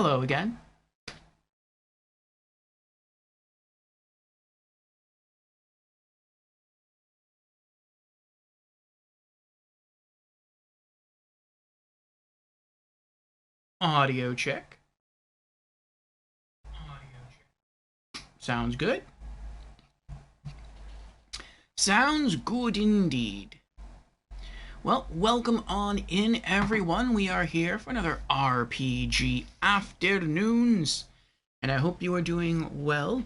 Hello again. Audio check. Sounds good. Sounds good indeed. Well, welcome on in, everyone. We are here for another RPG Afternoons, and I hope you are doing well.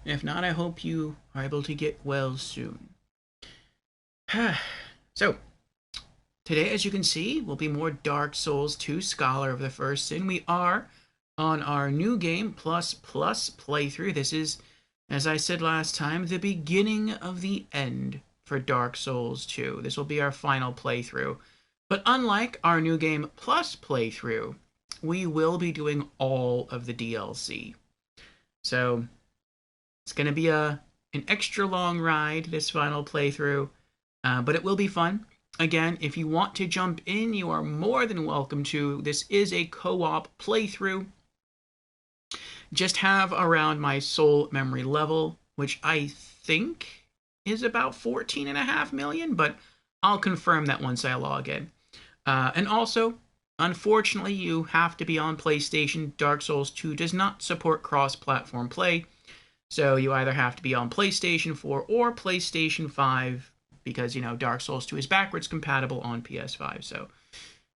If not, I hope you are able to get well soon. So, today, as you can see, will be more Dark Souls 2 Scholar of the First Sin. We are on our new game plus plus playthrough. This is, as I said last time, the beginning of the end for Dark Souls 2. This will be our final playthrough. But unlike our new game plus playthrough, we will be doing all of the DLC. So it's going to be an extra long ride, this final playthrough, but it will be fun. Again, if you want to jump in, you are more than welcome to. This is a co-op playthrough. Just have around my soul memory level, which I think is about 14.5 million, but I'll confirm that once I log in. And also, unfortunately, you have to be on PlayStation. Dark Souls 2 does not support cross-platform play, so you either have to be on PlayStation 4 or PlayStation 5 because, Dark Souls 2 is backwards compatible on PS5. So,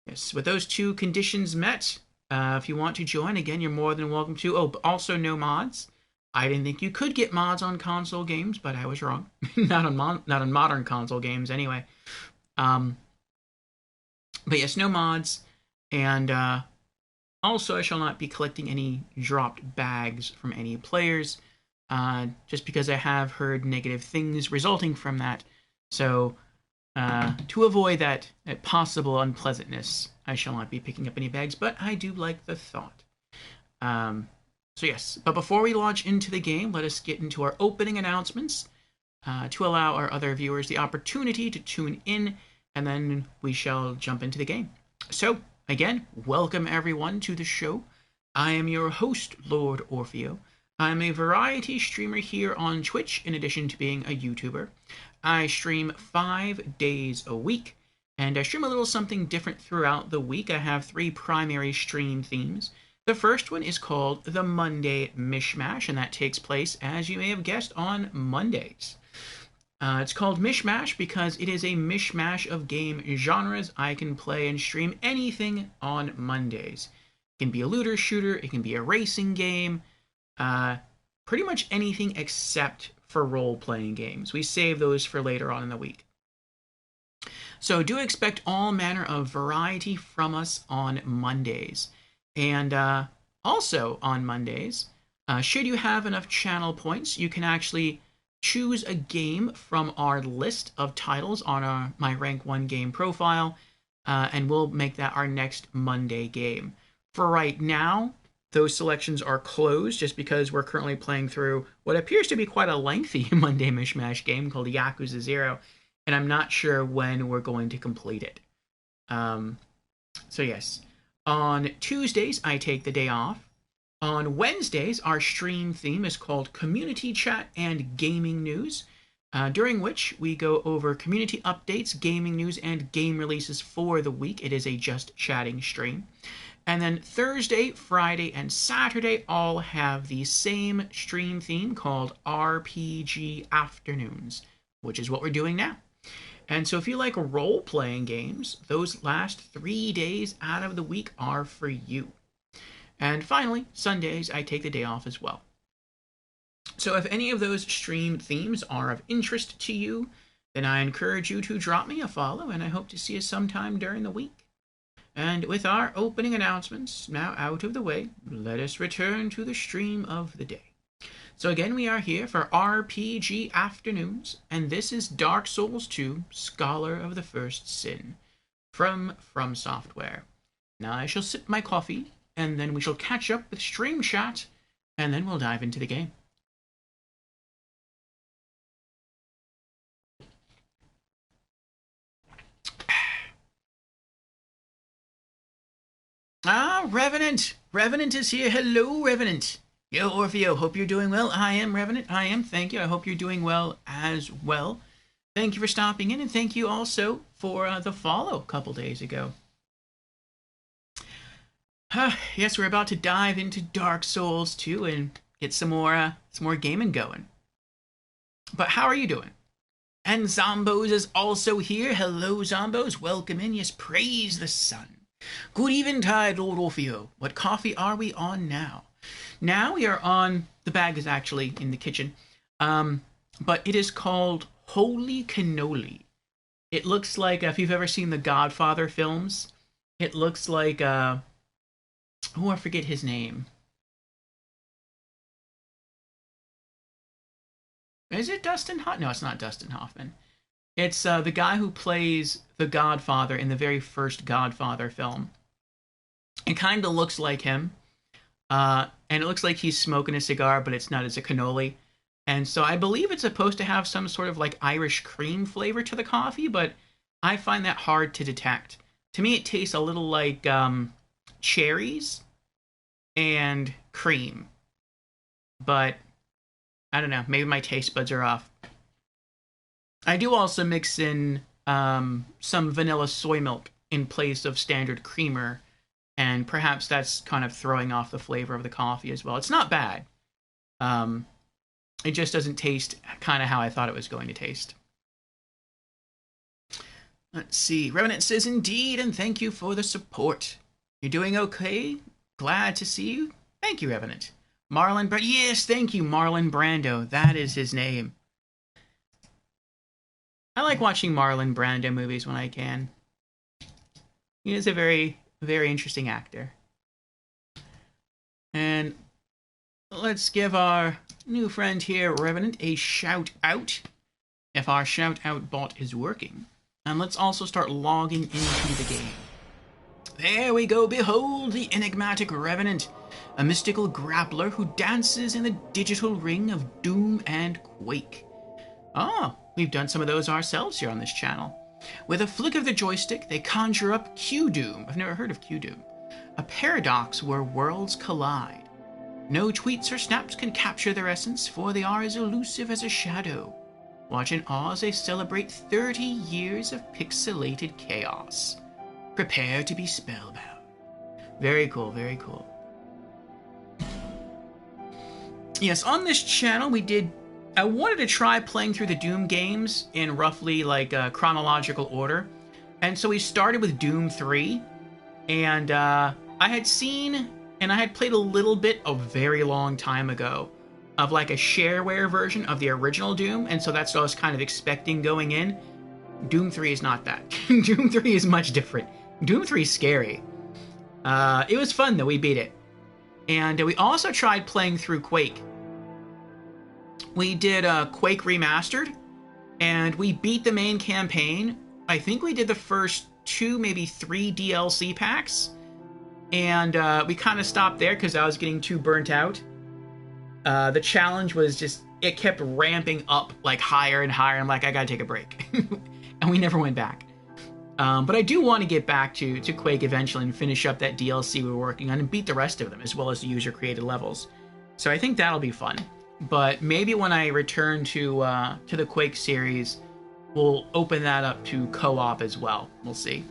yes, with those two conditions met, if you want to join, again, you're more than welcome to. Oh, but also no mods. I didn't think you could get mods on console games, but I was wrong. Not on modern console games, anyway. Um, but yes, no mods, and also I shall not be collecting any dropped bags from any players, just because I have heard negative things resulting from that. So to avoid that possible unpleasantness, I shall not be picking up any bags, but I do like the thought. Um, so yes, but before we launch into the game, let us get into our opening announcements to allow our other viewers the opportunity to tune in, and then we shall jump into the game. So, again, welcome everyone to the show. I am your host, Lord Orfeo. I'm a variety streamer here on Twitch, in addition to being a YouTuber. I stream 5 days a week, and I stream a little something different throughout the week. I have three primary stream themes. The first one is called the Monday Mishmash, and that takes place, as you may have guessed, on Mondays. It's called Mishmash because it is a mishmash of game genres. I can play and stream anything on Mondays. It can be a looter shooter, it can be a racing game, uh, pretty much anything except for role-playing games. We save those for later on in the week. So do expect all manner of variety from us on Mondays. And also on Mondays, should you have enough channel points, you can actually choose a game from our list of titles on my Rank 1 game profile, and we'll make that our next Monday game. For right now, those selections are closed just because we're currently playing through what appears to be quite a lengthy Monday Mishmash game called Yakuza 0, and I'm not sure when we're going to complete it. So yes, on Tuesdays, I take the day off. On Wednesdays, our stream theme is called Community Chat and Gaming News, during which we go over community updates, gaming news, and game releases for the week. It is a just chatting stream. And then Thursday, Friday, and Saturday all have the same stream theme called RPG Afternoons, which is what we're doing now. And so if you like role-playing games, those last 3 days out of the week are for you. And finally, Sundays, I take the day off as well. So if any of those stream themes are of interest to you, then I encourage you to drop me a follow, and I hope to see you sometime during the week. And with our opening announcements now out of the way, let us return to the stream of the day. So again, we are here for RPG Afternoons, and this is Dark Souls 2, Scholar of the First Sin, from Software. Now I shall sip my coffee, and then we shall catch up with stream chat, and then we'll dive into the game. Ah, Revenant! Revenant is here. Hello, Revenant. Yo, Orfeo, hope you're doing well. I am, Revenant. I am. Thank you. I hope you're doing well as well. Thank you for stopping in, and thank you also for the follow a couple days ago. Yes, we're about to dive into Dark Souls 2 and get some more gaming going. But how are you doing? And Zombos is also here. Hello, Zombos. Welcome in. Yes, praise the sun. Good eventide, Lord Orfeo. What coffee are we on now? Now we are on, the bag is actually in the kitchen, but it is called Holy Cannoli. It looks like, if you've ever seen the Godfather films, it looks like, I forget his name. Is it Dustin Hoffman? No, it's not Dustin Hoffman. It's the guy who plays the Godfather in the very first Godfather film. It kind of looks like him. And it looks like he's smoking a cigar, but it's not. It's a cannoli. And so I believe it's supposed to have some sort of like Irish cream flavor to the coffee, but I find that hard to detect. To me, it tastes a little like cherries and cream. But I don't know. Maybe my taste buds are off. I do also mix in some vanilla soy milk in place of standard creamer, and perhaps that's kind of throwing off the flavor of the coffee as well. It's not bad. It just doesn't taste kind of how I thought it was going to taste. Let's see. Revenant says, indeed, and thank you for the support. You're doing okay? Glad to see you. Thank you, Revenant. Marlon Brando. Yes, thank you, Marlon Brando. That is his name. I like watching Marlon Brando movies when I can. He is a very, very interesting actor. And let's give our new friend here, Revenant, a shout out, if our shout out bot is working. And let's also start logging into the game. There we go. Behold the enigmatic Revenant, a mystical grappler who dances in the digital ring of Doom and Quake. Oh, we've done some of those ourselves here on this channel. With a flick of the joystick, they conjure up Q-Doom. I've never heard of Q-Doom. A paradox where worlds collide. No tweets or snaps can capture their essence, for they are as elusive as a shadow. Watch in awe as they celebrate 30 years of pixelated chaos. Prepare to be spellbound. Very cool, very cool. Yes, on this channel I wanted to try playing through the Doom games in roughly like chronological order. And so we started with Doom 3. And I had seen, and I had played a little bit a very long time ago of like a shareware version of the original Doom. And so that's what I was kind of expecting going in. Doom 3 is not that. Doom 3 is much different. Doom 3 is scary. It was fun though, we beat it. And we also tried playing through Quake. We did Quake Remastered, and we beat the main campaign. I think we did the first 2, maybe 3 DLC packs, and we kind of stopped there because I was getting too burnt out. The challenge was just, it kept ramping up like higher and higher. I'm like, I gotta take a break. And we never went back. But I do want to get back to Quake eventually and finish up that DLC we were working on and beat the rest of them, as well as the user-created levels. So I think that'll be fun. But maybe when I return to the Quake series, we'll open that up to co-op as well. We'll see.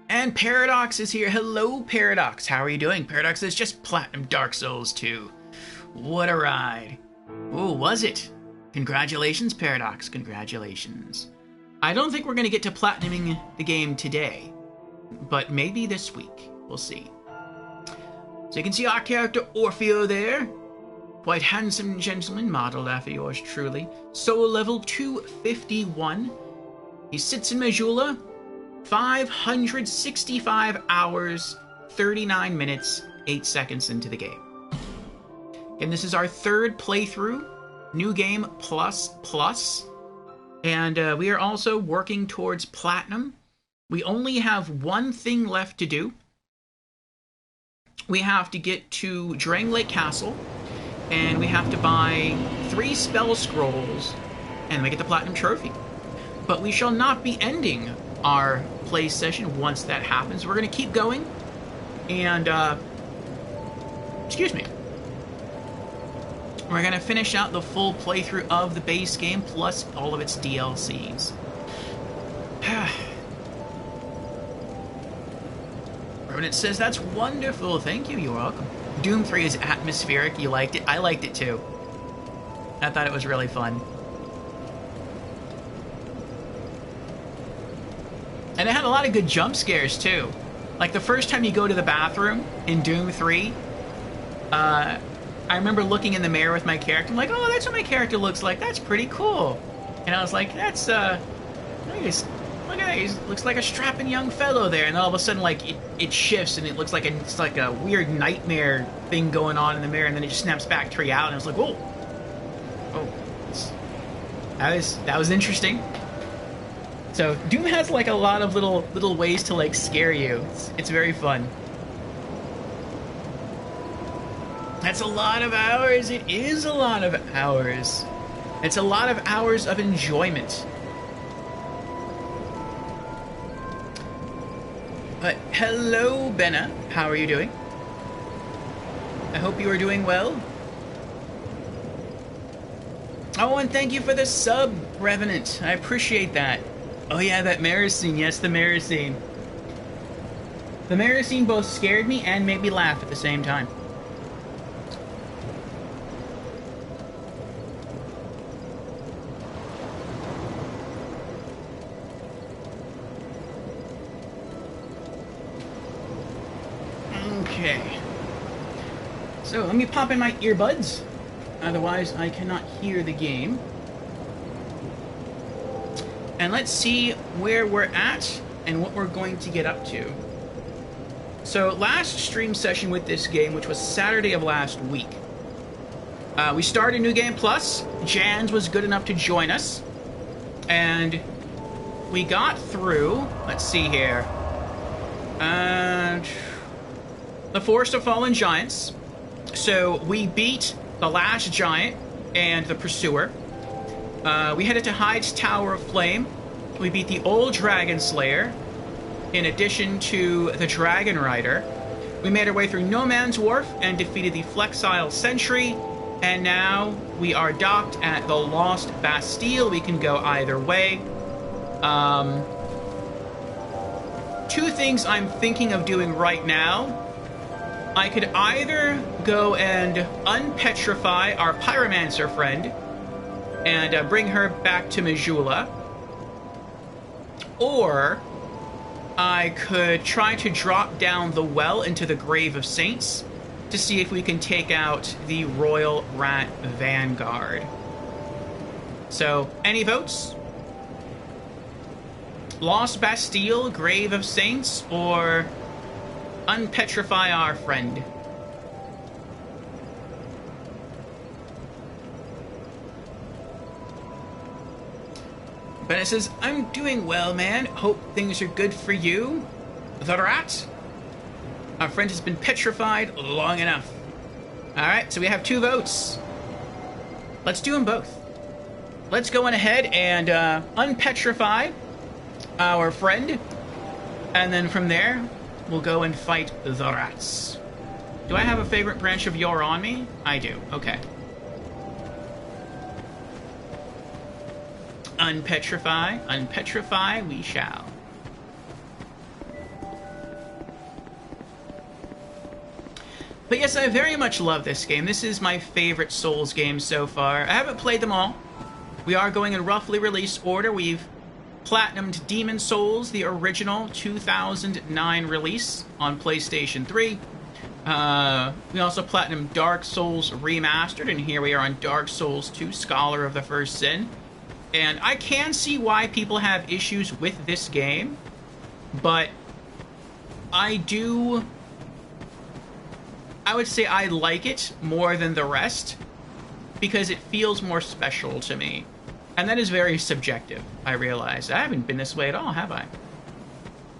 And Paradox is here. Hello, Paradox. How are you doing? Paradox is just Platinum Dark Souls 2. What a ride. Oh, was it? Congratulations, Paradox. Congratulations. I don't think we're going to get to platinuming the game today, but maybe this week. We'll see. So you can see our character Orfeo there. Quite handsome gentleman, modeled after yours truly. Soul level 251. He sits in Majula. 565 hours, 39 minutes, 8 seconds into the game. And this is our 3rd playthrough. New game plus. And we are also working towards platinum. We only have one thing left to do. We have to get to Drangleic Castle, and we have to buy 3 spell scrolls, and we get the platinum trophy. But we shall not be ending our play session once that happens. We're going to keep going And, excuse me. We're gonna finish out the full playthrough of the base game, plus all of its DLCs. Revenant says, that's wonderful. Thank you, you're welcome. Doom 3 is atmospheric. You liked it? I liked it too. I thought it was really fun. And it had a lot of good jump scares too. Like the first time you go to the bathroom in Doom 3, I remember looking in the mirror with my character. I'm like, oh, that's what my character looks like. That's pretty cool. And I was like, that's, look at that. He looks like a strapping young fellow there. And then all of a sudden, like, it shifts and it looks like it's like a weird nightmare thing going on in the mirror. And then it just snaps back to reality. And I was like, whoa. Oh. That was interesting. So Doom has like a lot of little ways to like scare you. It's very fun. That's a lot of hours. It is a lot of hours. It's a lot of hours of enjoyment. But hello, Benna. How are you doing? I hope you are doing well. Oh, and thank you for the sub, Revenant. I appreciate that. Oh yeah, that mirror scene. Yes, the mirror scene. The mirror scene both scared me and made me laugh at the same time. Okay. So, let me pop in my earbuds. Otherwise, I cannot hear the game. And let's see where we're at and what we're going to get up to. So, last stream session with this game, which was Saturday of last week, we started New Game Plus. Jans was good enough to join us. And we got through, let's see here, the Forest of Fallen Giants. So, we beat the last giant and the pursuer. We headed to Hyde's Tower of Flame. We beat the old Dragon Slayer, in addition to the Dragon Rider. We made our way through No Man's Wharf and defeated the Flexile Sentry. And now we are docked at the Lost Bastille. We can go either way. Two things I'm thinking of doing right now. I could either go and unpetrify our Pyromancer friend and bring her back to Majula, or I could try to drop down the well into the Grave of Saints to see if we can take out the Royal Rat Vanguard. So, any votes? Lost Bastille, Grave of Saints, or unpetrify our friend? But it says, I'm doing well, man. Hope things are good for you. The rat? Our friend has been petrified long enough. Alright, so we have 2 votes. Let's do them both. Let's go on ahead and unpetrify our friend. And then from there, we'll go and fight the rats. Do I have a favorite branch of yore on me? I do. Okay. Unpetrify, unpetrify we shall. But yes, I very much love this game. This is my favorite Souls game so far. I haven't played them all. We are going in roughly release order. We've platinumed Demon Souls, the original 2009 release on PlayStation 3. We also platinumed Dark Souls Remastered, and here we are on Dark Souls 2, Scholar of the First Sin. And I can see why people have issues with this game, but I would say I like it more than the rest, because it feels more special to me. And that is very subjective, I realize. I haven't been this way at all, have I?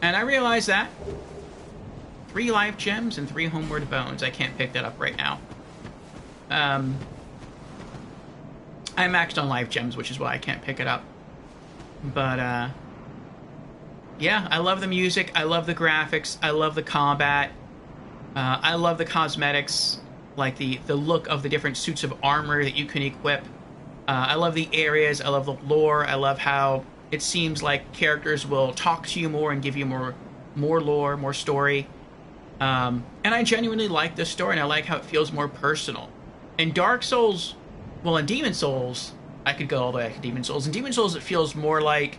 And I realize that. 3 life gems and 3 homeward bones. I can't pick that up right now. I maxed on life gems, which is why I can't pick it up. But, yeah, I love the music. I love the graphics. I love the combat. I love the cosmetics, like the look of the different suits of armor that you can equip. I love the areas. I love the lore. I love how it seems like characters will talk to you more and give you more lore, more story. And I genuinely like this story, and I like how it feels more personal. In Dark Souls, well, in Demon Souls, I could go all the way back to Demon Souls. In Demon Souls, it feels more like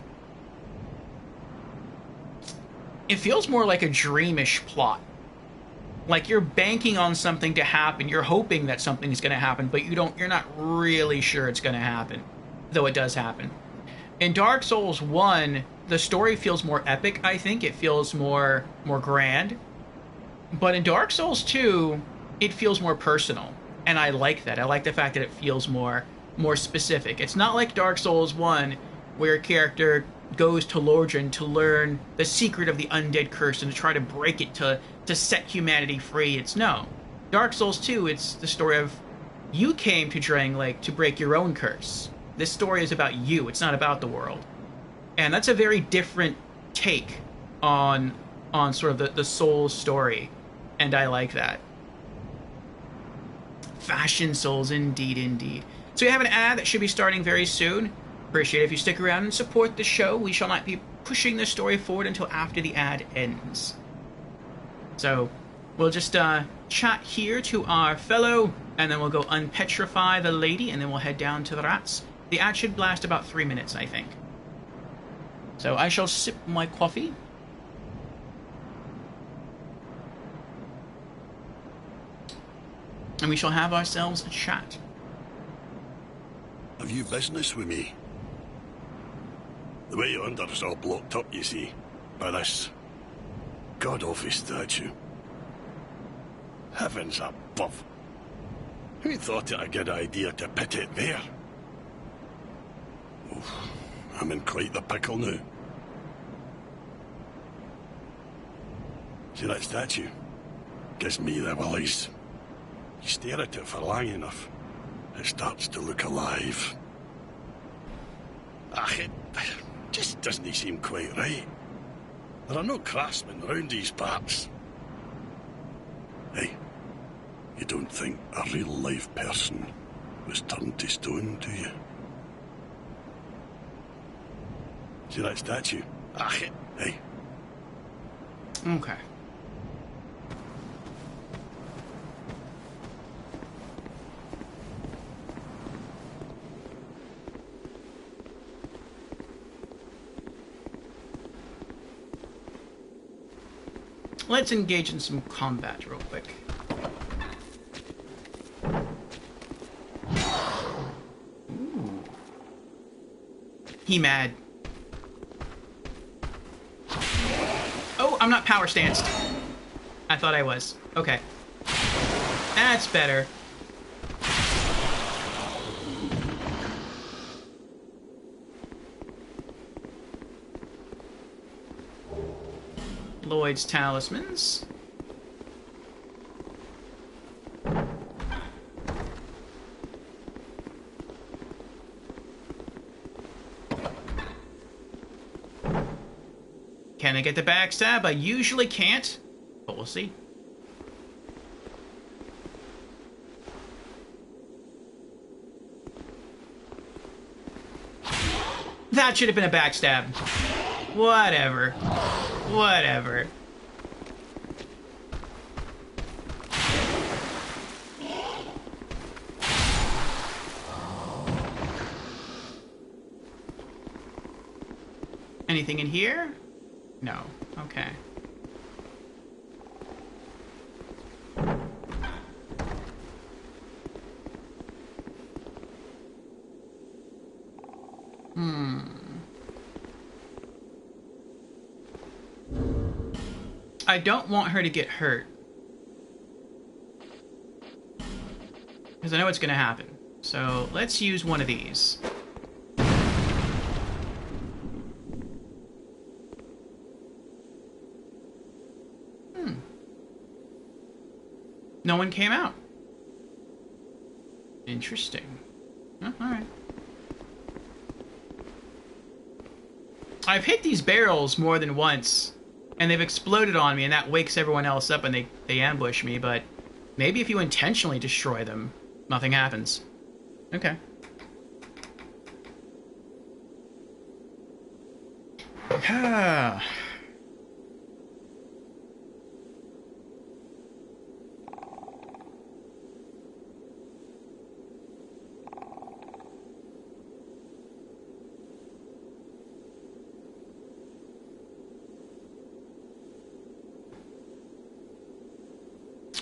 a dreamish plot. Like you're banking on something to happen. You're hoping that something's going to happen, but you're not really sure it's going to happen, though it does happen. In Dark Souls 1, the story feels more epic, I think. It feels more grand. But in Dark Souls 2, it feels more personal. And I like that. I like the fact that it feels more specific. It's not like Dark Souls 1, where a character goes to Lordran to learn the secret of the undead curse and to try to break it to set humanity free. It's no. Dark Souls 2, it's the story of you came to Drangleic to break your own curse. This story is about you. It's not about the world. And that's a very different take on sort of the Souls story. And I like that. Fashion Souls, indeed. So we have an ad that should be starting very soon. Appreciate it if you stick around and support the show. We shall not be pushing the story forward until after the ad ends. So we'll just chat here to our fellow, and then we'll go unpetrify the lady, and then we'll head down to the rats. The ad should last about 3 minutes, I think. So I shall sip my coffee. And we shall have ourselves a chat. Have you business with me? The way under is all blocked up, you see, by this god-awful statue. Heavens above! Who thought it a good idea to put it there? Oof, I'm in quite the pickle now. See that statue? Gives me the willies. You stare at it for long enough, it starts to look alive. It just doesn't seem quite right. There are no craftsmen round these parts. Hey, you don't think a real-life person was turned to stone, do you? See that statue? Hey. Okay. Let's engage in some combat real quick. Ooh. He mad. Oh, I'm not power stanced. I thought I was. Okay. That's better. Lloyd's talismans. Can I get the backstab? I usually can't, but we'll see. That should have been a backstab. Whatever. Whatever. Anything in here? No. Okay. I don't want her to get hurt. Because I know it's going to happen. So let's use one of these. No one came out. Interesting. Oh, alright. I've hit these barrels more than once. and they've exploded on me, and that wakes everyone else up, and they ambush me. But maybe if you intentionally destroy them, nothing happens. Okay.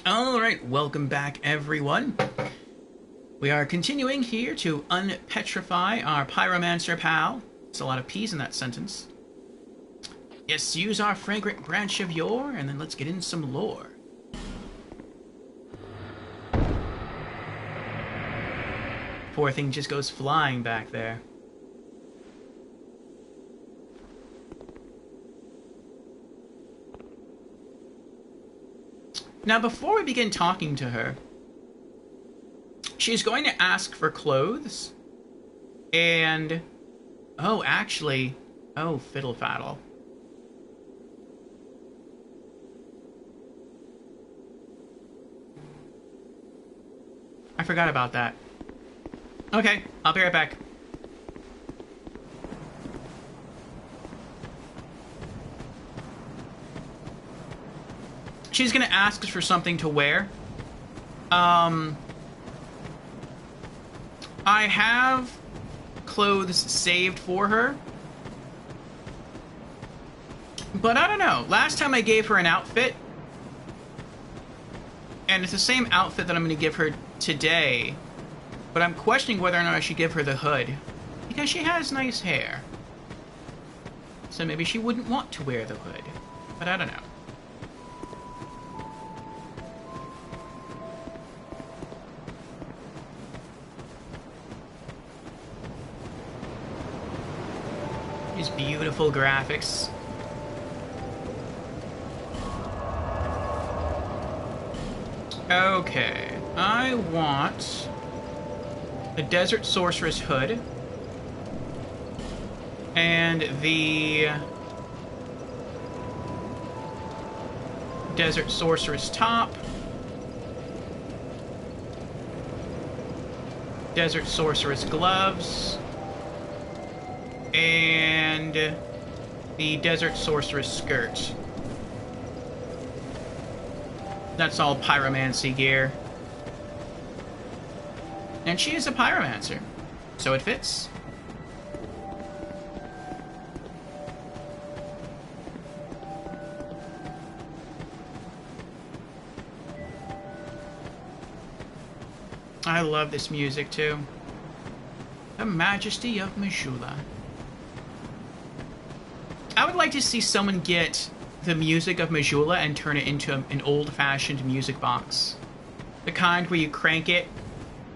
Alright, welcome back everyone. We are continuing here to unpetrify our pyromancer pal. There's a lot of P's in that sentence. Yes, use our fragrant branch of yore, and then let's get in some lore. Poor thing just goes flying back there. Now, before we begin talking to her, she's going to ask for clothes, and... oh, actually... oh, fiddle faddle. I forgot about that. Okay, I'll be right back. She's gonna ask us for something to wear. I have clothes saved for her. But I don't know. Last time I gave her an outfit, and it's the same outfit that I'm going to give her today, but I'm questioning whether or not I should give her the hood, because she has nice hair. So maybe she wouldn't want to wear the hood, but I don't know. These beautiful graphics. Okay, I want the Desert Sorceress hood and the Desert Sorceress top, Desert Sorceress gloves, and the Desert Sorceress skirt. That's all pyromancy gear. And she is a pyromancer, so it fits. I love this music too. The Majesty of Majula. I would like to see someone get the music of Majula and turn it into an old-fashioned music box. The kind where you crank it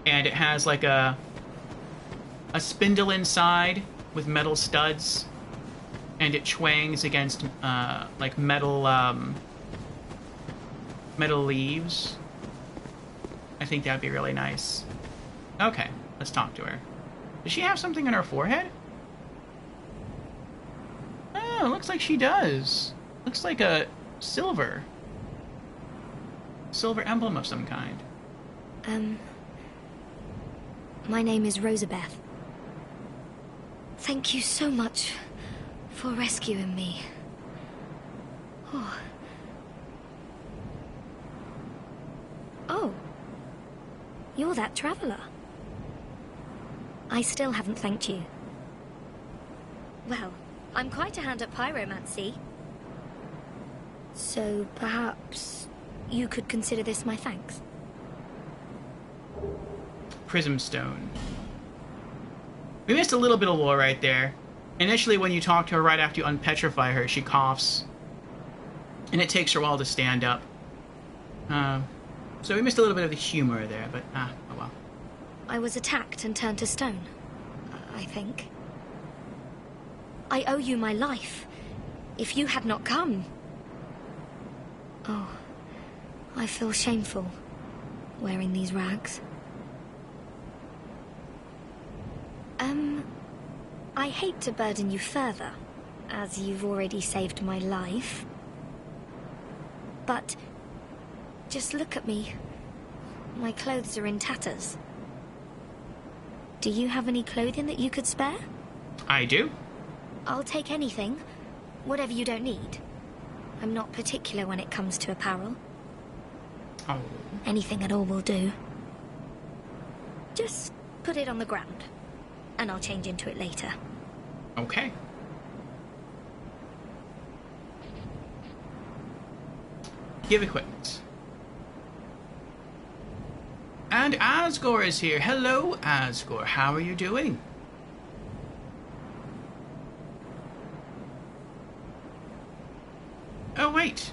and it has like a spindle inside with metal studs, and it twangs against like metal leaves. I think that'd be really nice. Okay, let's talk to her. Does she have something on her forehead? Oh, looks like she does. Looks like a silver emblem of some kind. My name is Rosabeth. Thank you so much for rescuing me. Oh, you're that traveler. I still haven't thanked you. Well, I'm quite a hand at pyromancy. So perhaps you could consider this my thanks. Prism Stone. We missed a little bit of lore right there. Initially, when you talk to her right after you unpetrify her, she coughs. And it takes her a while to stand up. So we missed a little bit of the humor there, but oh well. I was attacked and turned to stone, I think. I owe you my life. If you had not come... Oh, I feel shameful wearing these rags. I hate to burden you further, as you've already saved my life. but just look at me. My clothes are in tatters. Do you have any clothing that you could spare? I do. I'll take anything, whatever you don't need. I'm not particular when it comes to apparel. Oh. Anything at all will do. Just put it on the ground, and I'll change into it later. Okay. Give equipment. And Asgore is here. Hello, Asgore. How are you doing? Oh, wait.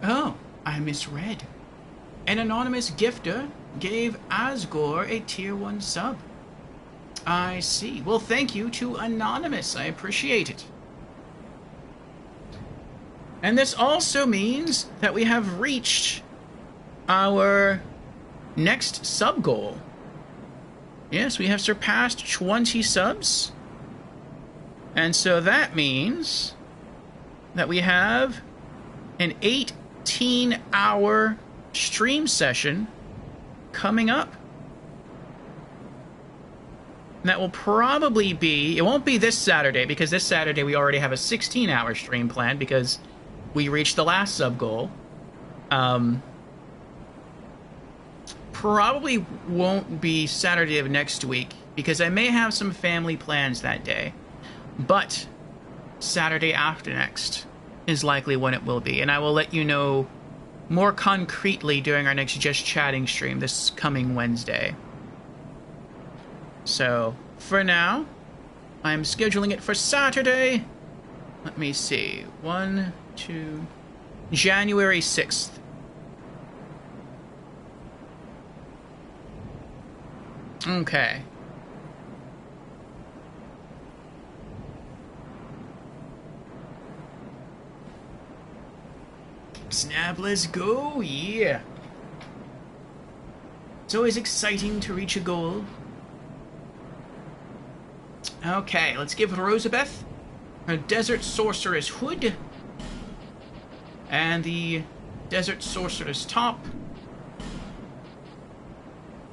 Oh, I misread. An anonymous gifter gave Asgore a tier 1 sub. I see. Well, thank you to Anonymous. I appreciate it. And this also means that we have reached our next sub goal. Yes, we have surpassed 20 subs. And so that means that we have an 18-hour stream session coming up. And that will probably be... It won't be this Saturday, because this Saturday we already have a 16-hour stream planned because we reached the last sub goal. Probably won't be Saturday of next week, because I may have some family plans that day. But Saturday after next is likely when it will be, and I will let you know more concretely during our next Just Chatting stream this coming Wednesday. So, for now, I'm scheduling it for Saturday. Let me see. January 6th. Okay. Snap, let's go, yeah. It's always exciting to reach a goal. Okay, let's give Rosabeth her Desert Sorceress hood. And the Desert Sorceress top.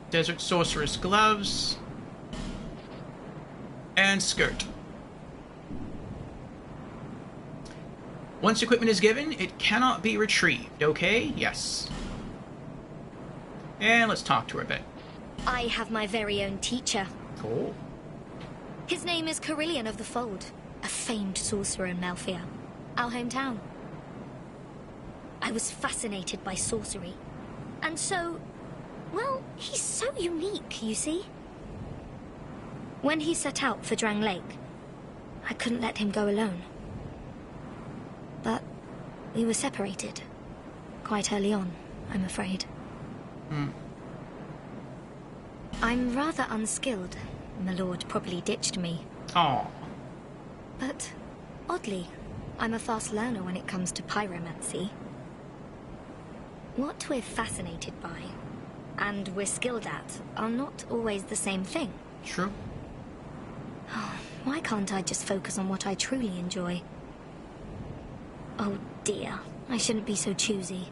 Desert Sorceress gloves. And skirt. Once equipment is given, it cannot be retrieved, okay? Yes. And let's talk to her a bit. I have my very own teacher. Cool. His name is Carillion of the Fold, a famed sorcerer in Melfia, our hometown. I was fascinated by sorcery, and so, well, he's so unique, you see. When he set out for Drang Lake, I couldn't let him go alone. But we were separated, quite early on, I'm afraid. I'm rather unskilled. My lord probably ditched me. Aww. But, oddly, I'm a fast learner when it comes to pyromancy. What we're fascinated by, and we're skilled at, are not always the same thing. True. Why can't I just focus on what I truly enjoy? Oh dear, I shouldn't be so choosy.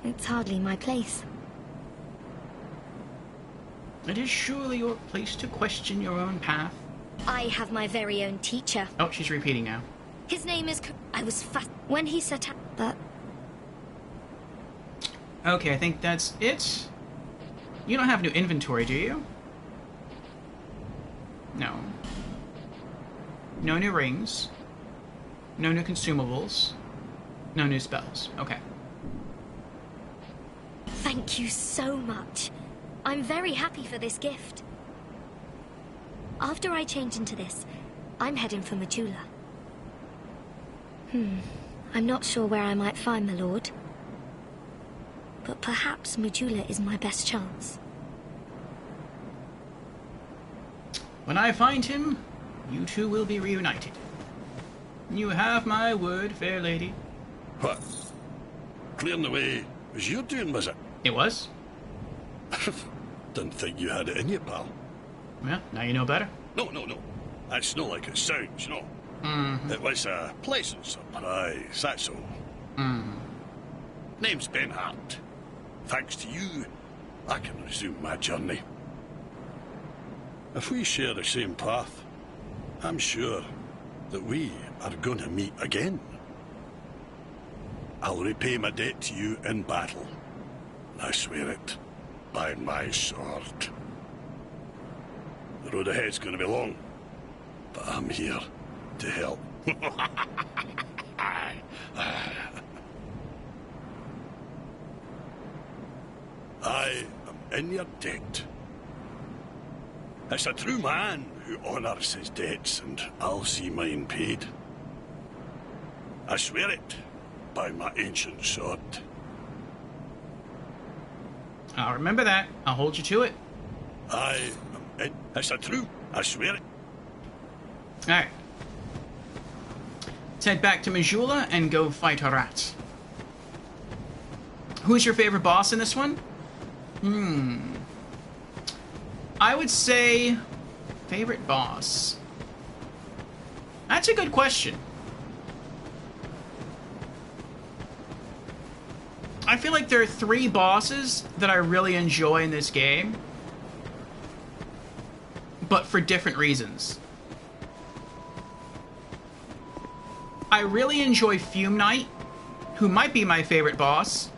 It's hardly my place. It is surely your place to question your own path. I have my very own teacher. Oh, she's repeating now. His name is... I was when he set out, but... Okay, I think that's it. You don't have new inventory, do you? No. No new rings. No new consumables. No new spells. Okay. Thank you so much. I'm very happy for this gift. After I change into this, I'm heading for Majula. I'm not sure where I might find my lord. But perhaps Majula is my best chance. When I find him, you two will be reunited. You have my word, fair lady. What? Clearing the way was your doing, was it? It was? Didn't think you had it in you, pal. Well, now you know better. No. That's not like it sounds, no. It was a pleasant surprise, that's all. Name's Ben Hart. Thanks to you, I can resume my journey. If we share the same path, I'm sure that we are going to meet again. I'll repay my debt to you in battle. I swear it, by my sword. The road ahead's going to be long, but I'm here to help. I am in your debt. It's a true man who honours his debts, and I'll see mine paid. I swear it by my ancient sword. I'll remember that. I'll hold you to it. I am in. It's a true. I swear it. Alright. Let's head back to Majula and go fight a rat. Who's your favorite boss in this one? I would say... favorite boss. That's a good question. I feel like there are 3 bosses that I really enjoy in this game, but for different reasons. I really enjoy Fume Knight, who might be my favorite boss,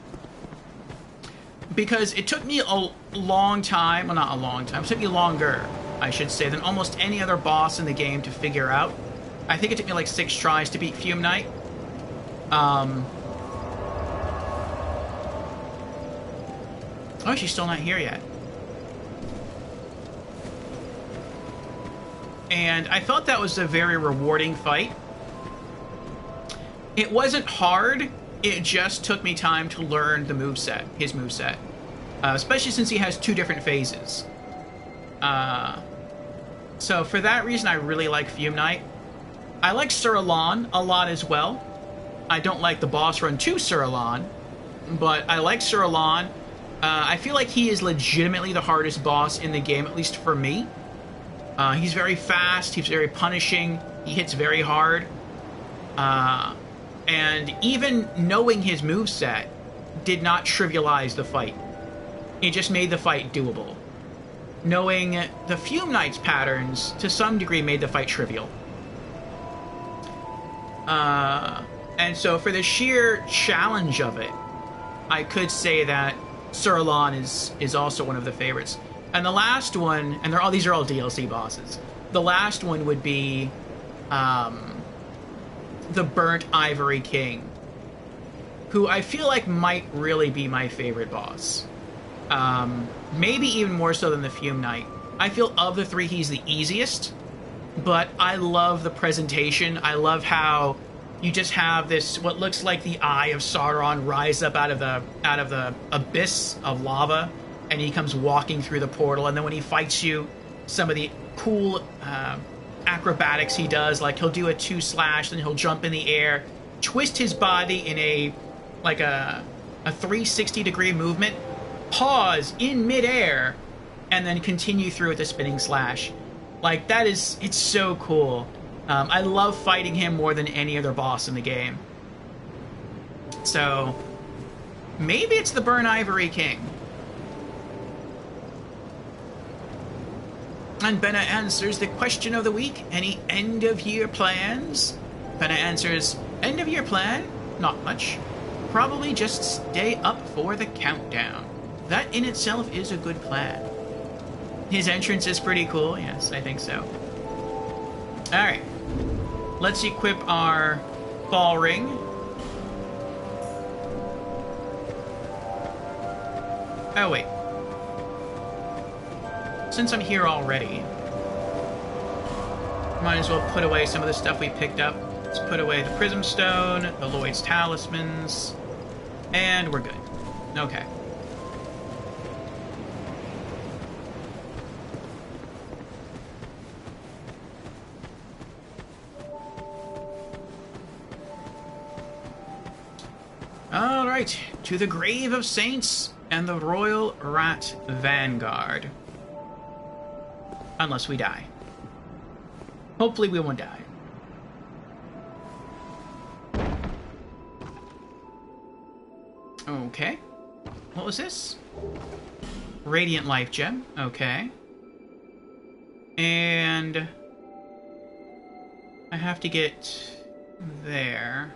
because it took me a long time, well, not a long time, it took me longer, I should say, than almost any other boss in the game to figure out. I think it took me like 6 tries to beat Fume Knight. Oh, she's still not here yet. And I felt that was a very rewarding fight. It wasn't hard, it just took me time to learn the moveset, his moveset. Especially since he has 2 different phases. So for that reason, I really like Fume Knight. I like Sir Alon a lot as well. I don't like the boss run to Sir Alon, but I like Sir Alon. I feel like he is legitimately the hardest boss in the game, at least for me. He's very fast, he's very punishing, he hits very hard. And even knowing his moveset did not trivialize the fight. It just made the fight doable. Knowing the Fume Knight's patterns, to some degree, made the fight trivial. And so for the sheer challenge of it, I could say that Sir Alon is also one of the favorites. And the last one, and these are all DLC bosses. The last one would be the Burnt Ivory King, who I feel like might really be my favorite boss. Maybe even more so than the Fume Knight. I feel of the 3 he's the easiest, but I love the presentation. I love how you just have this, what looks like the eye of Sauron rise up out of the abyss of lava, and he comes walking through the portal, and then when he fights you, some of the cool acrobatics he does, like he'll do a 2-slash, then he'll jump in the air, twist his body in a 360-degree movement, pause in midair, and then continue through with a spinning slash. Like, it's so cool. I love fighting him more than any other boss in the game. So, maybe it's the Burnt Ivory King. And Benna answers the question of the week. Any end-of-year plans? Benna answers, end-of-year plan? Not much. Probably just stay up for the countdown. That in itself is a good plan. His entrance is pretty cool. Yes, I think so. Alright. Let's equip our ball ring. Oh, wait. Since I'm here already, might as well put away some of the stuff we picked up. Let's put away the Prism Stone, the Lloyd's Talismans, and we're good. Okay. Alright, to the Grave of Saints and the Royal Rat Vanguard. Unless we die. Hopefully we won't die. Okay. What was this? Radiant Life Gem. Okay. And I have to get there.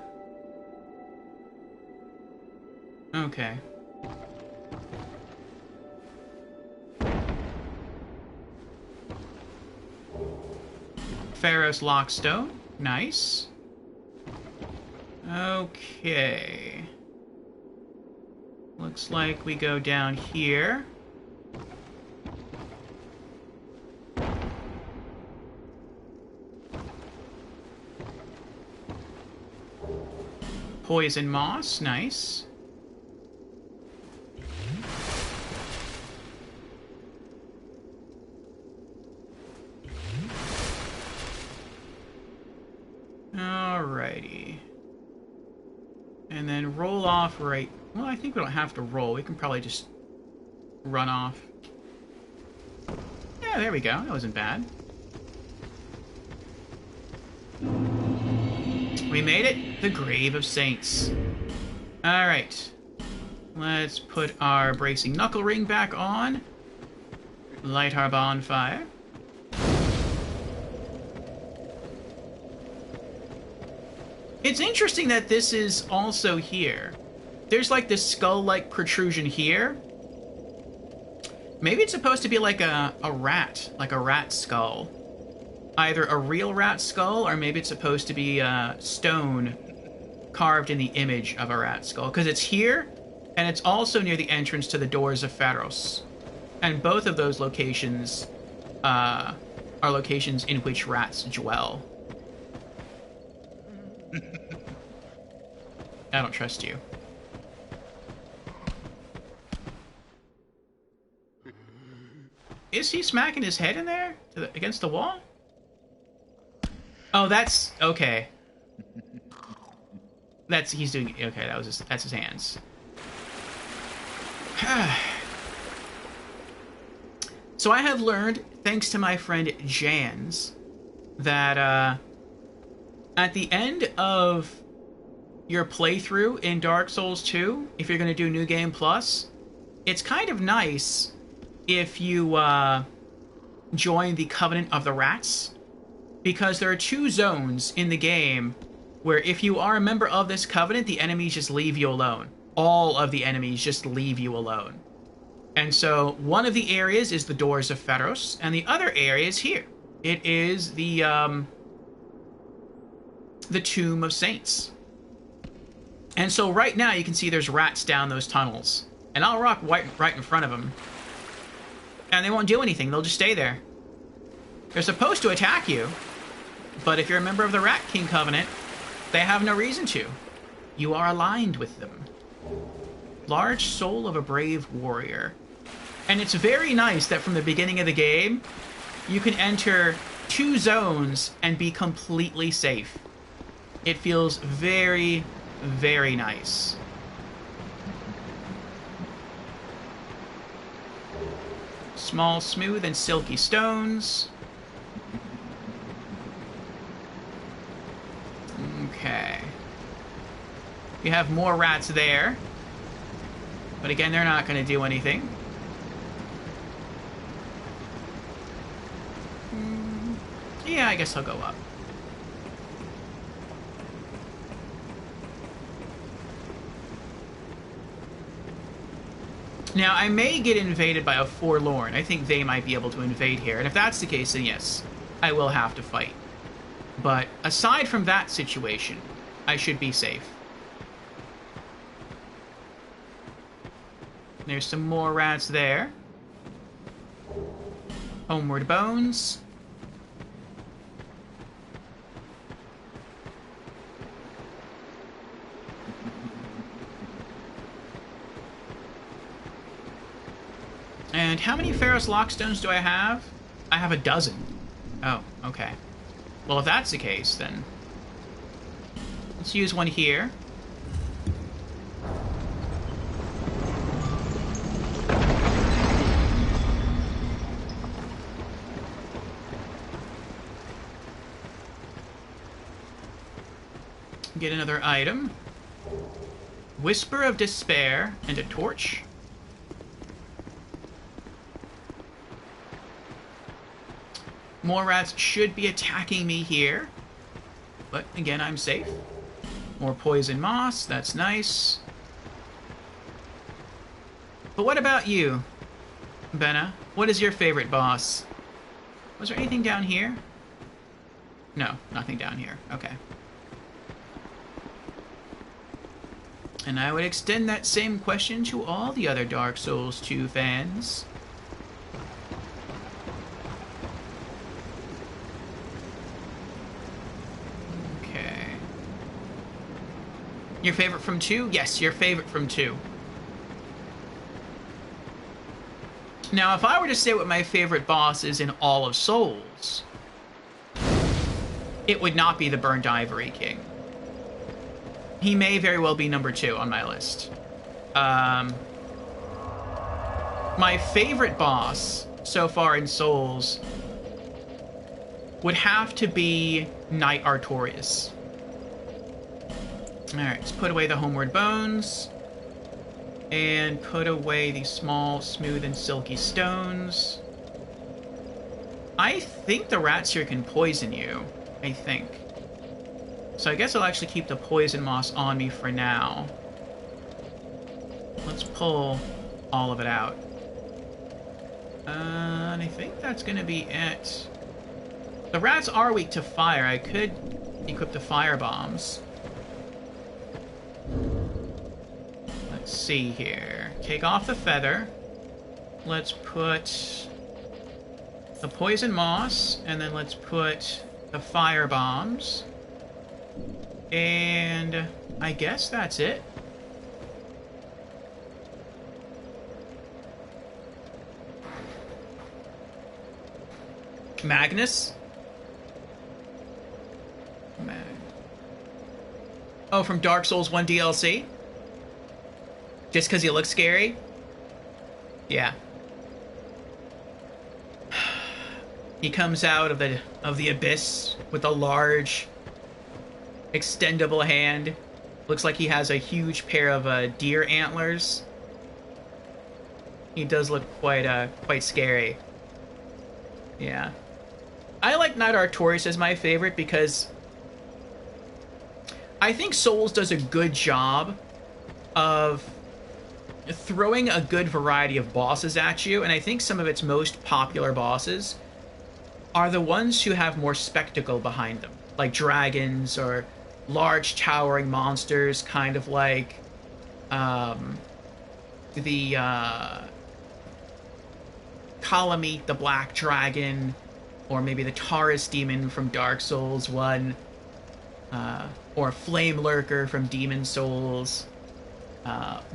Okay. Pharos Lockstone. Nice. Okay. Looks like we go down here. Poison Moss. Nice. Alrighty. And then roll off right... Well, I think we don't have to roll. We can probably just run off. Yeah, there we go. That wasn't bad. We made it. The Grave of Saints. Alright. Let's put our Bracing Knuckle Ring back on. Light our bonfire. It's interesting that this is also here. There's like this skull-like protrusion here. Maybe it's supposed to be like a rat, like a rat skull. Either a real rat skull, or maybe it's supposed to be stone carved in the image of a rat skull. Because it's here, and it's also near the entrance to the Doors of Pharos. And both of those locations are locations in which rats dwell. I don't trust you. Is he smacking his head in there? Against the wall? Oh, that's... okay. He's doing... okay, that's his hands. So I have learned, thanks to my friend Jans, that at the end of your playthrough in Dark Souls 2, if you're going to do New Game Plus, it's kind of nice if you join the Covenant of the Rats, because there are 2 zones in the game where if you are a member of this covenant, the enemies just leave you alone. All of the enemies just leave you alone. And so one of the areas is the Doors of Pharos, and the other area is here. It is the Tomb of Saints. And so right now you can see there's rats down those tunnels. And I'll rock right in front of them. And they won't do anything, they'll just stay there. They're supposed to attack you, but if you're a member of the Rat King Covenant, they have no reason to. You are aligned with them. Large Soul of a Brave Warrior. And it's very nice that from the beginning of the game, you can enter 2 zones and be completely safe. It feels very, very nice. Small, smooth, and silky stones. Okay. You have more rats there. But again, they're not going to do anything. Yeah, I guess I'll go up. Now, I may get invaded by a Forlorn. I think they might be able to invade here. And if that's the case, then yes, I will have to fight. But aside from that situation, I should be safe. There's some more rats there. Homeward Bones. And how many Pharos Lockstones do I have? I have 12. Oh, okay. Well, if that's the case, then let's use one here. Get another item. Whisper of Despair and a torch. More rats should be attacking me here. But again, I'm safe. More poison moss, that's nice. But what about you, Benna? What is your favorite boss? Was there anything down here? No, nothing down here. Okay. And I would extend that same question to all the other Dark Souls 2 fans. Okay. Your favorite from 2? Yes, your favorite from 2. Now, if I were to say what my favorite boss is in all of Souls, it would not be the Burnt Ivory King. He may very well be number 2 on my list. My favorite boss so far in Souls would have to be Knight Artorias. Alright, let's put away the Homeward Bones. And put away the small, smooth, and silky stones. I think the rats here can poison you. I think. So I guess I'll actually keep the poison moss on me for now. Let's pull all of it out. And I think that's going to be it. The rats are weak to fire. I could equip the fire bombs. Let's see here. Take off the feather. Let's put the poison moss, and then let's put the fire bombs. And I guess that's it. Magnus? Oh, from Dark Souls 1 DLC? Just because he looks scary? Yeah. He comes out of the abyss with a large extendable hand. Looks like he has a huge pair of deer antlers. He does look quite scary. Yeah. I like Knight Artorias as my favorite because I think Souls does a good job of throwing a good variety of bosses at you, and I think some of its most popular bosses are the ones who have more spectacle behind them, like dragons or large towering monsters, kind of like the Kalameet, the Black Dragon, or maybe the Taurus Demon from Dark Souls 1, or Flame Lurker from Demon Souls.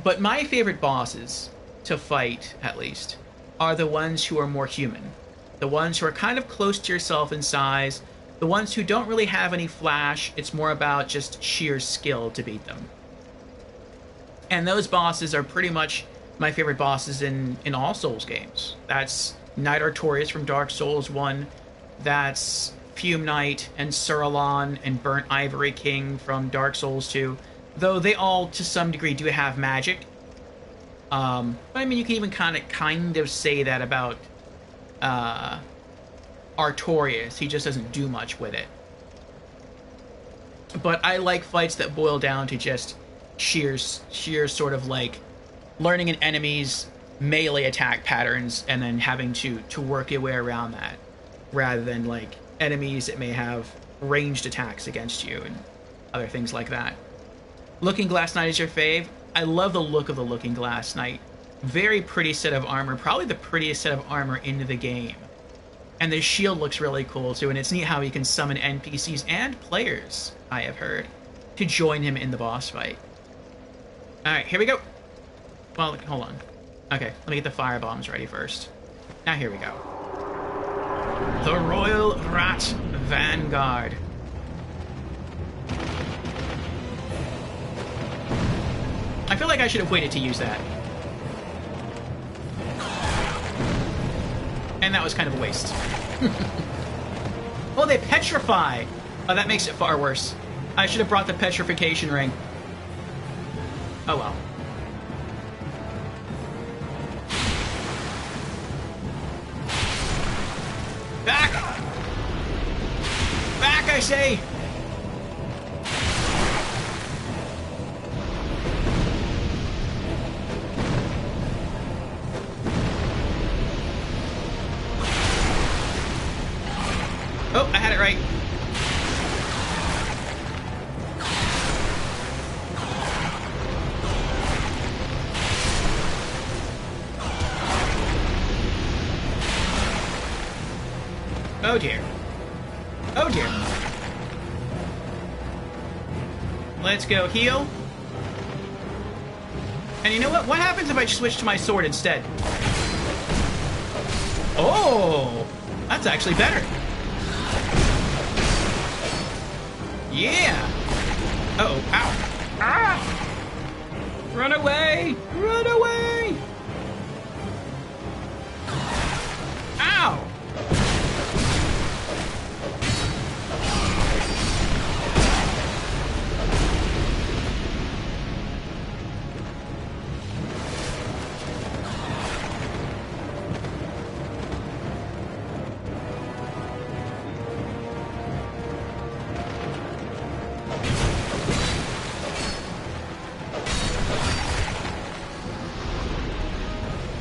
But my favorite bosses to fight, at least, are the ones who are more human. The ones who are kind of close to yourself in size. The ones who don't really have any flash. It's more about just sheer skill to beat them. And those bosses are pretty much my favorite bosses in all Souls games. That's Knight Artorias from Dark Souls 1. That's Fume Knight and Suralon and Burnt Ivory King from Dark Souls 2. Though they all, to some degree, do have magic. But I mean, you can even kind of say that about Artorias. He just doesn't do much with it. But I like fights that boil down to just sheer sort of like learning an enemy's melee attack patterns and then having to work your way around that, rather than like enemies that may have ranged attacks against you and other things like that. Looking Glass Knight is your fave? I love the look of the Looking Glass Knight. Very pretty set of armor, probably the prettiest set of armor in the game. And the shield looks really cool too, and it's neat how he can summon NPCs and players, I have heard, to join him in the boss fight. Alright, here we go. Well, hold on. Okay, let me get the fire bombs ready first. Now here we go. The Royal Rat Vanguard. I feel like I should have waited to use that. And that was kind of a waste. Oh, they petrify! Oh, that makes it far worse. I should have brought the petrification ring. Oh well. Back! Back, I say! Oh, I had it right. Oh dear. Oh dear. Let's go heal. And you know what? What happens if I switch to my sword instead? Oh! That's actually better. Yeah! Uh-oh. Ow. Ah! Run away! Run away! Ow!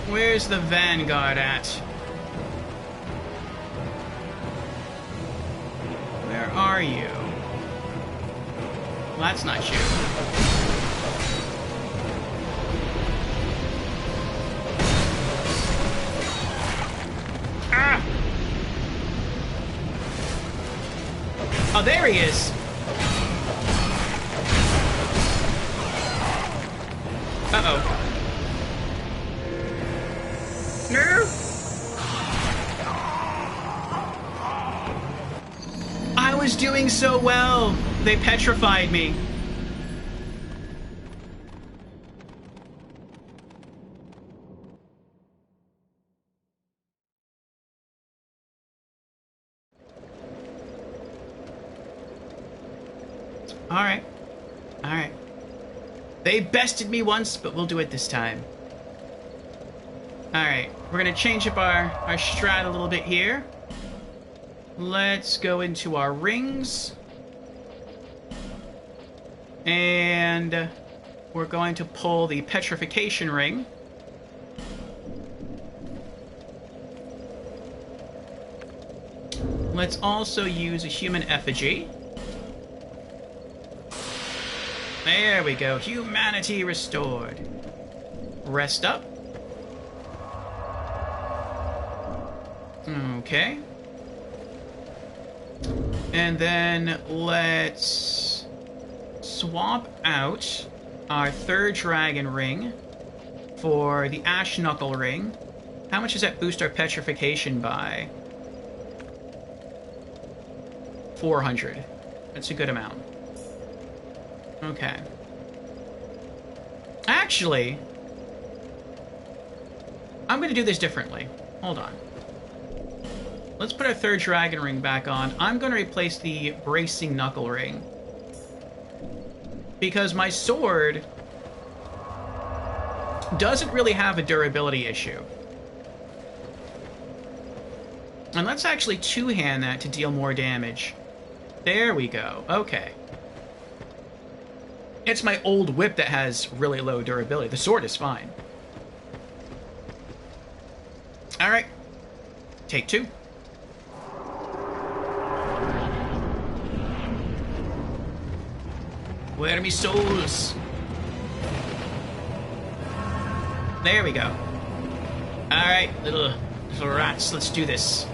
Where's the Vanguard at? Where are you? Well, that's not you. Ah! Oh, there he is! Uh-oh. No! I was doing so well! They petrified me. Alright. Alright. They bested me once, but we'll do it this time. Alright, we're gonna change up our strat a little bit here. Let's go into our rings. And we're going to pull the petrification ring. Let's also use a human effigy. There we go. Humanity restored. Rest up. Okay. And then let's swap out our third dragon ring for the Ash Knuckle ring. How much does that boost our petrification by? 400. That's a good amount. Okay. Actually, I'm going to do this differently. Hold on. Let's put our third dragon ring back on. I'm going to replace the bracing knuckle ring. Because my sword doesn't really have a durability issue. And let's actually two-hand that to deal more damage. There we go. Okay. It's my old whip that has really low durability. The sword is fine. Alright. Take two. Where are me souls? There we go. Alright, little rats, let's do this.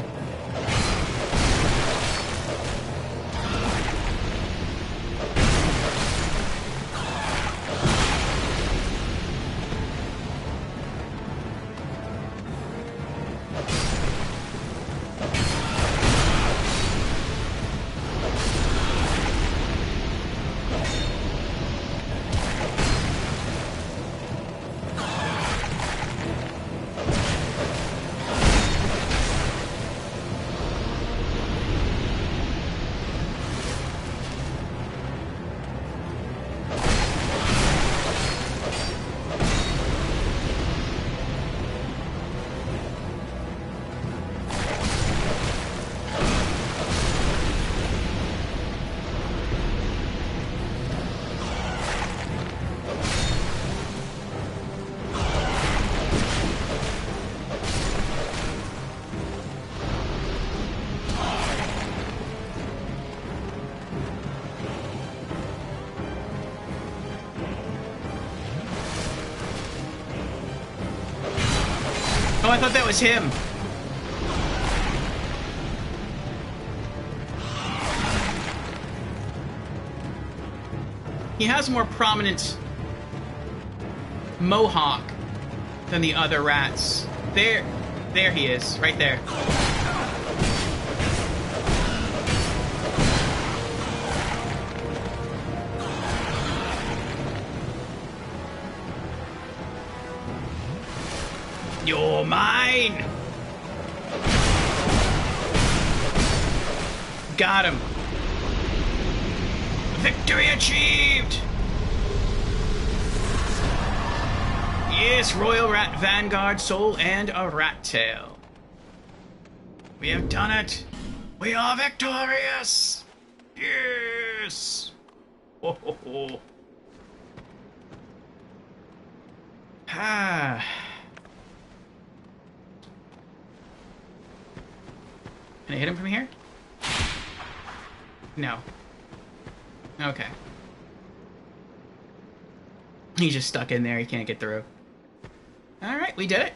Oh, I thought that was him. He has a more prominent mohawk than the other rats. There he is, right there. You're mine! Got him. Victory achieved! Yes, Royal Rat Vanguard Soul and a rat tail. We have done it! We are victorious! Yes! Ho ho ho. Ah. Can I hit him from here? No. Okay. He's just stuck in there. He can't get through. Alright, we did it.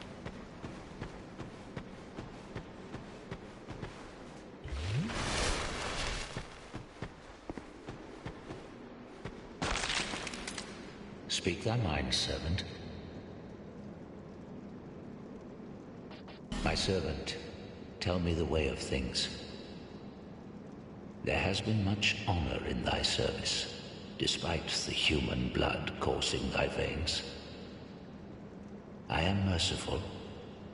Speak thy mind, servant. My servant, tell me the way of things. There has been much honor in thy service, despite the human blood coursing thy veins. I am merciful,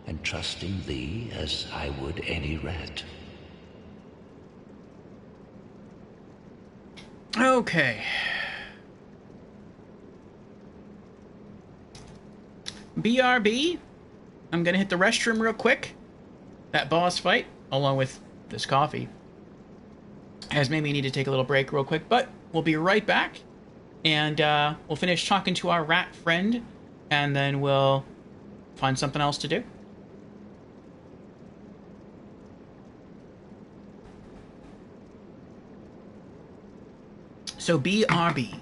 and trust in thee as I would any rat. Okay. BRB. I'm gonna hit the restroom real quick. That boss fight, along with this coffee, has made me need to take a little break real quick, but we'll be right back. And we'll finish talking to our rat friend, and then we'll find something else to do. So BRB.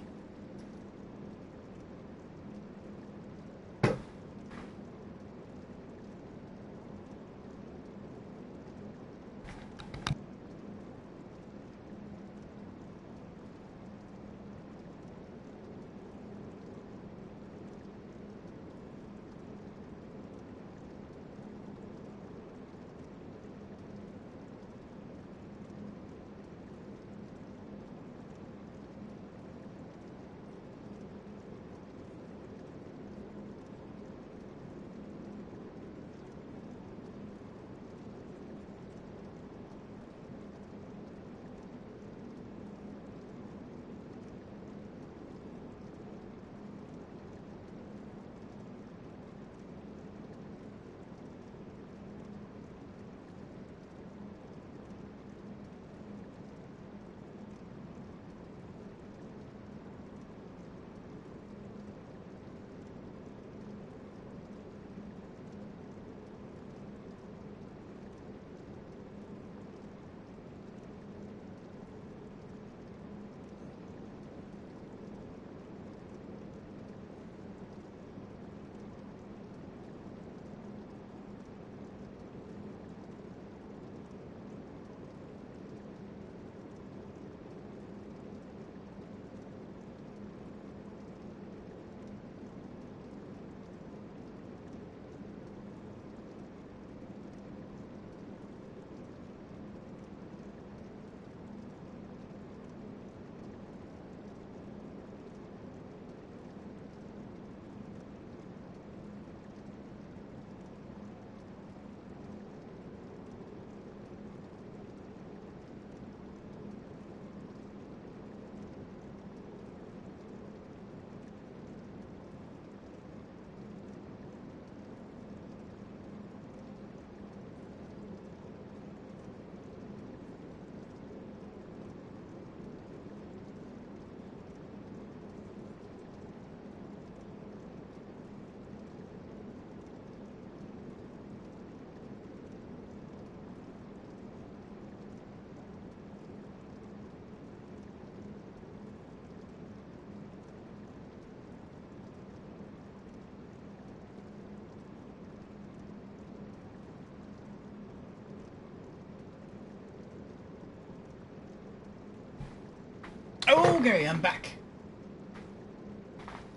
Okay, I'm back.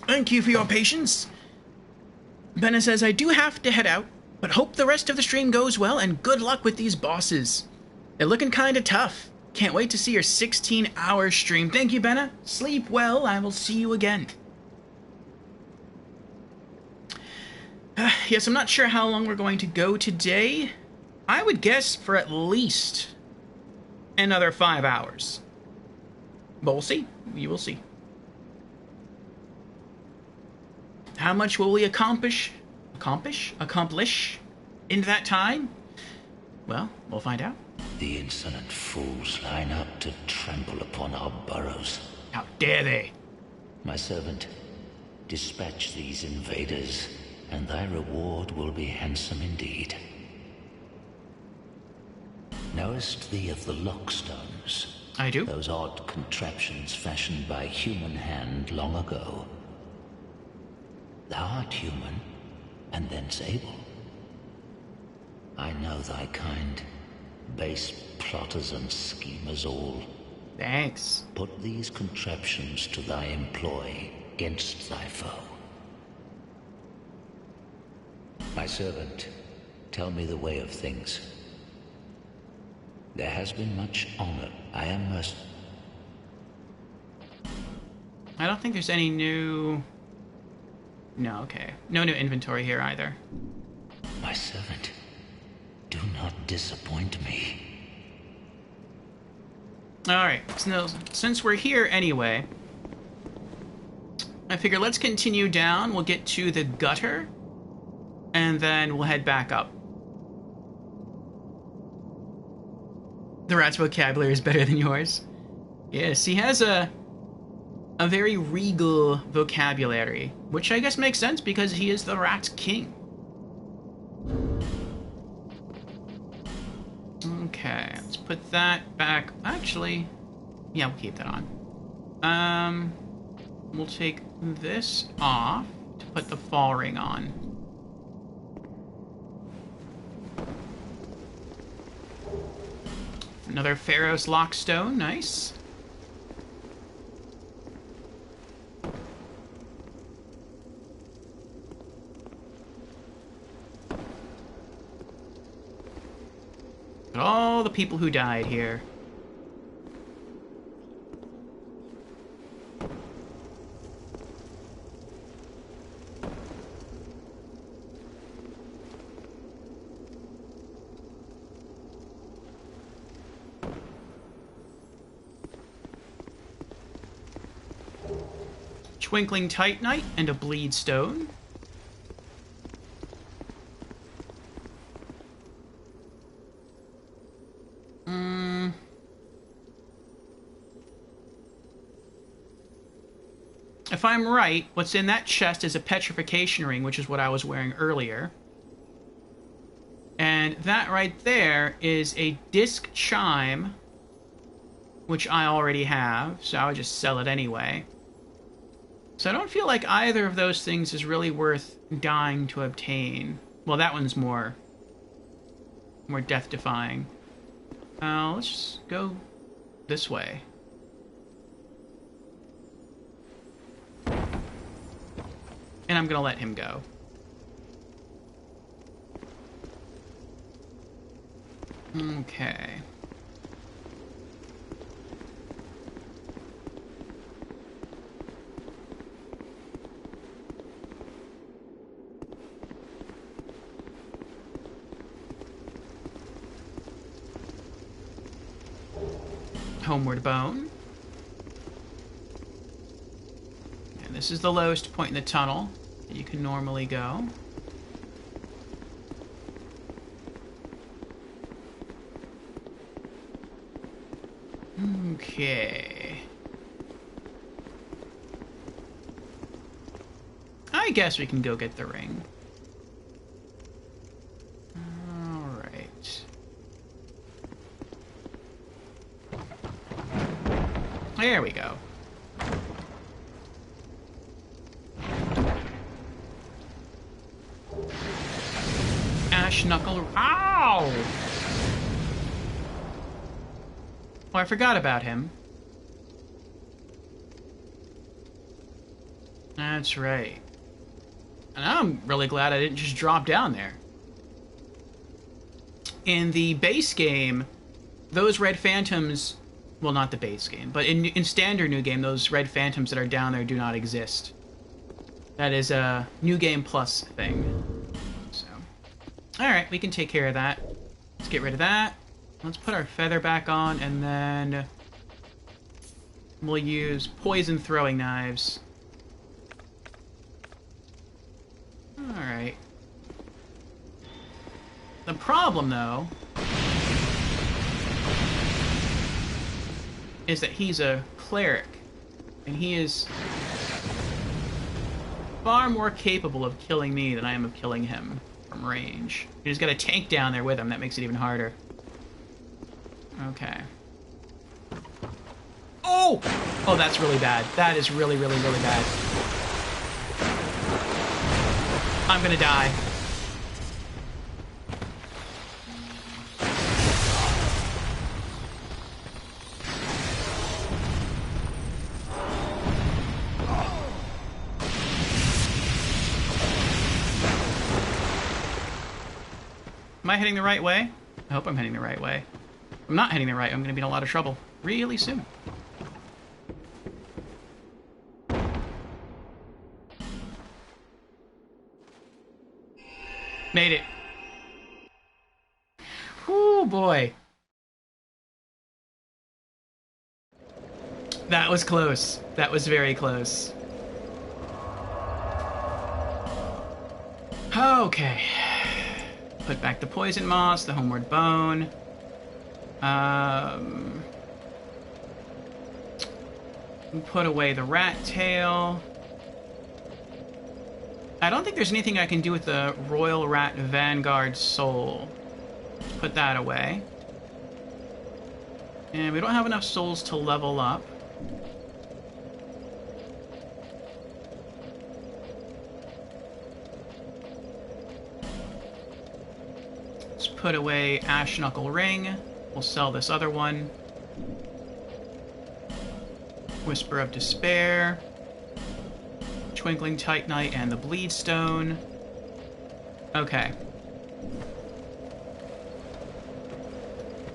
Thank you for your patience. Benna says, I do have to head out, but hope the rest of the stream goes well, and good luck with these bosses. They're looking kinda tough. Can't wait to see your 16-hour stream. Thank you, Benna. Sleep well. I will see you again. Yes, I'm not sure how long we're going to go today. I would guess for at least another 5 hours. But we'll see. We will see. How much will we accomplish in that time? Well, we'll find out. The insolent fools line up to trample upon our burrows. How dare they? My servant, dispatch these invaders, and thy reward will be handsome indeed. Knowest thee of the Lockstones? I do. Those odd contraptions fashioned by human hand long ago. Thou art human, and thence able. I know thy kind, base plotters and schemers all. Thanks. Put these contraptions to thy employ against thy foe. My servant, tell me the way of things. There has been much honor. I am I don't think there's any new... No, okay. No new inventory here either. My servant, do not disappoint me. Alright, so since we're here anyway, I figure let's continue down. We'll get to the gutter, and then we'll head back up. The rat's vocabulary is better than yours. Yes, he has a very regal vocabulary, which I guess makes sense because he is the rat's king. Okay, let's put that back. Actually, yeah, we'll keep that on. We'll take this off to put the fall ring on. Another Pharos Lockstone, nice. All the people who died here. Twinkling Titanite and a Bleed Stone. If I'm right, what's in that chest is a petrification ring, which is what I was wearing earlier. And that right there is a disc chime, which I already have, so I would just sell it anyway. So I don't feel like either of those things is really worth dying to obtain. Well, that one's more death-defying. Let's just go this way. And I'm gonna let him go. Okay. Homeward Bone. And this is the lowest point in the tunnel that you can normally go. Okay. I guess we can go get the ring. Alright. There we go. Ash Knuckle. Ow! Oh, I forgot about him. That's right. And I'm really glad I didn't just drop down there. In the base game, those red phantoms... Well, not the base game, but in standard New Game, those red phantoms that are down there do not exist. That is a New Game Plus thing. So, alright, we can take care of that. Let's get rid of that. Let's put our feather back on, and then we'll use poison throwing knives. Alright. The problem, though, is that he's a cleric, and he is far more capable of killing me than I am of killing him from range. He's got a tank down there with him, that makes it even harder. Okay. Oh! Oh, that's really bad. That is really, really, really bad. I'm gonna die. Am I heading the right way? I hope I'm heading the right way. If I'm not heading the right, I'm going to be in a lot of trouble really soon. Made it. Whoo, boy. That was close. That was very close. Okay. Put back the poison moss, the homeward bone. Put away the rat tail. I don't think there's anything I can do with the Royal Rat Vanguard soul. Put that away. And we don't have enough souls to level up. Put away Ash Knuckle Ring. We'll sell this other one. Whisper of Despair. Twinkling Titanite and the Bleedstone. Okay.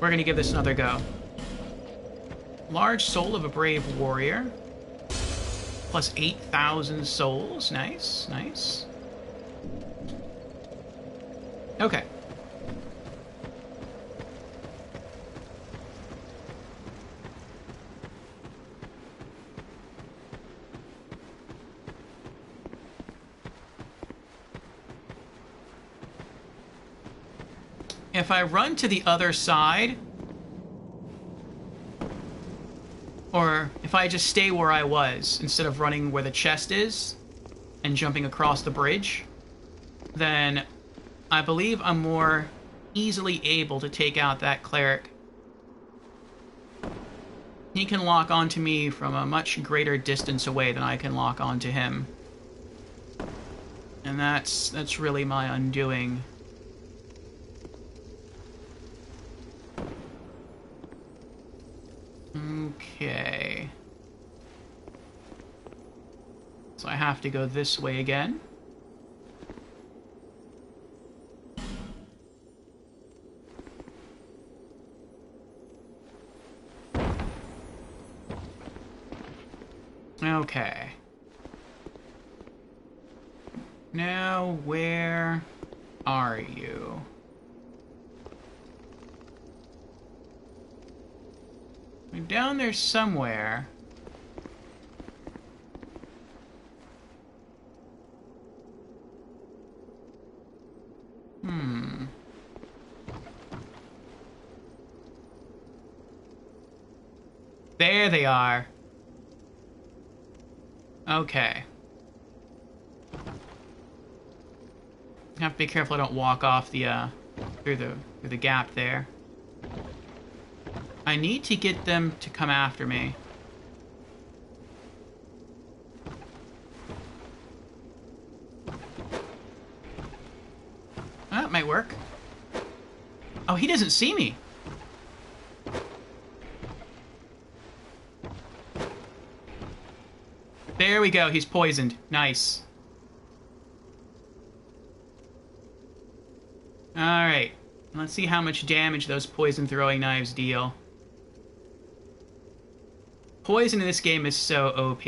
We're gonna give this another go. Large Soul of a Brave Warrior. Plus 8,000 souls. Nice, nice. Okay. If I run to the other side, or if I just stay where I was, instead of running where the chest is, and jumping across the bridge, then I believe I'm more easily able to take out that cleric. He can lock onto me from a much greater distance away than I can lock onto him. And that's really my undoing. Okay. So I have to go this way again. Okay. Now, where are you? You're down there somewhere. There they are. Okay. I have to be careful I don't walk off the through the gap there. I need to get them to come after me. That might work. Oh, he doesn't see me. There we go. He's poisoned. Nice. Alright. Let's see how much damage those poison throwing knives deal. Poison in this game is so OP.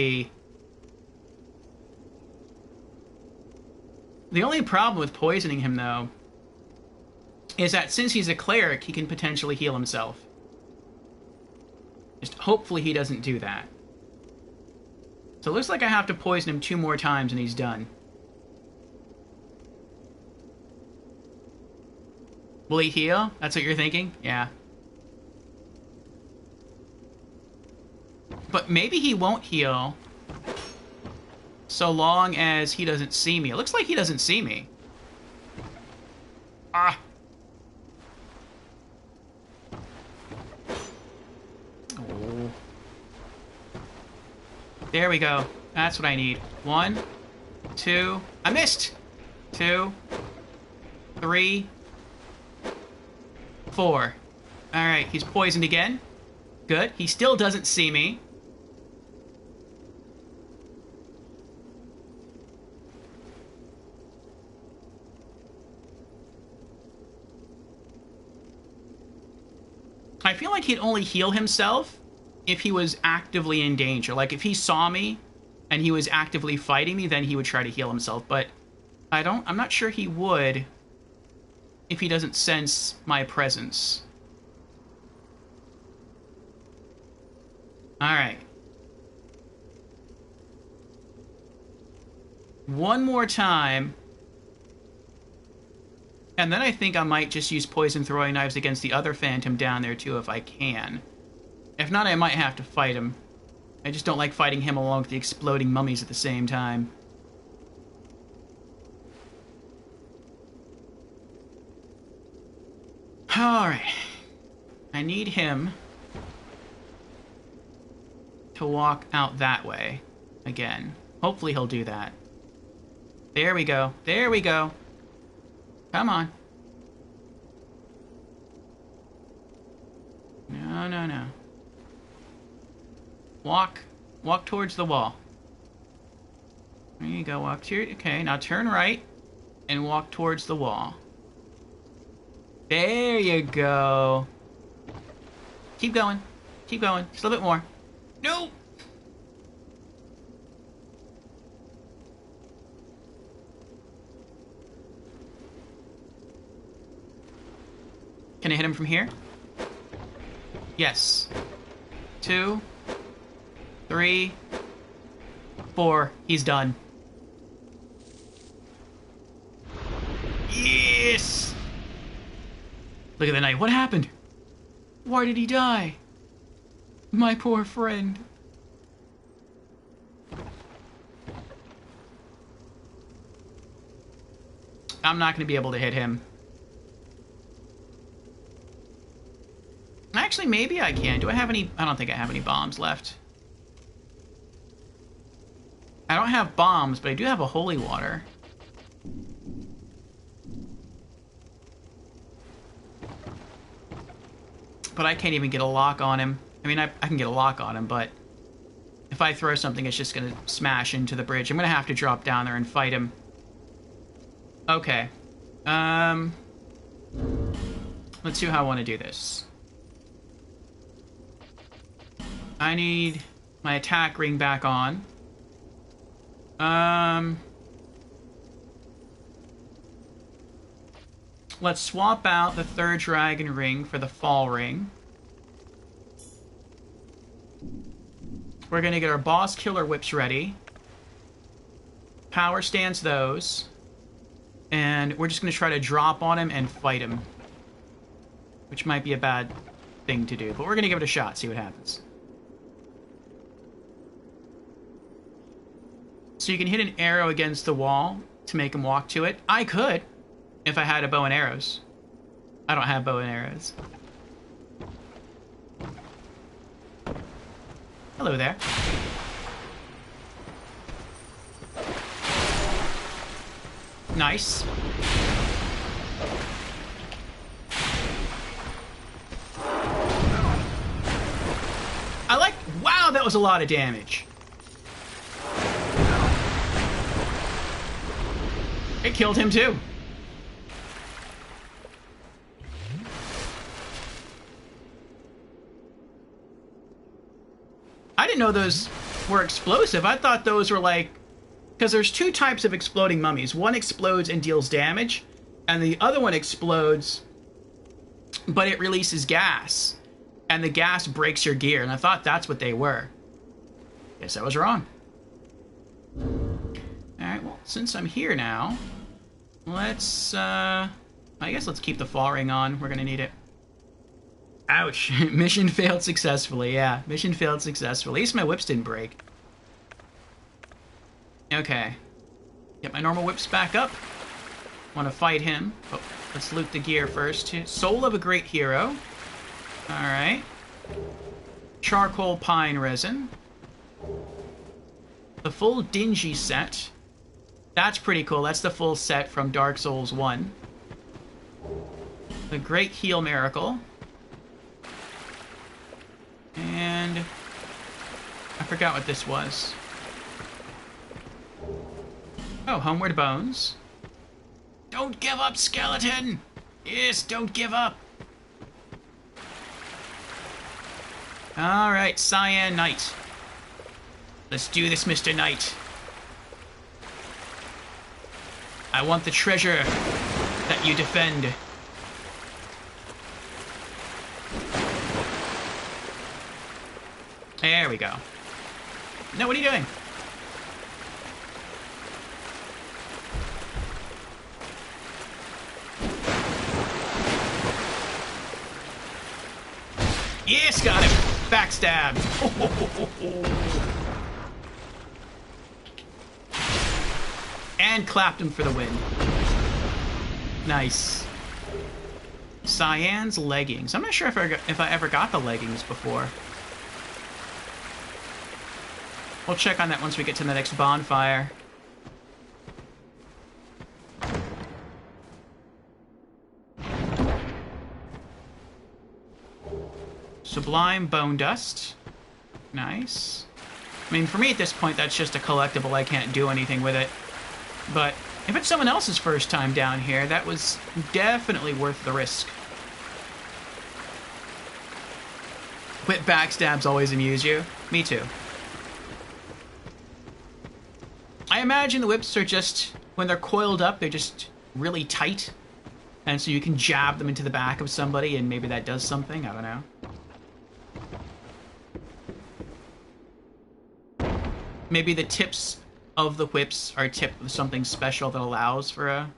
The only problem with poisoning him, though, is that since he's a cleric, he can potentially heal himself. Just hopefully he doesn't do that. So it looks like I have to poison him 2 more times and he's done. Will he heal? That's what you're thinking? Yeah. But maybe he won't heal so long as he doesn't see me. It looks like he doesn't see me. Ah. Oh. There we go. That's what I need. 1, 2. I missed! 2, 3, 4. Alright, he's poisoned again. Good. He still doesn't see me. I feel like he'd only heal himself if he was actively in danger. Like, if he saw me and he was actively fighting me, then he would try to heal himself. But I'm not sure he would if he doesn't sense my presence. Alright. One more time. And then I think I might just use poison throwing knives against the other phantom down there too if I can. If not, I might have to fight him. I just don't like fighting him along with the exploding mummies at the same time. Alright. I need him to walk out that way again. Hopefully he'll do that. There we go. There we go. Come on. No, no, no. Walk towards the wall. There you go, walk to your... Okay, now turn right and walk towards the wall. There you go. Keep going. Keep going. Just a little bit more. No! Can I hit him from here? Yes. 2, 3, 4. He's done. Yes! Look at the knight. What happened? Why did he die? My poor friend. I'm not going to be able to hit him. Actually, maybe I can. Do I have any... I don't think I have any bombs left. I don't have bombs, but I do have a holy water. But I can't even get a lock on him. I mean, I can get a lock on him, but if I throw something, it's just going to smash into the bridge. I'm going to have to drop down there and fight him. Okay. Let's see how I want to do this. I need my attack ring back on. Let's swap out the third dragon ring for the fall ring. We're gonna get our boss killer whips ready. Power stance those. And we're just gonna try to drop on him and fight him. Which might be a bad thing to do, but we're gonna give it a shot, see what happens. So you can hit an arrow against the wall to make him walk to it. I could, if I had a bow and arrows. I don't have bow and arrows. Hello there. Nice. I like... Wow, that was a lot of damage. It killed him too. I didn't know those were explosive. I thought those were like... Because there's two types of exploding mummies. One explodes and deals damage, and the other one explodes, but it releases gas, and the gas breaks your gear, and I thought that's what they were. Guess I was wrong. Alright, well, since I'm here now, let's, I guess let's keep the fall ring on. We're gonna need it. Ouch. Mission failed successfully. Yeah, mission failed successfully. At least my whips didn't break. Okay. Get my normal whips back up. Want to fight him. Oh, let's loot the gear first. Soul of a Great Hero. Alright. Charcoal Pine Resin. The full Dingy set. That's pretty cool. That's the full set from Dark Souls 1. The Great Heal Miracle. And... I forgot what this was. Oh, Homeward Bones. Don't give up, skeleton! Yes, don't give up! Alright, Cyan Knight. Let's do this, Mr. Knight. I want the treasure that you defend. There we go. No, what are you doing? Yes, got him! Backstab! And clapped him for the win. Nice. Cyan's leggings. I'm not sure if I ever got the leggings before. We'll check on that once we get to the next bonfire. Sublime Bone Dust. Nice. I mean, for me at this point, that's just a collectible. I can't do anything with it. But if it's someone else's first time down here, that was definitely worth the risk. Whip backstabs always amuse you. Me too. I imagine the whips are just, when they're coiled up, they're just really tight. And so you can jab them into the back of somebody and maybe that does something. I don't know. Maybe the tips of the whips are tipped with something special that allows for a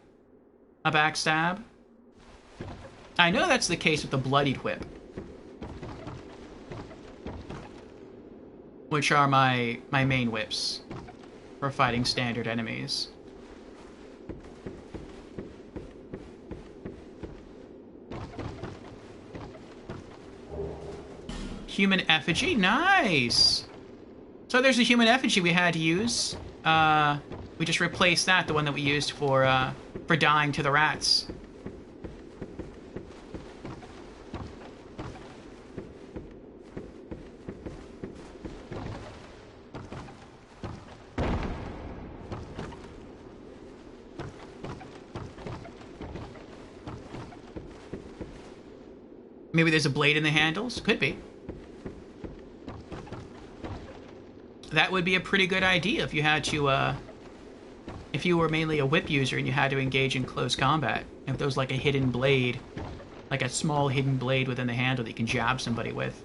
backstab. I know that's the case with the Bloodied Whip, which are my main whips for fighting standard enemies. Human Effigy, nice! So there's a human effigy we had to use. We just replaced that, the one that we used for dying to the rats. Maybe there's a blade in the handles? Could be. That would be a pretty good idea if you had to, if you were mainly a whip user and you had to engage in close combat. If there was like a hidden blade, like a small hidden blade within the handle that you can jab somebody with.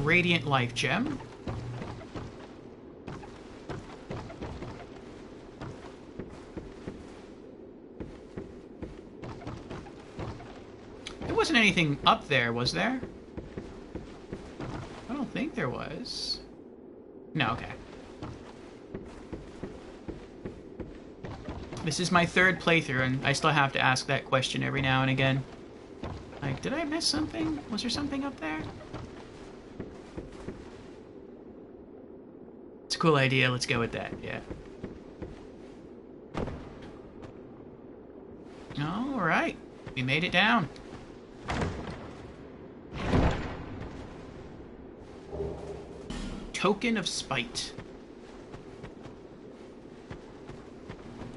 Radiant Life Gem. There wasn't anything up there, was there? I don't think there was. No, okay. This is my third playthrough, and I still have to ask that question every now and again. Like, did I miss something? Was there something up there? It's a cool idea. Let's go with that, yeah. Alright. We made it down. Token of Spite.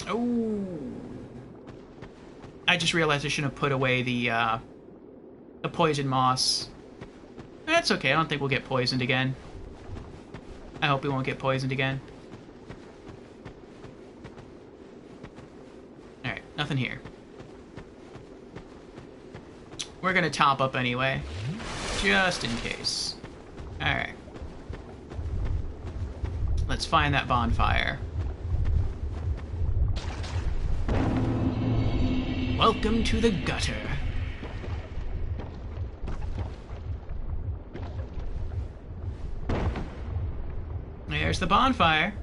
Oh. I just realized I shouldn't have put away the poison moss. That's okay, I don't think we'll get poisoned again. I hope we won't get poisoned again. Alright, nothing here. We're gonna top up anyway. Just in case. Alright. Let's find that bonfire. Welcome to the gutter. There's the bonfire.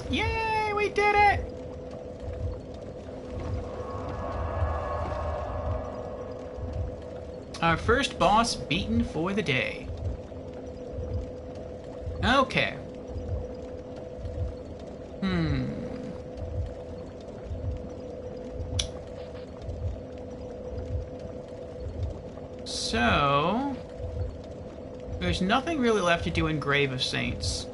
Yay, we did it! Our first boss beaten for the day. Okay. So, there's nothing really left to do in Grave of Saints.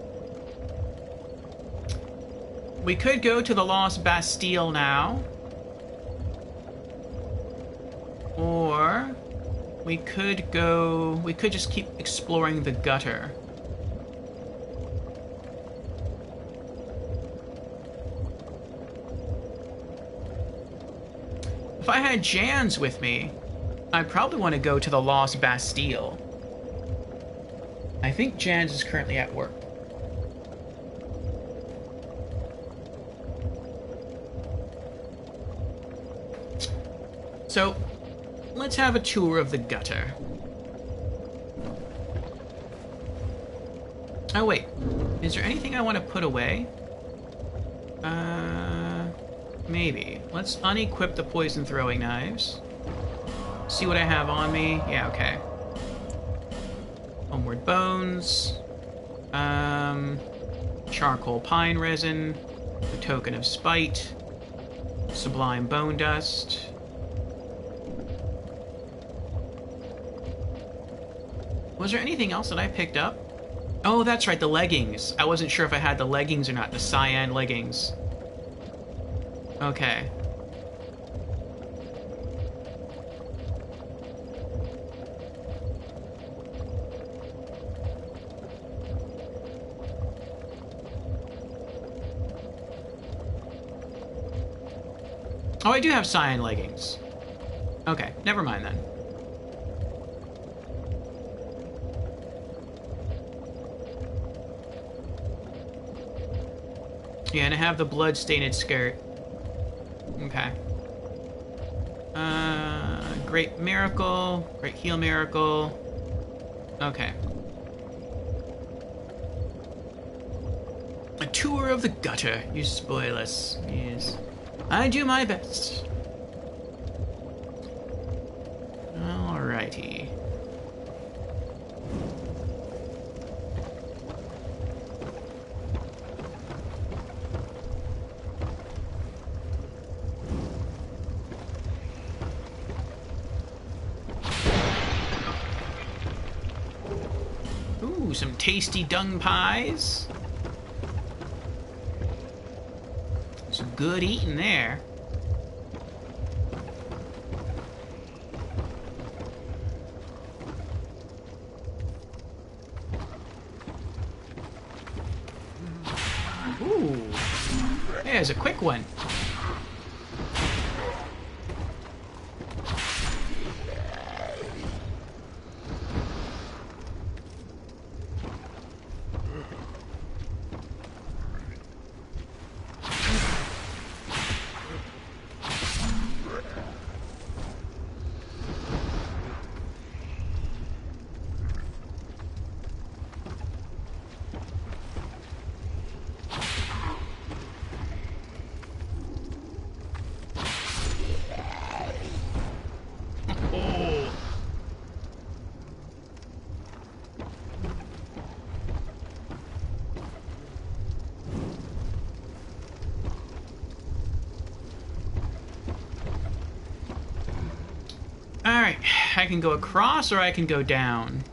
We could go to the Lost Bastille now. Or we could just keep exploring the gutter. If I had Jans with me, I'd probably want to go to the Lost Bastille. I think Jans is currently at work. So, let's have a tour of the gutter. Oh wait, is there anything I want to put away? Maybe. Let's unequip the poison throwing knives. See what I have on me. Yeah, okay. Homeward Bones. Charcoal Pine Resin. The Token of Spite. Sublime Bone Dust. Was there anything else that I picked up? Oh, that's right, the leggings. I wasn't sure if I had the leggings or not, the cyan leggings. Okay. Oh, I do have cyan leggings. Okay, never mind then. Yeah, and I have the blood-stained skirt. Okay. Great Miracle. Great Heal Miracle. Okay. A tour of the gutter. You spoil us. Yes. I do my best. Alrighty. Ooh, some tasty dung pies. Some good eating there. Ooh, there's a quick one. I can go across or I can go down.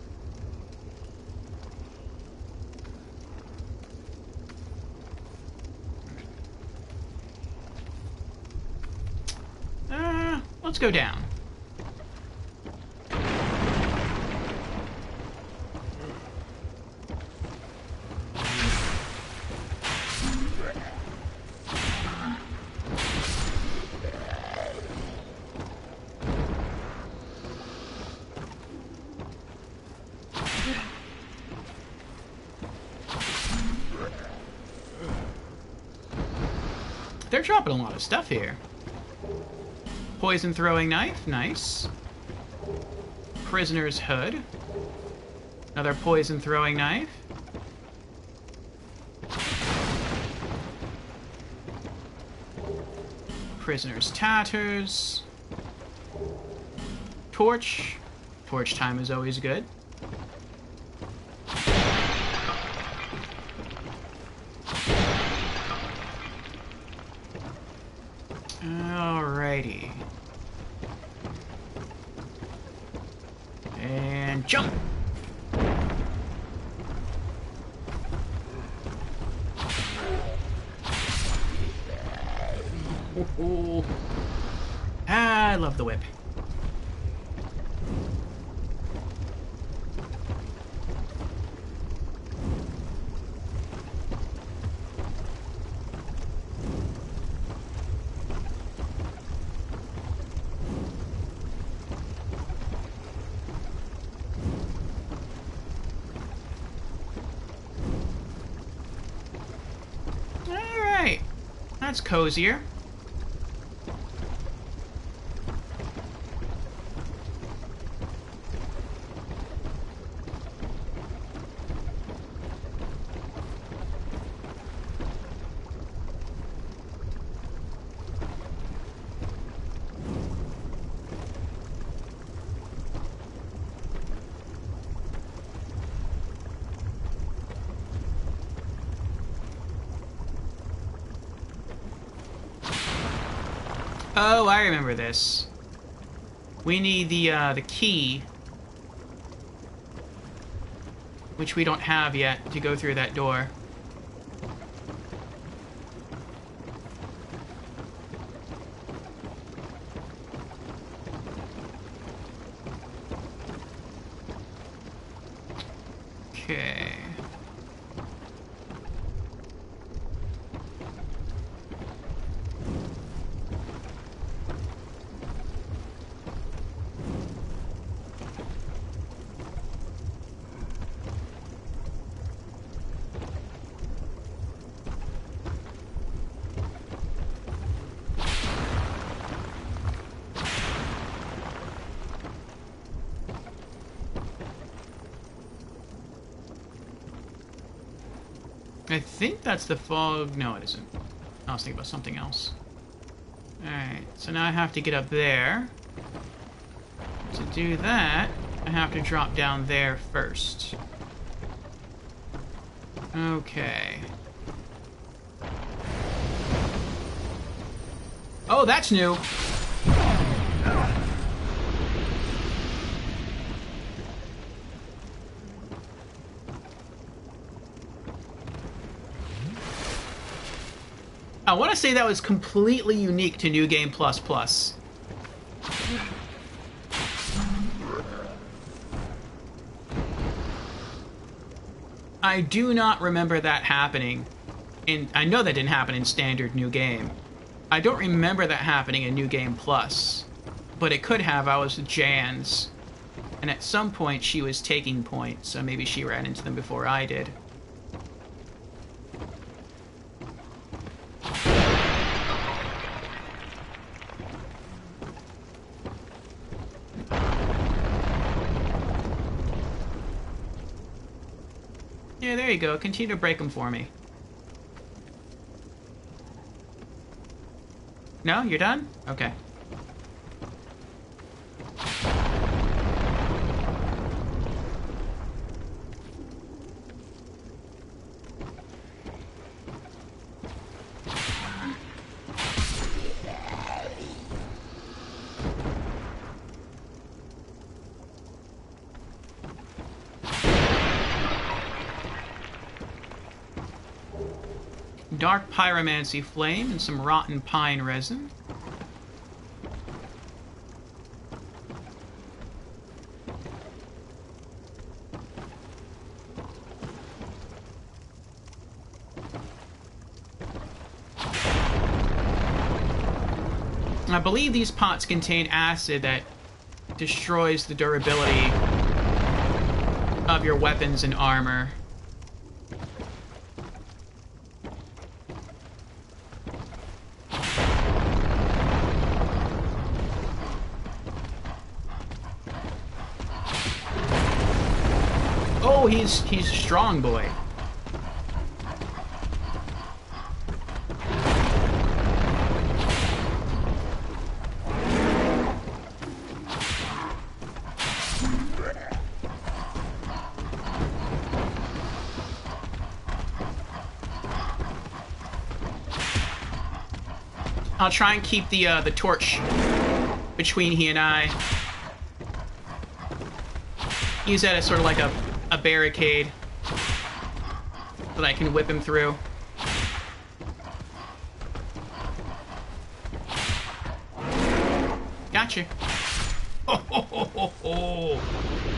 Let's go down. They're dropping a lot of stuff here. Poison throwing knife, nice. Prisoner's hood. Another poison throwing knife. Prisoner's tatters. Torch. Torch time is always good. Alrighty. And jump! Ooh. I love the whip. Alright. That's cozier. Oh, I remember this. We need the key, which we don't have yet, to go through that door. Okay. I think that's the fog. No, it isn't. I was thinking about something else. Alright, so now I have to get up there. To do that, I have to drop down there first. Okay. Oh, that's new! I want to say that was completely unique to New Game Plus Plus. I do not remember that happening. I know that didn't happen in Standard New Game. I don't remember that happening in New Game Plus. But it could have. I was with Jans. And at some point she was taking points, so maybe she ran into them before I did. Yeah, there you go. Continue to break them for me. No? You're done? Okay. dark pyromancy flame and some rotten pine resin. I believe these pots contain acid that destroys the durability of your weapons and armor. Oh, he's a strong boy. I'll try and keep the torch between he and I. Use that as sort of like a barricade that I can whip him through. Gotcha. Oh, ho, ho, ho, ho.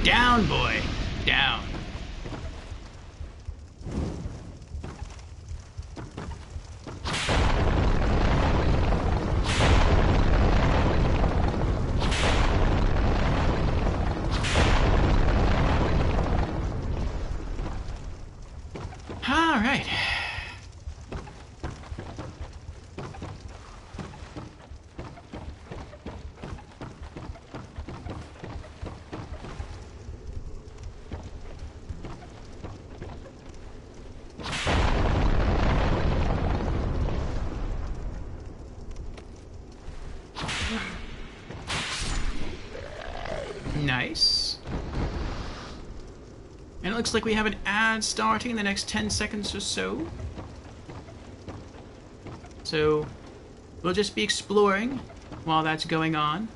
Down, boy. Down. All right. Nice. And it looks like we have an ad starting in the next 10 seconds or so. So, we'll just be exploring while that's going on.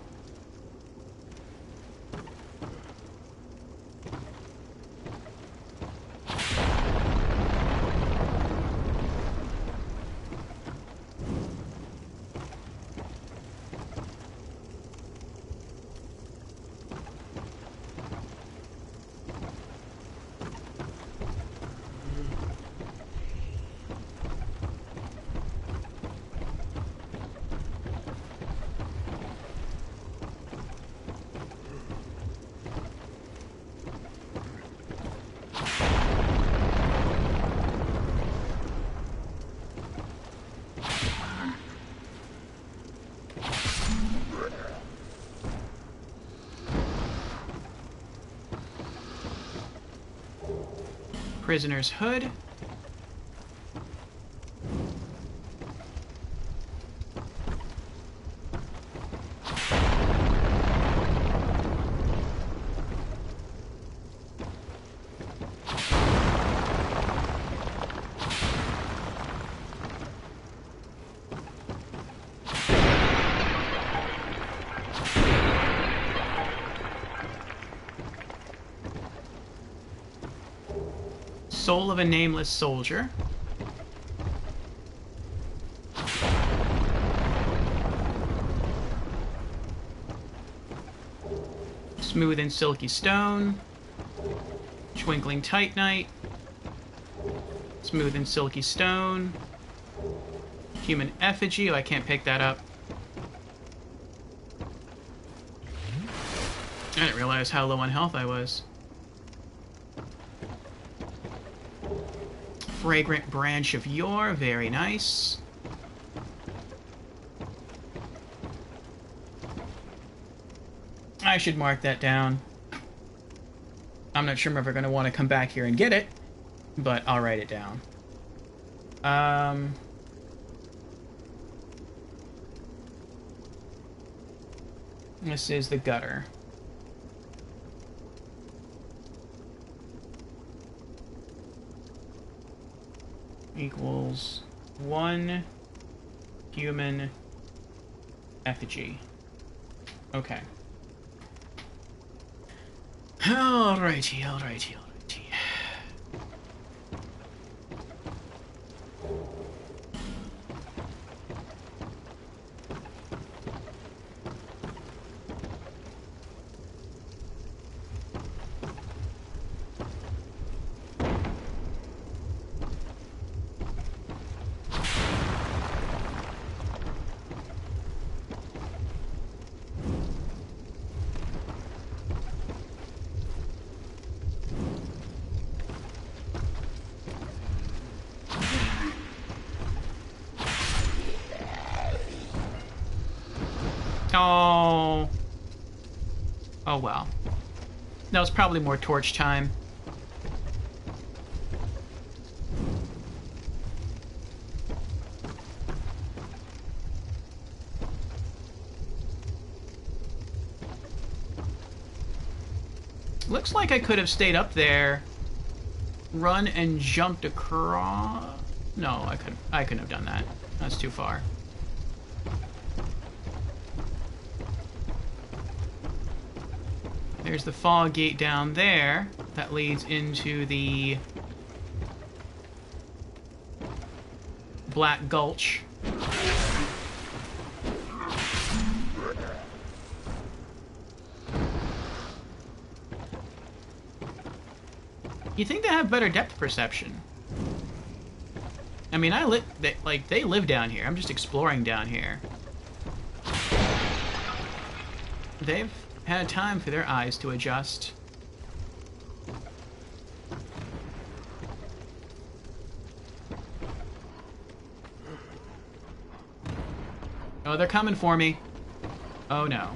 Prisoner's hood. Soul of a Nameless Soldier. Smooth and Silky Stone. Twinkling Titanite. Smooth and Silky Stone. Human Effigy. Oh, I can't pick that up. I didn't realize how low on health I was. Fragrant Branch of Yore, very nice. I should mark that down. I'm not sure I'm ever going to want to come back here and get it, but I'll write it down. This is the gutter. Equals 1 human effigy. Okay. Alrighty, alrighty, alrighty. Oh. Oh well. That was probably more torch time. Looks like I could have stayed up there, run and jumped across. No, I couldn't have done that. That's too far. There's the fog gate down there that leads into the Black Gulch. You think they have better depth perception? I mean, they live down here. I'm just exploring down here. They've had time for their eyes to adjust. Oh, they're coming for me. Oh no.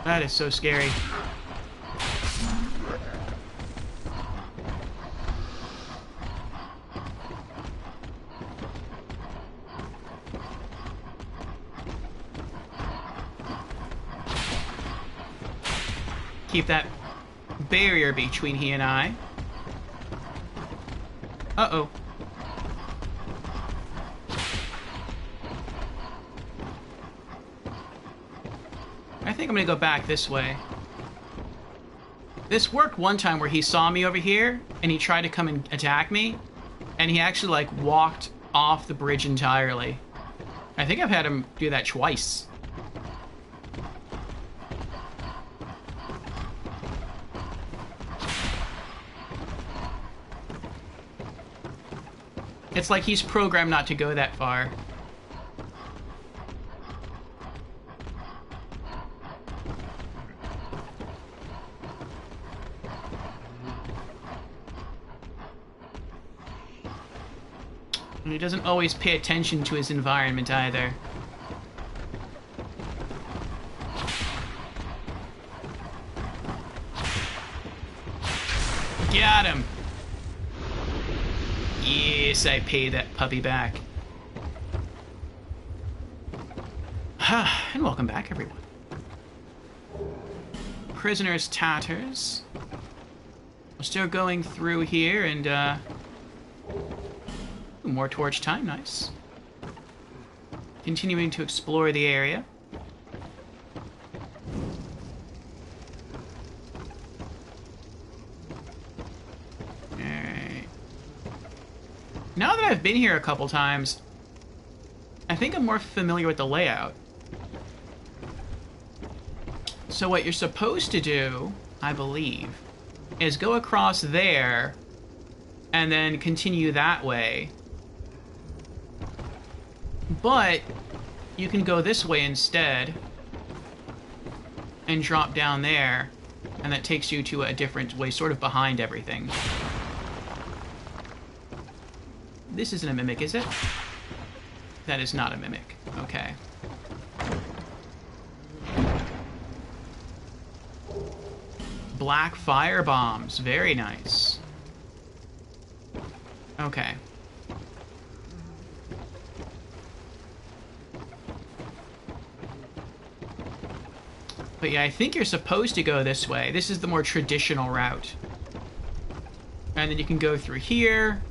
That is so scary. Keep that barrier between he and I. Uh-oh. I think I'm gonna go back this way. This worked one time where he saw me over here, and he tried to come and attack me, and he actually, like, walked off the bridge entirely. I think I've had him do that twice. It's like he's programmed not to go that far. And he doesn't always pay attention to his environment either. Got him! Yes, I pay that puppy back. And welcome back, everyone. Prisoner's Tatters. We're still going through here, and, more torch time, nice. Continuing to explore the area. Alright. Now that I've been here a couple times, I think I'm more familiar with the layout. So what you're supposed to do, I believe, is go across there and then continue that way. But you can go this way instead and drop down there, and that takes you to a different way, sort of behind everything. This isn't a mimic, is it? That is not a mimic. Okay. Black fire bombs. Very nice. Okay. But yeah, I think you're supposed to go this way. This is the more traditional route. And then you can go through here.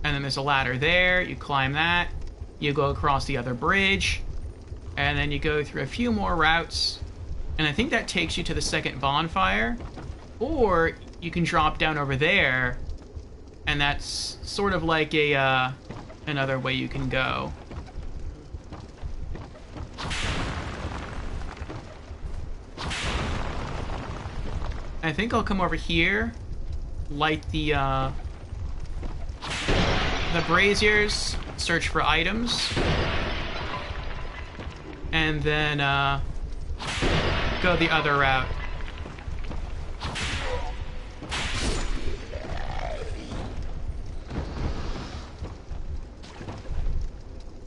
And then there's a ladder there. You climb that. You go across the other bridge. And then you go through a few more routes. And I think that takes you to the second bonfire. Or you can drop down over there. And that's sort of like a, another way you can go. I think I'll come over here, light the braziers, search for items, and then go the other route.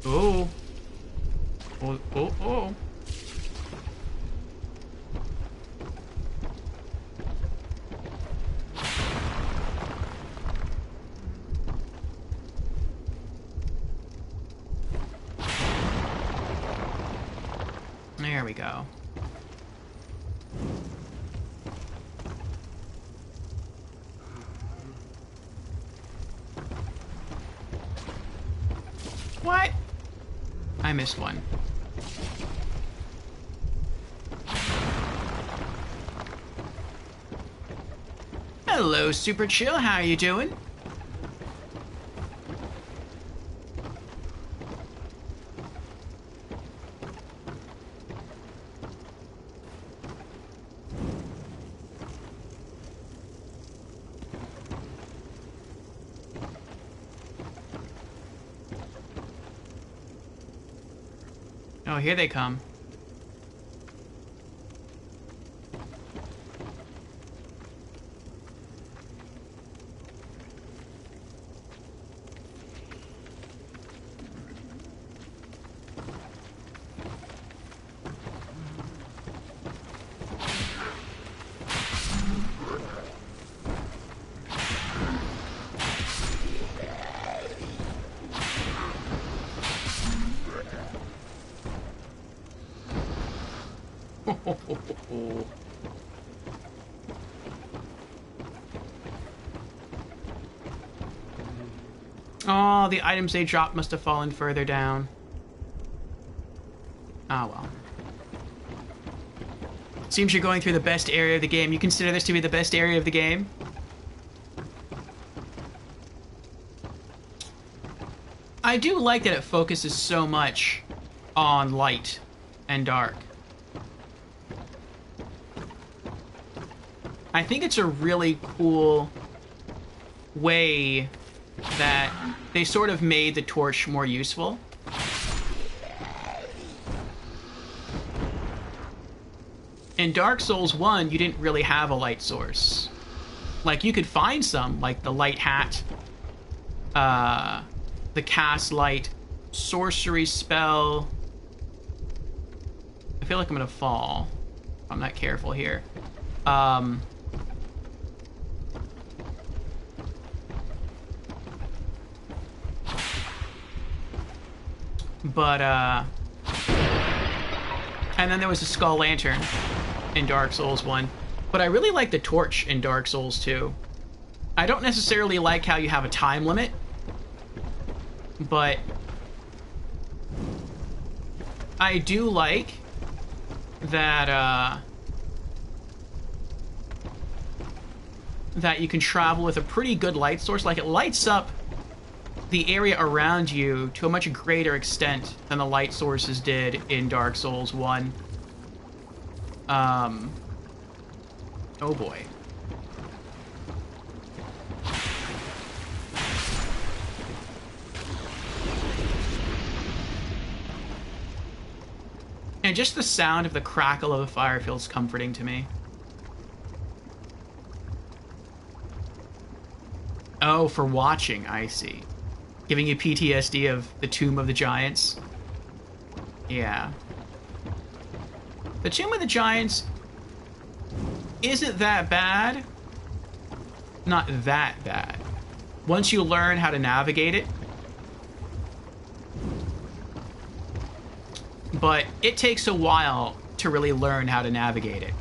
Oh. Oh, oh, oh. There we go. What? I missed one. Hello, Super Chill. How you doing? Oh, here they come. Oh, the items they dropped must have fallen further down. Ah, well. Seems you're going through the best area of the game. You consider this to be the best area of the game? I do like that it focuses so much on light and dark. I think it's a really cool way that they sort of made the torch more useful. In Dark Souls 1, you didn't really have a light source. Like, you could find some, like the light hat, the cast light, sorcery spell. I feel like I'm gonna fall if I'm not careful here. And then there was a Skull Lantern in Dark Souls 1. But I really like the torch in Dark Souls 2. I don't necessarily like how you have a time limit, but I do like that that you can travel with a pretty good light source. Like, it lights up the area around you to a much greater extent than the light sources did in Dark Souls 1. Oh boy. And just the sound of the crackle of a fire feels comforting to me. Oh, for watching, I see. Giving you PTSD of the Tomb of the Giants. Yeah. The Tomb of the Giants isn't that bad. Not that bad. Once you learn how to navigate it. But it takes a while to really learn how to navigate it.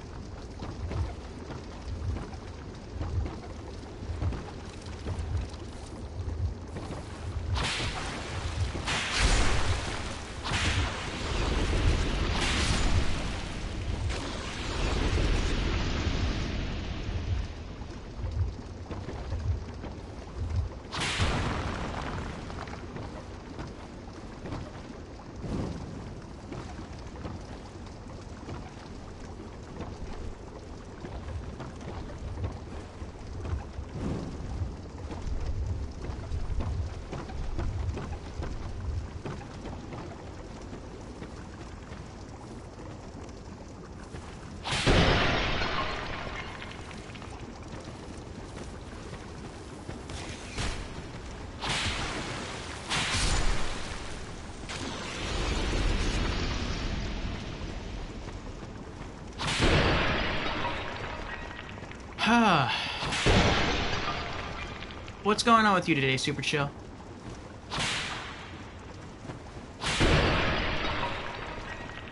What's going on with you today, Super Chill?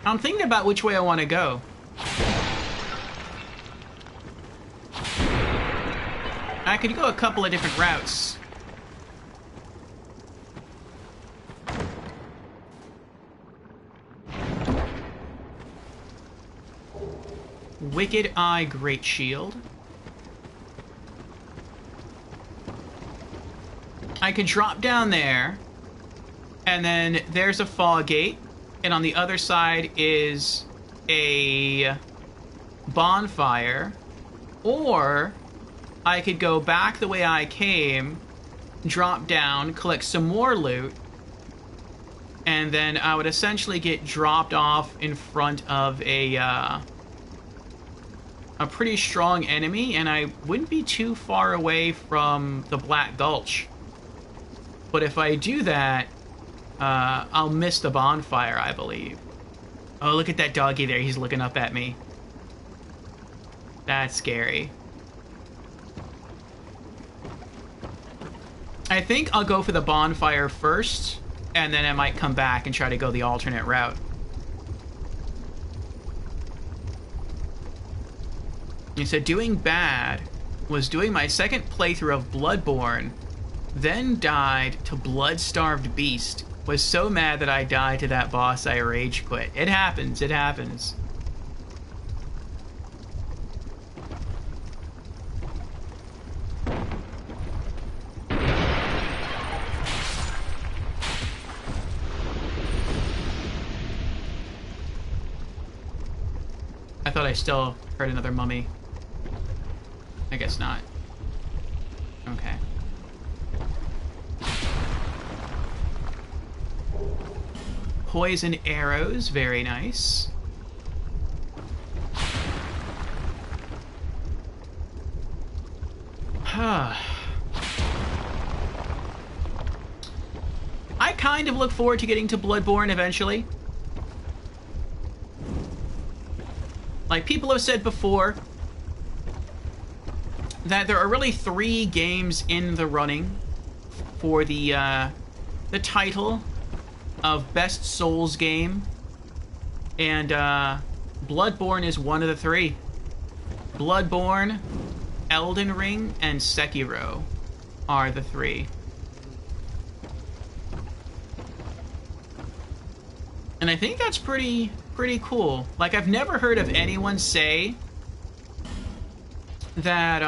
I'm thinking about which way I want to go. I could go a couple of different routes. Wicked Eye Great Shield. I could drop down there, and then there's a fog gate, and on the other side is a bonfire, or I could go back the way I came, drop down, collect some more loot, and then I would essentially get dropped off in front of a pretty strong enemy, and I wouldn't be too far away from the Black Gulch. But if I do that, I'll miss the bonfire, I believe. Oh, look at that doggy there. He's looking up at me. That's scary. I think I'll go for the bonfire first, and then I might come back and try to go the alternate route. He said, doing bad was doing my second playthrough of Bloodborne, then died to Blood-Starved Beast. Was so mad that I died to that boss I rage quit. It happens, it happens. I thought I still heard another mummy. I guess not. Okay. Poison arrows, very nice. I kind of look forward to getting to Bloodborne eventually. Like people have said before, that there are really 3 games in the running for the title of Best Souls game, and Bloodborne is one of the 3. Bloodborne, Elden Ring, and Sekiro are the 3. And I think that's pretty cool. Like, I've never heard of anyone say that,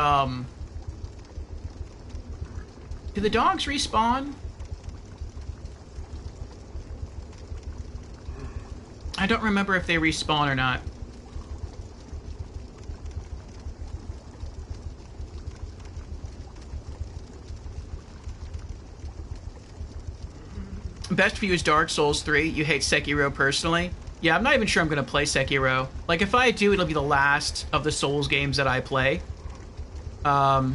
do the dogs respawn? I don't remember if they respawn or not. Best view is Dark Souls 3. You hate Sekiro personally? Yeah, I'm not even sure I'm going to play Sekiro. Like, if I do, it'll be the last of the Souls games that I play. But,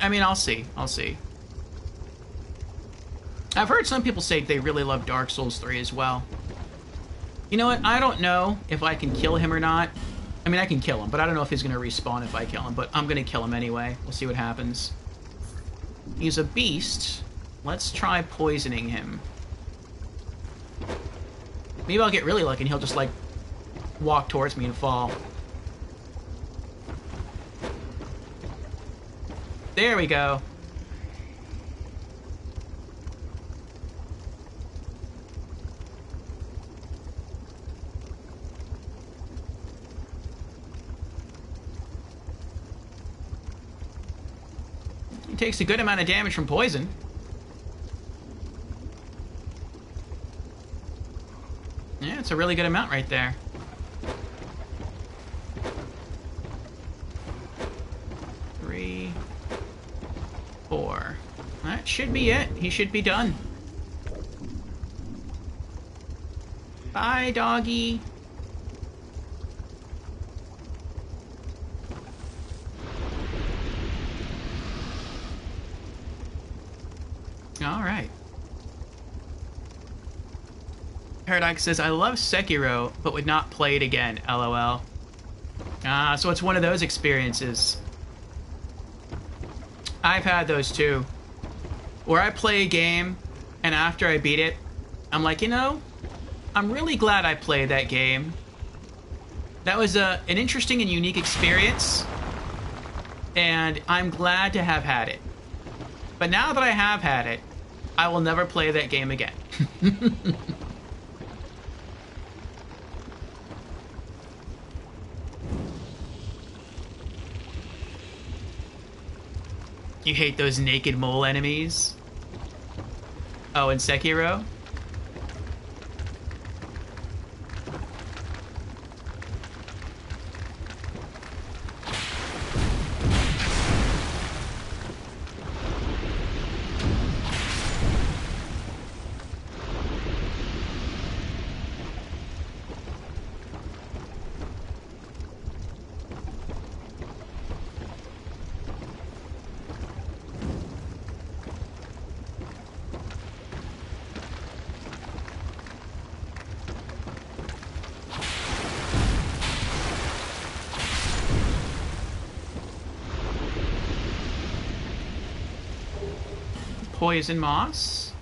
I mean, I'll see. I'll see. I've heard some people say they really love Dark Souls 3 as well. You know what? I don't know if I can kill him or not. I mean, I can kill him, but I don't know if he's going to respawn if I kill him. But I'm going to kill him anyway. We'll see what happens. He's a beast. Let's try poisoning him. Maybe I'll get really lucky and he'll just, like, walk towards me and fall. There we go. He takes a good amount of damage from poison. Yeah, it's a really good amount right there. Three, 4. That should be it. He should be done. Bye, doggy. All right. Paradox says, I love Sekiro, but would not play it again, LOL. So it's one of those experiences. I've had those too. Where I play a game, and after I beat it, I'm like, you know, I'm really glad I played that game. That was an interesting and unique experience, and I'm glad to have had it. But now that I have had it, I will never play that game again. You hate those naked mole enemies? Oh, and Sekiro? Poison moss.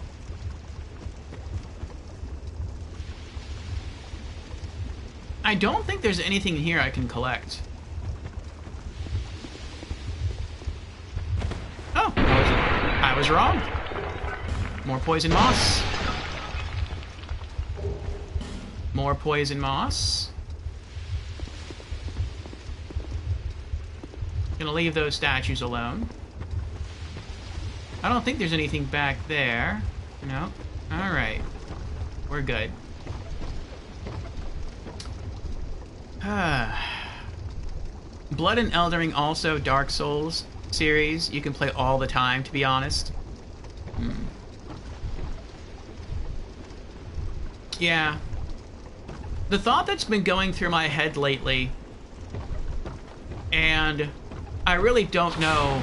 I don't think there's anything here I can collect. Oh, I was wrong. More poison moss. More poison moss. Gonna leave those statues alone. I don't think there's anything back there. No. Alright. We're good. Blood and Elden Ring, also Dark Souls series. You can play all the time, to be honest. Yeah. The thought that's been going through my head lately, and I really don't know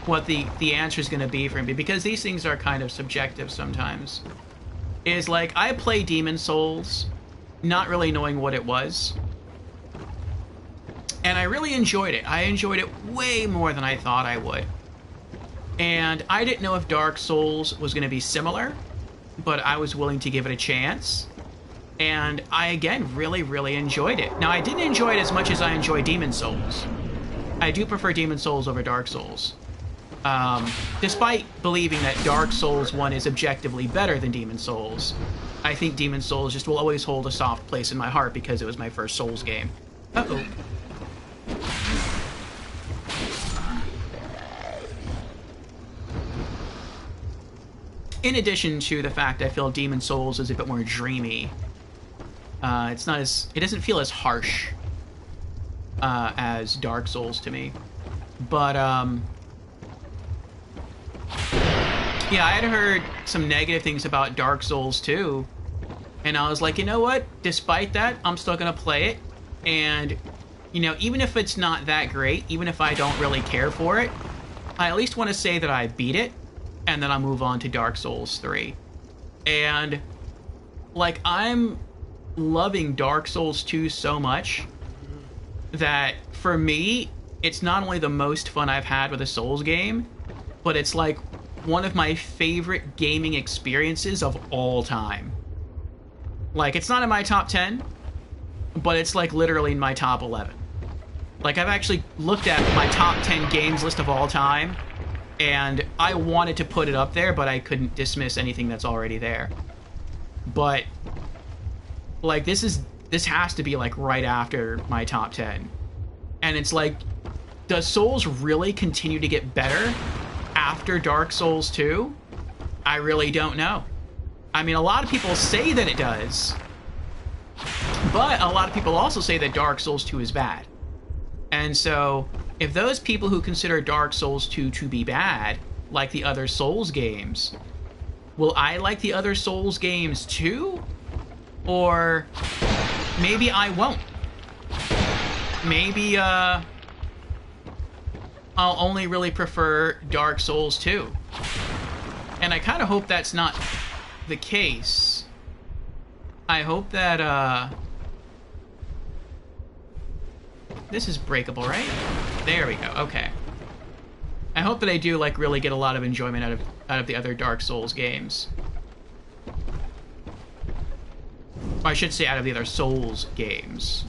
what the answer is going to be for me, because these things are kind of subjective sometimes, is like, I play Demon Souls not really knowing what it was, and I really enjoyed it. I enjoyed it way more than I thought I would, and I didn't know if Dark Souls was going to be similar, but I was willing to give it a chance, and I again really enjoyed it. Now, I didn't enjoy it as much as I enjoy Demon Souls. I do prefer Demon Souls over Dark Souls. Despite believing that Dark Souls 1 is objectively better than Demon Souls, I think Demon Souls just will always hold a soft place in my heart because it was my first Souls game. Uh-oh. In addition to the fact I feel Demon Souls is a bit more dreamy. It doesn't feel as harsh as Dark Souls to me. But, yeah, I had heard some negative things about Dark Souls 2, and I was like, you know what? Despite that, I'm still gonna play it, and, you know, even if it's not that great, even if I don't really care for it, I at least want to say that I beat it, and then I'll move on to Dark Souls 3. And, like, I'm loving Dark Souls 2 so much that, for me, it's not only the most fun I've had with a Souls game, but it's like one of my favorite gaming experiences of all time. Like, it's not in my top 10, but it's like literally in my top 11. Like, I've actually looked at my top 10 games list of all time, and I wanted to put it up there, but I couldn't dismiss anything that's already there. But, like, this has to be, like, right after my top 10. And it's like, does Souls really continue to get better after Dark Souls 2? I really don't know. I mean, a lot of people say that it does, but a lot of people also say that Dark Souls 2 is bad. And so, if those people who consider Dark Souls 2 to be bad, like the other Souls games, will I like the other Souls games too? Or maybe I won't. Maybe, I'll only really prefer Dark Souls 2. And I kind of hope that's not the case. I hope that, This is breakable, right? There we go. Okay. I hope that I do like really get a lot of enjoyment out of the other Dark Souls games. Or I should say out of the other Souls games.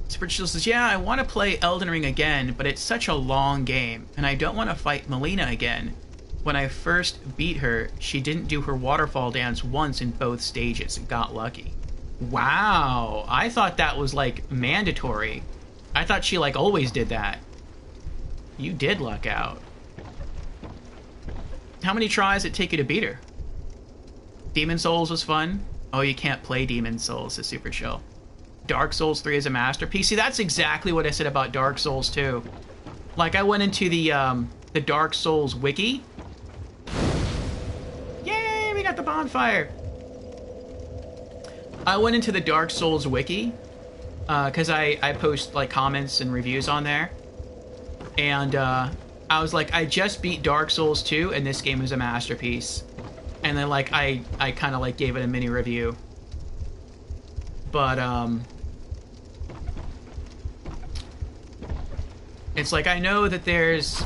Super Chill says, yeah, I want to play Elden Ring again, but it's such a long game, and I don't want to fight Melina again. When I first beat her, she didn't do her waterfall dance once in both stages and got lucky. Wow, I thought that was like mandatory. I thought she like always did that. You did luck out. How many tries did it take you to beat her? Demon Souls was fun. Oh, you can't play Demon Souls, is Super Chill. Dark Souls 3 is a masterpiece. See, that's exactly what I said about Dark Souls 2. Like, I went into the Dark Souls wiki. Yay, we got the bonfire! I went into the Dark Souls wiki, because I post, like, comments and reviews on there. And, I was like, I just beat Dark Souls 2, and this game is a masterpiece. And then, like, I kind of, like, gave it a mini review. But, it's like, I know that there's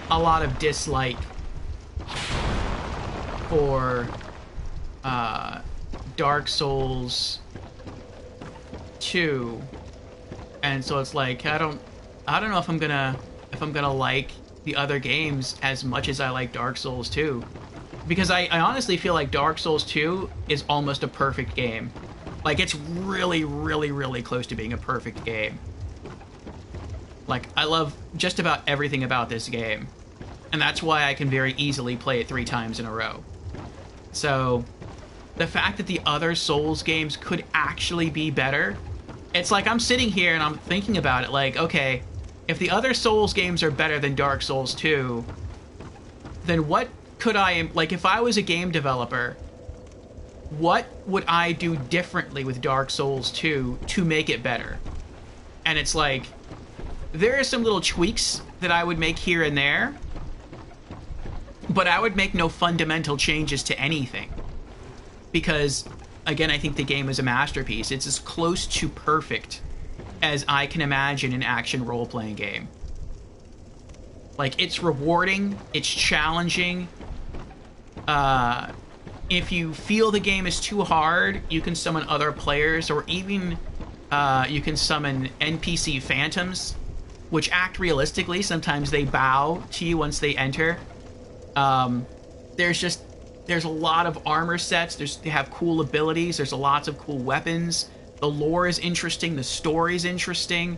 a lot of dislike for, Dark Souls 2. And so it's like, I don't know if I'm gonna like the other games as much as I like Dark Souls 2. Because I honestly feel like Dark Souls 2 is almost a perfect game. Like, it's really, really, really close to being a perfect game. Like, I love just about everything about this game. And that's why I can very easily play it 3 times in a row. So, the fact that the other Souls games could actually be better, it's like I'm sitting here and I'm thinking about it like, okay, if the other Souls games are better than Dark Souls 2, then what could I, like, if I was a game developer, what would I do differently with Dark Souls 2 to make it better? And it's like, there are some little tweaks that I would make here and there, but I would make no fundamental changes to anything. Because, again, I think the game is a masterpiece. It's as close to perfect as I can imagine an action role-playing game. Like, it's rewarding, it's challenging. If you feel the game is too hard, you can summon other players, or even you can summon NPC phantoms, which act realistically. Sometimes they bow to you once they enter. There's a lot of armor sets. They have cool abilities. There's lots of cool weapons. The lore is interesting. The story is interesting.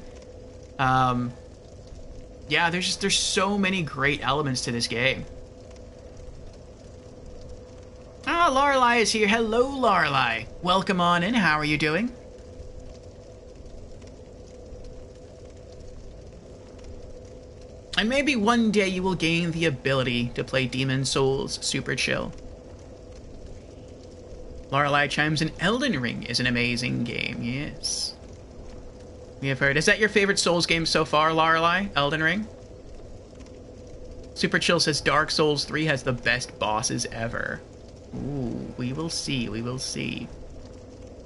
Yeah, there's so many great elements to this game. Ah, Lorelei is here. Hello, Lorelei. Welcome on in. How are you doing? And maybe one day you will gain the ability to play Demon Souls Super Chill. Lorelei chimes in, Elden Ring is an amazing game. Yes. We have heard. Is that your favorite Souls game so far, Lorelei? Elden Ring? Super Chill says Dark Souls 3 has the best bosses ever. Ooh, we will see, we will see.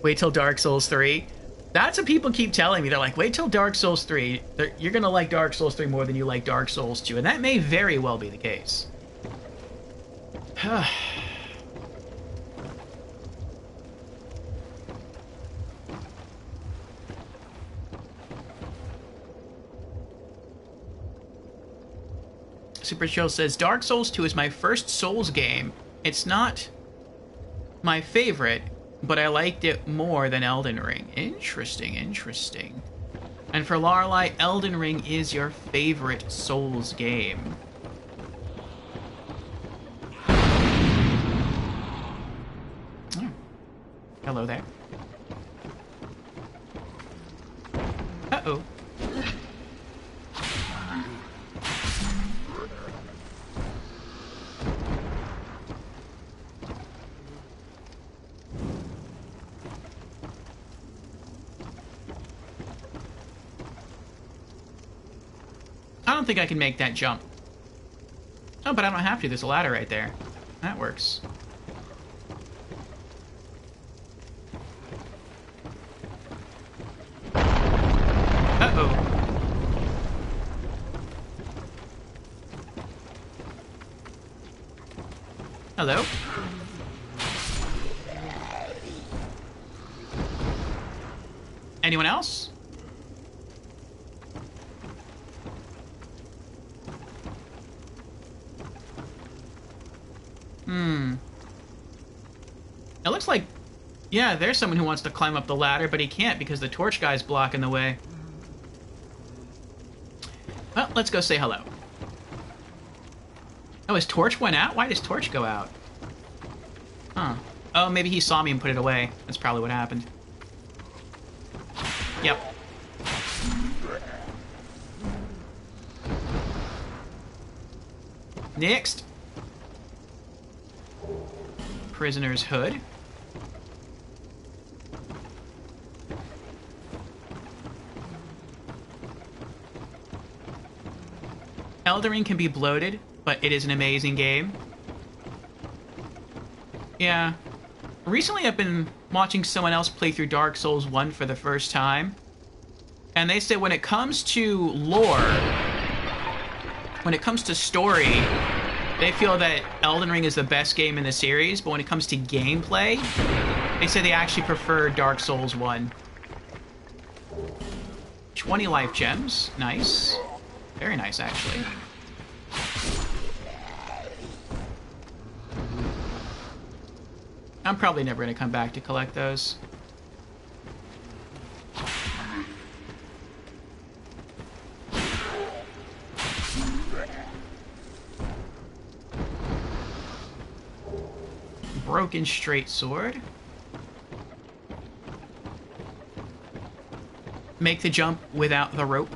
Wait till Dark Souls 3. That's what people keep telling me. They're like, wait till Dark Souls 3. You're gonna like Dark Souls 3 more than you like Dark Souls 2. And that may very well be the case. Super Chill says, Dark Souls 2 is my first Souls game. It's not my favorite, but I liked it more than Elden Ring. Interesting, interesting. And for Lorelei, Elden Ring is your favorite Souls game. Oh. Hello there. Uh-oh. I don't think I can make that jump. Oh, but I don't have to. There's a ladder right there. That works. Hello. Anyone else? It looks like, yeah, there's someone who wants to climb up the ladder, but he can't because the torch guy's blocking the way. Well, let's go say hello. Oh, his torch went out? Why did his torch go out? Huh. Oh, maybe he saw me and put it away. That's probably what happened. Yep. Next. Prisoner's hood. Elden Ring can be bloated, but it is an amazing game. Yeah. Recently I've been watching someone else play through Dark Souls 1 for the first time. And they said when it comes to lore, when it comes to story, they feel that Elden Ring is the best game in the series, but when it comes to gameplay, they say they actually prefer Dark Souls 1. 20 life gems. Nice. Very nice, actually. I'm probably never going to come back to collect those. Broken straight sword. Make the jump without the rope.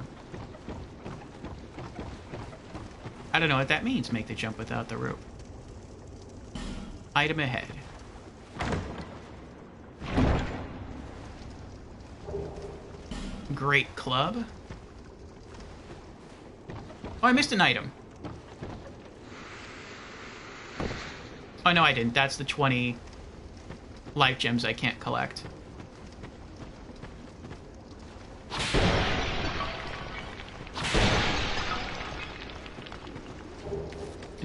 I don't know what that means, make the jump without the rope. Item ahead. Great club. Oh, I missed an item. Oh, no, I didn't. That's the 20 life gems I can't collect.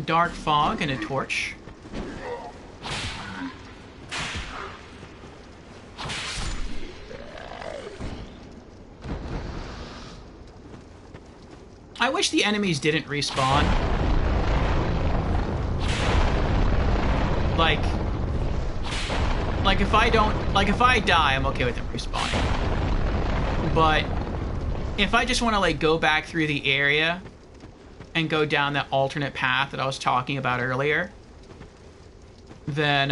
Dark fog and a torch. I wish the enemies didn't respawn. Like if I don't, like if I die, I'm okay with them respawning. But if I just want to like go back through the area and go down that alternate path that I was talking about earlier, then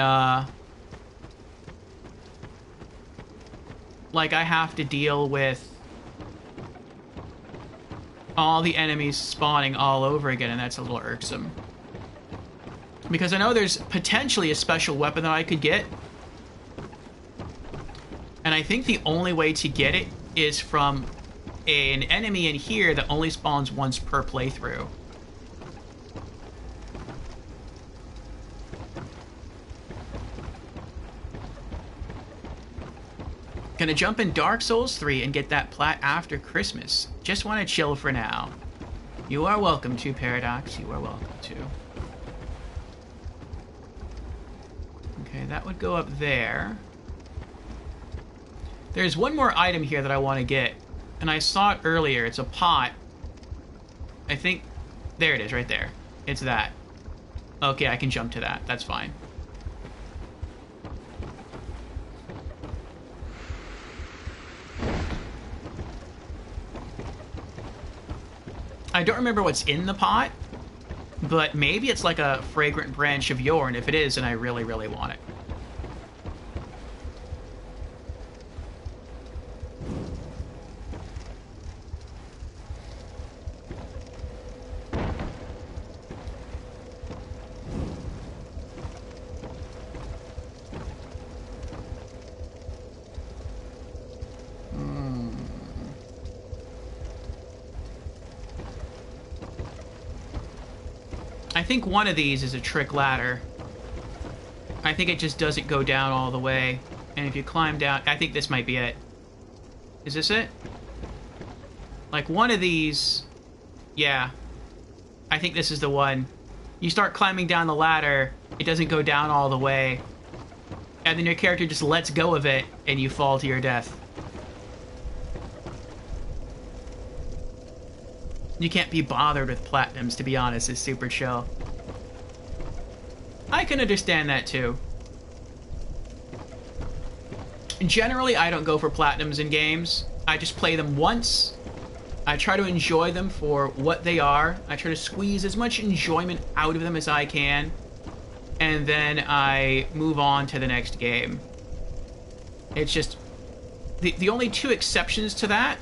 like I have to deal with all the enemies spawning all over again, and that's a little irksome. Because I know there's potentially a special weapon that I could get, and I think the only way to get it is from an enemy in here that only spawns once per playthrough. Gonna jump in Dark Souls 3 and get that plat after Christmas. Just want to chill for now. You are welcome to, Paradox. You are welcome to. Okay, that would go up there. There's one more item here that I want to get, and I saw it earlier. It's a pot. I think... There it is, right there. It's that. Okay, I can jump to that. That's fine. I don't remember what's in the pot, but maybe it's like a fragrant branch of yore, and if it is, then I really, really want it. I think one of these is a trick ladder. I think it just doesn't go down all the way. And if you climb down... I think this might be it. Is this it? Like one of these... Yeah. I think this is the one. you start climbing down the ladder, it doesn't go down all the way, and then your character just lets go of it, and you fall to your death. You can't be bothered with platinums, to be honest. It's super chill. I can understand that, too. Generally, I don't go for platinums in games. I just play them once. I try to enjoy them for what they are. I try to squeeze as much enjoyment out of them as I can. And then I move on to the next game. It's just... The only two exceptions to that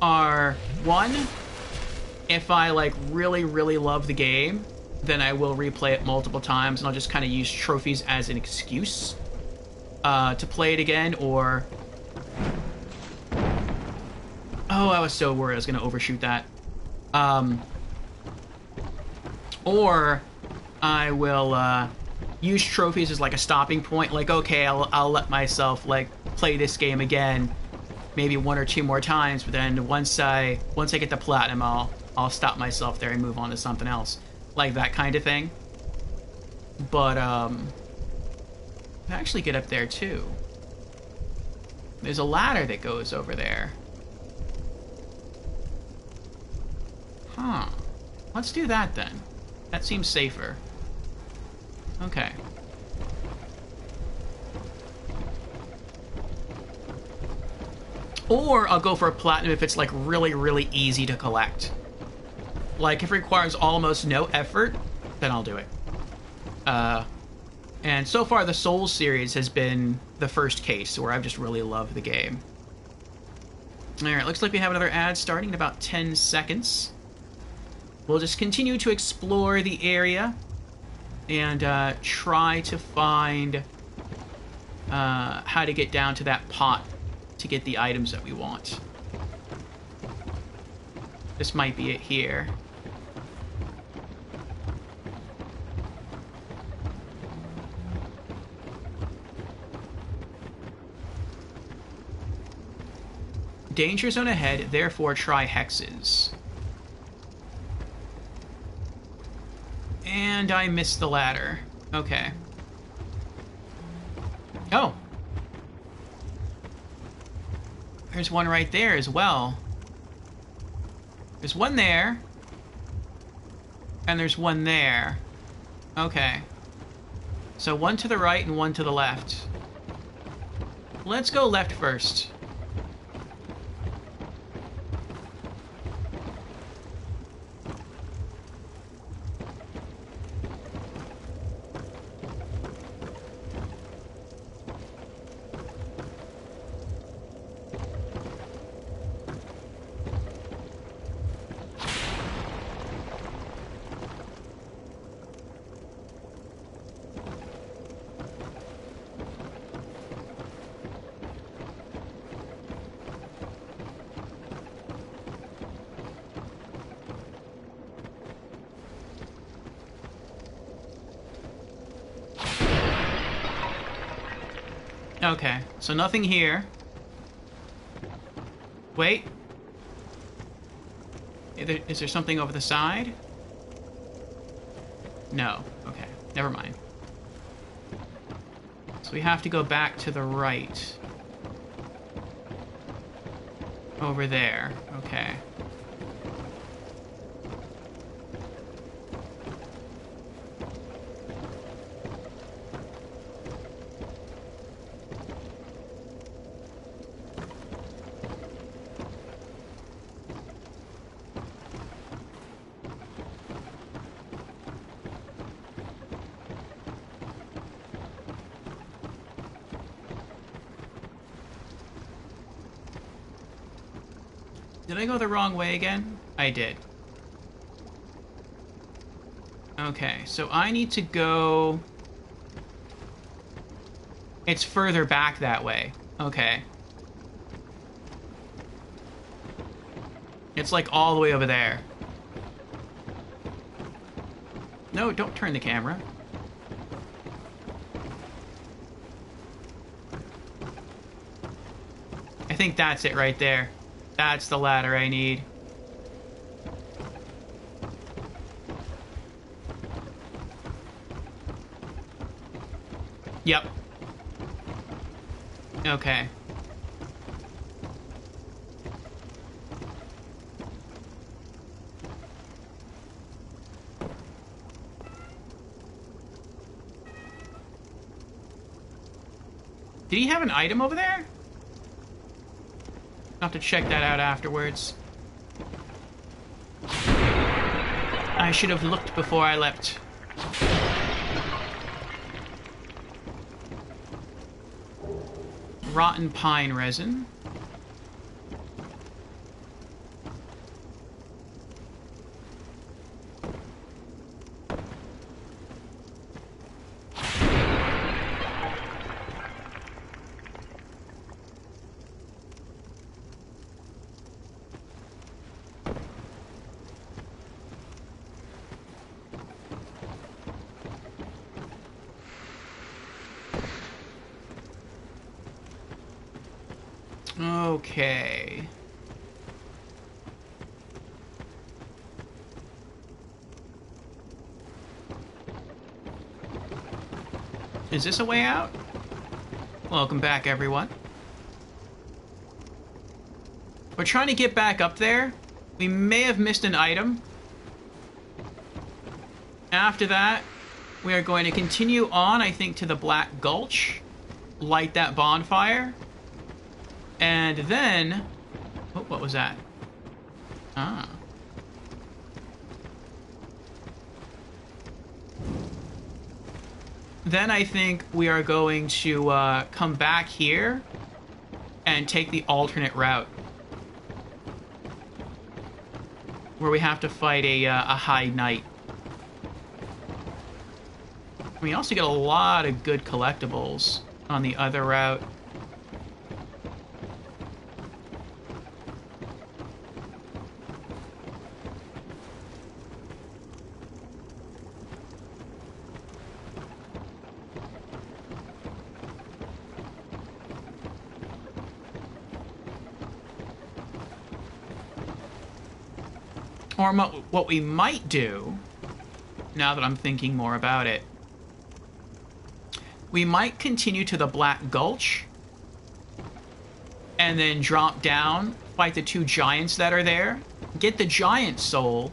are, one, if I, like, really, really love the game, then I will replay it multiple times, and I'll just kind of use trophies as an excuse to play it again, or... Oh, I was so worried I was going to overshoot that. Or I will use trophies as like a stopping point. Like, okay, I'll let myself like play this game again, maybe one or two more times. But then once I get the platinum, I'll stop myself there and move on to something else, like that kind of thing. But I actually get up there too. There's a ladder that goes over there. Huh. Let's do that then. That seems safer. Okay. Or I'll go for a platinum if it's like really, really easy to collect. Like if it requires almost no effort, then I'll do it. And so far the Souls series has been the first case where I've just really loved the game. Alright, looks like we have another ad starting in about 10 seconds. We'll just continue to explore the area and try to find how to get down to that pot to get the items that we want. This might be it here. Danger zone ahead, therefore try hexes. And I missed the ladder. Okay. Oh. There's one right there as well. There's one there. And there's one there. Okay. So one to the right and one to the left. Let's go left first. Okay, so nothing here. Wait. Is there something over the side? No. Okay, never mind. So we have to go back to the right. Over there. Okay. Did I go the wrong way again? I did. Okay, so I need to go... It's further back that way. Okay. It's like all the way over there. No, don't turn the camera. I think that's it right there. That's the ladder I need. Yep. Okay. Did he have an item over there? I'll have to check that out afterwards. I should have looked before I leapt. Rotten pine resin. Okay. Is this a way out? Welcome back, everyone. We're trying to get back up there. We may have missed an item. After that, we are going to continue on, I think, to the Black Gulch. Light that bonfire. And then... Oh, what was that? Ah. Then I think we are going to come back here and take the alternate route. Where we have to fight a High Knight. We also get a lot of good collectibles on the other route. Or what we might do, now that I'm thinking more about it, we might continue to the Black Gulch and then drop down, fight the two giants that are there, get the giant soul,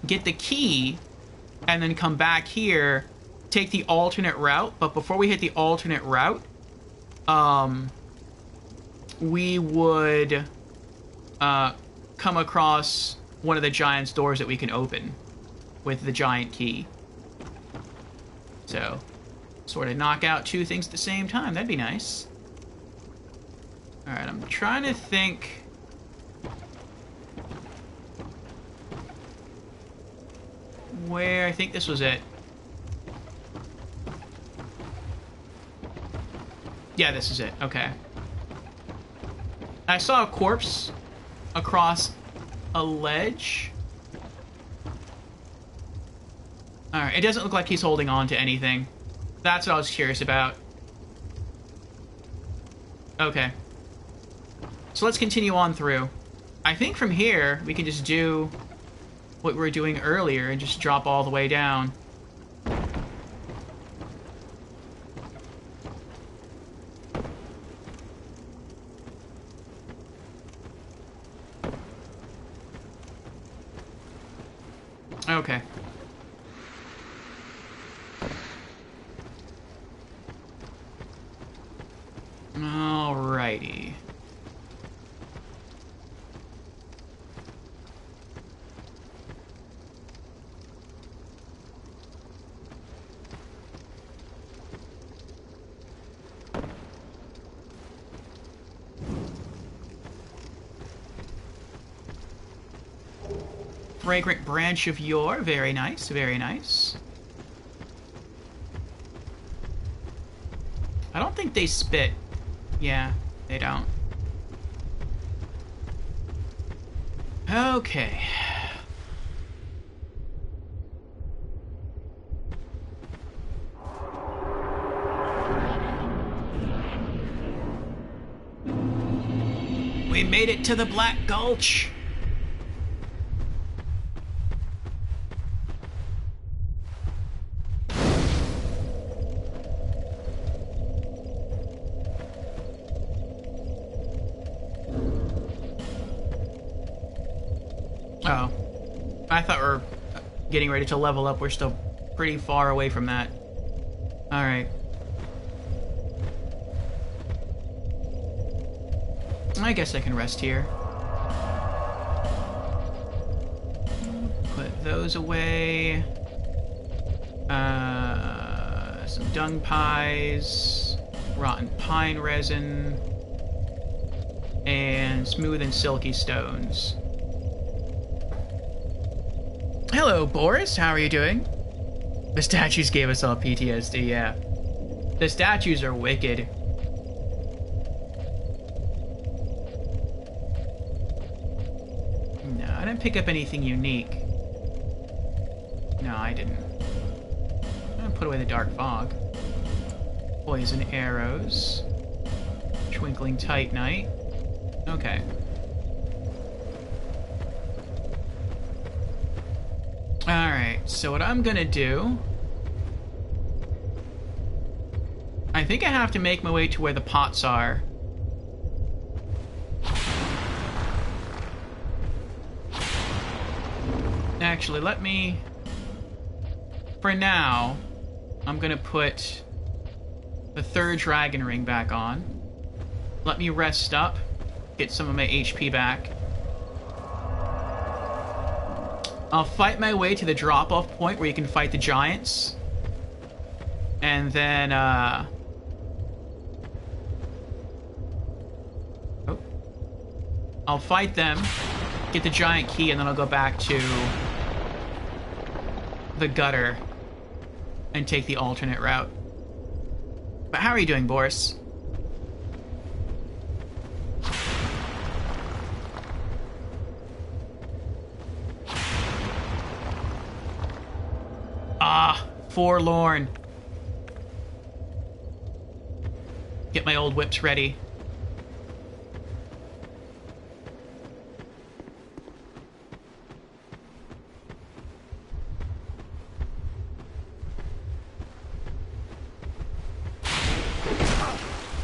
get the key, and then come back here, take the alternate route. But before we hit the alternate route, we would come across one of the giant's doors that we can open with the giant key. So, sort of knock out two things at the same time. That'd be nice. Alright, I'm trying to think... where... I think this was it. Yeah, this is it. Okay. I saw a corpse across a ledge. Alright, it doesn't look like he's holding on to anything. That's what I was curious about. Okay. So let's continue on through. I think from here, we can just do what we were doing earlier and just drop all the way down. Okay. Alrighty. Fragrant branch of yore. Very nice, very nice. I don't think they spit. Yeah, they don't. Okay. We made it to the Black Gulch. Oh. I thought we were getting ready to level up. We're still pretty far away from that. Alright. I guess I can rest here. Put those away. Some dung pies. Rotten pine resin. And smooth and silky stones. Hello, Boris. How are you doing? The statues gave us all PTSD, yeah. The statues are wicked. No, I didn't pick up anything unique. No, I didn't. I'm gonna put away the dark fog. Poison arrows. Twinkling titanite. Okay. Alright, so what I'm gonna do... I think I have to make my way to where the pots are. Actually, let me... For now, I'm gonna put the third dragon ring back on. Let me rest up, get some of my HP back. I'll fight my way to the drop-off point where you can fight the giants. And then, oh. I'll fight them, get the giant key, and then I'll go back to the gutter and take the alternate route. But how are you doing, Boris? Ah, forlorn. Get my old whips ready.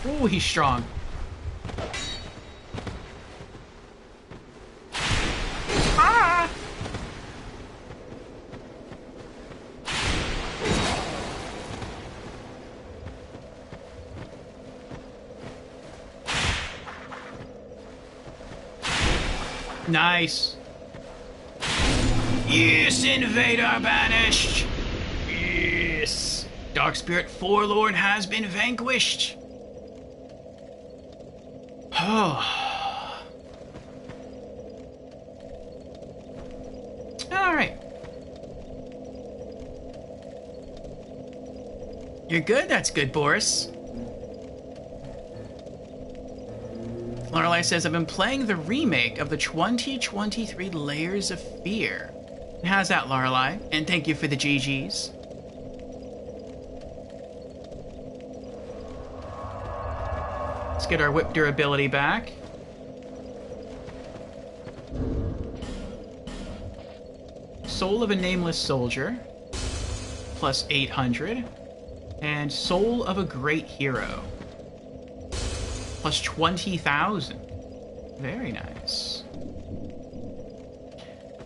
Ooh, he's strong. Ah! Nice. Yes, Invader banished. Yes. Dark Spirit Forlorn has been vanquished. Oh. Alright. You're good? That's good, Boris. Lorelei says, I've been playing the remake of the 2023 Layers of Fear. How's that, Lorelei? And thank you for the GGs. Let's get our whip durability back. Soul of a Nameless Soldier, plus 800. And Soul of a Great Hero, plus 20,000. Very nice.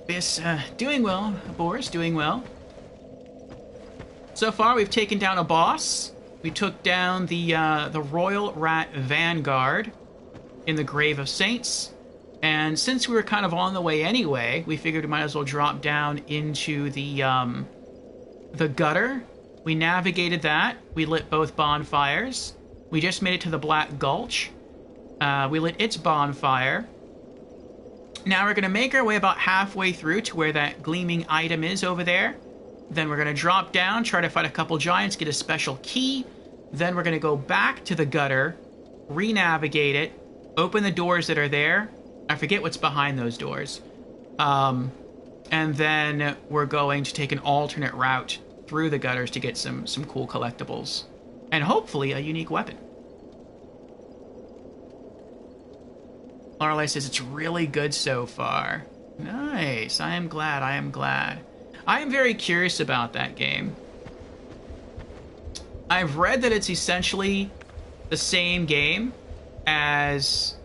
This, doing well, Boris, doing well. So far, we've taken down a boss. We took down the Royal Rat Vanguard in the Grave of Saints. And since we were kind of on the way anyway, we figured we might as well drop down into the gutter. We navigated that. We lit both bonfires. We just made it to the Black Gulch. We lit its bonfire. Now we're going to make our way about halfway through to where that gleaming item is over there. Then we're going to drop down, try to fight a couple giants, get a special key. Then we're going to go back to the gutter, re-navigate it, open the doors that are there. I forget what's behind those doors. And then we're going to take an alternate route through the gutters to get some cool collectibles. And hopefully a unique weapon. Lorelei says it's really good so far. Nice. I am glad. I am glad. I am very curious about that game. I've read that it's essentially the same game as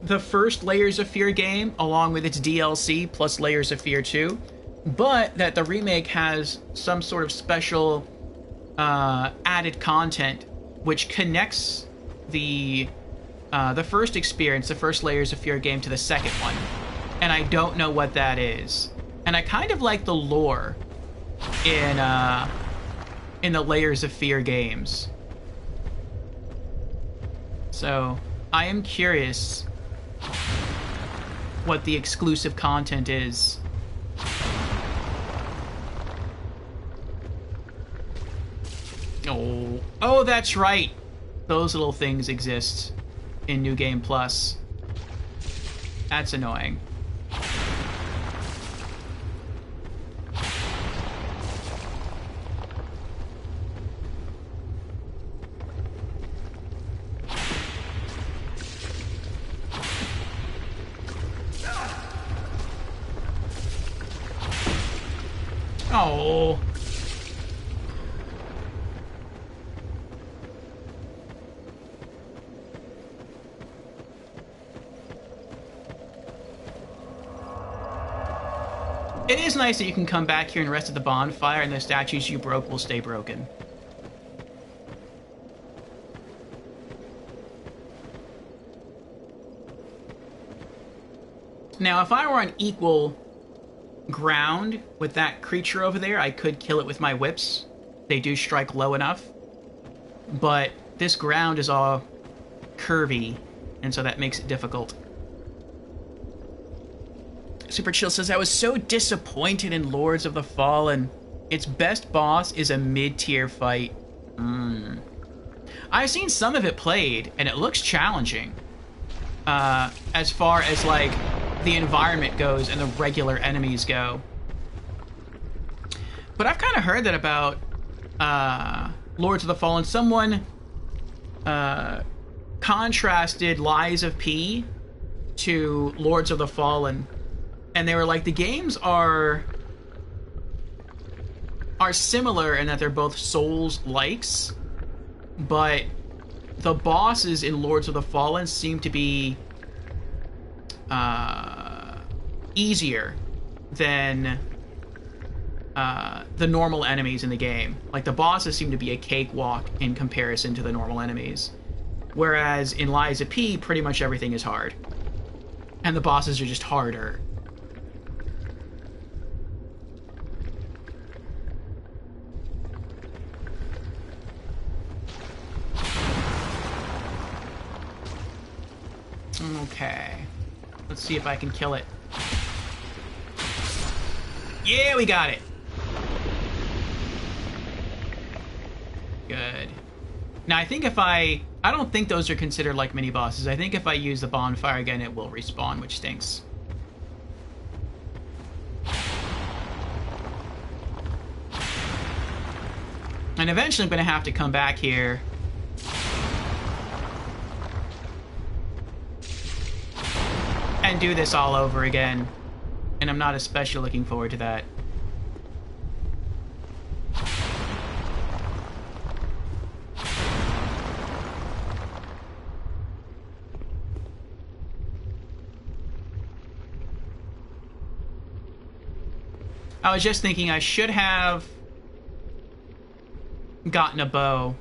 the first Layers of Fear game, along with its DLC plus Layers of Fear 2, but that the remake has some sort of special added content which connects the first experience, the first Layers of Fear game, to the second one. And I don't know what that is. And I kind of like the lore in the Layers of Fear games. So I am curious what the exclusive content is. Oh, that's right. Those little things exist in New Game Plus. That's annoying. Oh. It is nice that you can come back here and rest at the bonfire and the statues you broke will stay broken. Now, if I were on equal ground with that creature over there, I could kill it with my whips. They do strike low enough. But this ground is all curvy, and so that makes it difficult. Super Chill says, I was so disappointed in Lords of the Fallen. Its best boss is a mid-tier fight. I've seen some of it played, and it looks challenging. As far as, like, the environment goes and the regular enemies go. But I've kind of heard that about Lords of the Fallen. Someone contrasted Lies of P to Lords of the Fallen. And they were like, the games are similar in that they're both Souls-likes, but the bosses in Lords of the Fallen seem to be easier than the normal enemies in the game. Like, the bosses seem to be a cakewalk in comparison to the normal enemies. Whereas in Lies of P, pretty much everything is hard. And the bosses are just harder. Okay. Let's see if I can kill it. Yeah, we got it. Good. Now, I think if I don't think those are considered like mini-bosses. I think if I use the bonfire again, it will respawn, which stinks. And eventually I'm going to have to come back here and do this all over again. And I'm not especially looking forward to that. I was just thinking I should have gotten a bow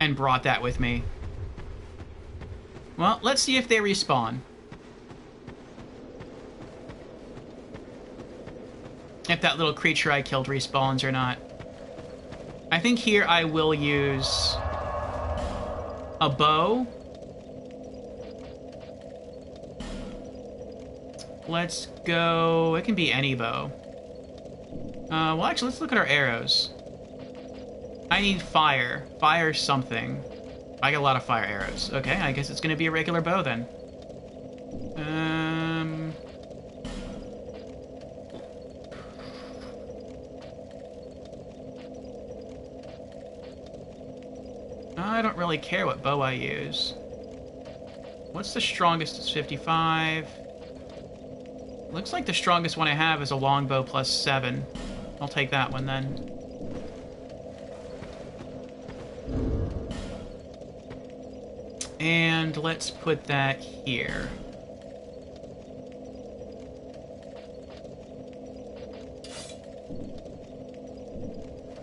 and brought that with me. Well, let's see if they respawn. If that little creature I killed respawns or not. I think here I will use a bow. Let's go... It can be any bow. Well, actually, let's look at our arrows. I need fire. Fire something. I got a lot of fire arrows. Okay, I guess it's gonna be a regular bow then. I don't really care what bow I use. What's the strongest? It's 55. Looks like the strongest one I have is a longbow plus 7. I'll take that one then. And let's put that here.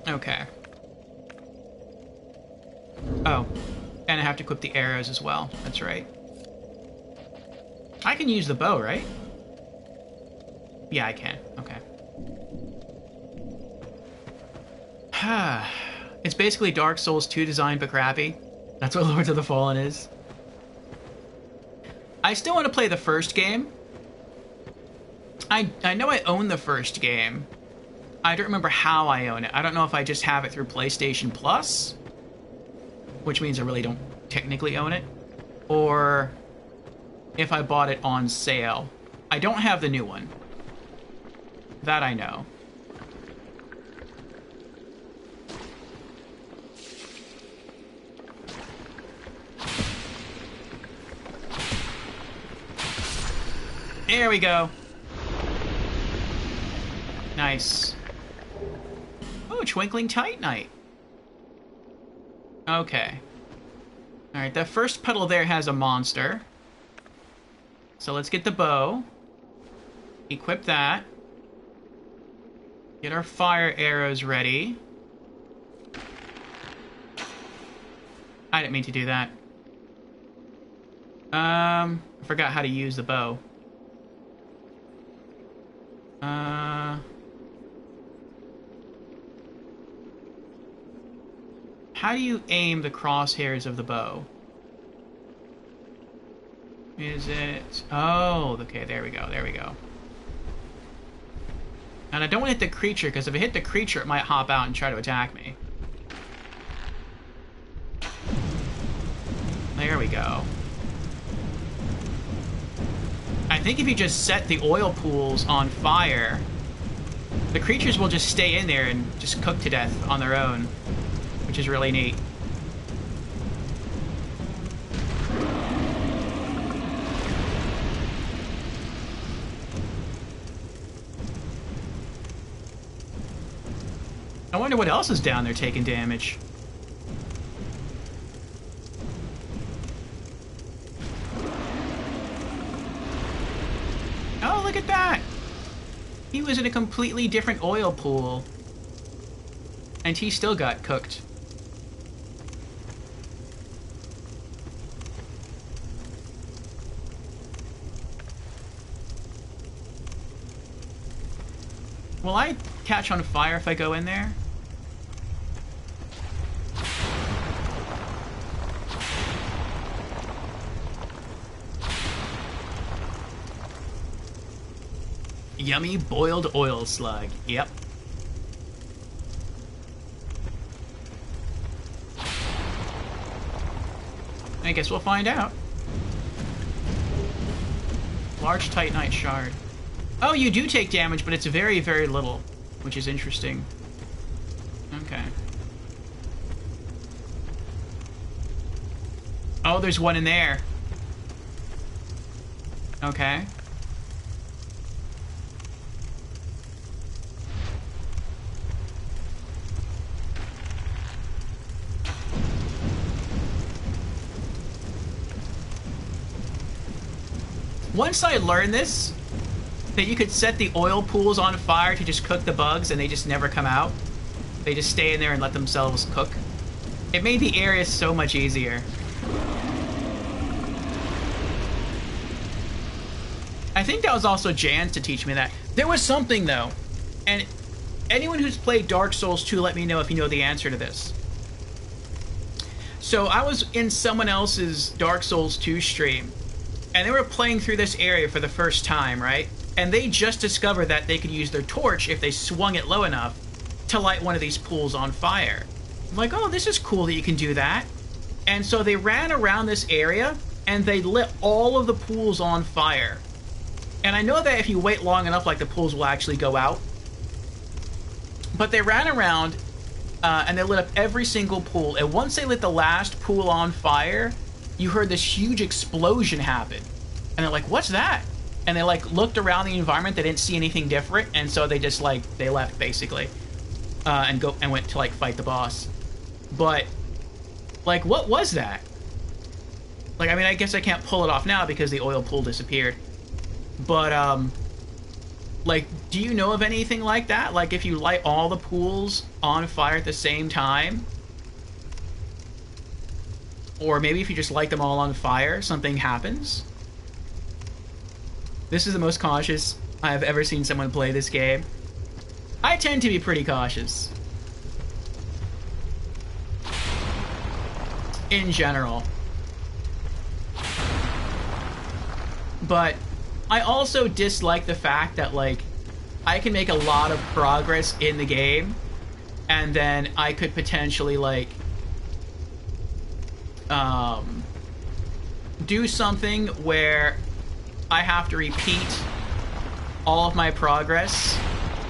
Okay. Oh, and I have to equip the arrows as well. That's right. I can use the bow, right? Yeah, I can. Okay. It's basically Dark Souls 2 designed but crappy. That's what Lords of the Fallen is. I still want to play the first game. I know I own the first game. I don't remember how I own it. I don't know if I just have it through PlayStation Plus, which means I really don't technically own it, or if I bought it on sale. I don't have the new one. That I know. There we go. Nice. Oh, Twinkling Titanite. Okay. Alright, that first puddle there has a monster. So let's get the bow. Equip that. Get our fire arrows ready. I didn't mean to do that. I forgot how to use the bow. How do you aim the crosshairs of the bow? Is it... Oh, okay, there we go, there we go. And I don't want to hit the creature, because if I hit the creature, it might hop out and try to attack me. There we go. I think if you just set the oil pools on fire, the creatures will just stay in there and just cook to death on their own, which is really neat. I wonder what else is down there taking damage. Oh, look at that! He was in a completely different oil pool. And he still got cooked. Will I catch on fire if I go in there? Yummy boiled oil slug. Yep. I guess we'll find out. Large Titanite shard. Oh, you do take damage, but it's very, very little, which is interesting. Okay. Oh, there's one in there. Okay. Once I learned this, that you could set the oil pools on fire to just cook the bugs and they just never come out. They just stay in there and let themselves cook. It made the area so much easier. I think that was also Jan's to teach me that. There was something though, and anyone who's played Dark Souls 2, let me know if you know the answer to this. So I was in someone else's Dark Souls 2 stream, and they were playing through this area for the first time, right? And they just discovered that they could use their torch if they swung it low enough to light one of these pools on fire. I'm like, oh, this is cool that you can do that. And so they ran around this area and they lit all of the pools on fire. And I know that if you wait long enough, like, the pools will actually go out. But they ran around and they lit up every single pool. And once they lit the last pool on fire, you heard this huge explosion happen. And they're like, what's that? And they, like, looked around the environment. They didn't see anything different. And so they just, like, they left, basically. And went to, like, fight the boss. But, like, what was that? Like, I mean, I guess I can't pull it off now because the oil pool disappeared. But, like, do you know of anything like that? Like, if you light all the pools on fire at the same time? Or maybe if you just light them all on fire, something happens? This is the most cautious I've ever seen someone play this game. I tend to be pretty cautious. In general. But I also dislike the fact that, like, I can make a lot of progress in the game, and then I could potentially, like, do something where I have to repeat all of my progress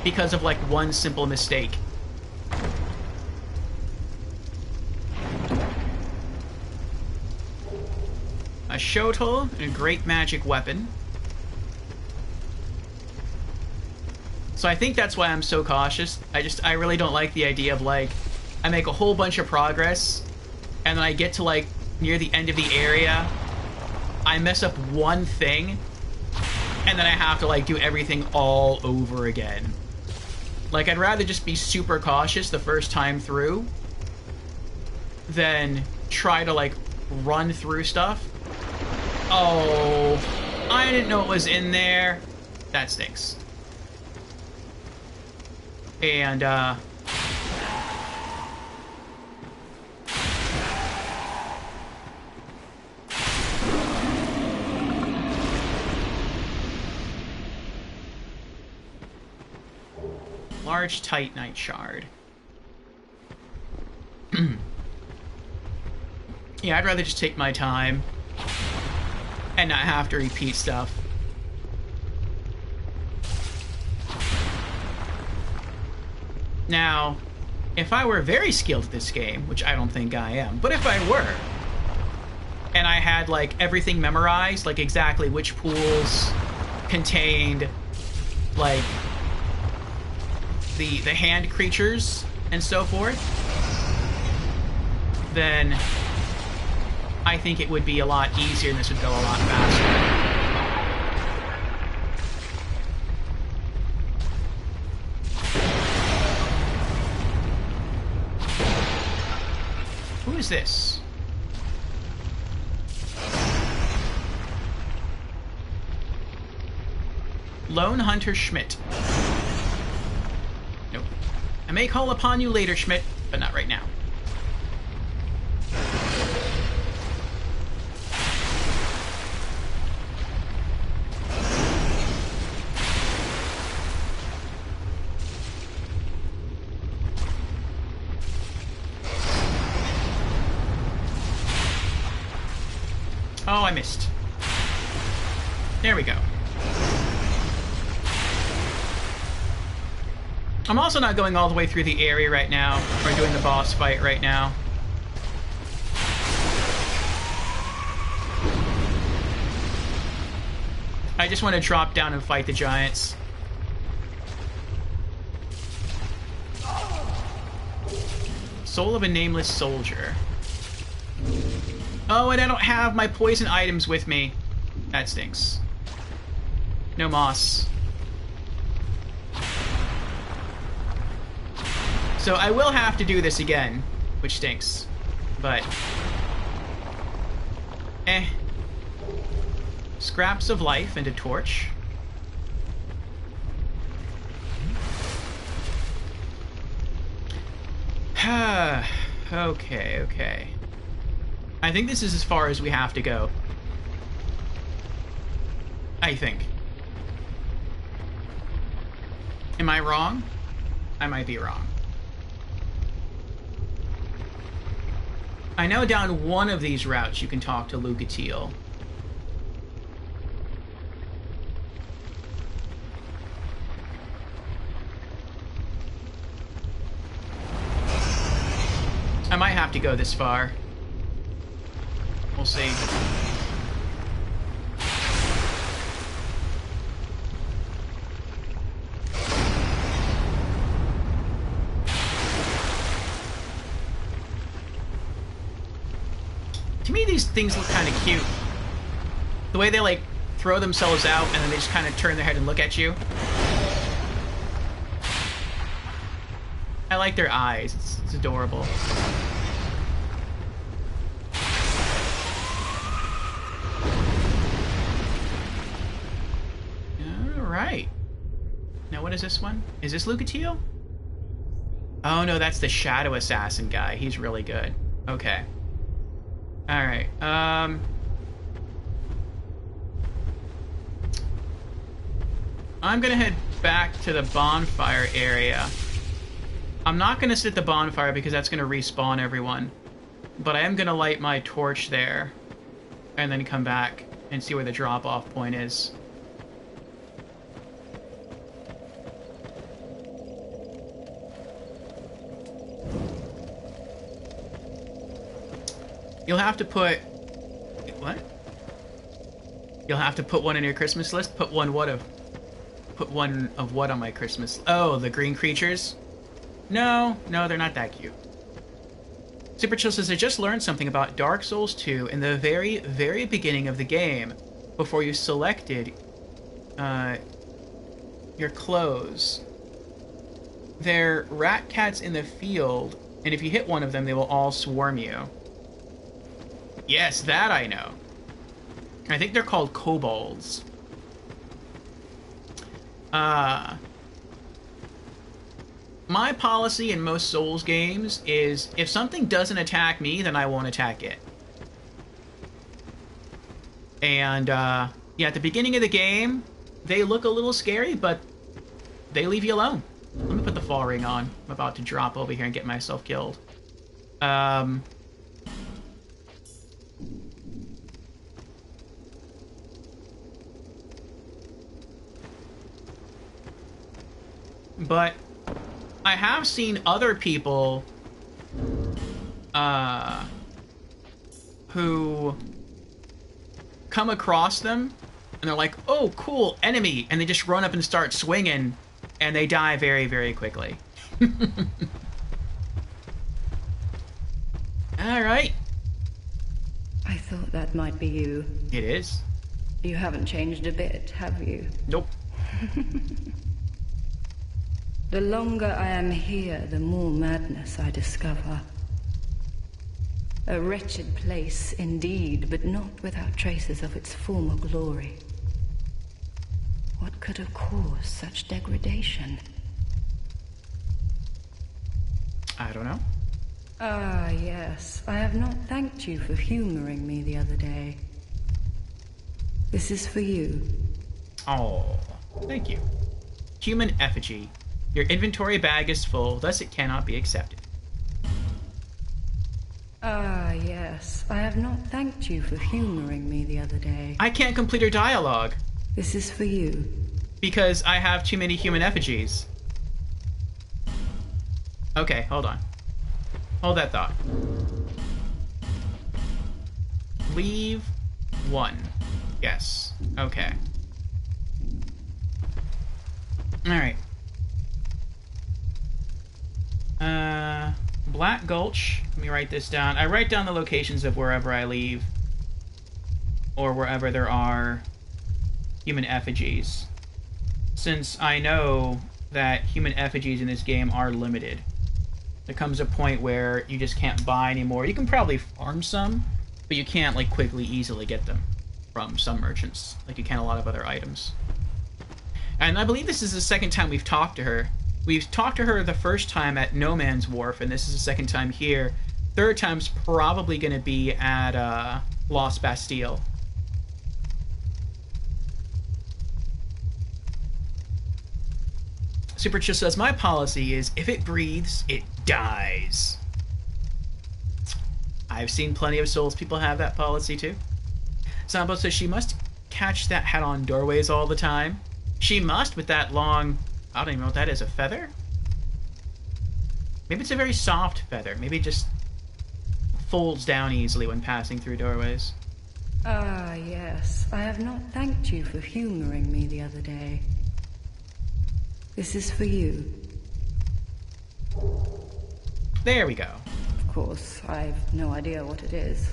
because of, like, one simple mistake. A Shotel and a great magic weapon. So I think that's why I'm so cautious. I really don't like the idea of, like, I make a whole bunch of progress, and then I get to, like, near the end of the area, I mess up one thing, and then I have to, like, do everything all over again. Like, I'd rather just be super cautious the first time through than try to, like, run through stuff. Oh, I didn't know it was in there. That stinks. And, large Titanite shard. Yeah, I'd rather just take my time and not have to repeat stuff. Now, if I were very skilled at this game, which I don't think I am, but if I were, and I had, like, everything memorized, like exactly which pools contained, like, the hand creatures and so forth, then I think it would be a lot easier and this would go a lot faster. Who is this? Lone Hunter Schmidt. Nope. I may call upon you later, Schmidt, but not right now. Oh, I missed. There we go. I'm also not going all the way through the area right now, or doing the boss fight right now. I just want to drop down and fight the giants. Soul of a Nameless Soldier. Oh, and I don't have my poison items with me. That stinks. No moss. So I will have to do this again, which stinks. But... Scraps of life and a torch. Okay. I think this is as far as we have to go. I think. Am I wrong? I might be wrong. I know down one of these routes you can talk to Lucatiel. I might have to go this far. We'll see. To me, these things look kind of cute. The way they, like, throw themselves out and then they just kind of turn their head and look at you. I like their eyes. It's adorable. Alright. Now what is this one? Is this Lucatiel? Oh no, that's the Shadow Assassin guy. He's really good. Okay. Alright, I'm gonna head back to the bonfire area. I'm not gonna sit at the bonfire because that's gonna respawn everyone. But I am gonna light my torch there. And then come back and see where the drop-off point is. You'll have to put... What? You'll have to put one in your Christmas list? Put one what of... Put one of what on my Christmas... Oh, the green creatures? No, they're not that cute. Super Chill says, I just learned something about Dark Souls 2 in the very, very beginning of the game, before you selected your clothes. They're rat cats in the field, and if you hit one of them, they will all swarm you. Yes, that I know. I think they're called kobolds. My policy in most Souls games is if something doesn't attack me, then I won't attack it. And, yeah, at the beginning of the game, they look a little scary, but they leave you alone. Let me put the fall ring on. I'm about to drop over here and get myself killed. But I have seen other people who come across them and they're like, oh, cool, enemy, and they just run up and start swinging and they die very, very quickly. Alright. I thought that might be you. It is. You haven't changed a bit, have you? Nope. The longer I am here, the more madness I discover. A wretched place, indeed, but not without traces of its former glory. What could have caused such degradation? I don't know. Ah, yes. I have not thanked you for humoring me the other day. This is for you. Oh, thank you. Human effigy. Your inventory bag is full, thus it cannot be accepted. Ah, yes. I have not thanked you for humoring me the other day. I can't complete her dialogue. This is for you. Because I have too many human effigies. Okay, hold on. Hold that thought. Leave one. Yes. Okay. Alright. Black Gulch. Let me write this down. I write down the locations of wherever I leave. Or wherever there are human effigies. Since I know that human effigies in this game are limited. There comes a point where you just can't buy anymore. You can probably farm some, but you can't, like, quickly, easily get them from some merchants, like you can a lot of other items. And I believe this is the second time we've talked to her. We've talked to her the first time at No Man's Wharf, and this is the second time here. Third time's probably going to be at Lost Bastille. Super Chill says, my policy is, if it breathes, it dies. I've seen plenty of Souls people have that policy too. Sambo says she must catch that head-on doorways all the time. She must with that long... I don't even know what that is, a feather? Maybe it's a very soft feather. Maybe it just folds down easily when passing through doorways. Ah, yes. I have not thanked you for humoring me the other day. This is for you. There we go. Of course, I've no idea what it is.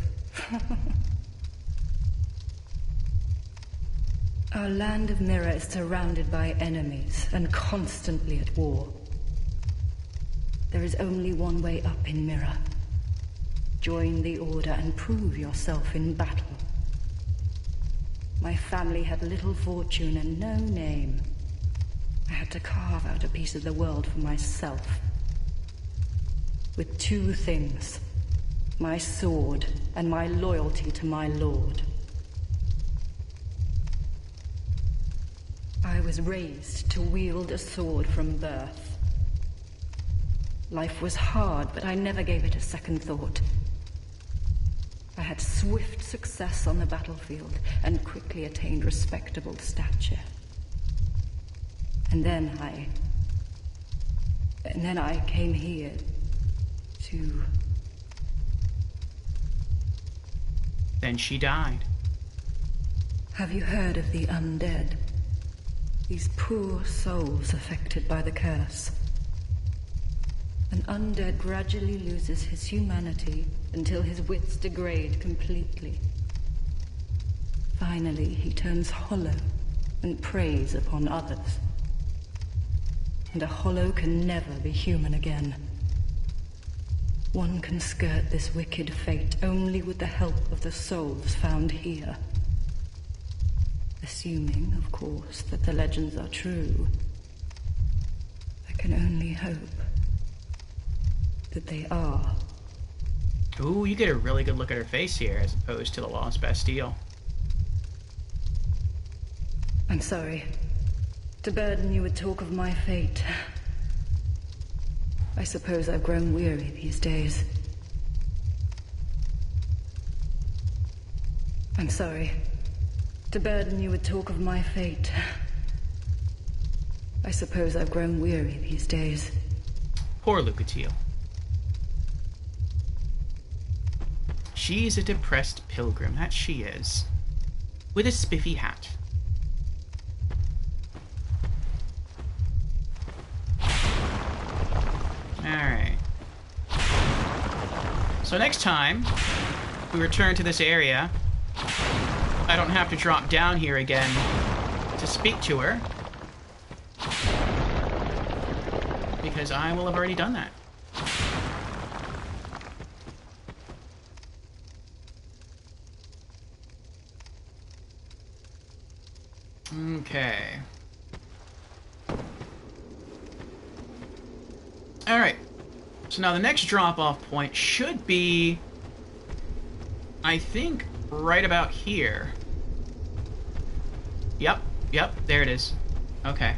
Our land of Mirror is surrounded by enemies and constantly at war. There is only one way up in Mirror. Join the Order and prove yourself in battle. My family had little fortune and no name. I had to carve out a piece of the world for myself. With two things: my sword and my loyalty to my lord. I was raised to wield a sword from birth. Life was hard, but I never gave it a second thought. I had swift success on the battlefield and quickly attained respectable stature. And then I came here to... Then she died. Have you heard of the undead? These poor souls affected by the curse. An undead gradually loses his humanity until his wits degrade completely. Finally, he turns hollow and preys upon others. And a hollow can never be human again. One can skirt this wicked fate only with the help of the souls found here. Assuming, of course, that the legends are true. I can only hope that they are. Ooh, you get a really good look at her face here, as opposed to the Lost Bastille. I'm sorry to burden you with talk of my fate. I suppose I've grown weary these days. I'm sorry to burden you with talk of my fate. I suppose I've grown weary these days. Poor Lucatiel. She's a depressed pilgrim, that she is. With a spiffy hat. Alright. So next time we return to this area, I don't have to drop down here again to speak to her, because I will have already done that. Okay. Alright. So now the next drop-off point should be, I think, right about here. Yep, there it is. Okay.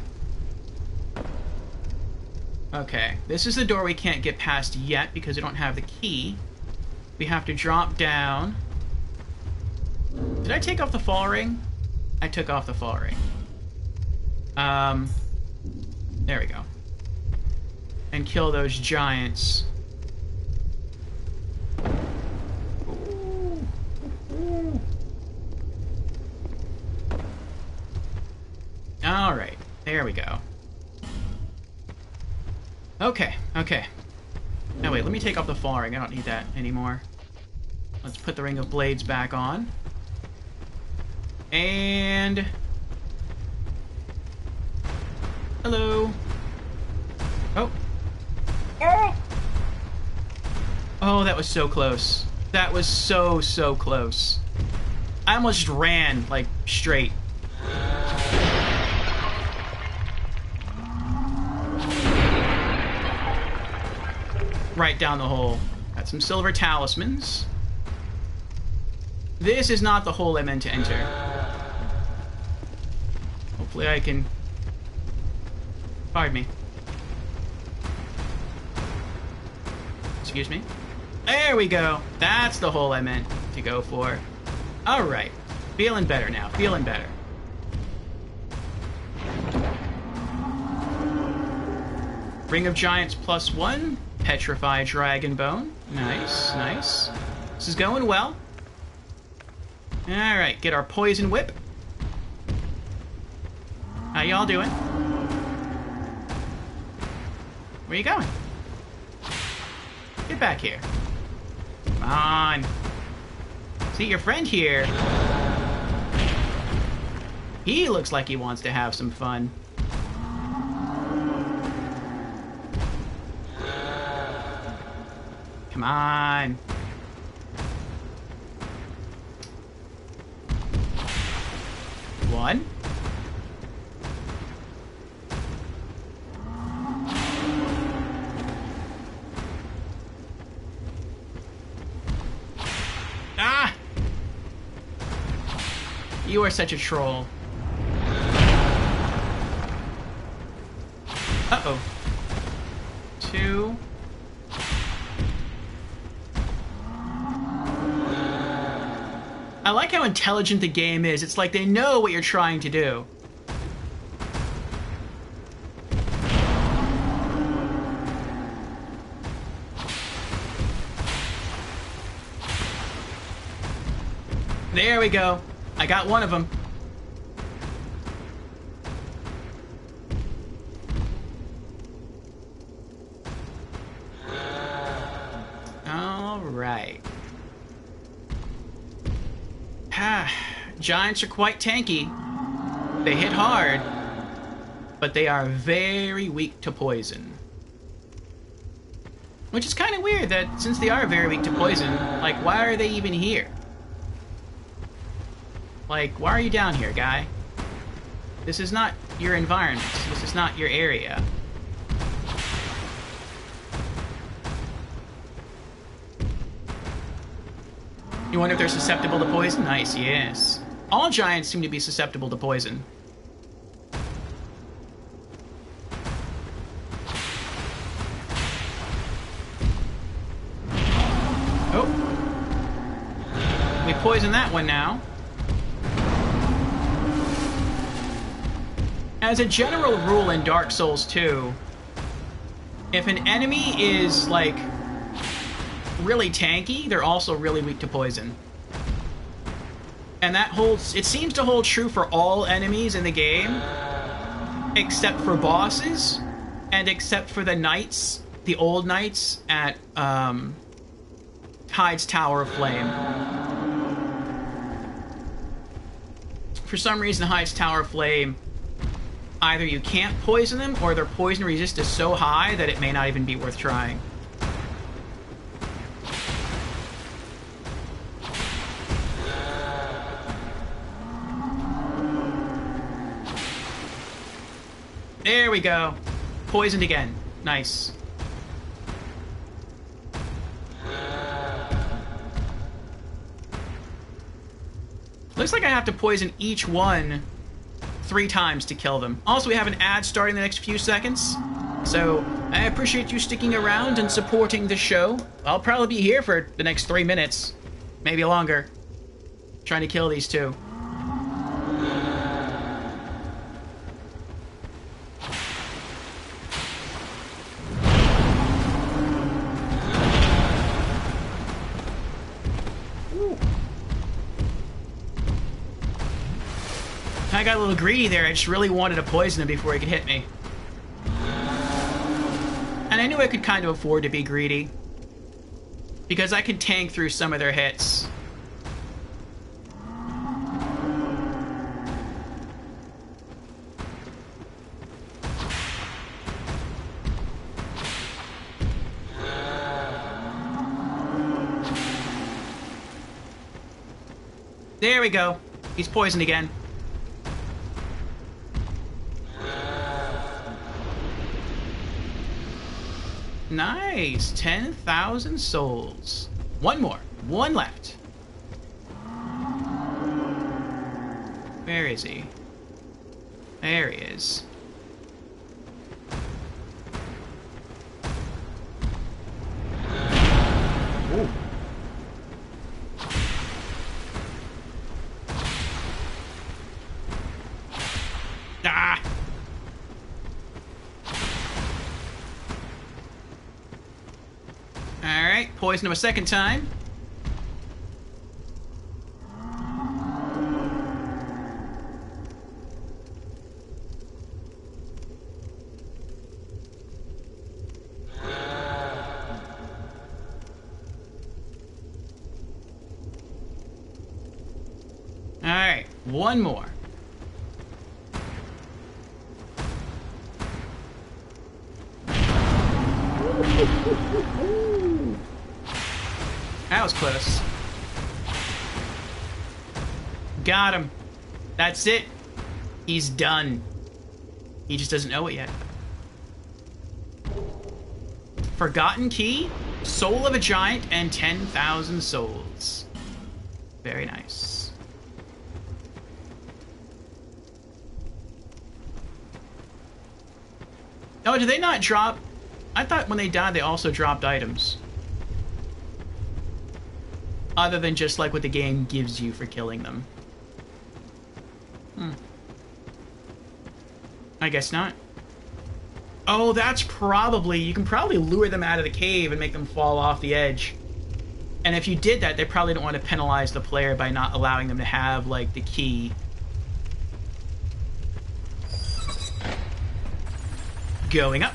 Okay, this is the door we can't get past yet because we don't have the key. We have to drop down. Did I take off the fall ring? I took off the fall ring. There we go. And kill those giants. Alright, there we go. Okay. Now wait, let me take off the fall ring. I don't need that anymore. Let's put the Ring of Blades back on. And... hello. Oh. Oh, that was so close. That was so close. I almost just ran, like, straight. Right down the hole. Got some silver talismans. This is not the hole I meant to enter. Hopefully I can... pardon me. Excuse me. There we go. That's the hole I meant to go for. Alright. Feeling better now. Feeling better. Ring of Giants +1. Petrify Dragon Bone. Nice. This is going well. Alright, get our Poison Whip. How y'all doing? Where you going? Get back here. Come on. See, your friend here, he looks like he wants to have some fun. Come on. One. Ah! You are such a troll. Uh-oh. Two. I like how intelligent the game is. It's like they know what you're trying to do. There we go. I got one of them. All right. Giants are quite tanky. They hit hard, but they are very weak to poison. Which is kind of weird that since they are very weak to poison, like, why are they even here? Like, why are you down here, guy? This is not your environment. This is not your area. You wonder if they're susceptible to poison? Nice, yes. All giants seem to be susceptible to poison. Oh. We poisoned that one now. As a general rule in Dark Souls 2, if an enemy is, like, really tanky, they're also really weak to poison. And that holds... it seems to hold true for all enemies in the game, except for bosses, and except for the knights, the old knights at, Hyde's Tower of Flame. For some reason, Hyde's Tower of Flame, either you can't poison them, or their poison resist is so high that it may not even be worth trying. There we go. Poisoned again. Nice. Looks like I have to poison each one 3 times to kill them. Also, we have an ad starting in the next few seconds. So, I appreciate you sticking around and supporting the show. I'll probably be here for the next 3 minutes. Maybe longer. Trying to kill these two. I got a little greedy there. I just really wanted to poison him before he could hit me. And I knew I could kind of afford to be greedy, because I could tank through some of their hits. There we go. He's poisoned again. Nice. 10,000 souls. One more. One left. Where is he? There he is. Ooh. Ah! Alright, poison him a second time. Alright, one more. That was close. Got him. That's it. He's done. He just doesn't know it yet. Forgotten Key, Soul of a Giant, and 10,000 souls. Very nice. Oh, did they not drop? I thought when they died, they also dropped items. Other than just like what the game gives you for killing them. I guess not. Oh, that's probably... You can probably lure them out of the cave and make them fall off the edge. And if you did that, they probably don't want to penalize the player by not allowing them to have, like, the key. Going up.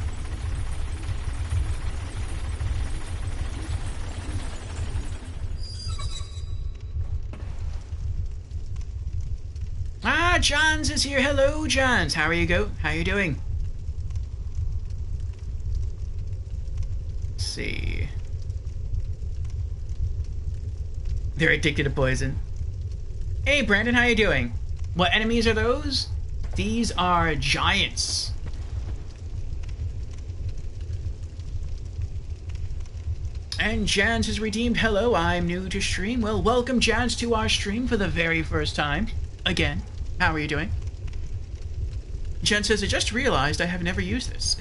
Ah, Johns is here. Hello, Johns. How are you How are you doing? Let's see. They're addicted to poison. Hey, Brandon, how you doing? What enemies are those? These are giants. And Jans is redeemed. Hello, I'm new to stream. Well, welcome, Jans, to our stream for the very first time. Again. How are you doing? Jen says, I just realized I have never used this.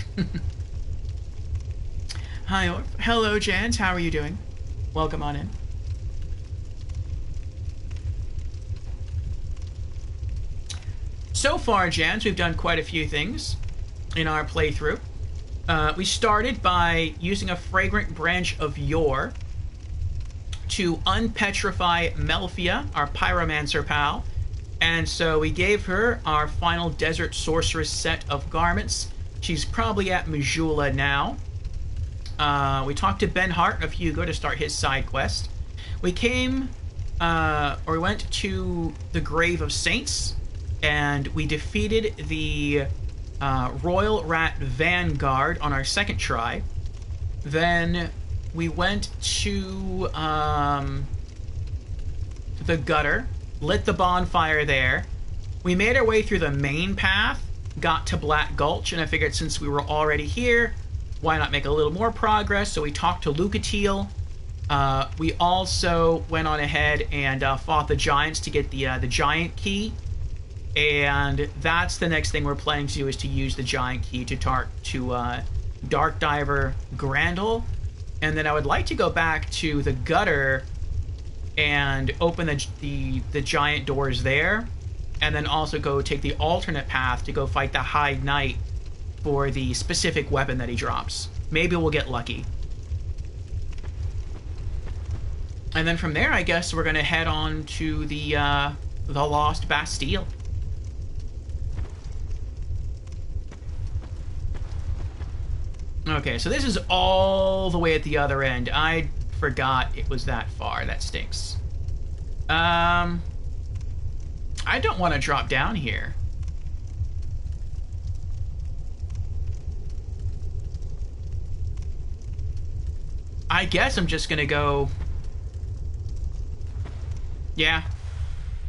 Hi, Orf. Hello, Jans. How are you doing? Welcome on in. So far, Jans, we've done quite a few things in our playthrough. We started by using a fragrant branch of yore to unpetrify Melfia, our pyromancer pal. And so we gave her our final desert sorceress set of garments. She's probably at Majula now. We talked to Ben Hart of Hugo to start his side quest. We we went to the Grave of Saints, and we defeated the Royal Rat Vanguard on our second try. Then we went to the gutter, lit the bonfire there. We made our way through the main path, got to Black Gulch, and I figured since we were already here, why not make a little more progress? So we talked to Lucatiel. We also went on ahead and fought the giants to get the giant key. And that's the next thing we're planning to do, is to use the giant key to Dark Diver Grandel. And then I would like to go back to the gutter and open the giant doors there, and then also go take the alternate path to go fight the High Knight for the specific weapon that he drops. Maybe we'll get lucky. And then from there, I guess we're gonna head on to the Lost Bastille. Okay, so this is all the way at the other end. I forgot it was that far. That stinks. I don't want to drop down here. I guess I'm just gonna go... Yeah.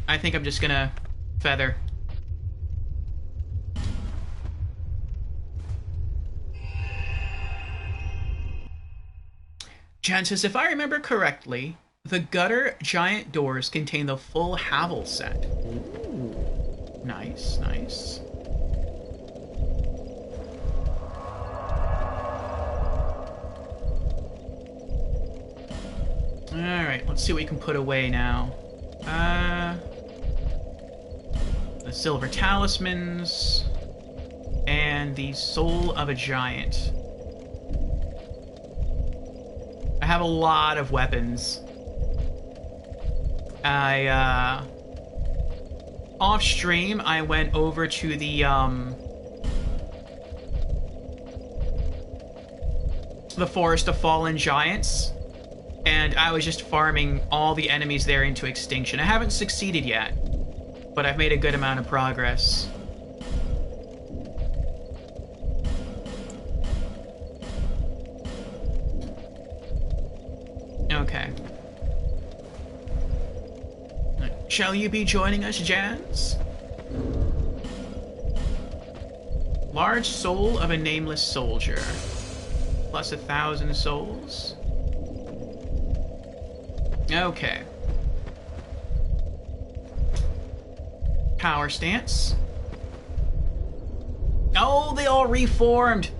I think I'm just gonna feather. Jan says, if I remember correctly, the gutter giant doors contain the full Havel set. Ooh. Nice, nice. Alright, let's see what we can put away now. The silver talismans and the soul of a giant. I have a lot of weapons. Off stream, I went over to the Forest of Fallen Giants, and I was just farming all the enemies there into extinction. I haven't succeeded yet, but I've made a good amount of progress. Okay. Shall you be joining us, Jazz? Large soul of a nameless soldier. Plus 1,000 souls. Okay. Power stance. Oh, they all reformed!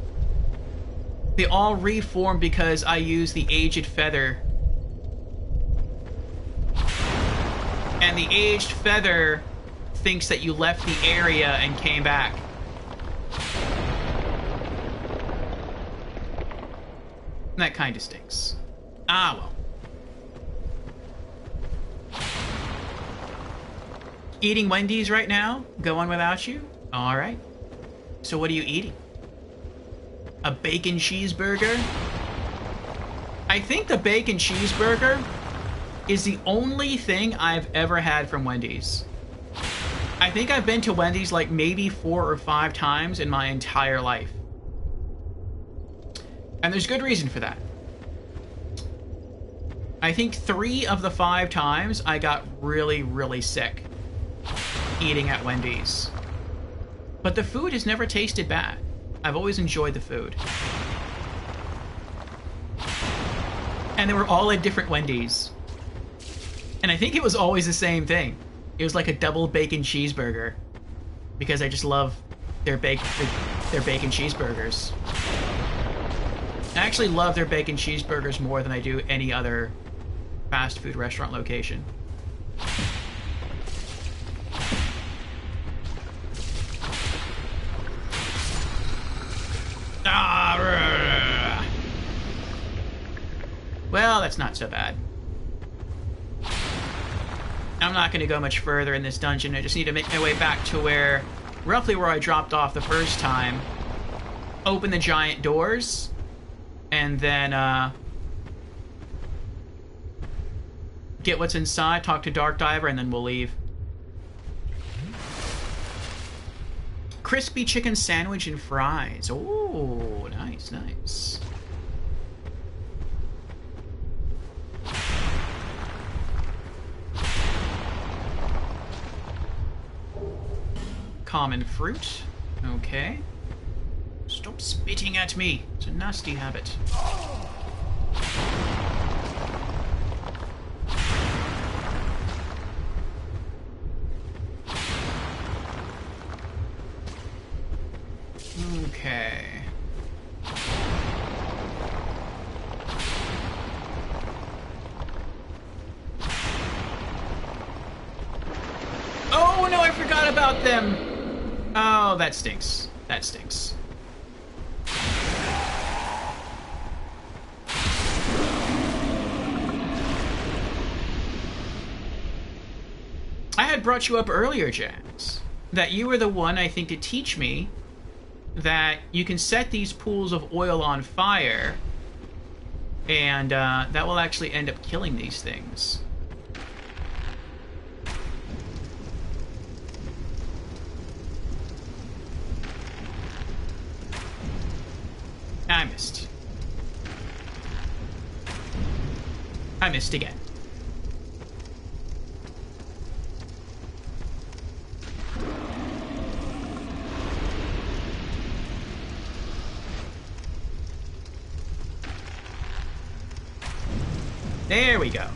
They all reformed because I used the Aged Feather. And the Aged Feather thinks that you left the area and came back. That kind of stinks. Ah, well. Eating Wendy's right now? Going without you? Alright. So what are you eating? A bacon cheeseburger? I think the bacon cheeseburger is the only thing I've ever had from Wendy's. I think I've been to Wendy's like maybe 4 or 5 times in my entire life. And there's good reason for that. I think 3 of the 5 times I got really, really sick eating at Wendy's. But the food has never tasted bad. I've always enjoyed the food. And they were all at different Wendy's. And I think it was always the same thing. It was like a double bacon cheeseburger. Because I just love their bacon cheeseburgers. I actually love their bacon cheeseburgers more than I do any other fast food restaurant location. Well, that's not so bad. I'm not going to go much further in this dungeon. I just need to make my way back to roughly where I dropped off the first time. Open the giant doors. And then, get what's inside, talk to Dark Diver, and then we'll leave. Crispy chicken sandwich and fries. Oh, nice, nice. Common fruit. Okay. Stop spitting at me. It's a nasty habit. Okay. Oh no, I forgot about them! Oh, that stinks. That stinks. I had brought you up earlier, Jax, that you were the one, I think, to teach me that you can set these pools of oil on fire, and that will actually end up killing these things. I missed. I missed again. There we go.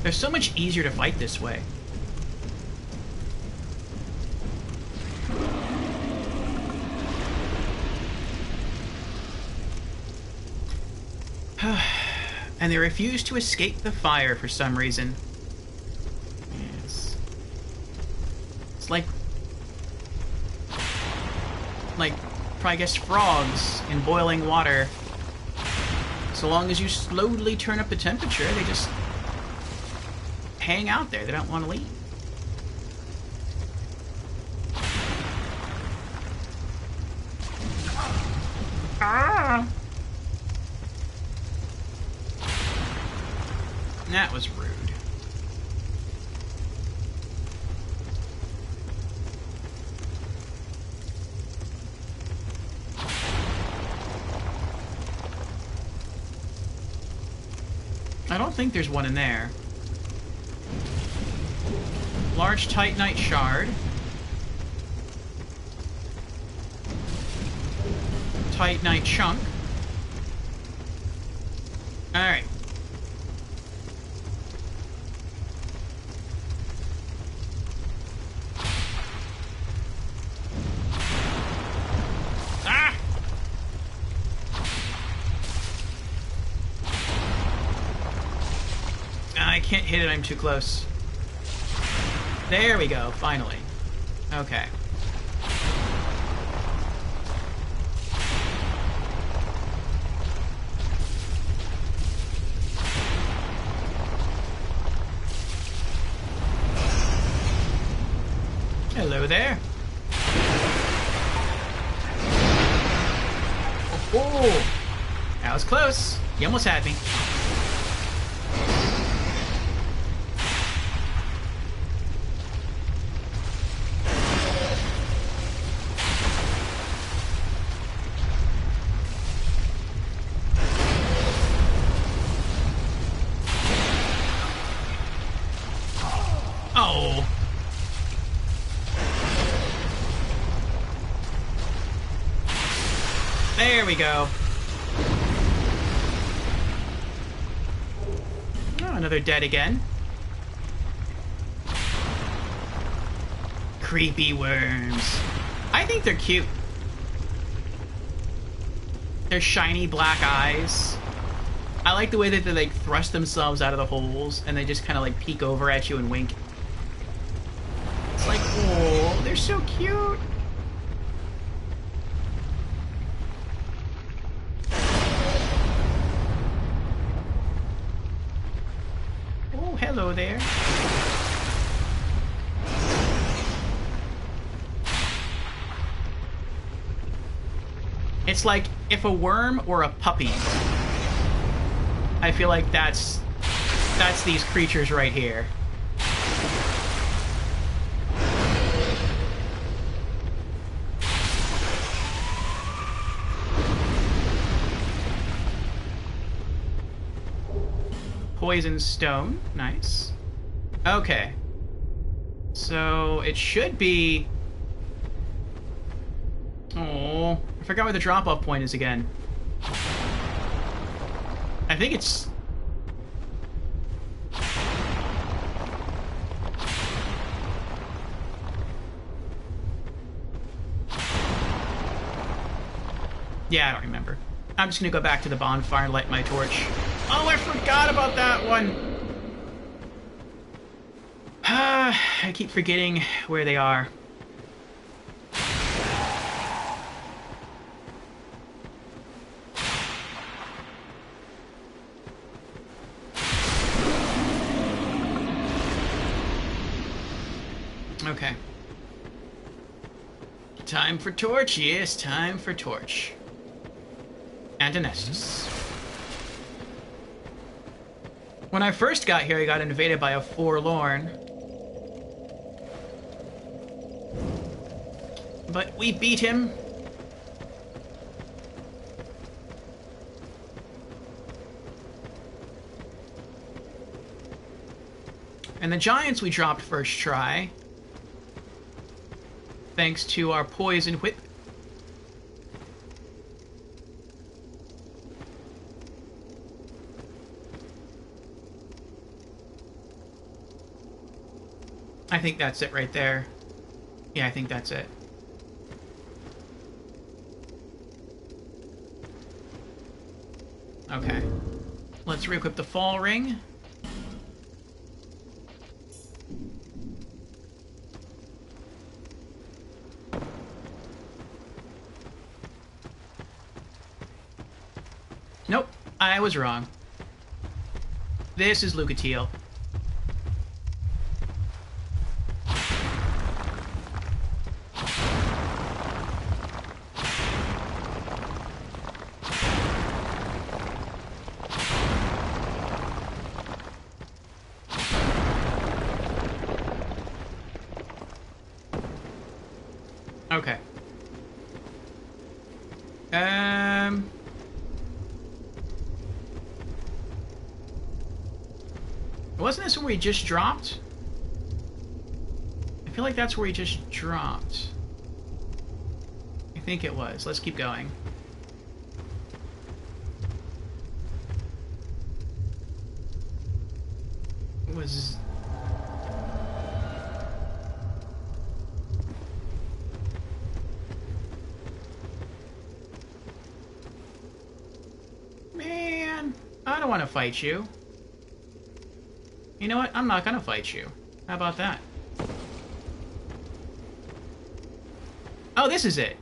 They're so much easier to fight this way. And they refuse to escape the fire for some reason. Yes. It's like, I guess, frogs in boiling water. So long as you slowly turn up the temperature, they just hang out there. They don't want to leave. Ah! That was rude. I don't think there's one in there. Large Titanite shard. Titanite chunk. Alright. Ah! I can't hit it, I'm too close. There we go, finally. Okay. Hello there. Oh, that was close. You almost had me. Oh. There we go. Oh, another dead again. Creepy worms. I think they're cute. Their shiny black eyes. I like the way that they like thrust themselves out of the holes and they just kind of like peek over at you and wink. It's like, oh, they're so cute. Oh, hello there. It's like if a worm or a puppy. I feel like that's these creatures right here. Poison stone, nice. Okay. So it should be... Oh, I forgot where the drop-off point is again. I think it's... Yeah, I don't remember. I'm just gonna go back to the bonfire and light my torch. Oh, I forgot about that one! I keep forgetting where they are. Okay. Time for torch, yes, time for torch. And an Estus. When I first got here, I got invaded by a Forlorn. But we beat him. And the Giants we dropped first try. Thanks to our Poison Whip. I think that's it right there. Yeah, I think that's it. Okay. Let's re-equip the Fall Ring. Nope, I was wrong. This is Lucatiel. Okay. Wasn't this where we just dropped? I feel like that's where we just dropped. I think it was. Let's keep going. It was... Man, I don't want to fight you. You know what? I'm not gonna fight you. How about that? Oh, this is it.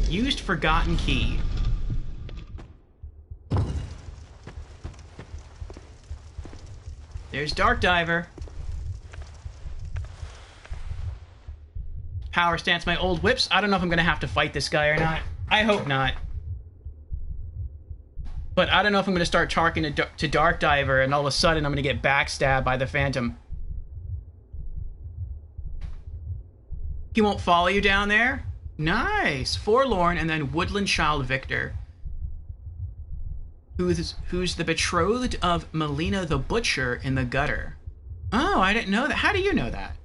Used forgotten key. There's Dark Diver. Power stance, my old whips. I don't know if I'm gonna have to fight this guy or not. I hope not. But I don't know if I'm gonna start talking to Dark Diver and all of a sudden I'm gonna get backstabbed by the Phantom. He won't follow you down there? Nice. Forlorn and then Woodland Child Victor. Who's the betrothed of Melina the Butcher in the Gutter. Oh, I didn't know that. How do you know that?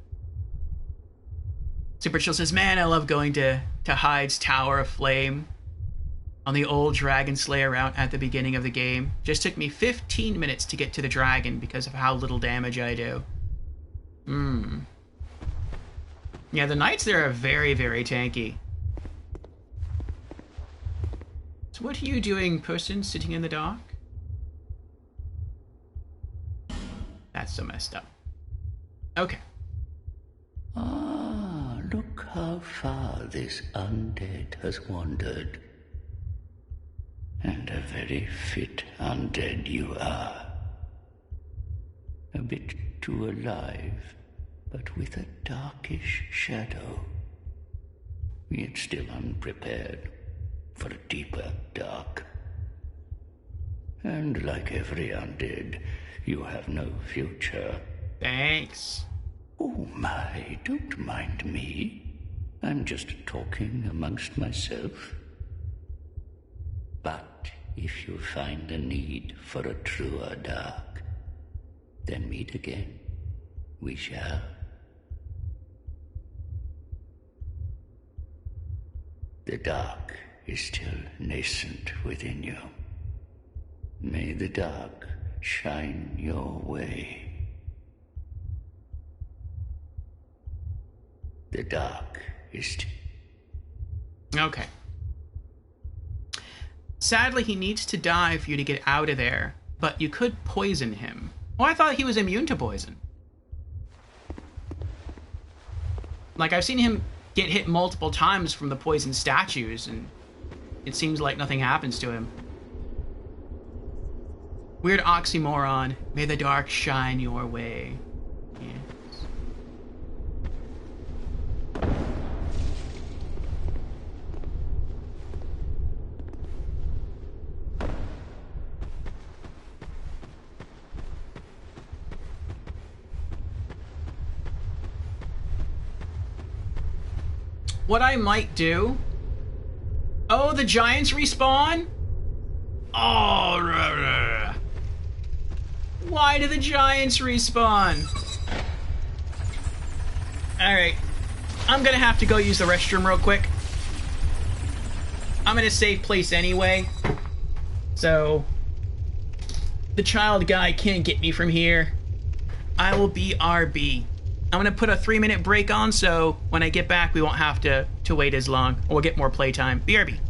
Super Chill says, man, I love going to Hyde's Tower of Flame on the old Dragon Slayer route at the beginning of the game. Just took me 15 minutes to get to the dragon because of how little damage I do. Yeah, the knights there are very, very tanky. So what are you doing, person sitting in the dock? That's so messed up. Okay. Ah, look how far this undead has wandered. And a very fit undead you are. A bit too alive, but with a darkish shadow. Yet still unprepared for a deeper dark. And like every undead, you have no future. Thanks. Oh my, don't mind me. I'm just talking amongst myself. But if you find a need for a truer dark, then meet again. We shall. The dark is still nascent within you. May the dark shine your way. The dark is... Okay. Sadly, he needs to die for you to get out of there, but you could poison him. Oh, I thought he was immune to poison. Like, I've seen him get hit multiple times from the poison statues, and it seems like nothing happens to him. Weird oxymoron. May the dark shine your way. Yes. What I might do... Oh, the giants respawn? Oh, why do the giants respawn? Alright. I'm gonna have to go use the restroom real quick. I'm in a safe place anyway. So... the child guy can't get me from here. I will be RB. I'm gonna put a 3-minute break on, so when I get back, we won't have to wait as long. We'll get more playtime. BRB.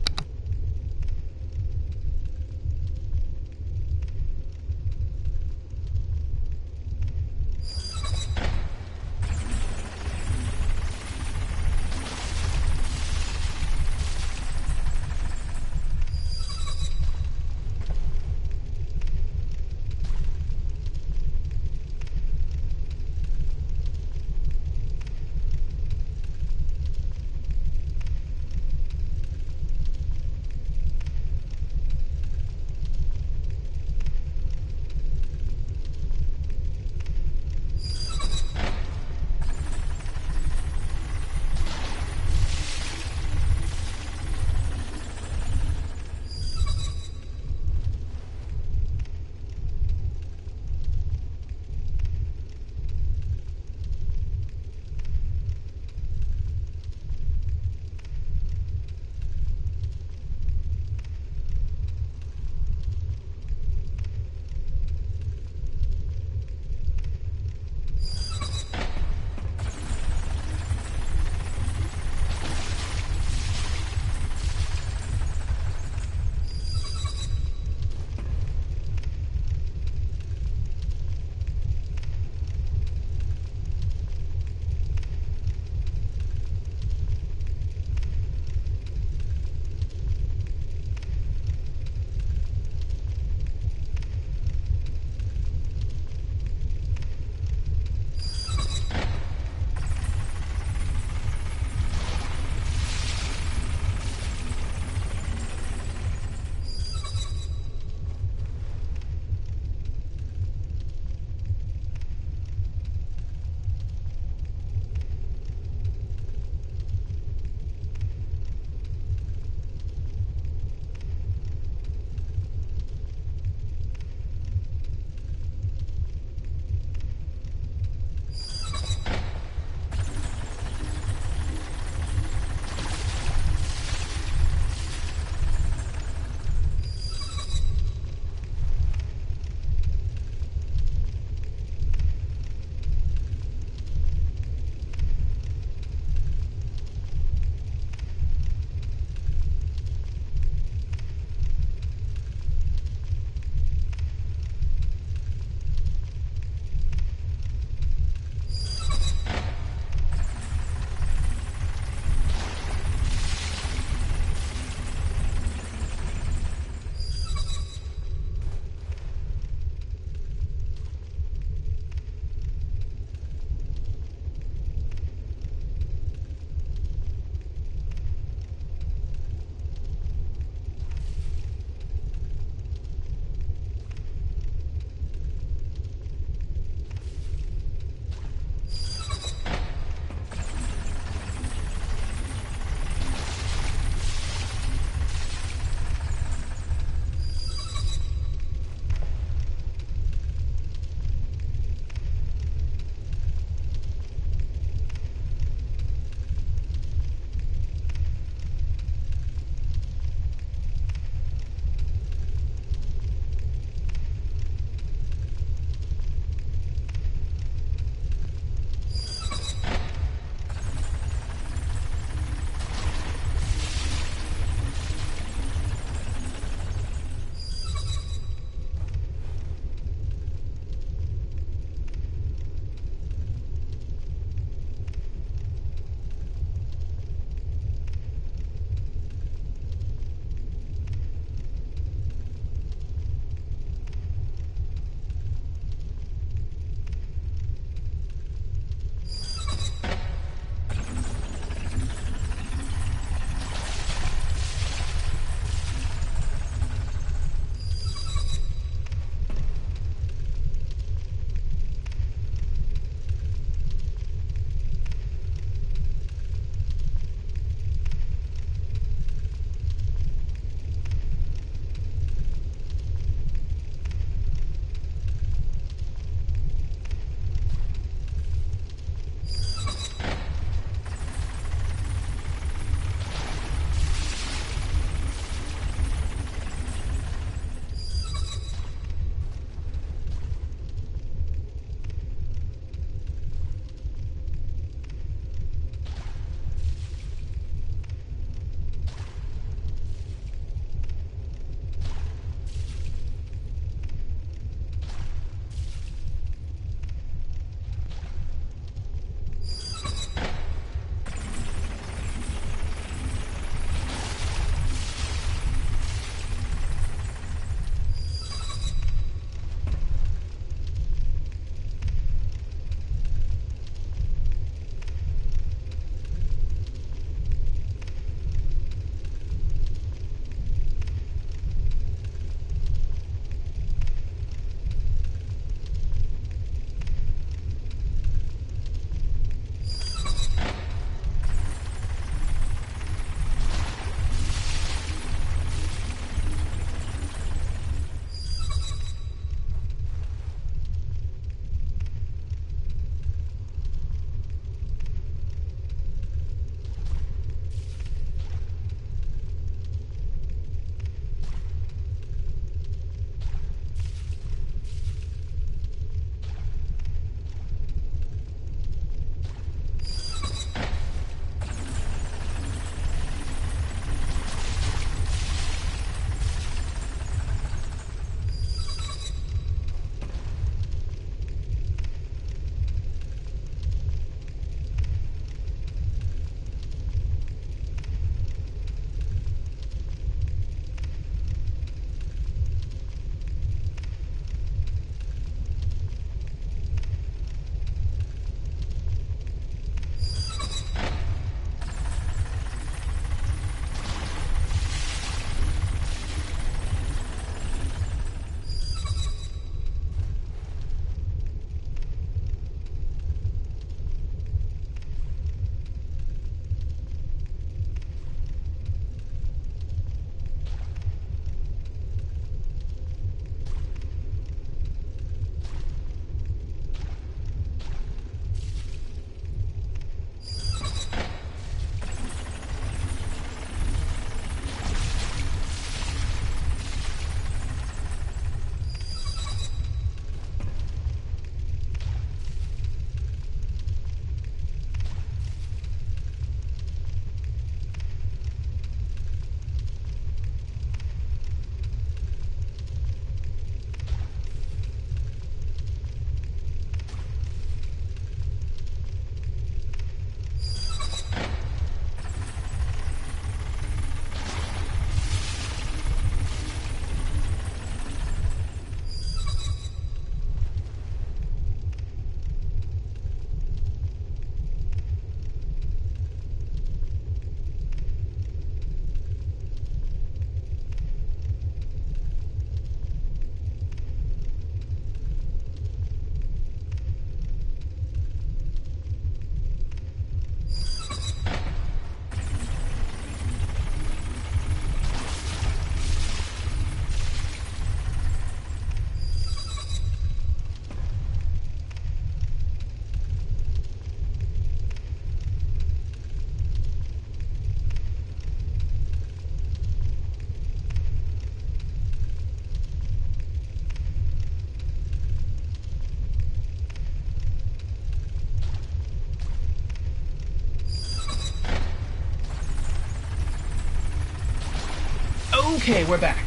Okay, we're back.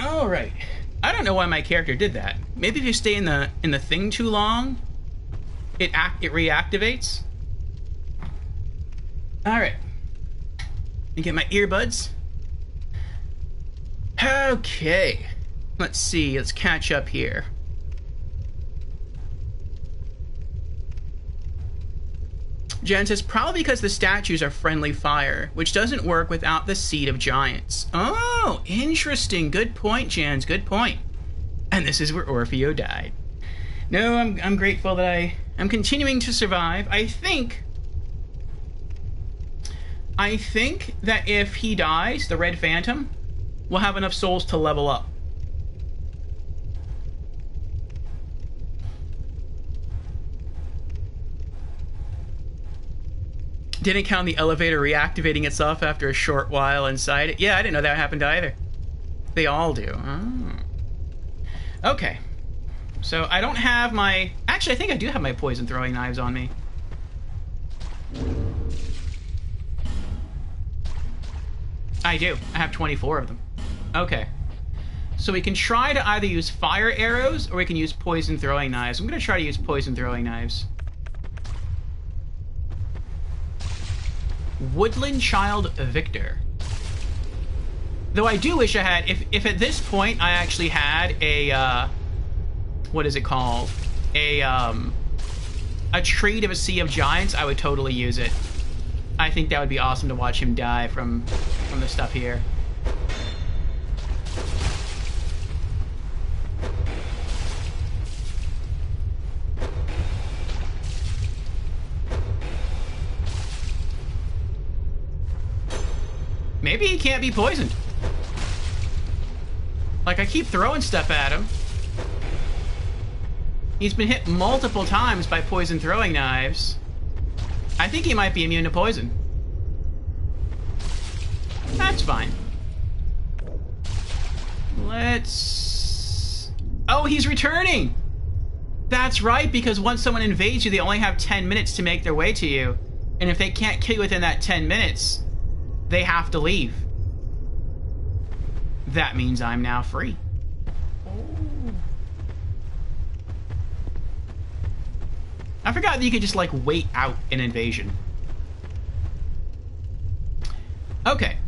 Alright. I don't know why my character did that. Maybe if you stay in the thing too long, it reactivates. Alright. And get my earbuds. Okay. Let's see. Let's catch up here. Jen says, probably because the statues are friendly fire, which doesn't work without the Seed of Giants. Oh, interesting. Good point, Jans. Good point. And this is where Orfeo died. No, I'm grateful that I'm continuing to survive. I think that if he dies, the Red Phantom will have enough souls to level up. Didn't count the elevator reactivating itself after a short while inside it. Yeah, I didn't know that happened either. They all do. Oh. Okay. So I don't have my... Actually, I think I do have my poison throwing knives on me. I do. I have 24 of them. Okay. So we can try to either use fire arrows or we can use poison throwing knives. I'm going to try to use poison throwing knives. Woodland Child Victor. Though I do wish I had, if at this point I actually had a, what is it called? A Treat of a Sea of Giants, I would totally use it. I think that would be awesome to watch him die from the stuff here. Maybe he can't be poisoned. Like, I keep throwing stuff at him. He's been hit multiple times by poison throwing knives. I think he might be immune to poison. That's fine. Let's... Oh, he's returning! That's right, because once someone invades you, they only have 10 minutes to make their way to you. And if they can't kill you within that 10 minutes... they have to leave. That means I'm now free. I forgot that you could just, like, wait out an invasion. Okay.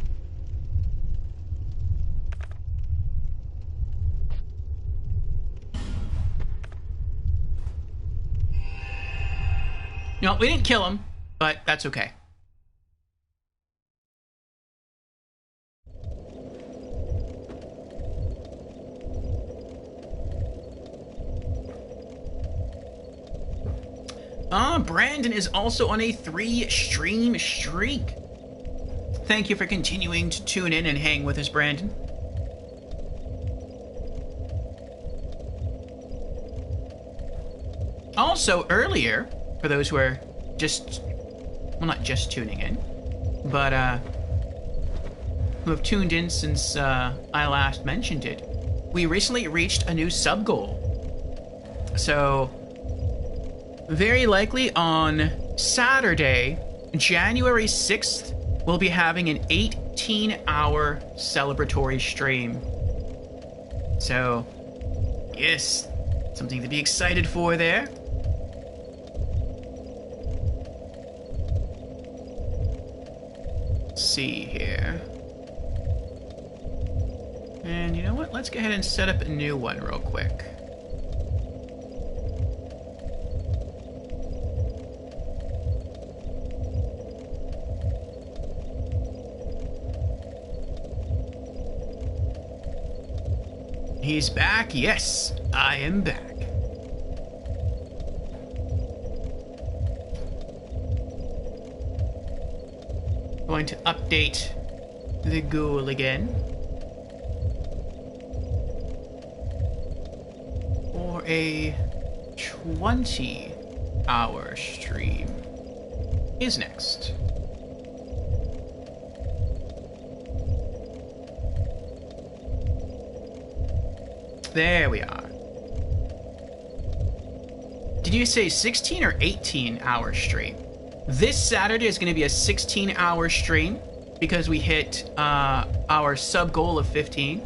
No, we didn't kill him, but that's okay. Brandon is also on a 3-stream streak. Thank you for continuing to tune in and hang with us, Brandon. Also, earlier, for those who are just, well, not just tuning in, but who have tuned in since I last mentioned it, we recently reached a new sub-goal. So... very likely on Saturday, January 6th, we'll be having an 18-hour celebratory stream. So, yes, something to be excited for there. Let's see here. And you know what? Let's go ahead and set up a new one real quick. He's back? Yes, I am back. Going to update the ghoul again. For a 20-hour stream is next. There we are. Did you say 16 or 18-hour stream? This Saturday is going to be a 16-hour stream because we hit our sub goal of 15.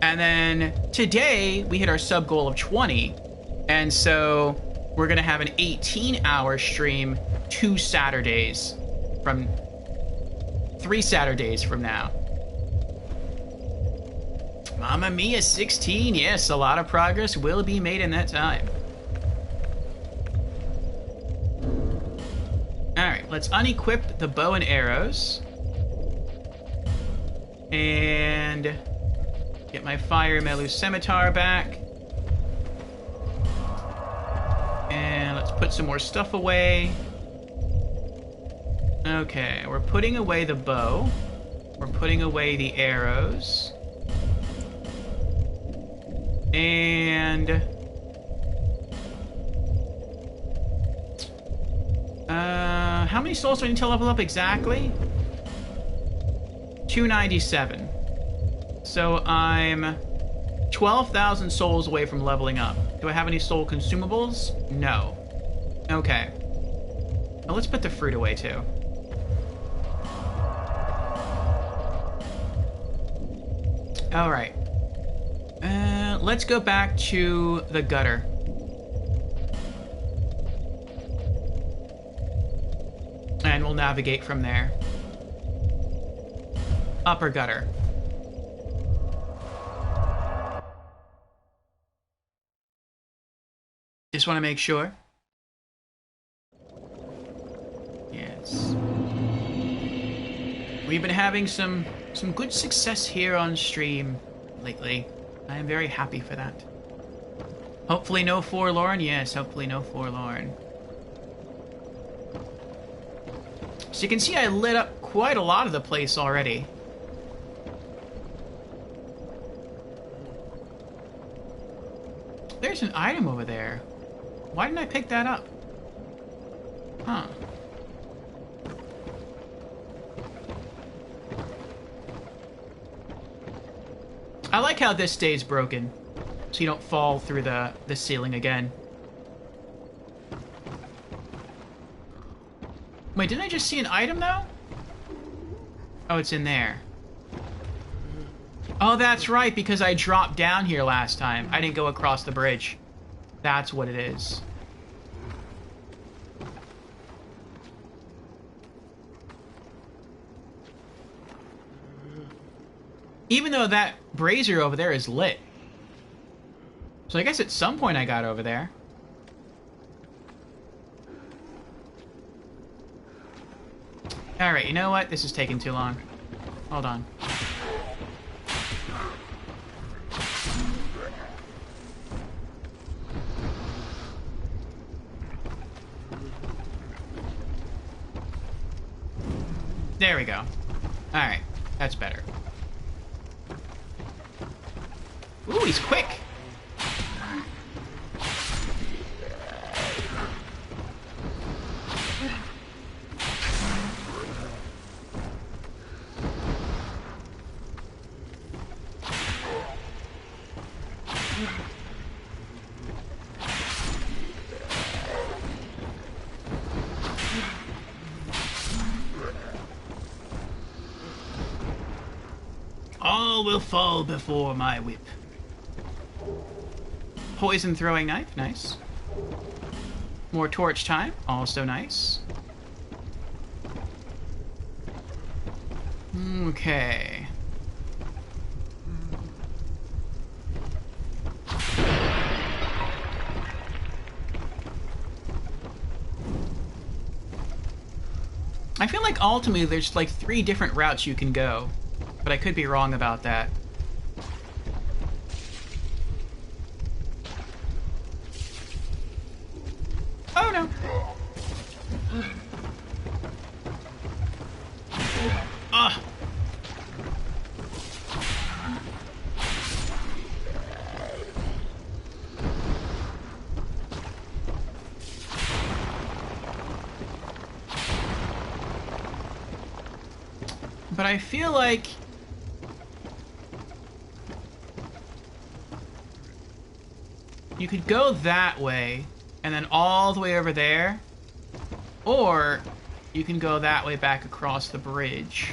And then today we hit our sub goal of 20. And so we're going to have an 18-hour stream 3 Saturdays from now. Mamma Mia 16. Yes, a lot of progress will be made in that time. Alright, let's unequip the bow and arrows. And get my Fire Melu Scimitar back. And let's put some more stuff away. Okay, we're putting away the bow. We're putting away the arrows. And how many souls do I need to level up exactly? 297. So I'm 12,000 souls away from leveling up. Do I have any soul consumables? No. Okay. Well, let's put the fruit away too. Alright. Let's go back to the gutter. And we'll navigate from there. Upper gutter. Just want to make sure. Yes. We've been having some good success here on stream lately. I am very happy for that. Hopefully no forlorn. Yes, hopefully no forlorn. So you can see I lit up quite a lot of the place already. There's an item over there. Why didn't I pick that up? Huh. I like how this stays broken, so you don't fall through the ceiling again. Wait, didn't I just see an item, though? Oh, it's in there. Oh, that's right, because I dropped down here last time. I didn't go across the bridge. That's what it is. Even though that brazier over there is lit. So I guess at some point I got over there. Alright, you know what? This is taking too long. Hold on. There we go. Alright, that's better. Ooh, he's quick! All will fall before my whip. Poison throwing knife, nice. More torch time, also nice. Okay. I feel like ultimately there's like 3 different routes you can go, but I could be wrong about that. Oh no. Ugh. But I feel like you could go that way and then all the way over there Or you can go that way back across the bridge.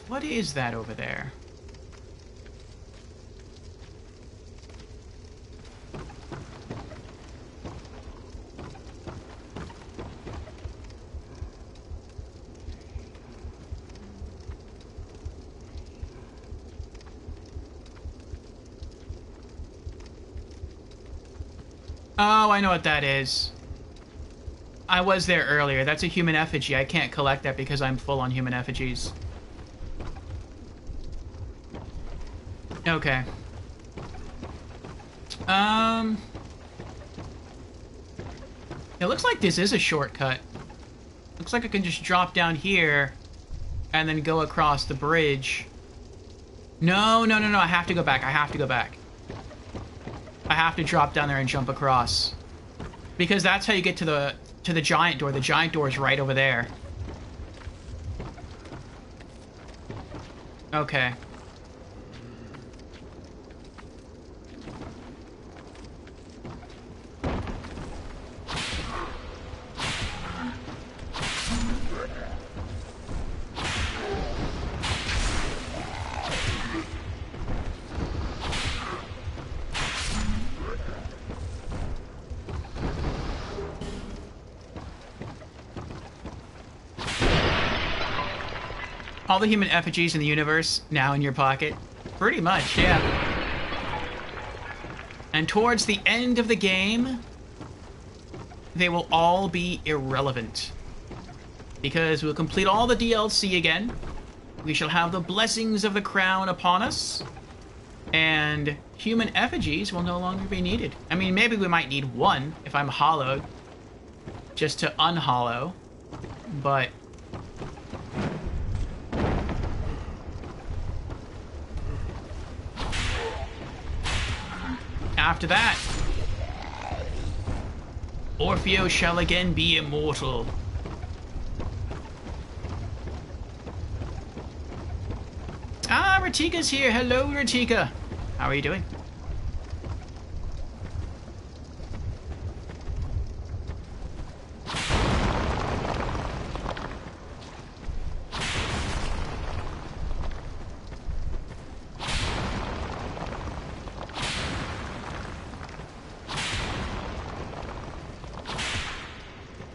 What is that over there? Oh, I know what that is. I was there earlier. That's a human effigy. I can't collect that because I'm full on human effigies. Okay. It looks like this is a shortcut. Looks like I can just drop down here and then go across the bridge. No, no, no, no. I have to go back. I have to go back. I have to drop down there and jump across. Because that's how you get to the giant door. The giant door is right over there. Okay. All the human effigies in the universe now in your pocket? Pretty much, yeah. And towards the end of the game, they will all be irrelevant. Because we'll complete all the DLC again. We shall have the blessings of the crown upon us. And human effigies will no longer be needed. I mean, maybe we might need one if I'm hollowed. Just to unhollow. But after that, Orfeo shall again be immortal. Ah, Ratika's here. Hello, Ratika. How are you doing?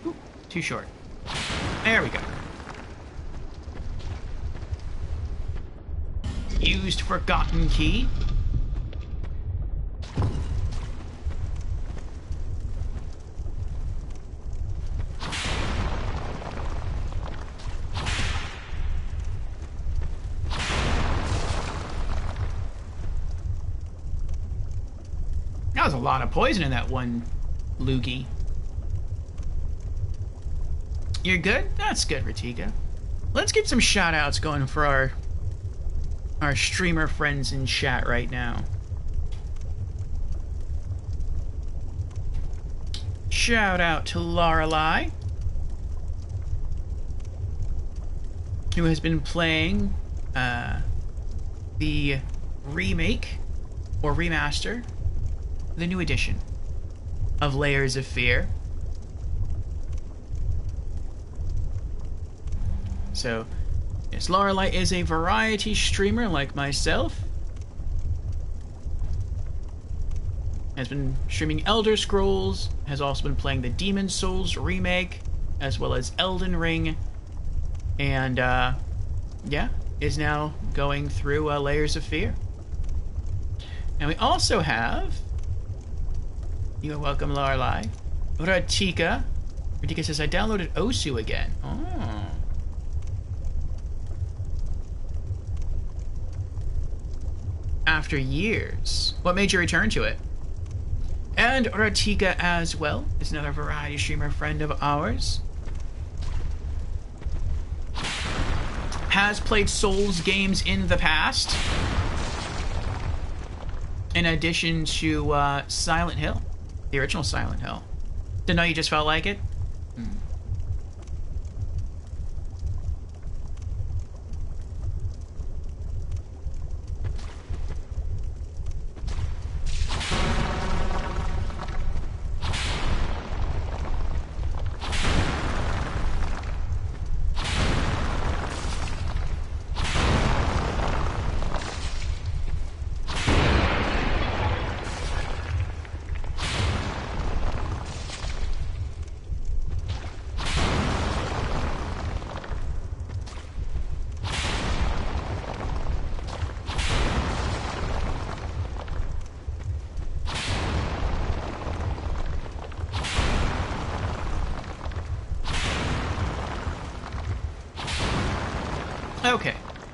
Ooh, too short. There we go. Used forgotten key. That was a lot of poison in that one loogie. You're good? That's good, Ratika. Let's get some shout-outs going for our streamer friends in chat right now. Shout out to Lorelei, who has been playing the remake or remaster, the new edition of Layers of Fear. So, yes, Lorelei is a variety streamer like myself. Has been streaming Elder Scrolls, has also been playing the Demon's Souls remake, as well as Elden Ring, and, yeah, is now going through Layers of Fear. And we also have, you are welcome, Lorelei, Ratika. Ratika says, I downloaded Osu again. Oh. After years. What made you return to it? And Ratika as well is another variety streamer friend of ours. Has played Souls games in the past. In addition to Silent Hill. The original Silent Hill. Didn't know you just felt like it?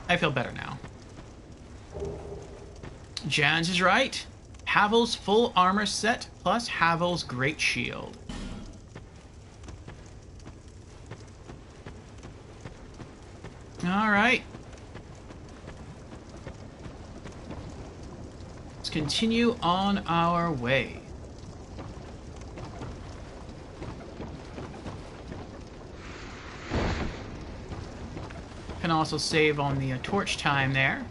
I feel better now. Jans is right. Havel's full armor set plus Havel's great shield. Alright. Let's continue on our way. Can also save on the torch time there.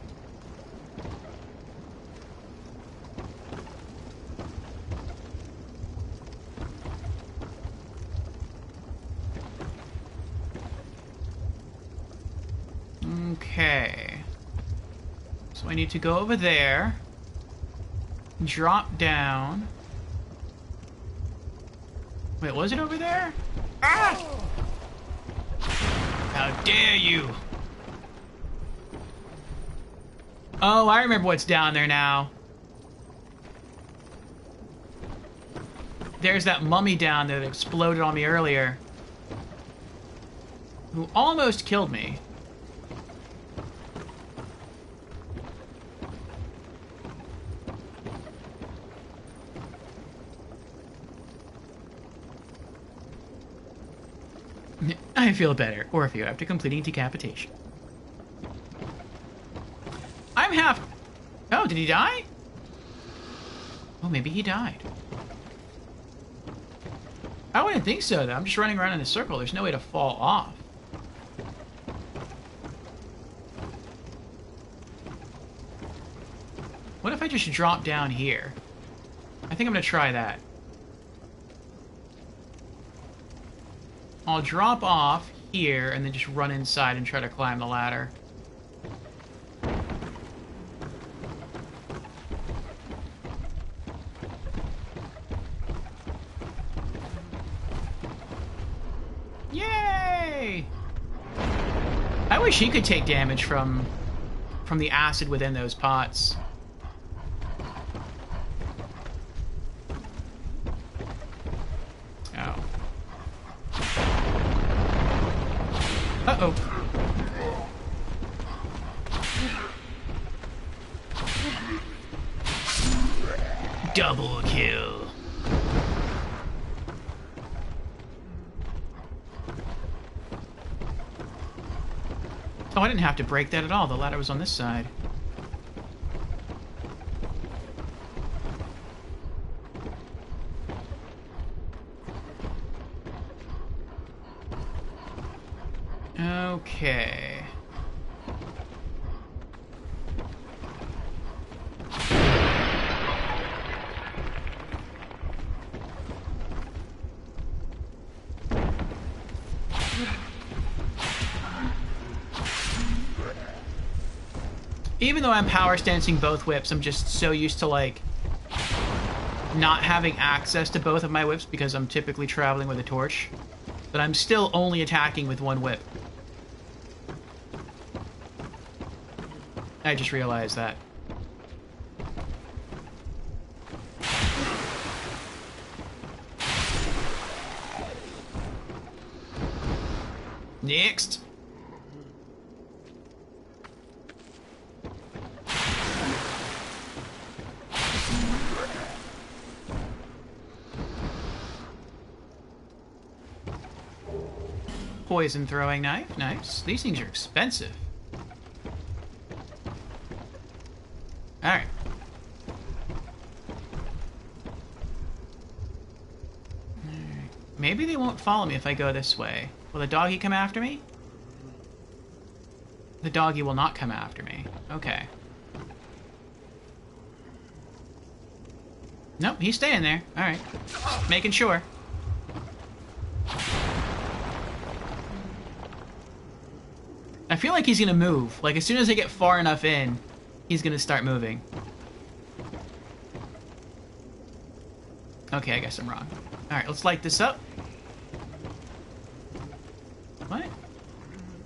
Okay. So I need to go over there. Drop down. Wait, was it over there? Ah! How dare you! Oh, I remember what's down there now. There's that mummy down there that exploded on me earlier. Who almost killed me. I feel better, Orfeo, after completing decapitation. I'm half... Oh, did he die? Oh, maybe he died. I wouldn't think so, though. I'm just running around in a circle. There's no way to fall off. What if I just drop down here? I think I'm going to try that. I'll drop off here and then just run inside and try to climb the ladder. Yay! I wish he could take damage from the acid within those pots. Uh-oh. Double kill. Oh, I didn't have to break that at all. The ladder was on this side. Okay. Even though I'm power stancing both whips, I'm just so used to, like, not having access to both of my whips because I'm typically traveling with a torch, that I'm still only attacking with one whip. I just realized that. Next. Poison throwing knife. Nice. These things are expensive. Alright. Maybe they won't follow me if I go this way. Will the doggy come after me? The doggy will not come after me. Okay. Nope, he's staying there. Alright. Making sure. I feel like he's gonna move. Like, as soon as I get far enough in, he's gonna start moving. Okay, I guess I'm wrong. Alright, let's light this up. What?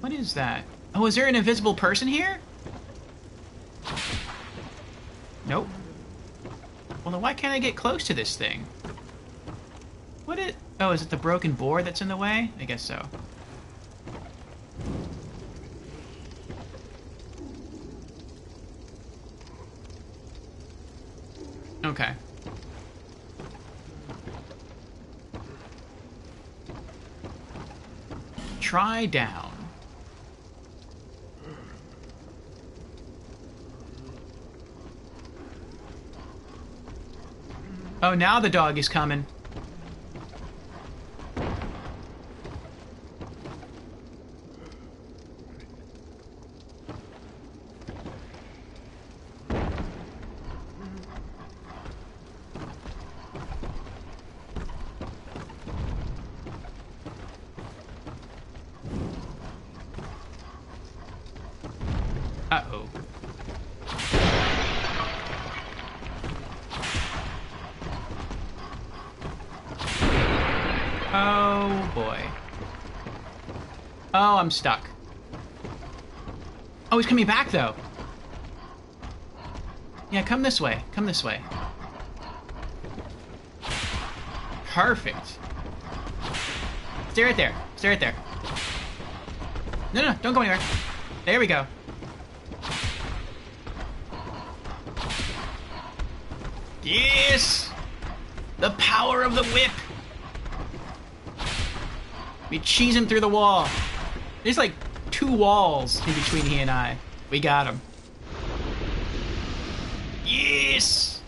What is that? Oh, is there an invisible person here? Nope. Well, then why can't I get close to this thing? What is... Oh, is it the broken board that's in the way? I guess so. Okay. Try down. Oh, now the dog is coming. Uh-oh. Oh, boy. Oh, I'm stuck. Oh, he's coming back, though. Yeah, come this way. Come this way. Perfect. Stay right there. Stay right there. No, no, don't go anywhere. There we go. Yes! The power of the whip! We cheese him through the wall. There's like 2 walls in between he and I. We got him. Yes!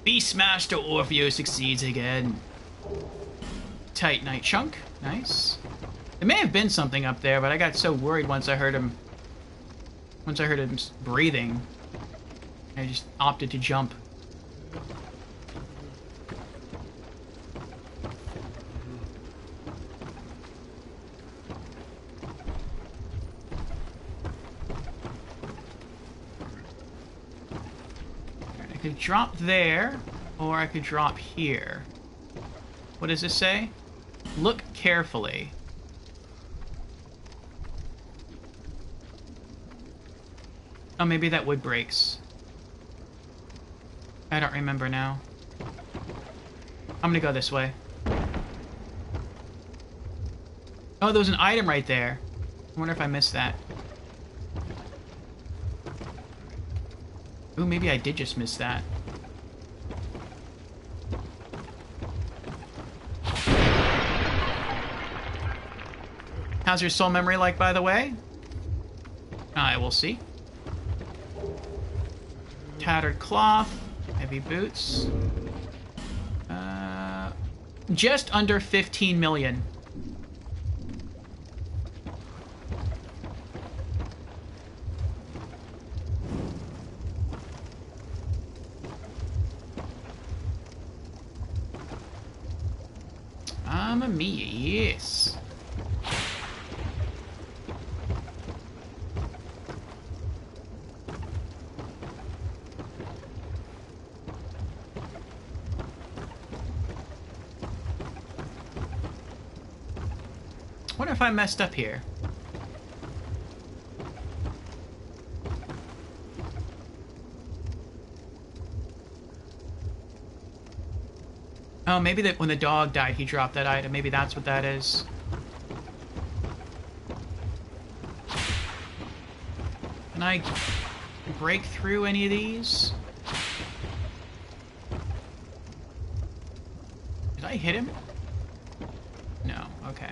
Beastmaster Orfeo succeeds again. Titanite chunk. Nice. There may have been something up there, but I got so worried once I heard him breathing. I just opted to jump. I could drop there, or I could drop here. What does this say? Look carefully. Oh, maybe that wood breaks. I don't remember now. I'm gonna go this way. Oh, there was an item right there. I wonder if I missed that. Ooh, maybe I did just miss that. How's your soul memory like, by the way? I will see. Tattered cloth. Heavy boots. Just under 15 million. Mamma mia, yes. Wonder if I messed up here. Oh, maybe that when the dog died, he dropped that item. Maybe that's what that is. Can I break through any of these? Did I hit him? No, okay.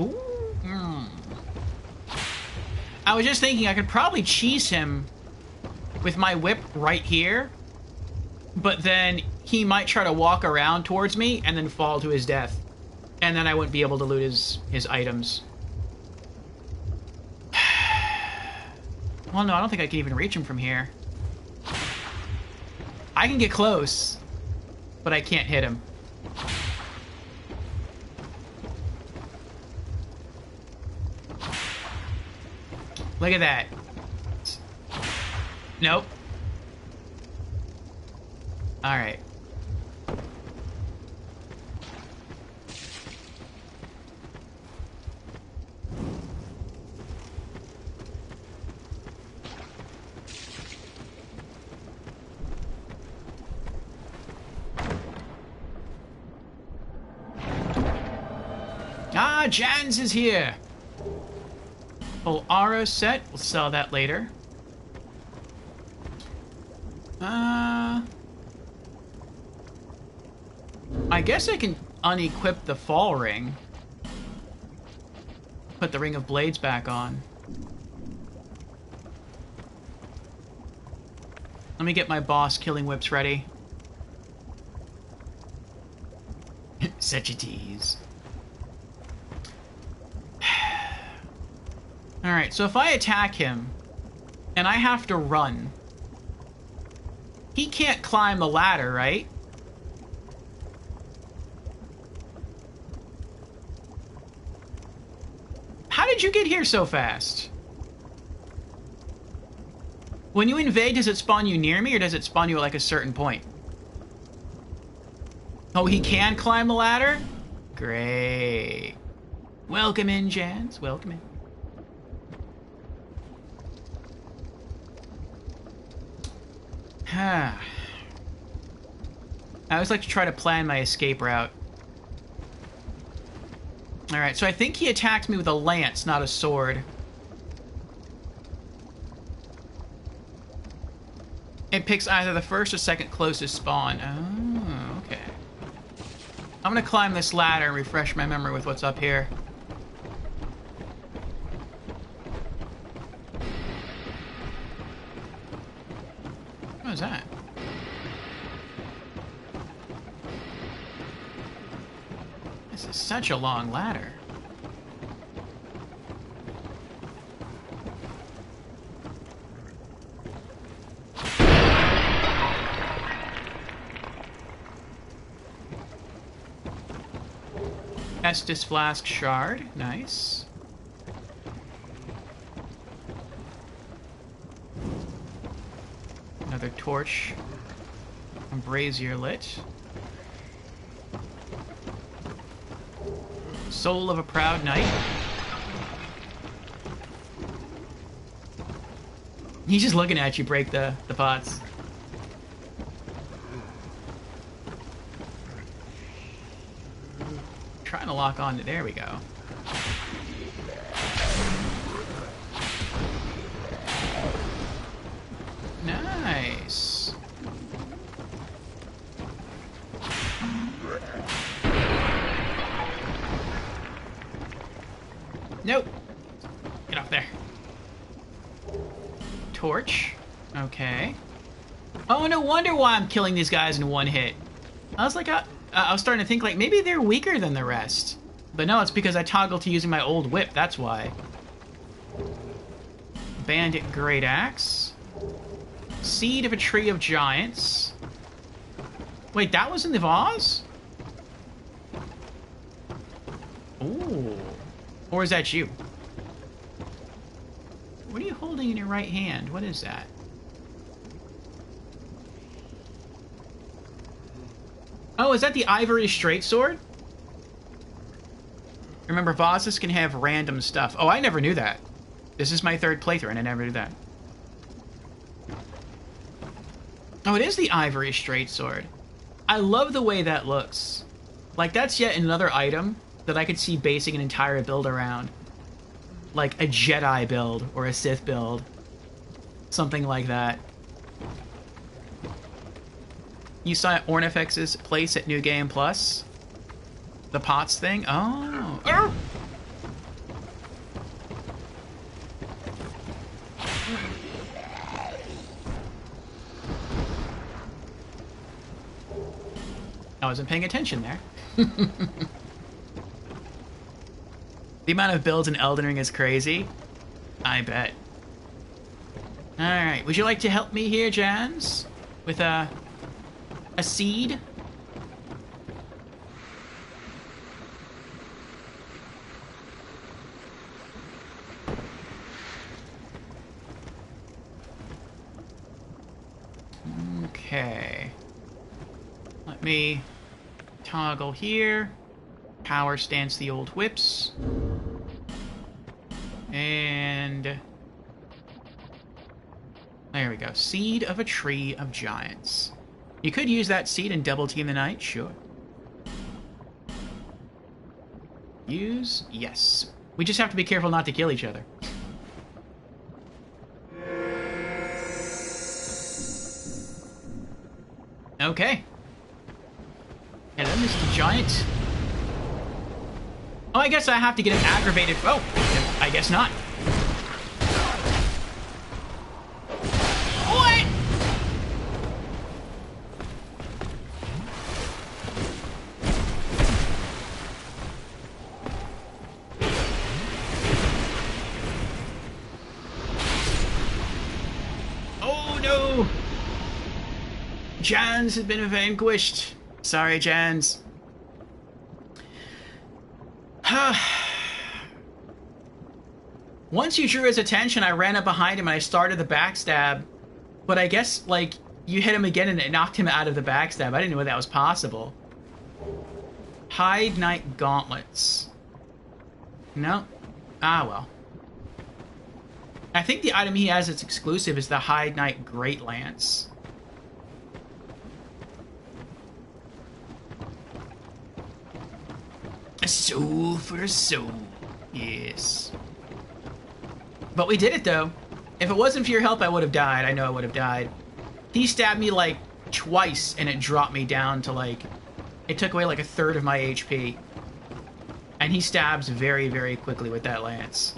Ooh. I was just thinking I could probably cheese him with my whip right here, but then he might try to walk around towards me and then fall to his death. And then I wouldn't be able to loot his items. Well, no, I don't think I can even reach him from here. I can get close, but I can't hit him. Look at that. Nope. Alright. Ah, Jans is here. Full Aro set. We'll sell that later. I guess I can unequip the Fall Ring. Put the Ring of Blades back on. Let me get my boss killing whips ready. Such a tease. Alright, so if I attack him, and I have to run, he can't climb the ladder, right? How did you get here so fast? When you invade, does it spawn you near me, or does it spawn you at like a certain point? Oh, he can climb the ladder? Great. Welcome in, Jans. Welcome in. I always like to try to plan my escape route. Alright, so I think he attacked me with a lance, not a sword. It picks either the first or second closest spawn. Oh, okay. I'm gonna climb this ladder and refresh my memory with what's up here. What was that? This is such a long ladder. Estus Flask Shard. Nice. Another torch. And brazier lit. Soul of a Proud Knight. He's just looking at you break the pots. Trying to lock on to... There we go. Nice. Nope. Get off there. Torch. Okay. Oh, no wonder why I'm killing these guys in one hit. I was like, I was starting to think, like, maybe they're weaker than the rest. But no, it's because I toggled to using my old whip, that's why. Bandit Great Axe. Seed of a Tree of Giants. Wait, that was in the vase? Ooh. Or is that you? What are you holding in your right hand? What is that? Oh, is that the Ivory Straight Sword? Remember, vases can have random stuff. Oh, I never knew that. This is my third playthrough, and I never knew that. Oh, it is the Ivory Straight Sword. I love the way that looks. Like, that's yet another item that I could see basing an entire build around. Like a Jedi build, or a Sith build. Something like that. You saw Ornifex's place at New Game Plus? The pots thing? Oh. Oh! I wasn't paying attention there. The amount of builds in Elden Ring is crazy. I bet. Alright, would you like to help me here, Jans? With a seed? Okay. Let me toggle here. Power stance the old whips. And there we go. Seed of a Tree of Giants. You could use that seed and double team the knight, sure. Use? Yes. We just have to be careful not to kill each other. Okay. Hello, Mr. Giant. Oh, I guess I have to get him aggravated. Oh, I guess not. What? Oh, no. Jans has been vanquished. Sorry, Jans. Once you drew his attention, I ran up behind him and I started the backstab. But I guess, like, you hit him again and it knocked him out of the backstab. I didn't know that was possible. Hide Knight Gauntlets. No. Ah, well. I think the item he has that's exclusive is the Hide Knight Great Lance. A soul for a soul. Yes. But we did it, though. If it wasn't for your help, I would have died. I know I would have died. He stabbed me, like, twice, and it dropped me down to, like... It took away, like, a third of my HP. And he stabs very, very quickly with that lance.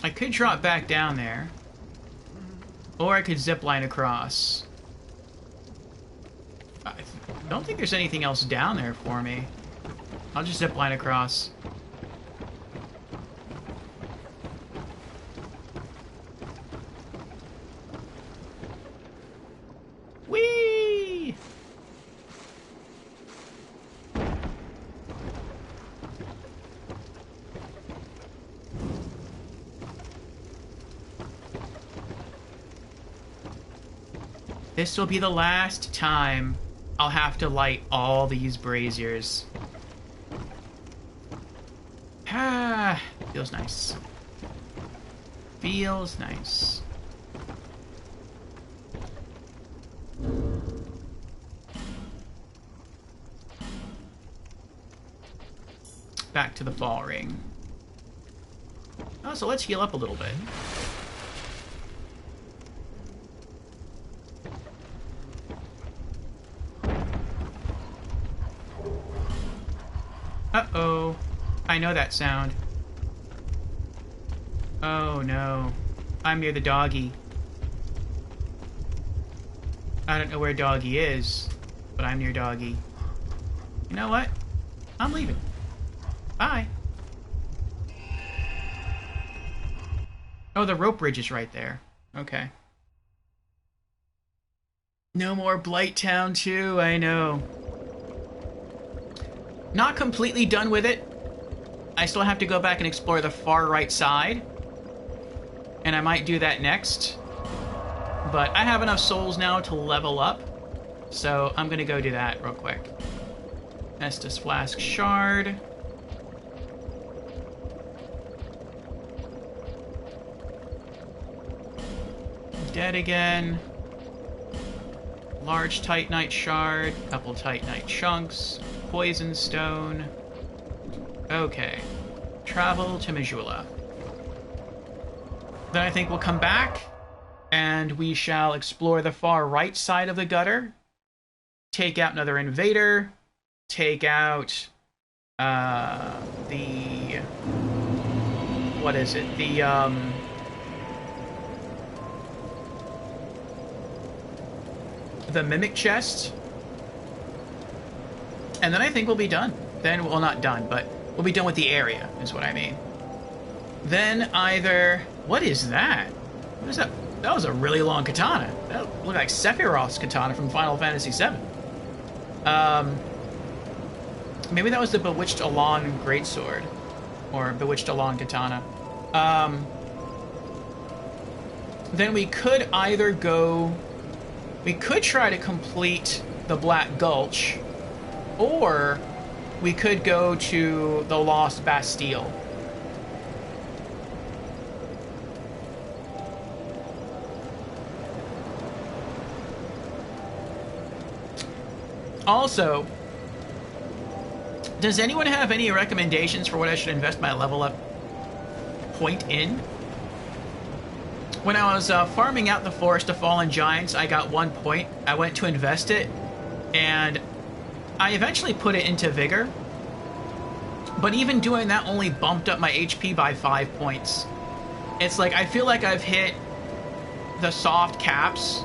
I could drop back down there. Or I could zipline across. I don't think there's anything else down there for me. I'll just zipline across. Whee! This will be the last time I'll have to light all these braziers. Ah, feels nice. Feels nice. Back to the fall ring. Oh, so let's heal up a little bit. Uh-oh. I know that sound. Oh, no. I'm near the doggy. I don't know where doggy is, but I'm near doggy. You know what? I'm leaving. Bye. Oh, the rope bridge is right there. Okay. No more Blighttown 2, I know. Not completely done with it. I still have to go back and explore the far right side. And I might do that next. But I have enough souls now to level up. So I'm going to go do that real quick. Estus Flask Shard. Dead again. Large Titanite Shard. Couple Titanite Chunks. Poison Stone. Okay. Travel to Majula. Then I think we'll come back, and we shall explore the far right side of the gutter, take out another invader, take out the... what is it? The Mimic Chest. And then I think we'll be done. Then, well, not done, but we'll be done with the area, is what I mean. Then either... What is that? What is that? That was a really long katana. That looked like Sephiroth's katana from Final Fantasy VII. Maybe that was the Bewitched Alon Greatsword. Or Bewitched Alon Katana. Then we could either go... We could try to complete the Black Gulch, or we could go to the Lost Bastille. Also, does anyone have any recommendations for what I should invest my level up point in? When I was farming out the Forest of Fallen Giants, I got 1 point. I went to invest it, and I eventually put it into Vigor. But even doing that only bumped up my HP by 5 points. It's like, I feel like I've hit the soft caps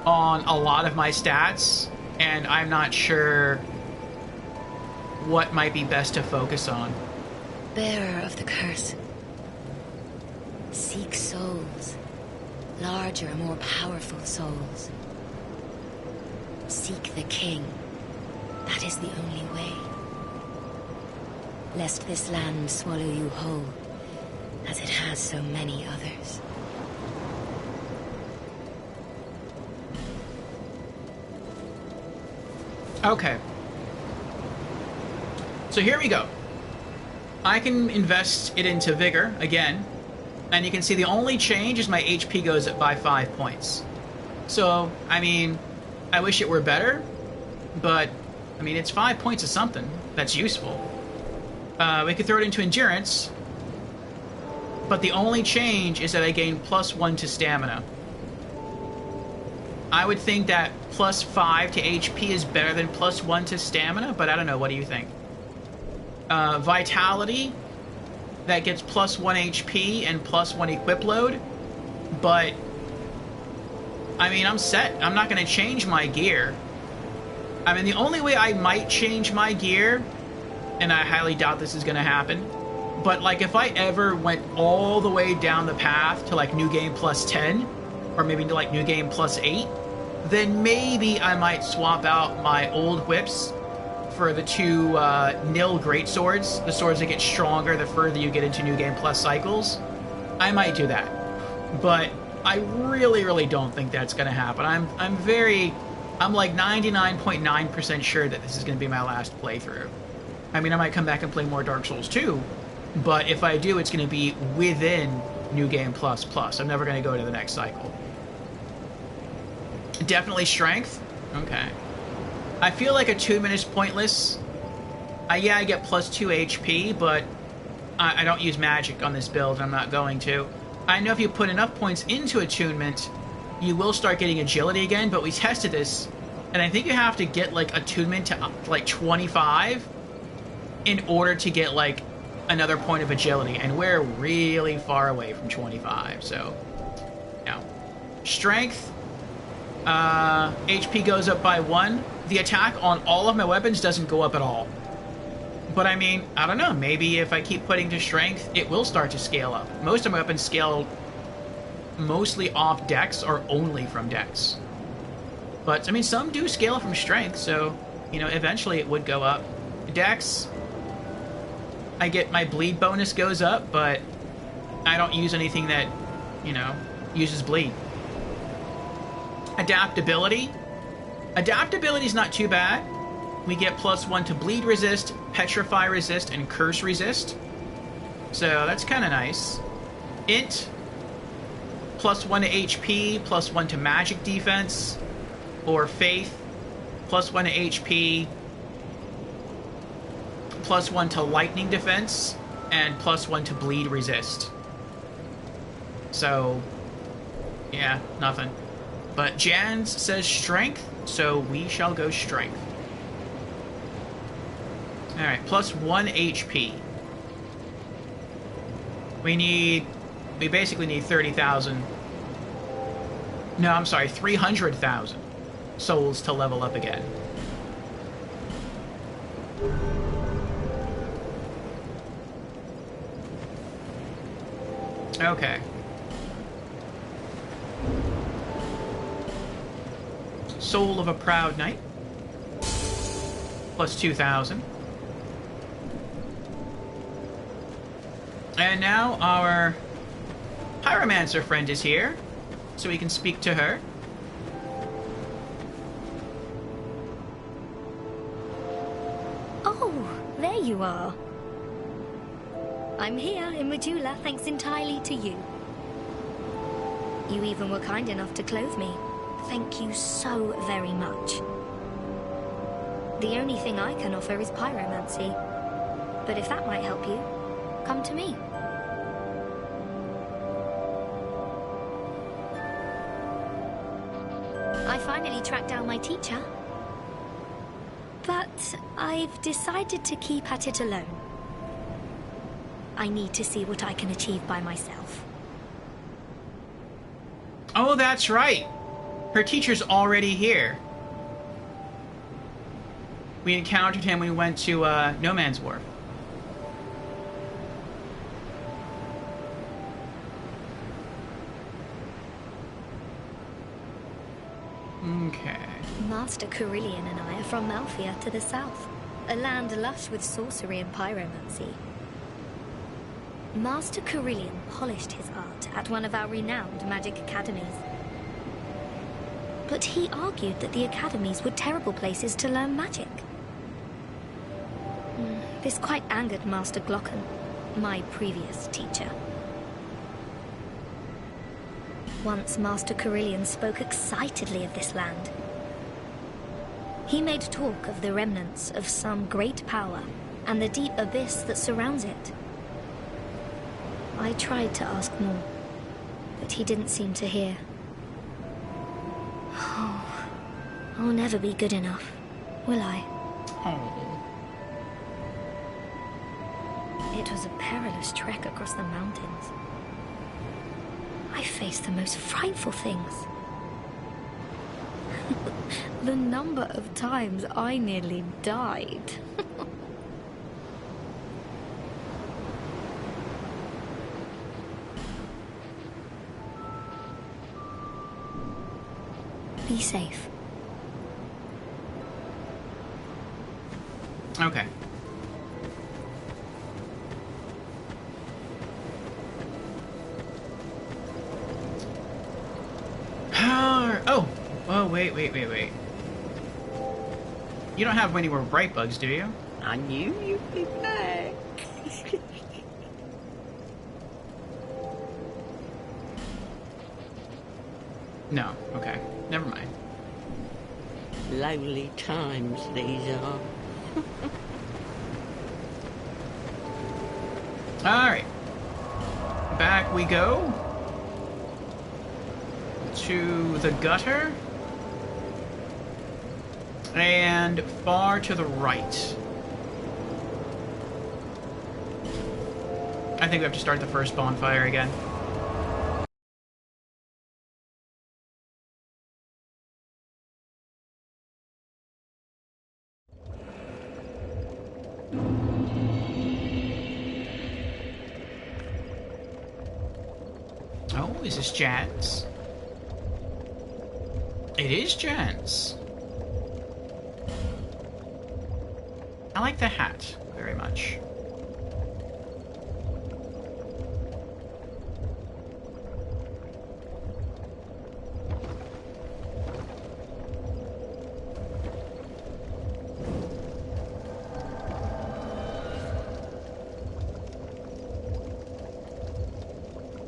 on a lot of my stats, and I'm not sure what might be best to focus on. Bearer of the curse. Seek souls. Larger, more powerful souls. Seek the king. That is the only way. Lest this land swallow you whole, as it has so many others. Okay. So here we go. I can invest it into Vigor again, and you can see the only change is my HP goes up by 5 points. So, I mean, I wish it were better, but, I mean, it's 5 points of something that's useful. We could throw it into Endurance, but the only change is that I gain +1 to Stamina. I would think that +5 to HP is better than +1 to Stamina, but I don't know. What do you think? Vitality, that gets +1 HP and +1 equip load, but I mean, I'm set. I'm not going to change my gear. I mean, the only way I might change my gear, and I highly doubt this is going to happen, but like if I ever went all the way down the path to like New Game +10, or maybe to like New Game +8, then maybe I might swap out my old whips for the two Nil Greatswords, the swords that get stronger the further you get into New Game Plus cycles. I might do that, but I really don't think that's going to happen. I'm like 99.9% sure that this is going to be my last playthrough. I mean, I might come back and play more Dark Souls 2, but if I do, it's going to be within New Game Plus Plus. I'm never going to go to the next cycle. Definitely Strength. Okay. I feel like attunement is pointless. Yeah, I get +2 HP, but I don't use magic on this build, and I'm not going to. I know if you put enough points into attunement, you will start getting agility again, but we tested this, and I think you have to get, like, attunement to, like, 25 in order to get, like, another point of agility, and we're really far away from 25, so, no. Strength, HP goes up by 1. The attack on all of my weapons doesn't go up at all. But I mean, I don't know, maybe if I keep putting to strength, it will start to scale up. Most of my weapons scale mostly off dex or only from dex. But, I mean, some do scale from strength, so, you know, eventually it would go up. Dex, I get my bleed bonus goes up, but I don't use anything that, you know, uses bleed. Adaptability. Adaptability is not too bad. We get +1 to bleed resist, petrify resist, and curse resist. So that's kind of nice. Int, +1 to HP, +1 to magic defense. Or faith, +1 to HP, +1 to lightning defense, and +1 to bleed resist. So, yeah, nothing. But Jans says strength, so we shall go strength. Alright, +1 HP. We basically need 30,000. No, I'm sorry, 300,000 souls to level up again. Okay. Soul of a Proud Knight. +2,000. And now our Pyromancer friend is here, so we can speak to her. Oh, you are. I'm here in Majula thanks entirely to you. You even were kind enough to clothe me. Thank you so very much. The only thing I can offer is pyromancy. But if that might help you, come to me. I finally tracked down my teacher. But I've decided to keep at it alone. I need to see what I can achieve by myself. Oh, that's right. Her teacher's already here. We encountered him when we went to No Man's Wharf. Okay. Master Carillion and I are from Malphia to the south, a land lush with sorcery and pyromancy. Master Carillion polished his art at one of our renowned magic academies. But he argued that the academies were terrible places to learn magic. This quite angered Master Glocken, my previous teacher. Once Master Carillion spoke excitedly of this land. He made talk of the remnants of some great power and the deep abyss that surrounds it. I tried to ask more, but he didn't seem to hear. Oh, I'll never be good enough, will I? Oh. It was a perilous trek across the mountains. I faced the most frightful things. The number of times I nearly died. Be safe. Okay. Oh, wait. You don't have any more bright bugs, do you? I knew you'd be back. No. Okay. Never mind. Lonely times these are. Alright. Back we go. To the gutter. And far to the right. I think we have to start the first bonfire again. Oh, is this Jans? It is Jans. I like the hat very much.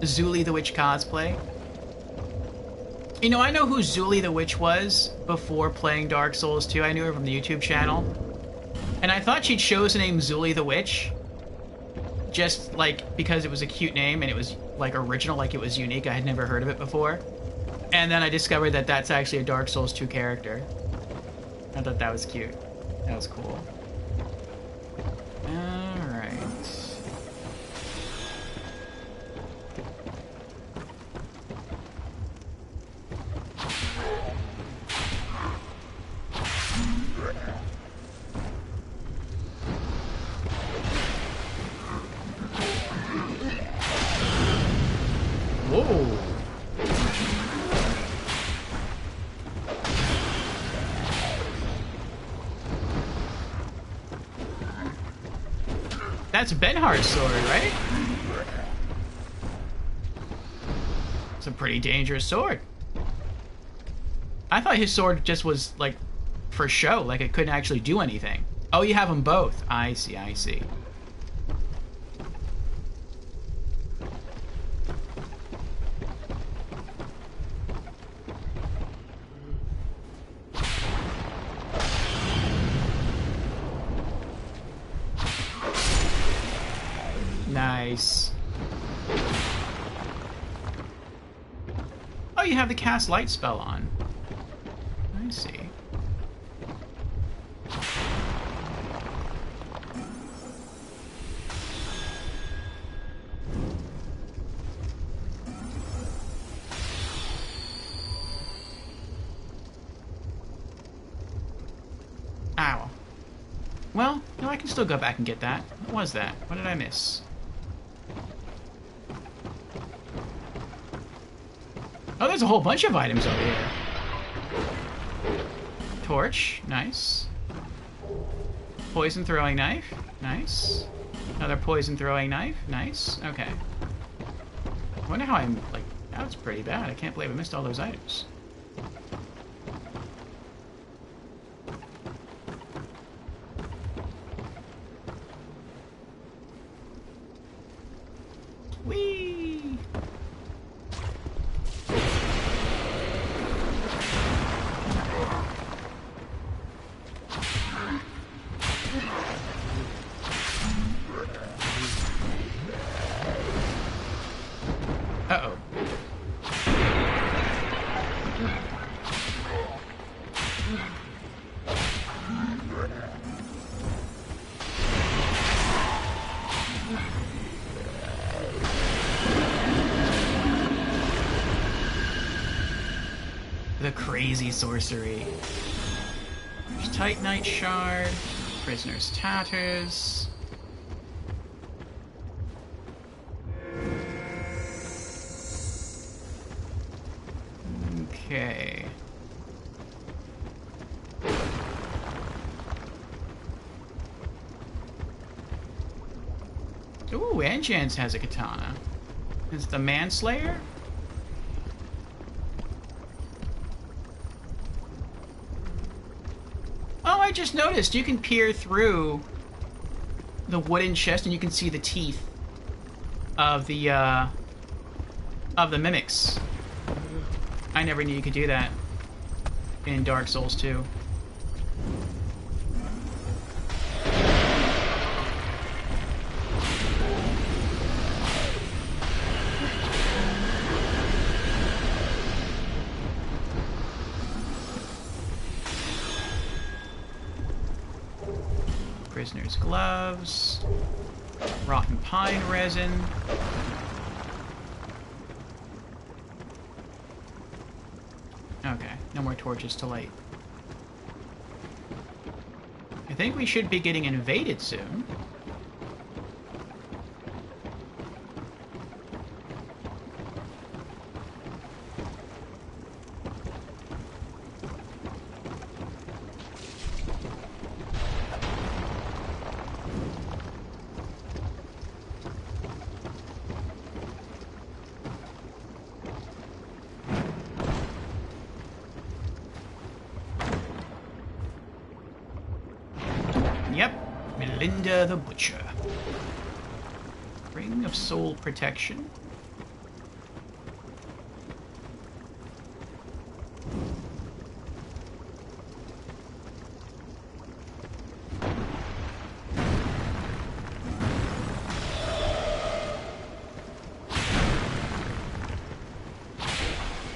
Zuli the Witch cosplay. You know, I know who Zuli the Witch was before playing Dark Souls 2. I knew her from the YouTube channel. And I thought she chose the name Zuli the Witch. Just, like, because it was a cute name and it was, like, original, like it was unique. I had never heard of it before. And then I discovered that that's actually a Dark Souls 2 character. I thought that was cute. That was cool. Alright. Whoa. That's Benhar's sword, right? It's a pretty dangerous sword. I thought his sword just was, like, for show, like it couldn't actually do anything. Oh, you have them both. I see, I see. Nice. Oh, you have the cast light spell on. I see. Ow. Well, no, I can still go back and get that. What was that? What did I miss? Oh, there's a whole bunch of items over here. Torch, nice. Poison throwing knife, nice. Another poison throwing knife, nice. Okay. I wonder how I'm, like, that's pretty bad. I can't believe I missed all those items. Whee! Uh-oh. The crazy sorcery. There's Titanite Shard, Prisoner's Tatters. Okay. Ooh, Enchants has a katana. It's the Manslayer? Oh, I just noticed you can peer through the wooden chest and you can see the teeth of the mimics. I never knew you could do that in Dark Souls 2. Prisoner's gloves, rotten pine resin. Okay, no more torches to light. I think we should be getting invaded soon. Yep, Melinda the Butcher. Ring of Soul Protection.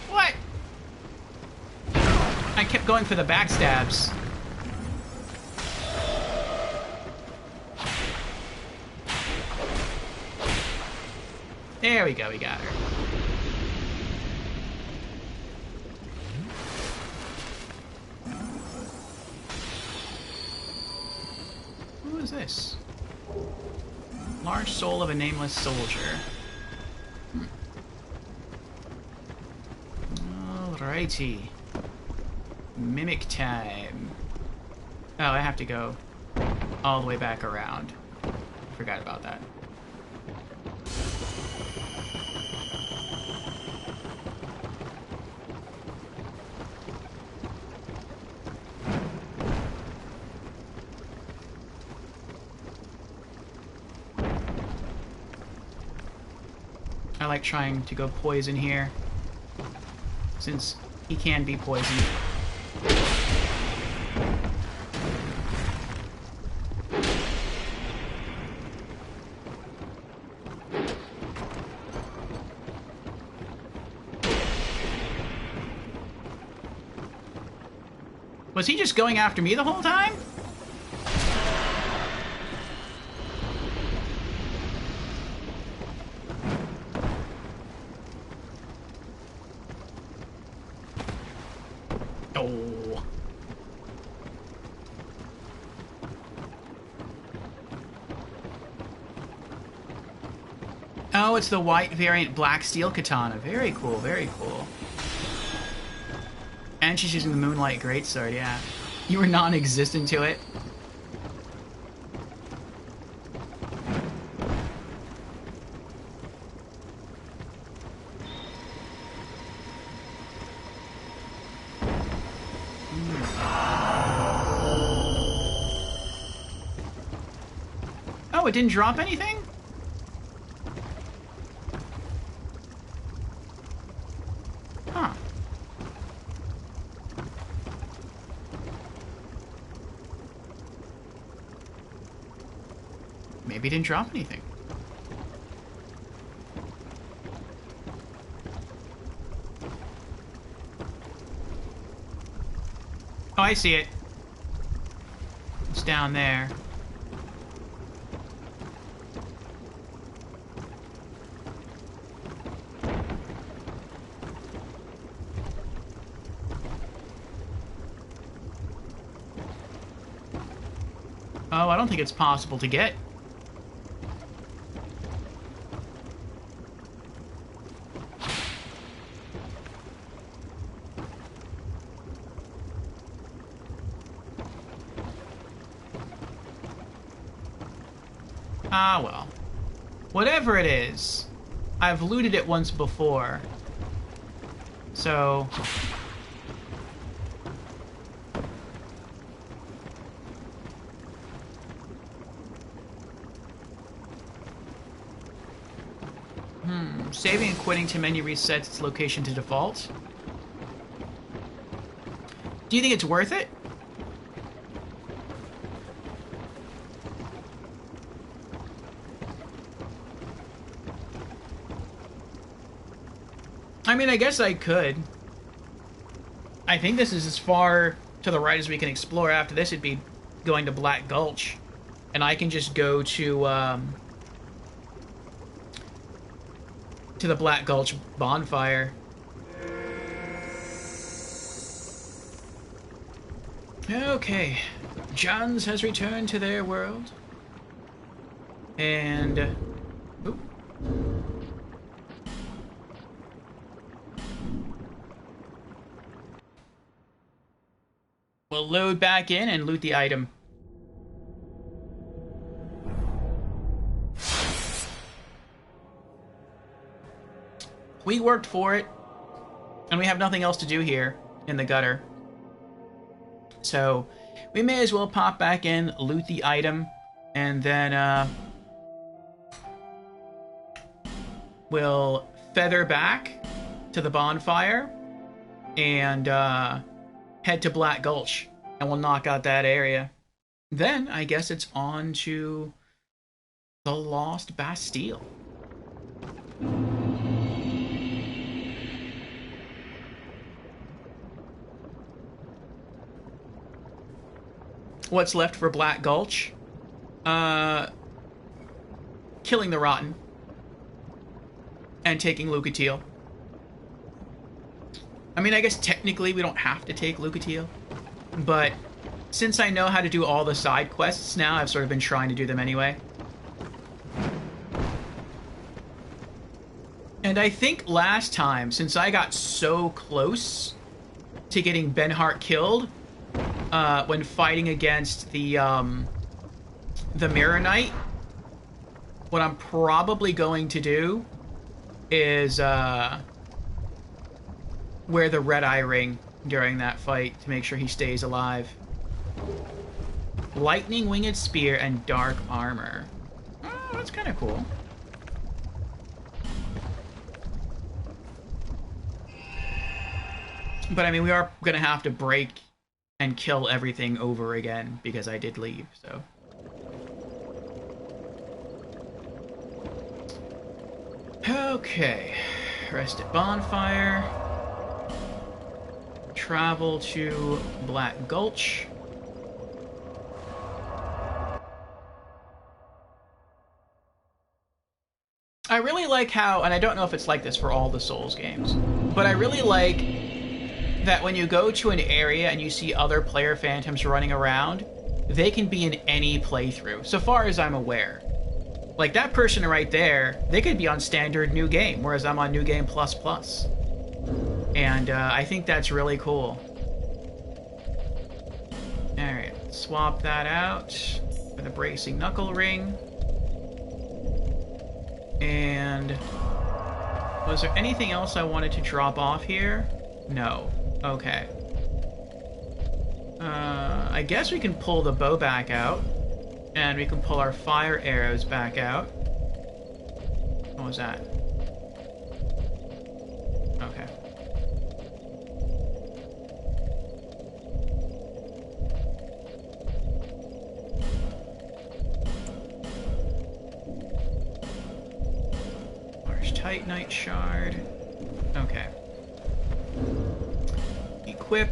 What? I kept going for the backstabs. There we go, we got her. Who is this? Large soul of a nameless soldier. Alrighty. Mimic time. Oh, I have to go all the way back around. Forgot about that. I like trying to go poison here, since he can be poisoned. Was he just going after me the whole time? Oh. Oh, it's the white variant black steel katana. Very cool, very cool. And she's using the Moonlight Greatsword, yeah. You were non-existent to it. Oh, it didn't drop anything? Huh. Maybe it didn't drop anything. Oh, I see it. It's down there. Oh, I don't think it's possible to get. Ah, well. Whatever it is, I've looted it once before. So... saving and quitting to menu resets its location to default. Do you think it's worth it? I mean, I guess I could. I think this is as far to the right as we can explore. After this, it'd be going to Black Gulch. And I can just go to the Black Gulch bonfire. Okay. Johns has returned to their world. And... oop. We'll load back in and loot the item. We worked for it, and we have nothing else to do here in the gutter. So, we may as well pop back in, loot the item, and then, we'll feather back to the bonfire, and, head to Black Gulch, and we'll knock out that area. Then, I guess it's on to the Lost Bastille. What's left for Black Gulch? Killing the Rotten. And taking Lucatiel. I mean, I guess technically we don't have to take Lucatiel. But since I know how to do all the side quests now, I've sort of been trying to do them anyway. And I think last time, since I got so close to getting Benhart killed, when fighting against the Mirror Knight, what I'm probably going to do is wear the red eye ring during that fight to make sure he stays alive. Lightning Winged Spear and Dark Armor. Oh, that's kind of cool. But I mean, we are gonna have to break and kill everything over again because I did leave, so. Okay. Rest at Bonfire. Travel to Black Gulch. I really like how, and I don't know if it's like this for all the Souls games, but I really like that when you go to an area and you see other player phantoms running around, they can be in any playthrough, so far as I'm aware. Like, that person right there, they could be on standard New Game, whereas I'm on New Game Plus Plus. And I think that's really cool. Alright, swap that out for the Bracing Knuckle Ring. And was there anything else I wanted to drop off here? No. Okay. I guess we can pull the bow back out. And we can pull our fire arrows back out. What was that? Okay. Large Titanite shard. Okay. Equip.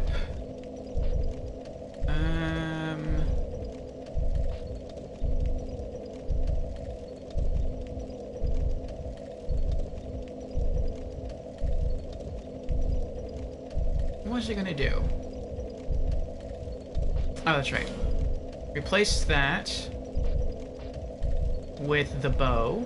What's it gonna do? Oh, that's right. Replace that with the bow.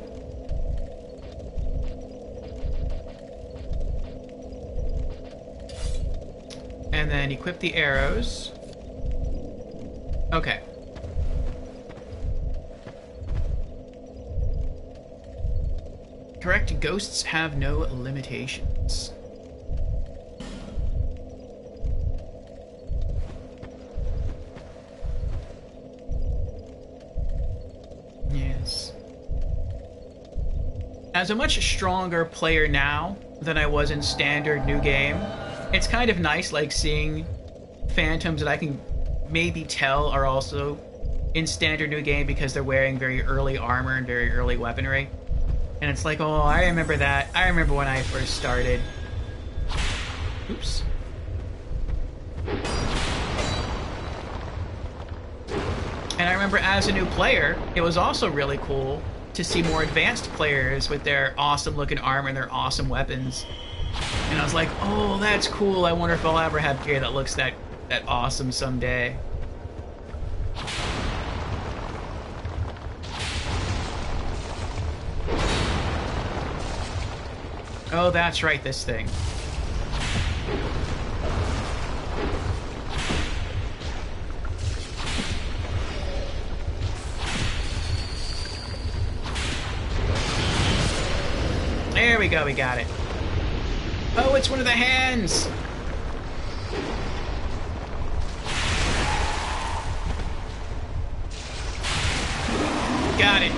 And then equip the arrows. Okay. Correct, ghosts have no limitations. Yes. As a much stronger player now than I was in standard New Game, it's kind of nice, like, seeing phantoms that I can maybe tell are also in standard New Game because they're wearing very early armor and very early weaponry. And it's like, oh, I remember that. I remember when I first started. Oops. And I remember as a new player, it was also really cool to see more advanced players with their awesome looking armor and their awesome weapons. And I was like, oh, that's cool. I wonder if I'll ever have gear that looks that awesome someday. Oh, that's right, this thing. There we go, we got it. Oh, it's one of the hands! Got it.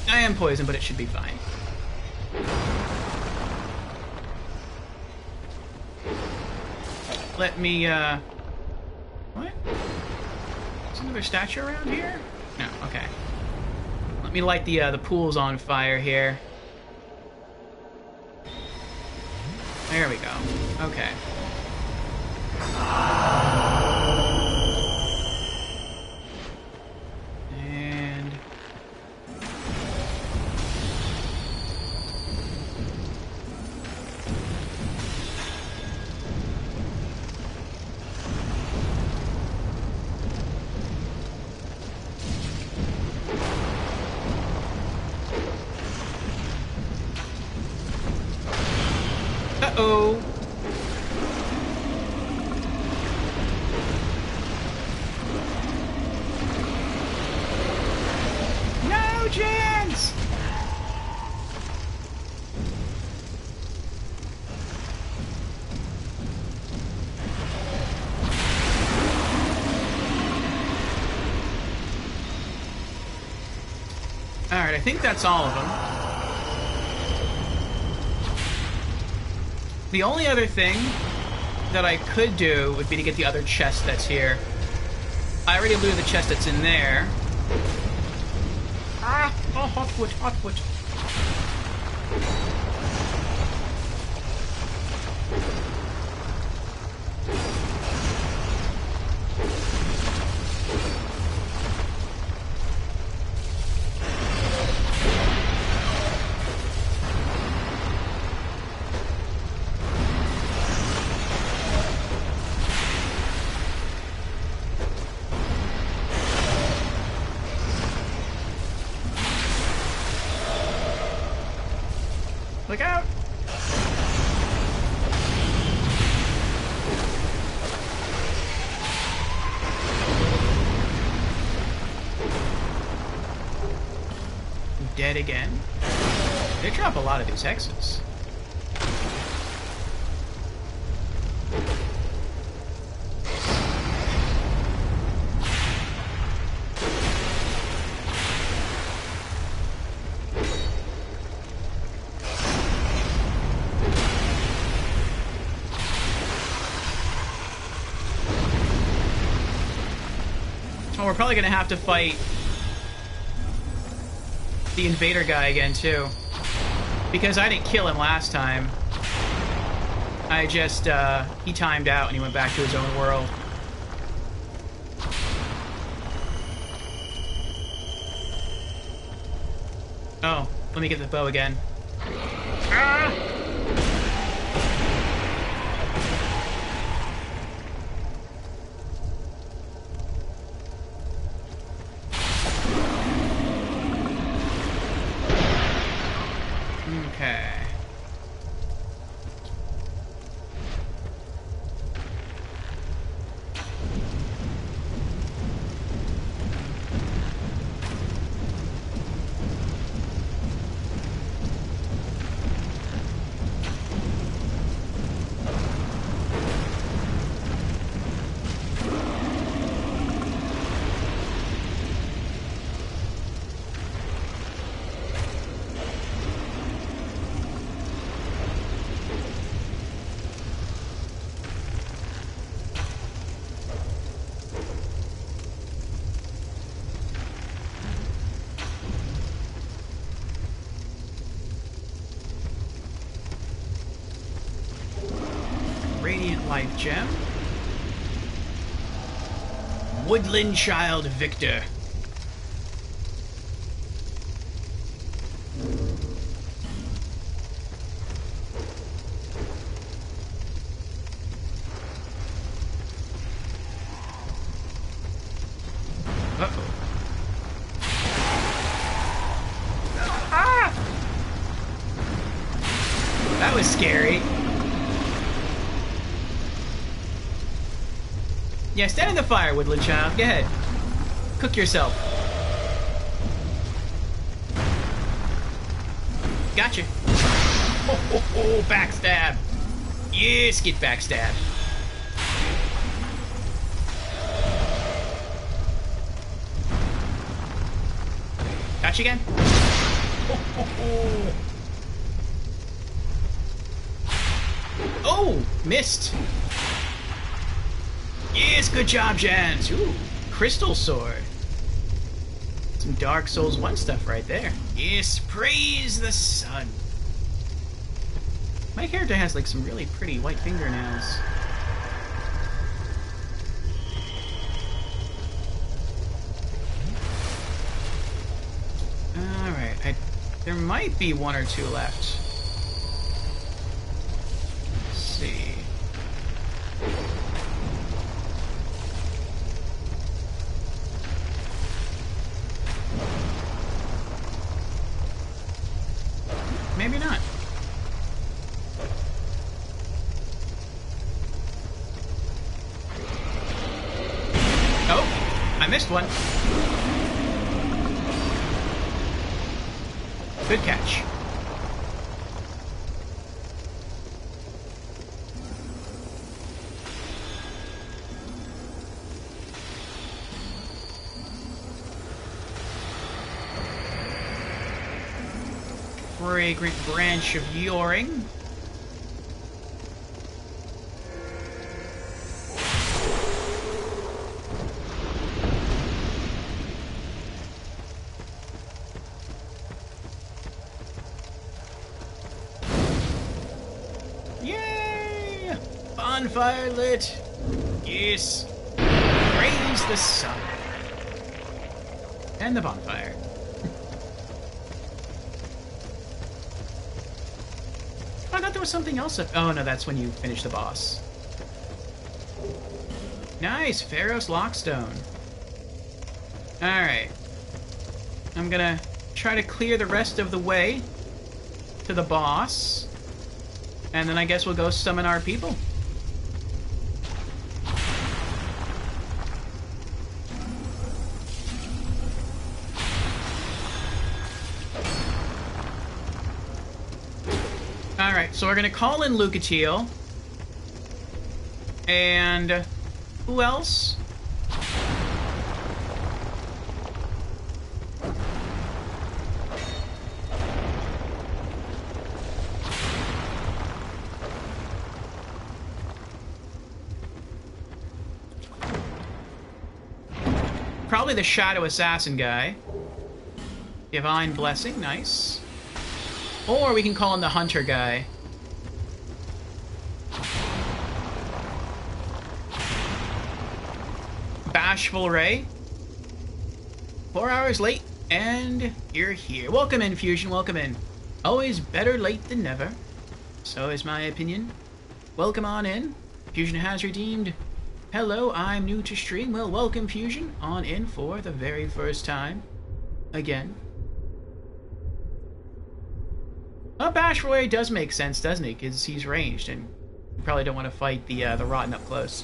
I am poisoned, but it should be fine. Let me, what? Is another statue around here? No, okay. Let me light the pools on fire here. There we go. Okay. And... uh-oh. No chance! Alright, I think that's all of them. The only other thing that I could do would be to get the other chest that's here. I already looted the chest that's in there. Ah! Oh, hotwood, hotwood. Look out! Dead again. They drop a lot of these hexes. Oh, we're probably gonna have to fight the invader guy again, too. Because I didn't kill him last time. I just, he timed out and he went back to his own world. Oh, let me get the bow again. Ah! Okay. Radiant Life Gem. Woodland Child Victor. Uh-oh. Ah! That was scary. Yeah, stand in the fire, Woodland Child. Go ahead. Cook yourself. Gotcha. Oh, backstab. Yes, get backstab. Gotcha again. Oh, missed. Yes, good job, Jans. Ooh, crystal sword. Some Dark Souls 1 stuff right there. Yes, praise the sun. My character has like some really pretty white fingernails. Alright, there might be one or two left. Let's see. Maybe not. Oh, I missed one. Good catch. Fragrant branch of Yoring. bonfire lit. Yes. Praise the sun. And the bonfire. I thought there was something else up. Oh no, that's when you finish the boss. Nice, Pharos Lockstone. Alright. I'm gonna try to clear the rest of the way to the boss. And then I guess we'll go summon our people. Alright, so we're gonna call in Lucatiel. And who else? Probably the Shadow Assassin guy. Divine Blessing, nice. Or we can call him the Hunter guy. Bashful Ray. 4 hours late, and you're here. Welcome in, Fusion, welcome in. Always better late than never. So is my opinion. Welcome on in. Fusion has redeemed. Hello, I'm new to stream. Well, welcome, Fusion, on in for the very first time. Again. Well, Bashful Ray does make sense, doesn't he? Because he's ranged, and you probably don't want to fight the Rotten up close.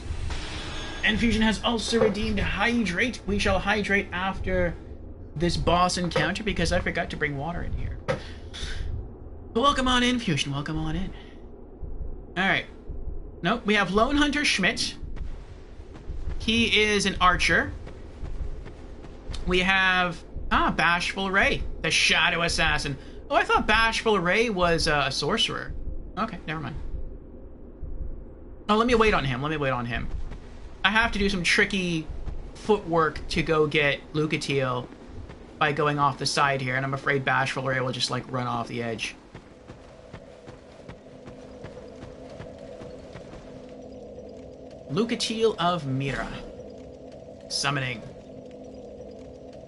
And Fusion has also redeemed Hydrate. We shall hydrate after this boss encounter, because I forgot to bring water in here. But welcome on in, Fusion. Welcome on in. Alright. Nope, we have Lone Hunter Schmidt. He is an archer. We have... Bashful Ray, the Shadow Assassin. Oh, I thought Bashful Ray was a sorcerer. Okay, never mind. Oh, let me wait on him. Let me wait on him. I have to do some tricky footwork to go get Lucatiel by going off the side here, and I'm afraid Bashful Ray will just, like, run off the edge. Lucatiel of Mira. Summoning.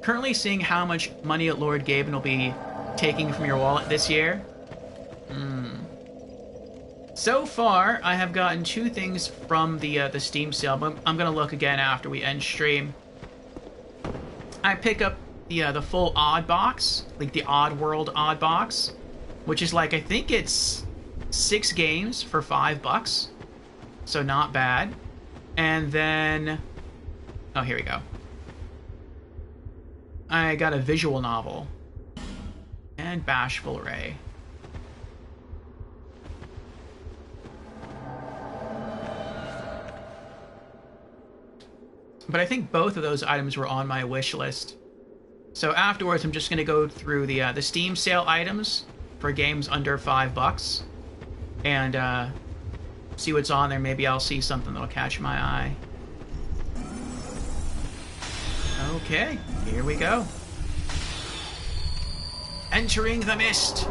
Currently seeing how much money Lord Gaben will be taking from your wallet this year. So far, I have gotten 2 things from the Steam sale, but I'm gonna look again after we end stream. I pick up the full Odd Box, like the Odd World Odd Box, which is like, I think it's 6 games for $5, so not bad. And then, oh, here we go. I got a visual novel. And Bashful Ray. But I think both of those items were on my wish list. So afterwards, I'm just going to go through the Steam sale items for games under $5 and see what's on there. Maybe I'll see something that'll catch my eye. Okay, here we go. Entering the mist.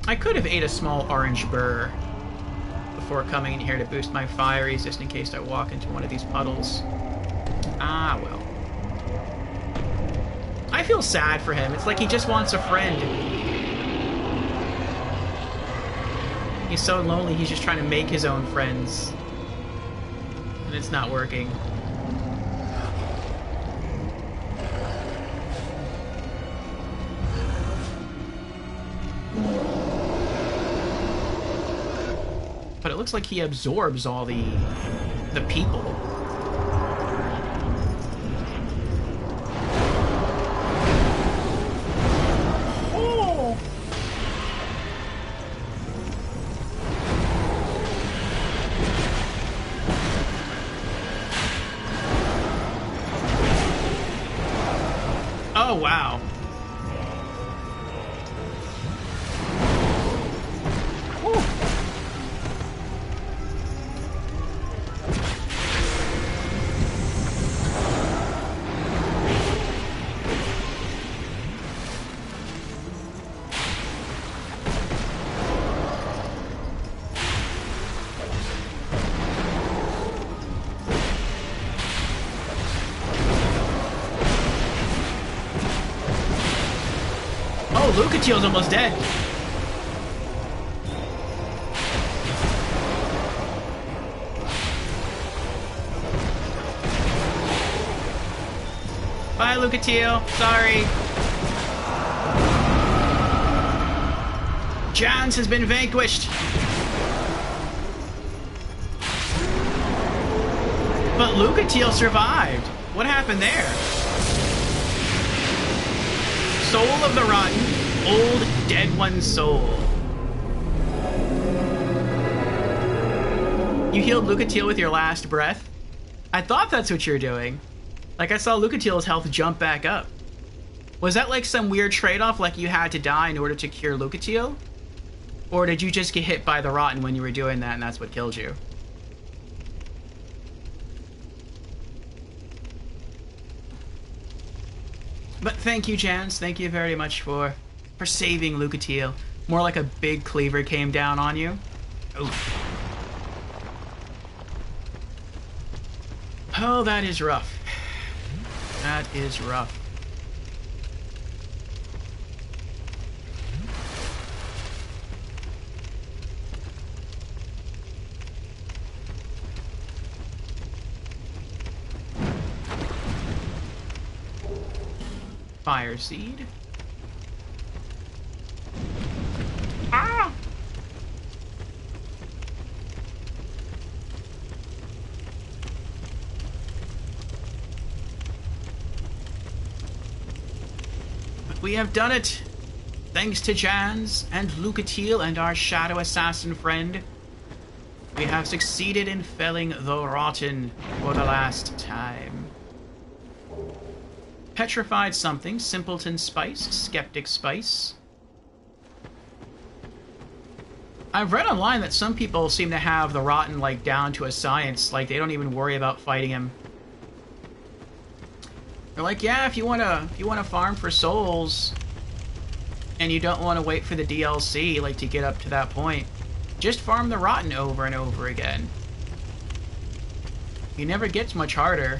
I could have ate a small orange burr before coming in here to boost my fieries, just in case I walk into one of these puddles. Ah, well. I feel sad for him. It's like he just wants a friend. He's so lonely, he's just trying to make his own friends. And it's not working. But it looks like he absorbs all the people. Oh! Oh, wow. Lucatiel's almost dead. Bye, Lucatiel. Sorry. Jans has been vanquished. But Lucatiel survived. What happened there? Soul of the Rotten, old dead one's soul. You healed Lucatiel with your last breath? I thought that's what you're doing. Like, I saw Lucatiel's health jump back up. Was that like some weird trade-off, like you had to die in order to cure Lucatiel? Or did you just get hit by the Rotten when you were doing that and that's what killed you? But thank you, Jans. Thank you very much for saving Lucatiel. More like a big cleaver came down on you. Oof. Oh, that is rough. That is rough. Fire seed. Ah! But we have done it. Thanks to Jans and Lucatiel and our shadow assassin friend. We have succeeded in felling the Rotten for the last time. Petrified something, Simpleton Spice, Skeptic Spice. I've read online that some people seem to have the Rotten, like, down to a science. Like, they don't even worry about fighting him. They're like, yeah, if you wanna farm for souls, and you don't want to wait for the DLC, like, to get up to that point, just farm the Rotten over and over again. He never gets much harder,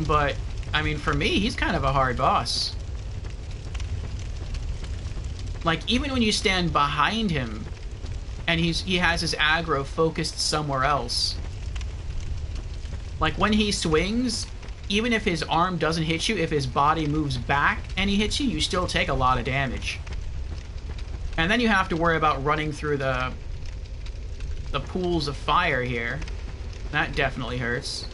but I mean, for me, he's kind of a hard boss. Like, even when you stand behind him, and he has his aggro focused somewhere else. Like, when he swings, even if his arm doesn't hit you, if his body moves back and he hits you, you still take a lot of damage. And then you have to worry about running through the pools of fire here. That definitely hurts.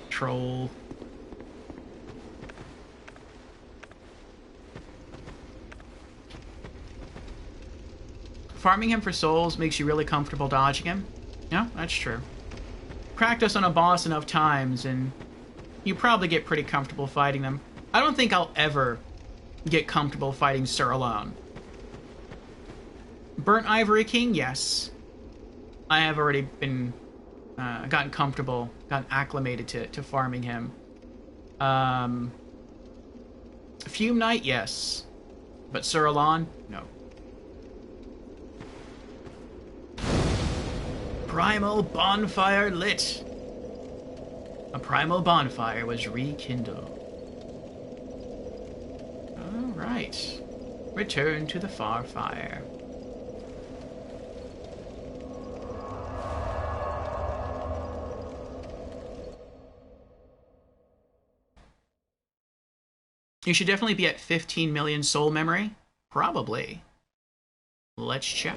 Troll. Farming him for souls makes you really comfortable dodging him. Yeah, that's true. Practice on a boss enough times and you probably get pretty comfortable fighting them. I don't think I'll ever get comfortable fighting Sir alone. Burnt Ivory King, yes. I have already been gotten comfortable, gotten acclimated to farming him. Fume Knight, yes. But Sir Alon, no. Primal bonfire lit. A primal bonfire was rekindled. Alright. Return to the far fire. You should definitely be at 15 million soul memory. Probably. Let's check.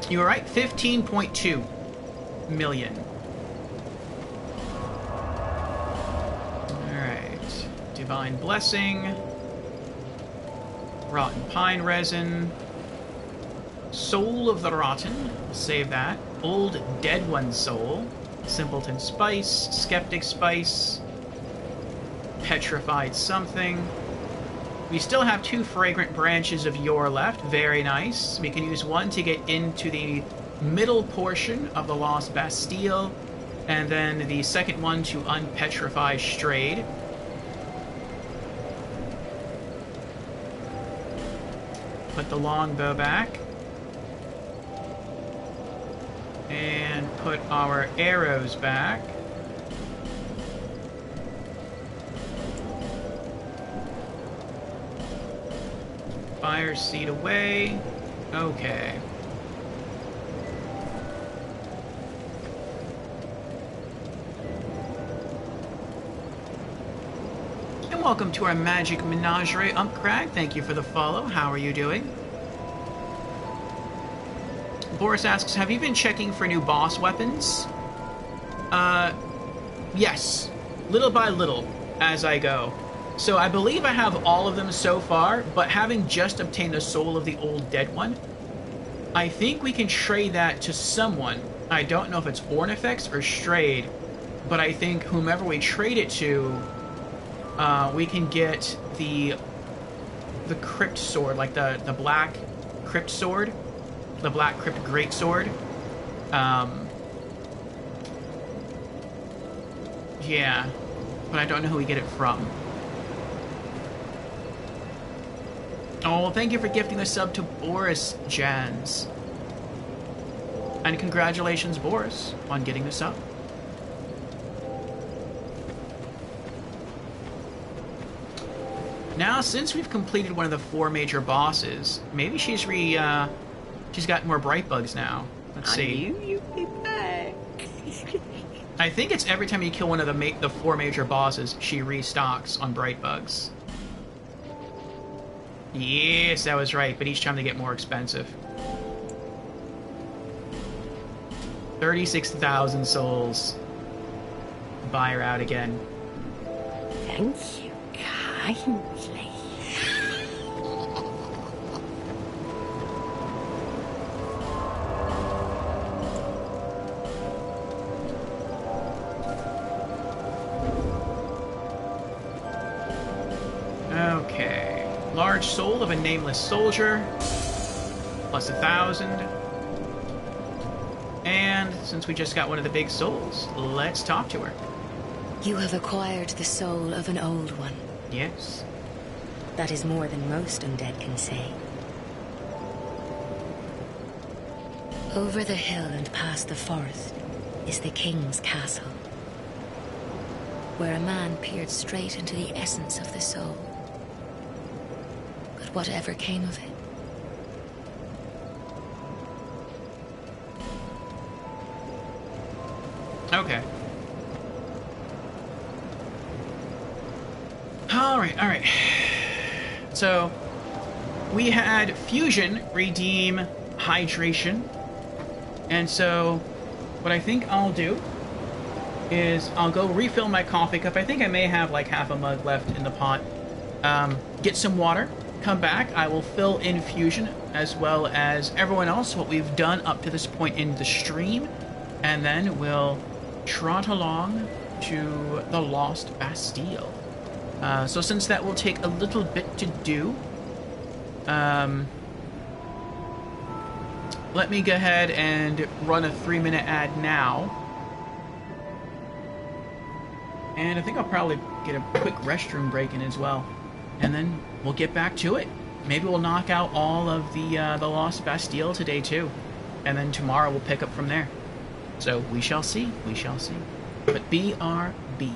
You were right, 15.2 million. Alright. Divine Blessing. Rotten Pine Resin. Soul of the Rotten. Save that. Old Dead One Soul. Simpleton Spice, Skeptic Spice, Petrified Something, We still have 2 fragrant branches of yore left. Very nice. We can use one to get into the middle portion of the Lost Bastille, and then the second one to unpetrify Strayed. Put the longbow back. And put our arrows back. Fire seed away. Okay. And welcome to our Magic Menagerie, Crag. Thank you for the follow. How are you doing? Boris asks, have you been checking for new boss weapons? Yes. Little by little, as I go. So I believe I have all of them so far, but having just obtained the soul of the old dead one, I think we can trade that to someone. I don't know if it's Ornifex or Strayed, but I think whomever we trade it to, we can get the Crypt Sword, like the black Crypt Sword. The Black Crypt Greatsword. Yeah. But I don't know who we get it from. Oh, thank you for gifting the sub to Boris Jans. And congratulations, Boris, on getting the sub. Now, since we've completed one of the 4 major bosses, maybe she's got more bright bugs now. Let's see. I knew you'd be back. I think it's every time you kill one of the 4 major bosses, she restocks on bright bugs. Yes, that was right, but each time they get more expensive. 36,000 souls. Buy her out again. Thank you kindly. Okay. Large soul of a nameless soldier. Plus 1,000. And since we just got one of the big souls, let's talk to her. You have acquired the soul of an old one. Yes. That is more than most undead can say. Over the hill and past the forest is the king's castle, where a man peered straight into the essence of the soul. But whatever came of it? Okay. Alright. So, we had Fusion redeem Hydration. And so, what I think I'll do is I'll go refill my coffee cup. I think I may have like half a mug left in the pot. Get some water, come back. I will fill in Fusion as well as everyone else, what we've done up to this point in the stream. And then we'll trot along to the Lost Bastille. So since that will take a little bit to do, let me go ahead and run a 3-minute ad now. And I think I'll probably get a quick restroom break in as well. And then we'll get back to it. Maybe we'll knock out all of the Lost Bastille today too. And then tomorrow we'll pick up from there. So we shall see, we shall see. But BRB.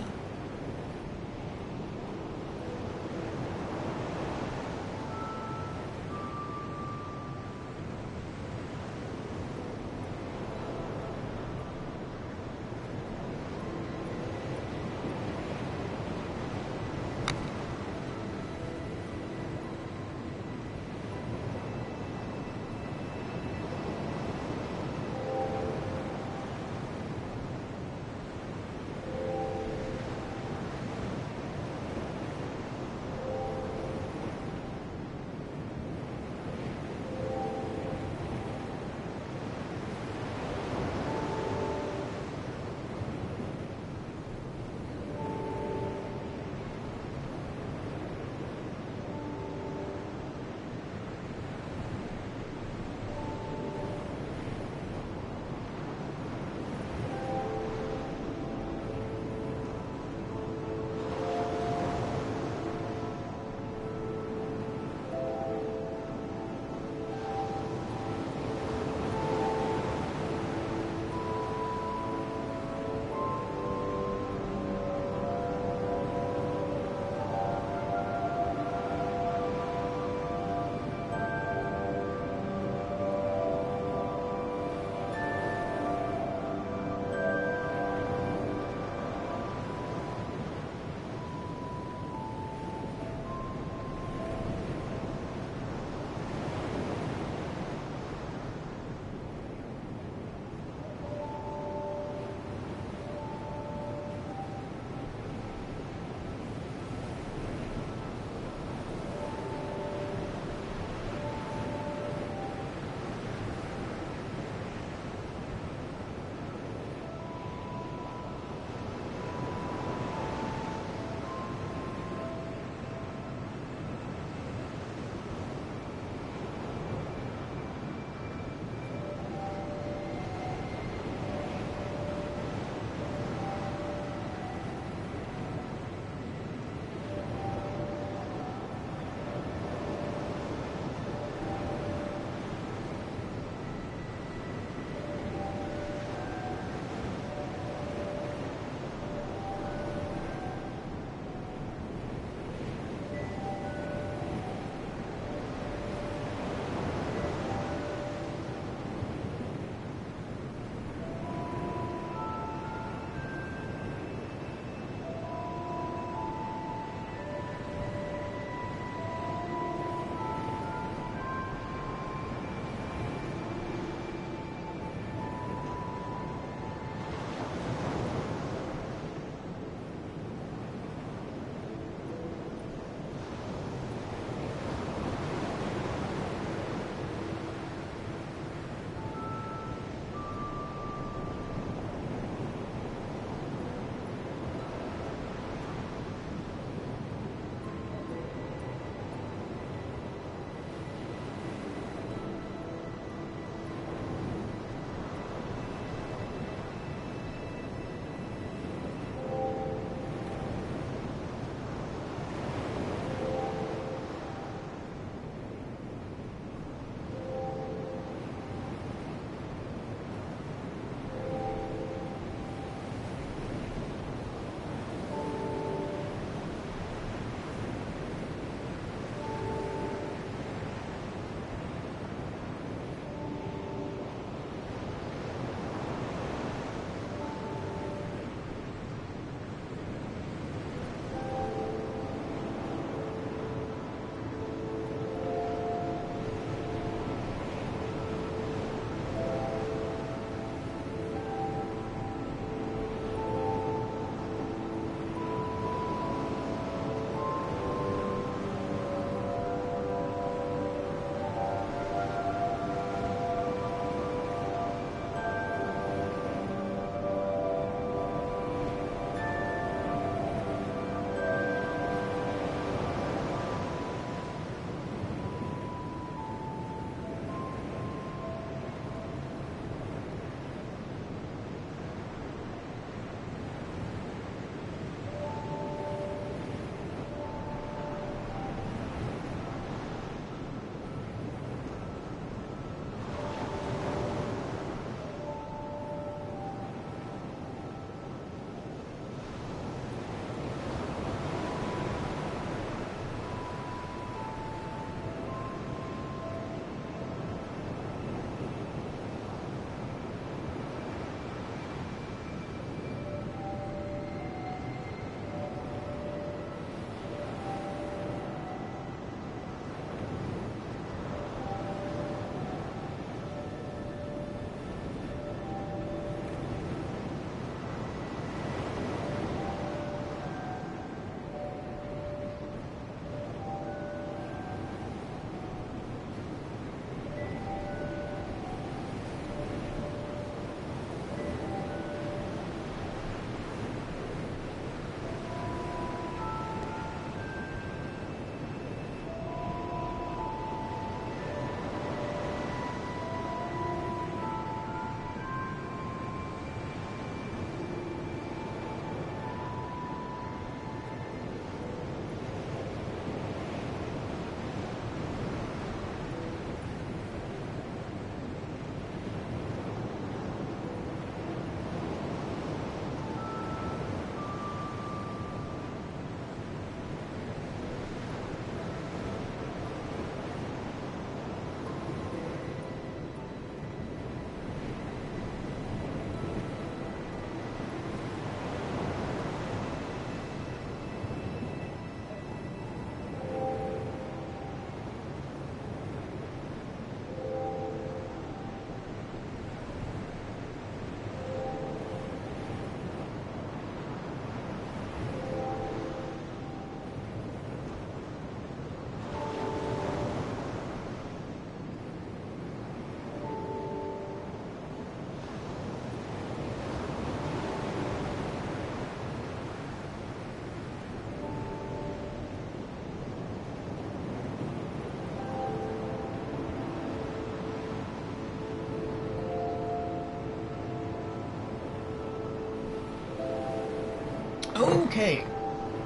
Okay,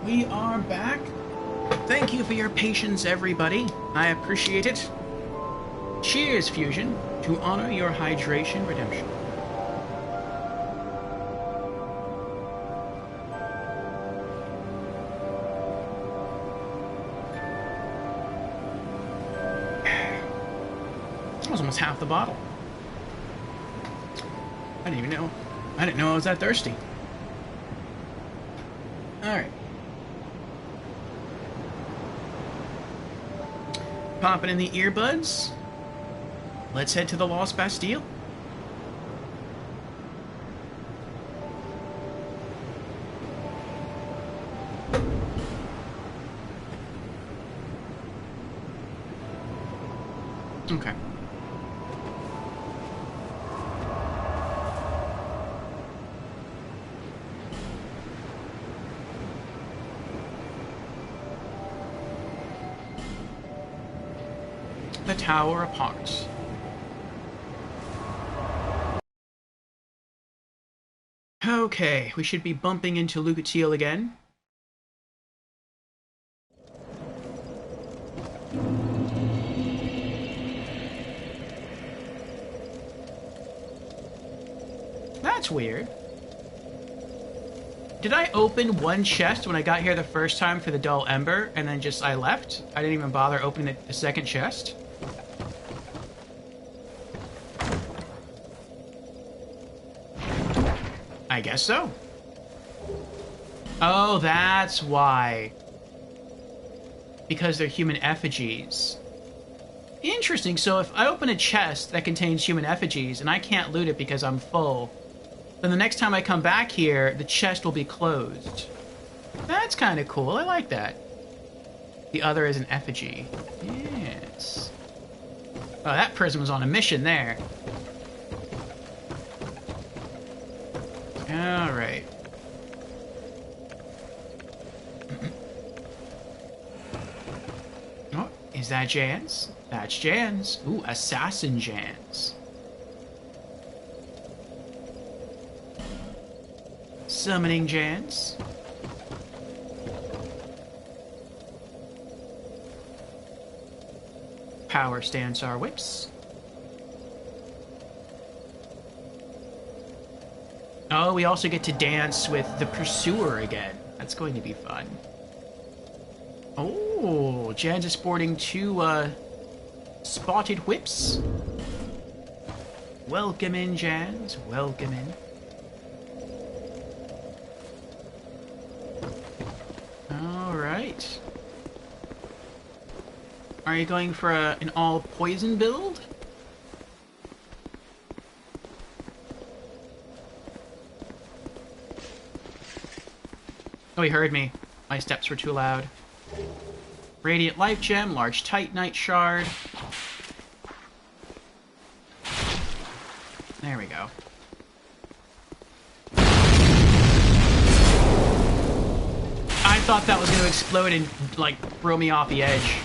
we are back. Thank you for your patience, everybody. I appreciate it. Cheers, Fusion, to honor your hydration redemption. That was almost half the bottle. I didn't know I was that thirsty. Alright. Popping in the earbuds. Let's head to the Lost Bastille. Okay. The Tower apart. Okay, we should be bumping into Lucatiel again. That's weird. Did I open one chest when I got here the first time for the Dull Ember, and then just I left? I didn't even bother opening the second chest? I guess so. Oh, that's why. Because they're human effigies. Interesting, so if I open a chest that contains human effigies and I can't loot it because I'm full, then the next time I come back here, the chest will be closed. That's kind of cool, I like that. The other is an effigy. Yes. Oh, that person was on a mission there. Alright. Oh, is that Jans? That's Jans. Ooh, Assassin Jans. Summoning Jans. Power stance our whips. Oh, we also get to dance with the Pursuer again. That's going to be fun. Oh, Jans is sporting two, spotted whips. Welcome in, Jans. Welcome in. Alright. Are you going for an all-poison build? Oh, he heard me. My steps were too loud. Radiant Life Gem, large Titanite Shard. There we go. I thought that was going to explode and, like, throw me off the edge.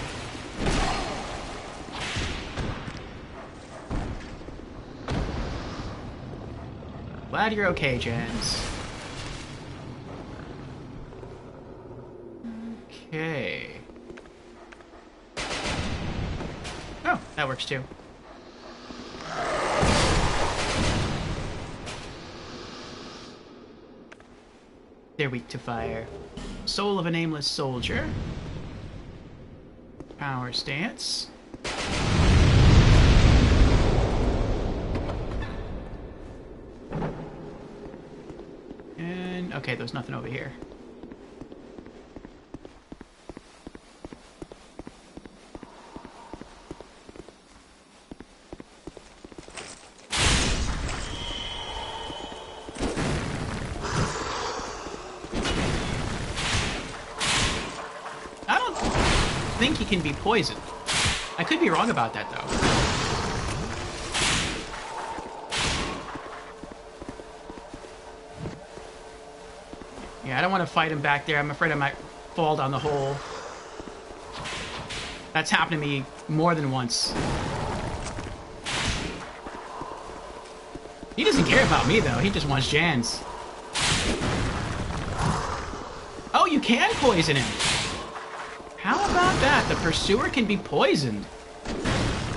Glad you're okay, Jans. Okay. Oh, that works too. They're weak to fire. Soul of a Nameless Soldier. Power stance. And, okay, there's nothing over here. I think he can be poisoned. I could be wrong about that, though. Yeah, I don't want to fight him back there. I'm afraid I might fall down the hole. That's happened to me more than once. He doesn't care about me, though. He just wants Jans. you can poison him. How about that? The pursuer can be poisoned.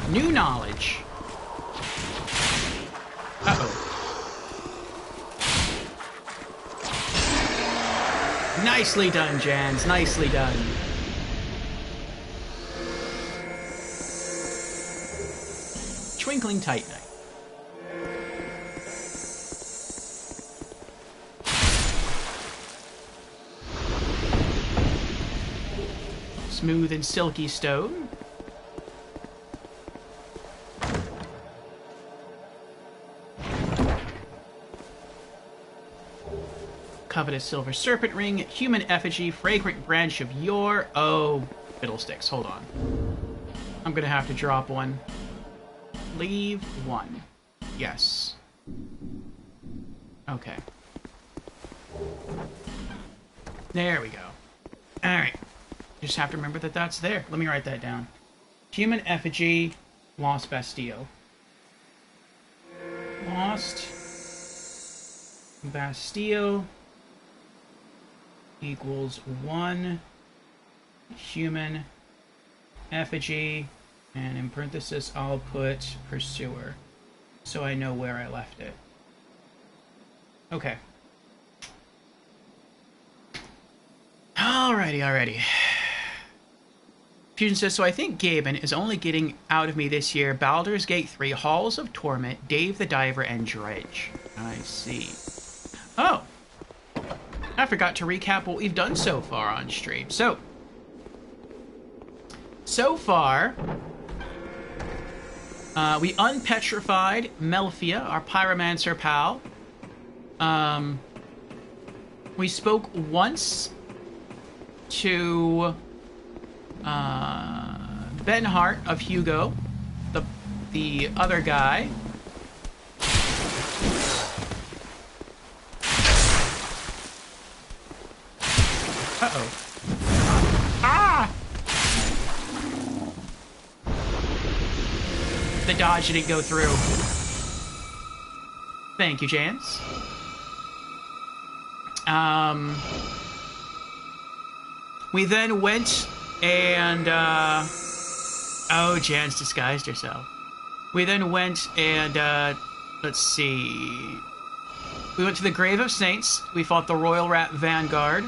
New knowledge. Uh-oh. Nicely done, Jans. Nicely done. Twinkling Titanite. Smooth and silky stone. Covetous silver serpent ring, human effigy, fragrant branch of yore. Oh, fiddlesticks. Hold on. I'm gonna have to drop one. Leave one. Yes. Okay. There we go. Alright. Just have to remember that that's there. Let me write that down. Human effigy, Lost Bastille. Lost Bastille equals 1 human effigy, and in parenthesis I'll put pursuer so I know where I left it. Okay. Alrighty. Fusion says, so I think Gaben is only getting out of me this year Baldur's Gate 3, Halls of Torment, Dave the Diver, and Dredge. I see. Oh! I forgot to recap what we've done so far on stream. So far, we unpetrified Melfia, our pyromancer pal. We spoke once to Benhart of Hugo, the other guy. Uh-oh. Ah! The dodge didn't go through. Thank you, Jans. We then went and, oh, Jans disguised herself. We then went and, let's see. We went to the Grave of Saints. We fought the Royal Rat Vanguard.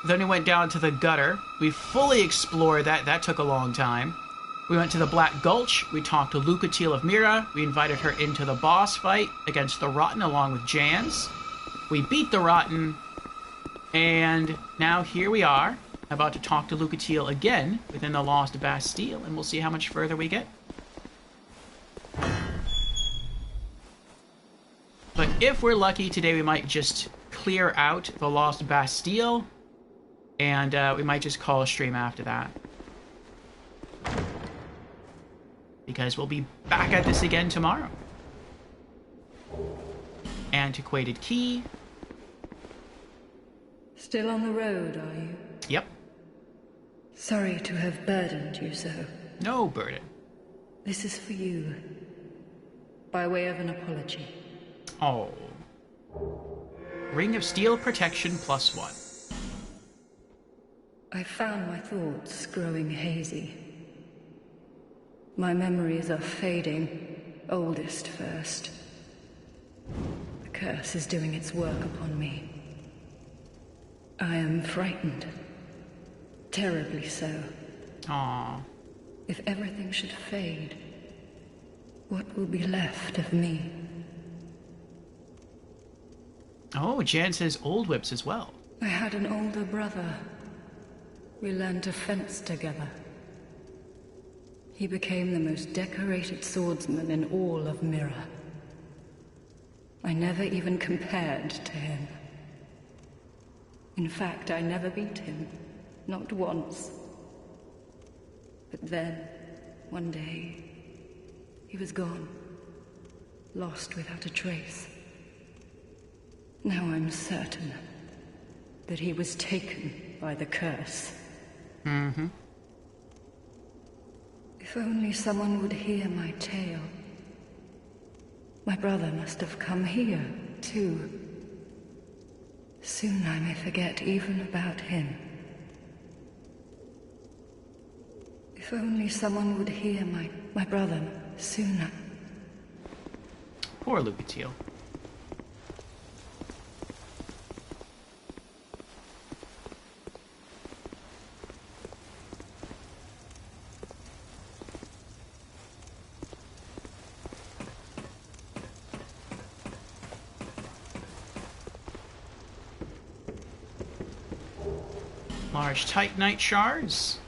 Then we went down to the Gutter. We fully explored that. That took a long time. We went to the Black Gulch. We talked to Lucatiel of Mira. We invited her into the boss fight against the Rotten along with Jans. We beat the Rotten. And now here we are, about to talk to Lucatiel again within the Lost Bastille, and we'll see how much further we get. But if we're lucky today, we might just clear out the Lost Bastille, and we might just call a stream after that. Because we'll be back at this again tomorrow. Antiquated key. Still on the road, are you? Yep. Sorry to have burdened you so. No burden. This is for you. By way of an apology. Oh. Ring of Steel Protection +1. I found my thoughts growing hazy. My memories are fading, oldest first. The curse is doing its work upon me. I am frightened. Terribly so. Aww. If everything should fade, what will be left of me? Oh, Jan says old whips as well. I had an older brother. We learned to fence together. He became the most decorated swordsman in all of Mira. I never even compared to him. In fact, I never beat him. Not once. But then, one day, he was gone. Lost without a trace. Now I'm certain that he was taken by the curse. Mm-hmm. If only someone would hear my tale. My brother must have come here, too. Soon I may forget even about him. If only someone would hear my brother sooner. Poor Lucatiel. Large Titanite shards.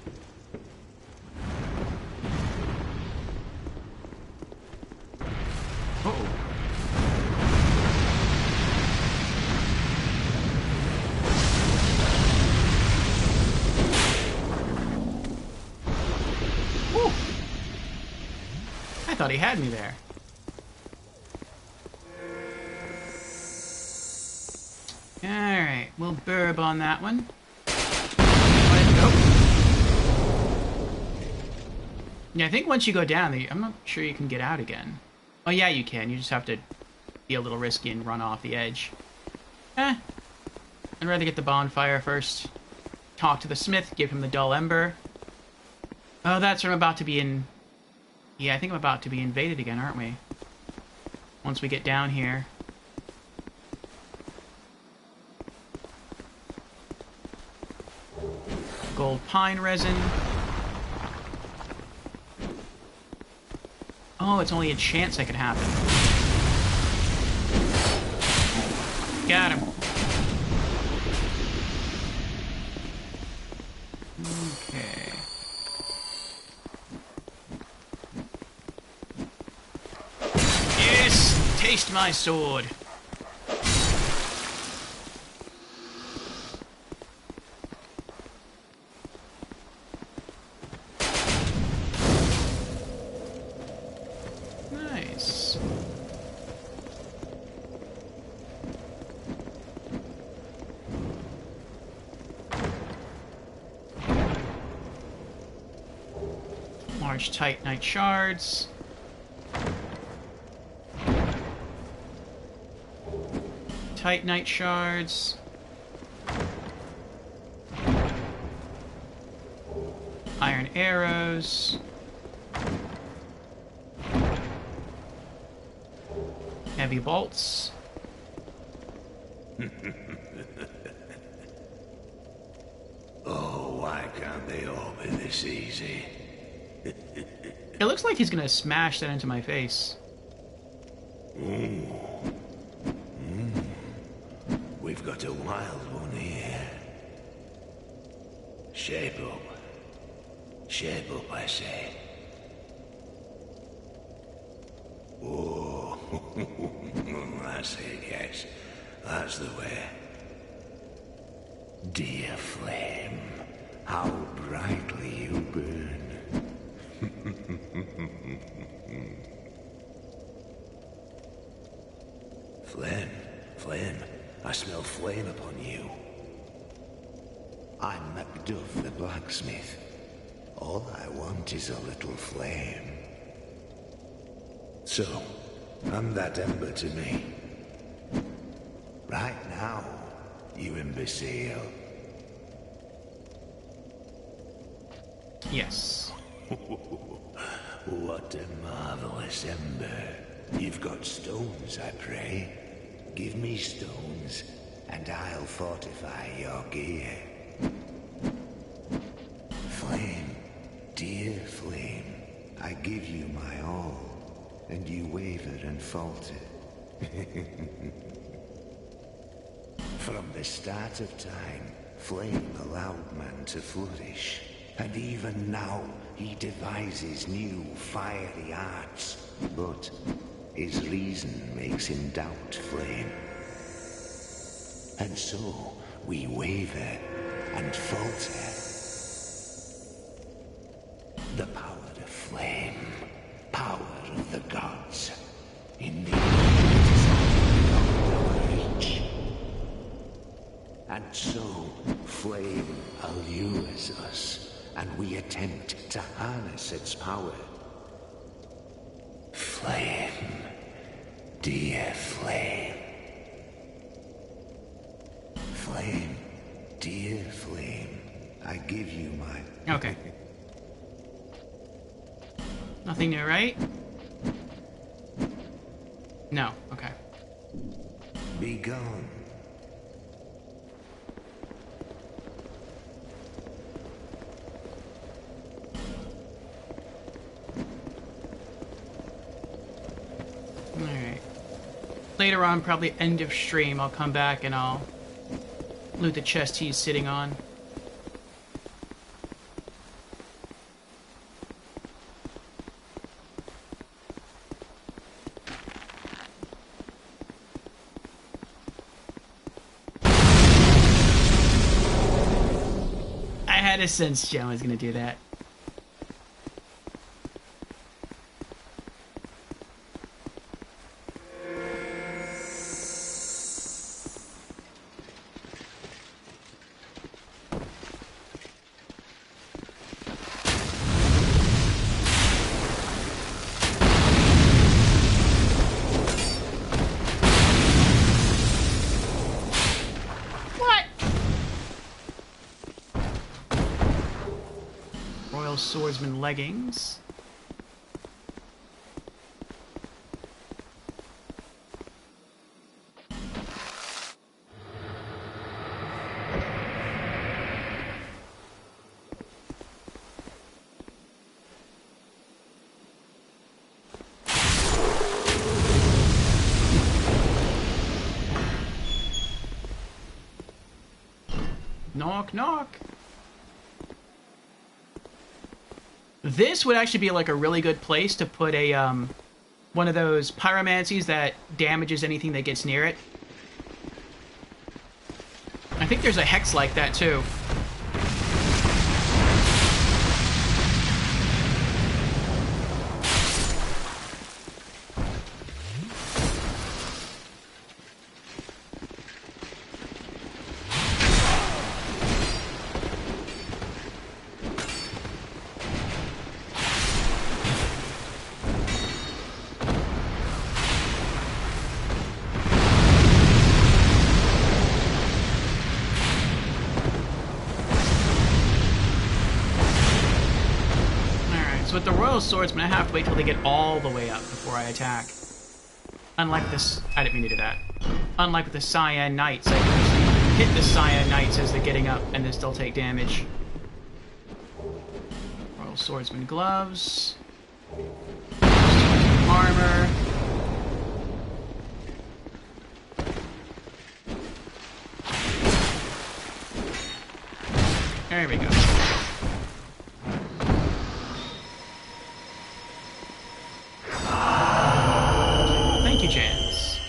Uh-oh. Whew. I thought he had me there. Alright, we'll burb on that one. Yeah, I think once you go down, I'm not sure you can get out again. Oh yeah, you can. You just have to be a little risky and run off the edge. I'd rather get the bonfire first. Talk to the smith, give him the dull ember. Oh, that's where I'm about to be in... Yeah, I think I'm about to be invaded again, aren't we? Once we get down here. Gold pine resin. Oh, it's only a chance that could happen. Got him. Okay. Yes! Taste my sword. Nice. Large Titanite shards. Titanite shards. Iron arrows. Heavy bolts. Oh, why can't they all be this easy? It looks like he's gonna smash that into my face. We've got a wild one here. Shape up. Shape up, I say. Oh, that's it, yes. That's the way. Dear flame, how brightly you burn. Flame, I smell flame upon you. I'm Macduff the blacksmith. All I want is a little flame. So, I'm that ember to me. Right now, you imbecile. Yes. What a marvelous ember. You've got stones, I pray. Give me stones, and I'll fortify your gear. Flame, dear flame, I give you my all, and you waver and falter. From the start of time, flame allowed man to flourish, and even now he devises new fiery arts, but his reason makes him doubt flame. And so we waver and falter. The power of flame, power of the gods. In the end, it is all beyond our reach. And so, flame allures us, and we attempt to harness its power. Flame, dear flame. Flame, dear Flame, I give you my... Okay. Nothing new, right? No. Okay. Be gone. Alright. Later on, probably end of stream, I'll come back and I'll loot the chest he's sitting on. I had a sense Jen was gonna do that. Swordsman leggings. Knock, knock. This would actually be like a really good place to put a, one of those pyromancies that damages anything that gets near it. I think there's a hex like that, too. With the Royal Swordsman, I have to wait till they get all the way up before I attack. Unlike this... I didn't mean to do that. Unlike with the Cyan Knights, I can hit the Cyan Knights as they're getting up and they still take damage. Royal Swordsman gloves. Armor. There we go. Jans.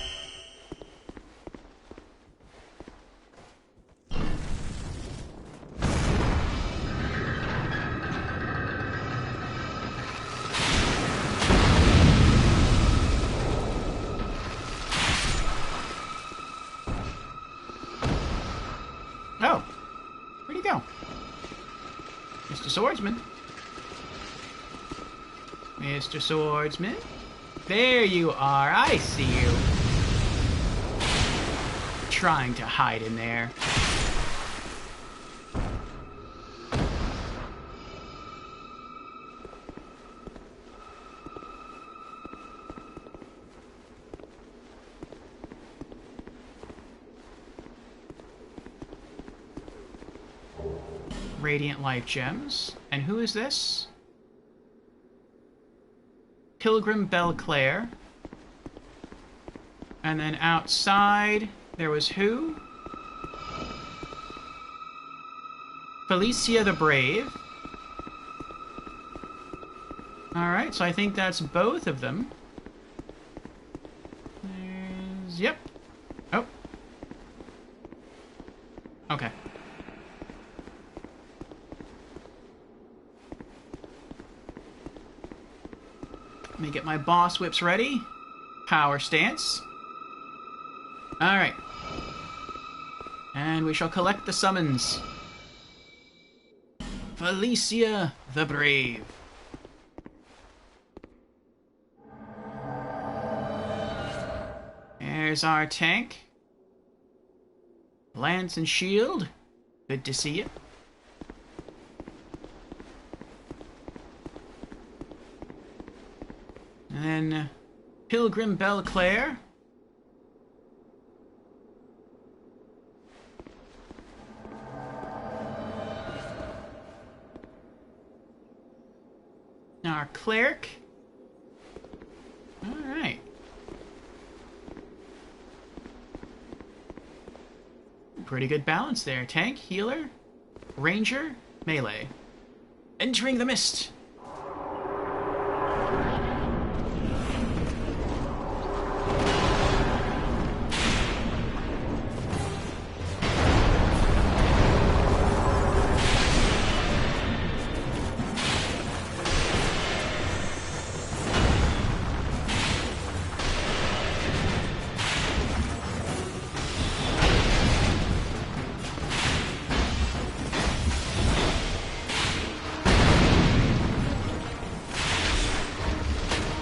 Oh, where'd he go? Mr. Swordsman. Mr. Swordsman. There you are, I see you. Trying to hide in there. Radiant Life Gems. And who is this? Pilgrim Belclair. And then outside, there was who? Felicia the Brave. Alright, so I think that's both of them. Yep. Oh. Okay. Let me get my boss whips ready. Power stance. Alright. And we shall collect the summons. Felicia the Brave. There's our tank. Lance and shield. Good to see you. And then Pilgrim Belclair. Our cleric. Alright. Pretty good balance there. Tank, healer, ranger, melee. Entering the mist.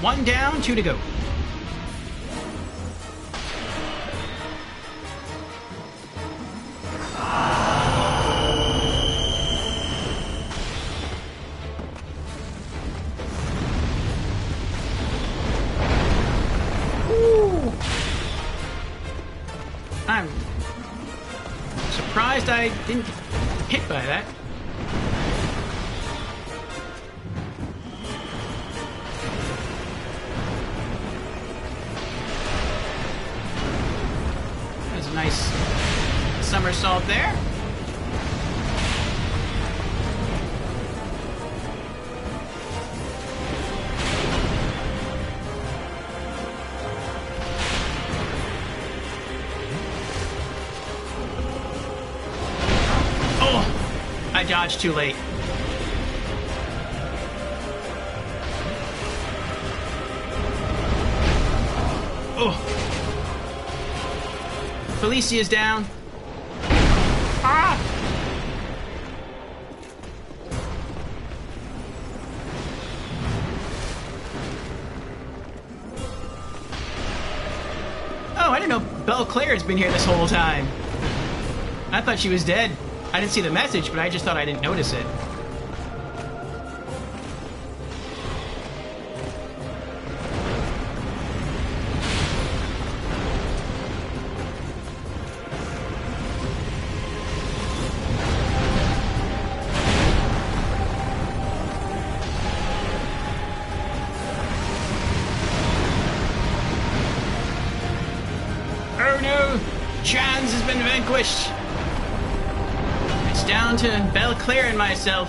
One down, 2 to go. Ooh. I'm surprised I didn't get hit by that. Nice somersault there. Oh, I dodged too late. Oh. Felicia's down. Ah! Oh, I didn't know Belclair has been here this whole time. I thought she was dead. I didn't see the message, but I just thought I didn't notice it. Oh no! Chans has been vanquished! It's down to Belclair and myself.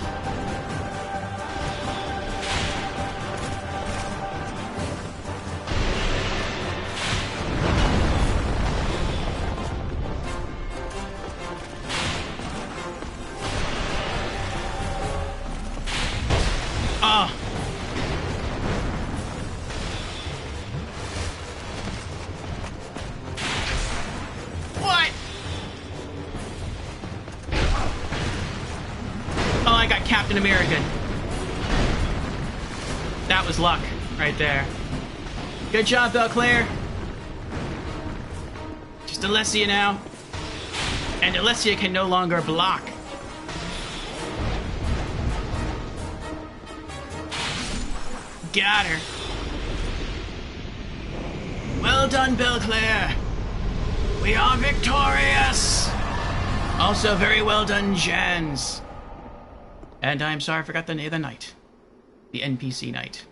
Ah! Captain America. That was luck right there. Good job, Belclair. Just Alessia now. And Alessia can no longer block. Got her. Well done, Belclair. We are victorious. Also very well done, Jans. And I'm sorry I forgot the name of the knight. The NPC knight.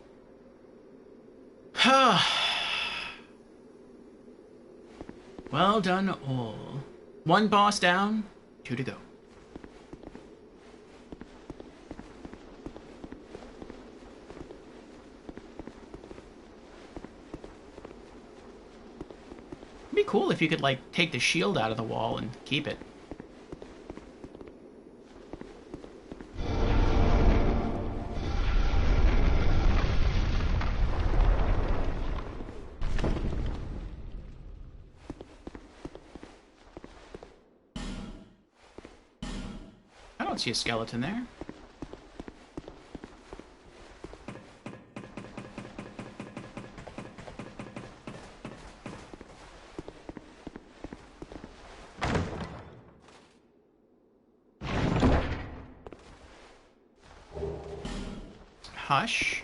Well done all. 1 boss down, 2 to go. It'd be cool if you could, like, take the shield out of the wall and keep it. I don't see a skeleton there. Hush.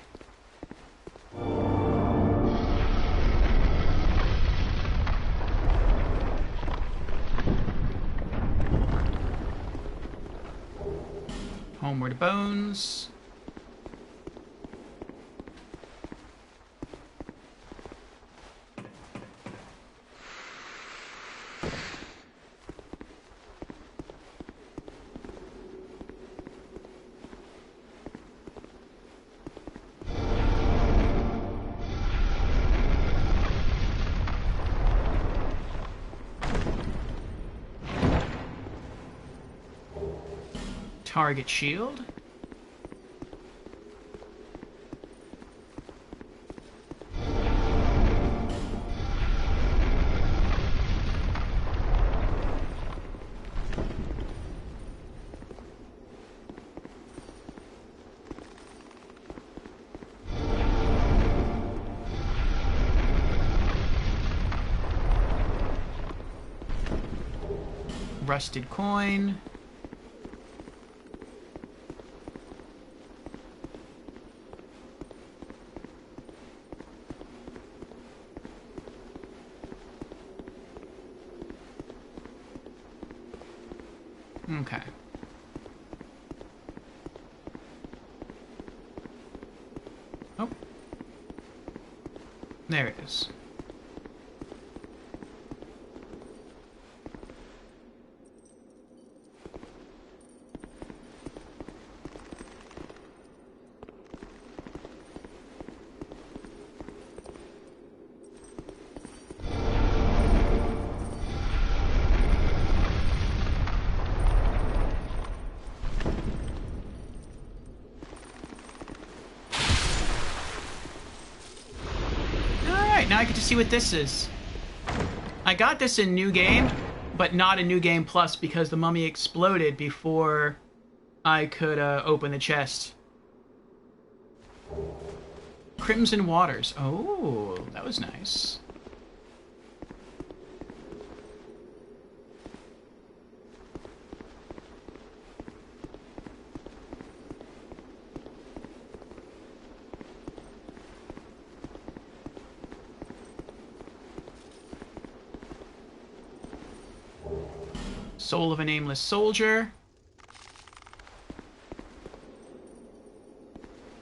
Homeward Bones. Target shield. Rusted coin. Okay. Oh. There it is. Now I get to see what this is. I got this in New Game, but not in New Game Plus because the mummy exploded before I could open the chest. Crimson Waters. Oh, that was nice. Soul of a Nameless Soldier.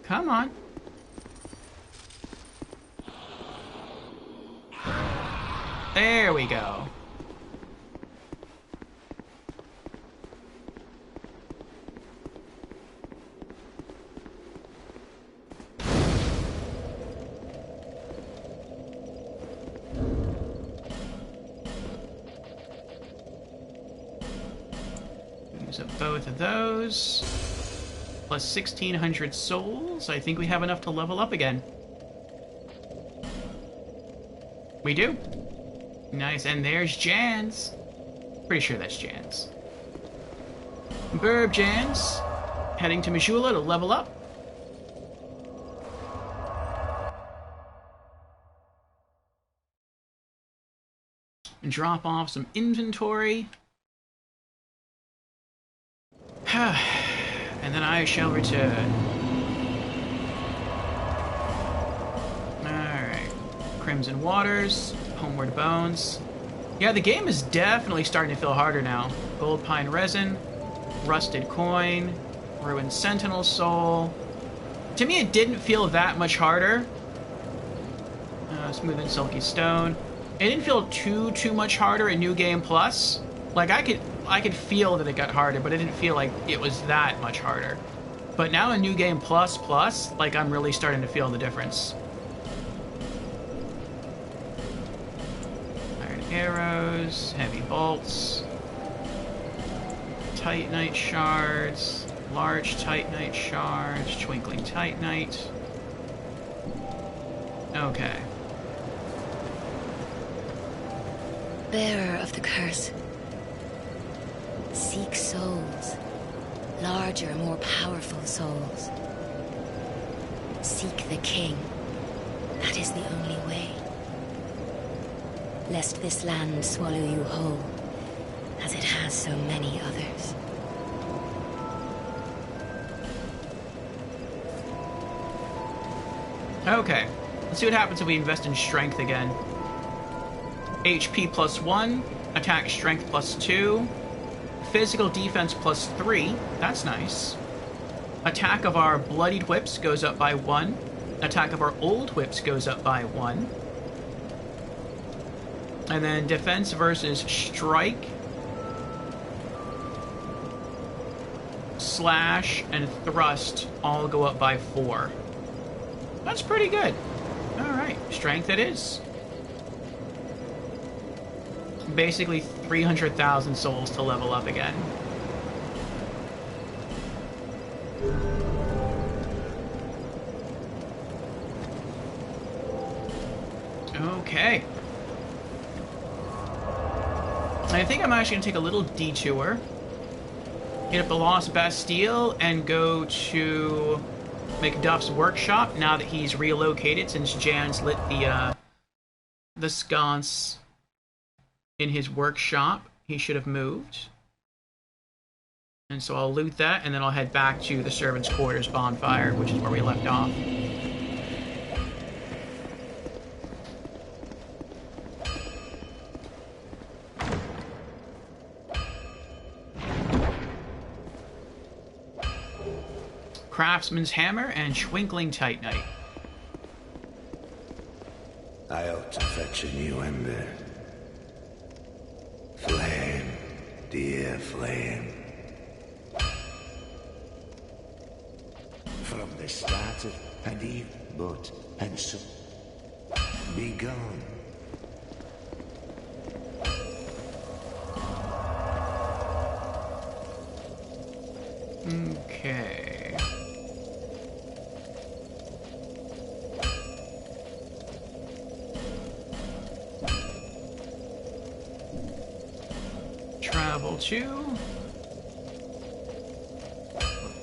Come on. There we go. Use up both of those. Plus 1,600 souls. I think we have enough to level up again. We do. Nice, and there's Jans. Pretty sure that's Jans. Burb Jans. Heading to Majula to level up. And drop off some inventory. And then I shall return. Alright. Crimson Waters. Homeward Bones. Yeah, the game is definitely starting to feel harder now. Gold Pine Resin. Rusted Coin. Ruined Sentinel Soul. To me, it didn't feel that much harder. Smooth and Silky Stone. It didn't feel too much harder in New Game Plus. Like, I could feel that it got harder, but it didn't feel like it was that much harder. But now in New Game Plus, like, I'm really starting to feel the difference. Iron Arrows, Heavy Bolts, Titanite Shards, Large Titanite Shards, Twinkling Titanite. Okay. Bearer of the curse. Seek souls. Larger, more powerful souls. Seek the king. That is the only way. Lest this land swallow you whole, as it has so many others. Okay. Let's see what happens if we invest in strength again. HP +1, attack strength +2, physical defense +3. That's nice. Attack of our bloodied whips goes up by 1. Attack of our old whips goes up by 1. And then defense versus strike, slash, and thrust all go up by 4. That's pretty good. Alright, strength it is. Basically 300,000 souls to level up again. Okay. I think I'm actually going to take a little detour. Hit up the Lost Bastille and go to Macduff's workshop now that he's relocated, since Jan's lit the sconce in his workshop. He should have moved. And so I'll loot that, and then I'll head back to the servants' quarters bonfire, which is where we left off. Craftsman's Hammer and Twinkling Titanite. I ought to fetch a new ember. Flame, dear flame. From the start of and eve, but and so be gone. Okay. Travel to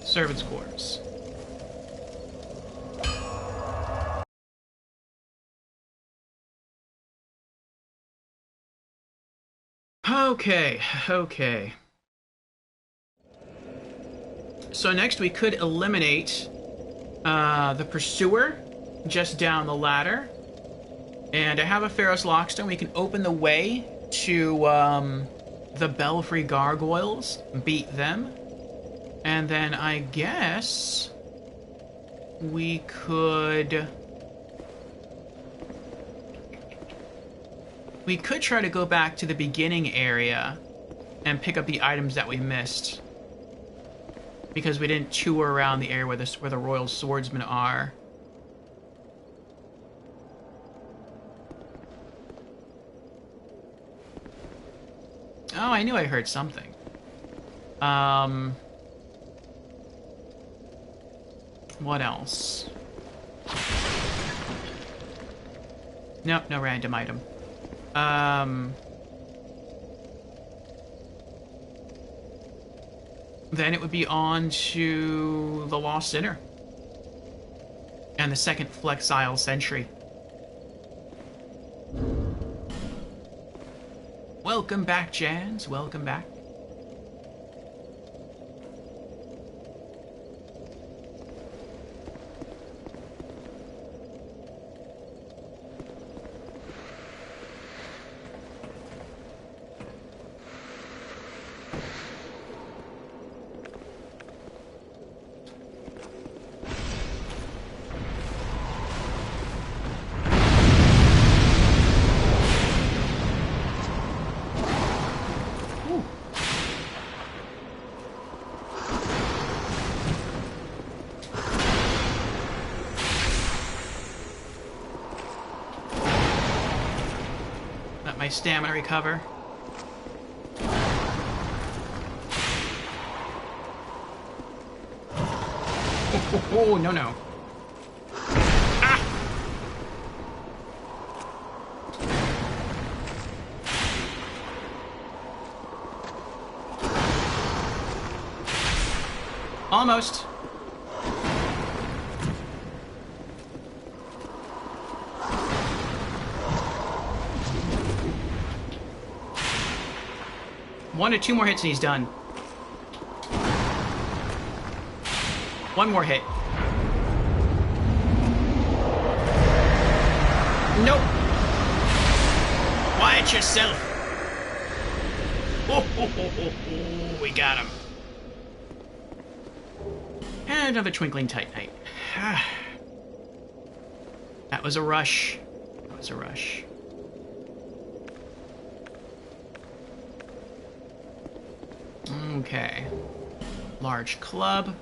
servants' quarters. Okay. So next we could eliminate the pursuer just down the ladder. And I have a Pharos Lockstone. We can open the way to the Belfry Gargoyles, beat them. And then I guess we could try to go back to the beginning area and pick up the items that we missed, because we didn't tour around the area where the Royal Swordsmen are. Oh, I knew I heard something. What else? Nope, no random item. Then it would be on to the Lost Sinner and the second Flexile Sentry. Welcome back, Jans. Welcome back. My stamina recover. Oh, no. Ah! Almost. One to two more hits and he's done. One more hit. Nope. Quiet yourself. We got him. And another Twinkling Titanite. That was a rush. That was a rush. Okay. Large club.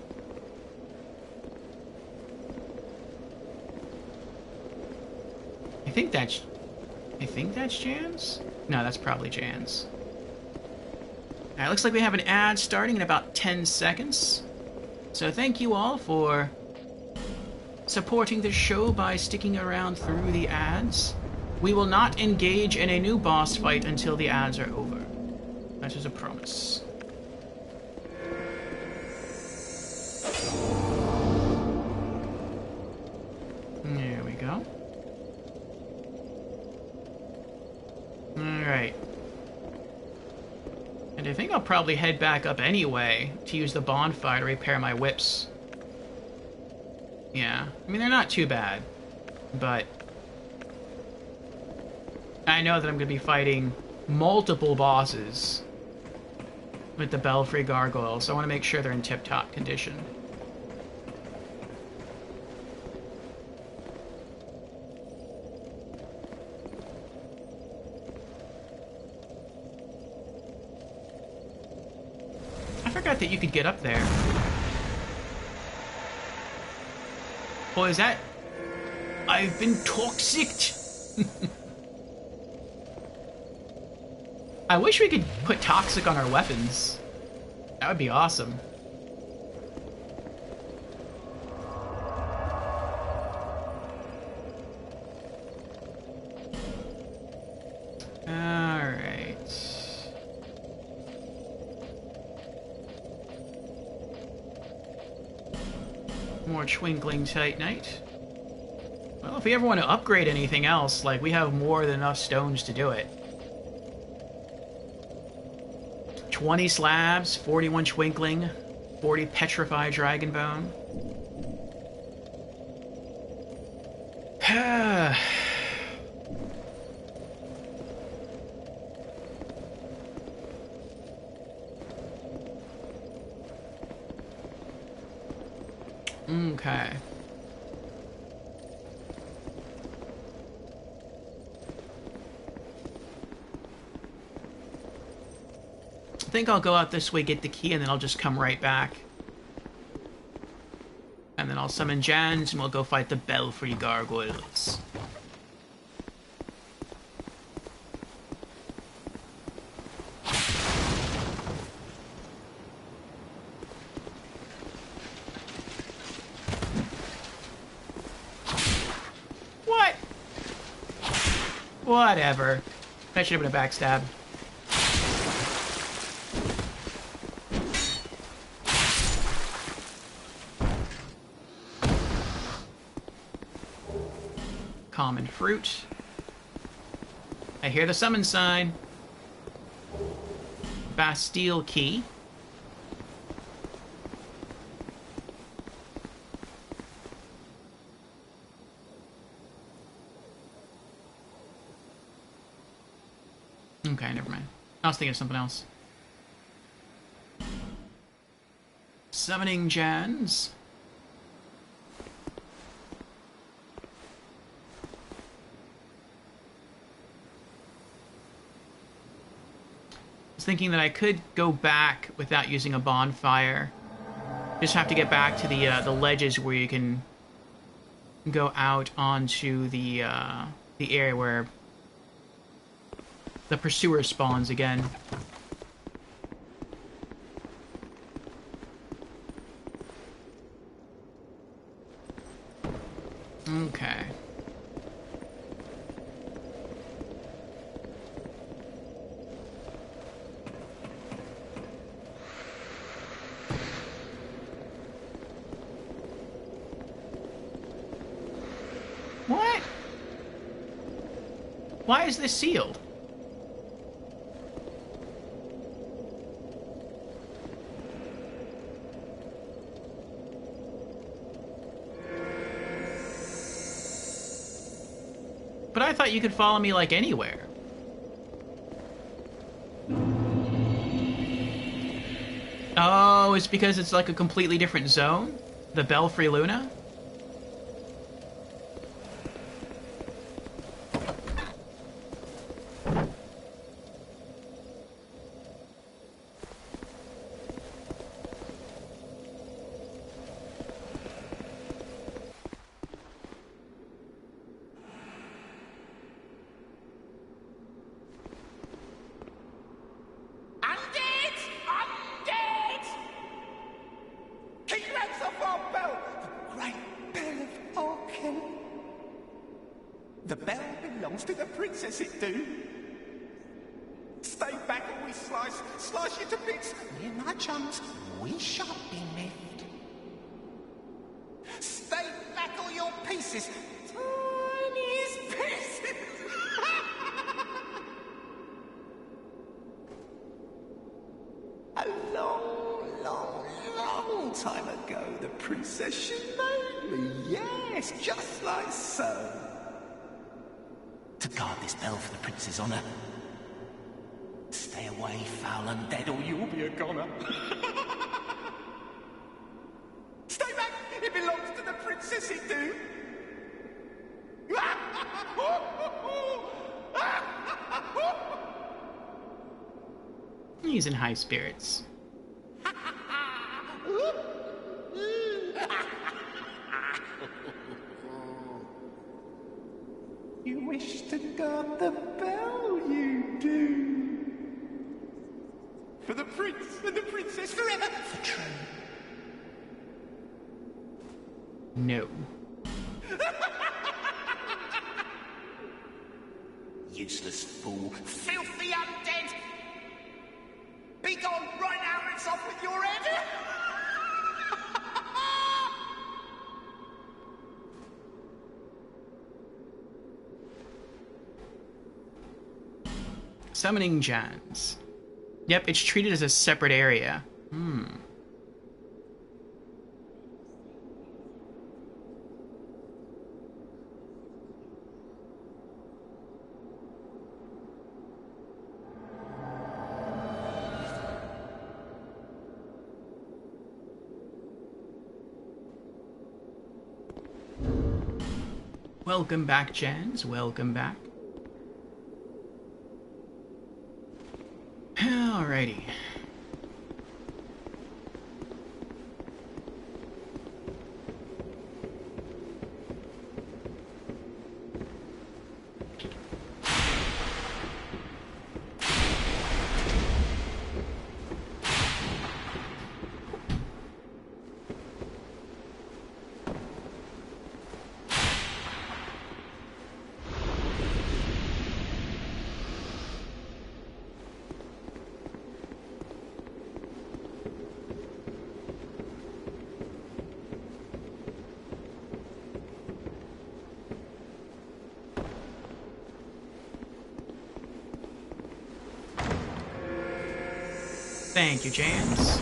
I think that's Jan's? No, that's probably Jan's. Alright, looks like we have an ad starting in about 10 seconds. So thank you all for supporting the show by sticking around through the ads. We will not engage in a new boss fight until the ads are over. That is a promise. There we go. Alright. And I think I'll probably head back up anyway to use the bonfire to repair my whips. Yeah, I mean, they're not too bad, but I know that I'm going to be fighting multiple bosses with the Belfry Gargoyles, so I want to make sure they're in tip-top condition. I forgot that you could get up there. Oh, is that... I've been toxicked! I wish we could put toxic on our weapons. That would be awesome. Alright. More Twinkling Titanite. Well, if we ever want to upgrade anything else, like, we have more than enough stones to do it. 20 slabs, 41 Twinkling, 40 Petrified Dragonbone. Okay. I think I'll go out this way, get the key, and then I'll just come right back. And then I'll summon Jan's, and we'll go fight the Belfry Gargoyles. What? Whatever. That should have been a backstab. Common fruit. I hear the summon sign. Bastille key. Okay, never mind. I was thinking of something else. Summoning Jan's. Thinking that I could go back without using a bonfire. Just have to get back to the ledges where you can go out onto the area where the pursuer spawns again. Okay. What? Why is this sealed? But thought you could follow me, like, anywhere. Oh, it's because it's like a completely different zone? The Belfry Luna? The bell belongs to the princess, it do. Stay back or we slice you to bits. Me and my chums, we shan't be left. Stay back or your pieces. Tiniest pieces. A long time ago, the princess, she made me. Yes, just like so. To guard this bell for the prince's honour. Stay away, foul undead, or you'll be a goner. Stay back! It belongs to the princess, it do. He's in high spirits. You wish to guard the bell, you do. For the prince and the princess forever. For true. No. Useless fool. Filthy undead! Be gone right now, it's off with your head! Summoning Jan's. Yep, it's treated as a separate area. Welcome back, Jans. Welcome back. Alrighty. Thank you, James.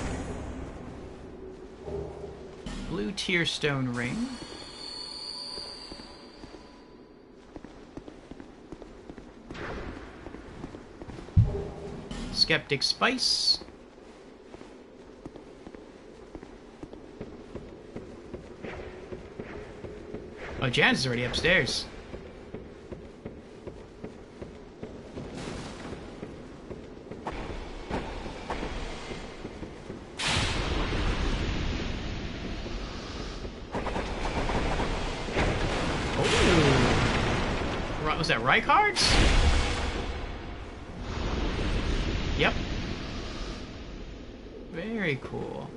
Blue Tearstone Ring. Skeptic Spice. Oh, Jans is already upstairs. Was that Reichardt's? Yep. Very cool.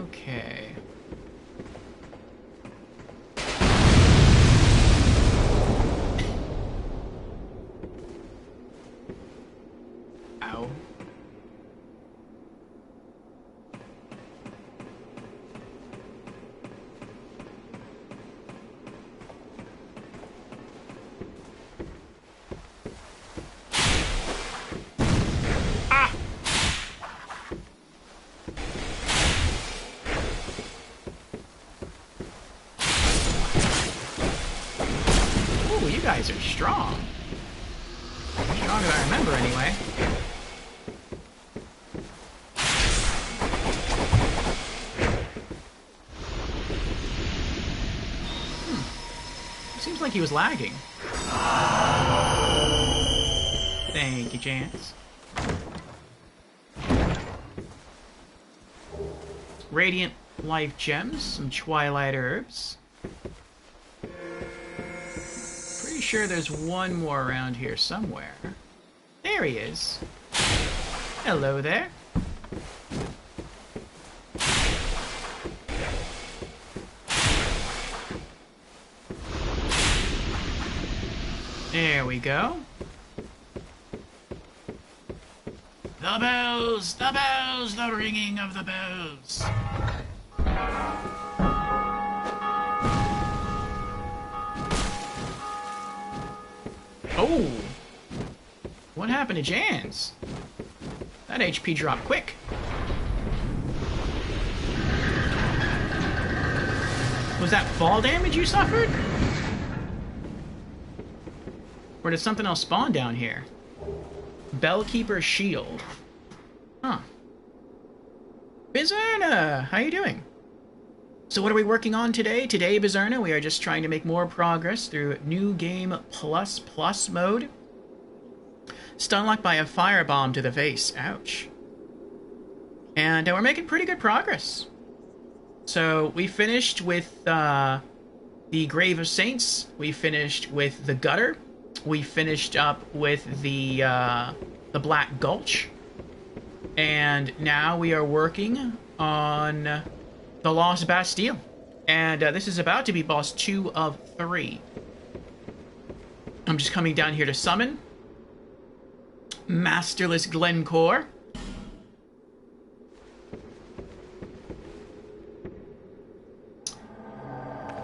Okay. Ow. guys are strong. Strong as I remember, anyway. Seems like he was lagging. Thank you, Chance. Radiant life gems, some twilight herbs. Pretty sure there's one more around here somewhere. There he is. Hello there. There we go. The bells! The bells! The ringing of the bells! Oh! What happened to Jans? That HP dropped quick. Was that fall damage you suffered? Or did something else spawn down here? Bellkeeper Shield. Huh. Bizerna! How you doing? So what are we working on today? Today, Bizerna, we are just trying to make more progress through New Game Plus mode. Stunlocked by a firebomb to the face. Ouch. And we're making pretty good progress. So we finished with the Grave of Saints. We finished with the Gutter. We finished up with the Black Gulch. And now we are working on the Lost Bastille. And this is about to be boss 2 of 3. I'm just coming down here to summon Masterless Glencore.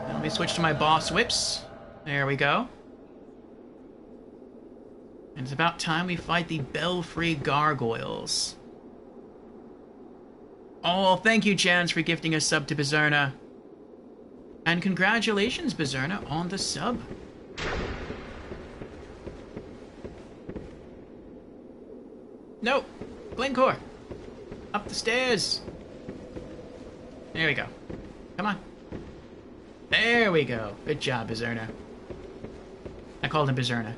Now let me switch to my boss whips. There we go. And it's about time we fight the Belfry Gargoyles. Oh, thank you, Jans, for gifting a sub to Bizerna. And congratulations, Bizerna, on the sub. Nope. Glencore. Up the stairs. There we go. Come on. There we go. Good job, Bizerna. I called him Bizerna.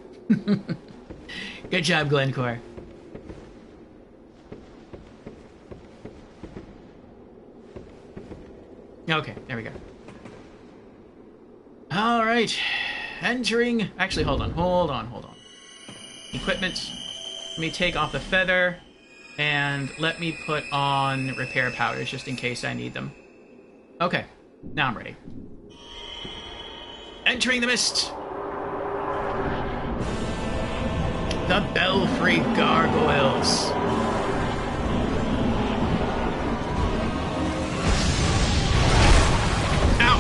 Good job, Glencore. Okay, there we go. Alright. Entering... Actually, hold on. Equipment. Let me take off the feather. And let me put on repair powders, just in case I need them. Okay. Now I'm ready. Entering the mist. The Belfry Gargoyles. Ow!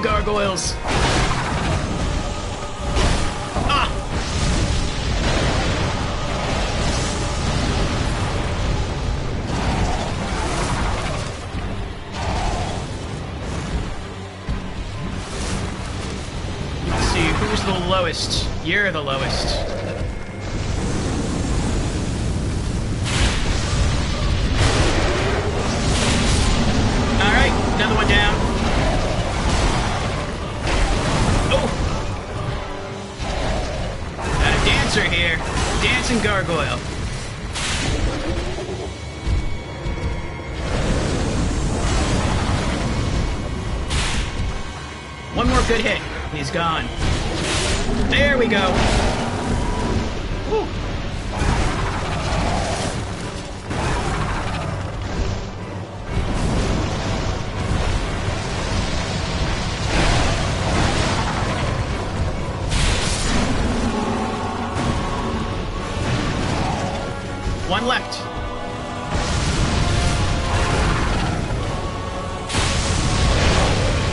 Gargoyles. Ah! Let's see, who's the lowest? You're the lowest. Alright, another one down. Here, dancing gargoyle. One more good hit, he's gone. There we go. Woo. Deflect.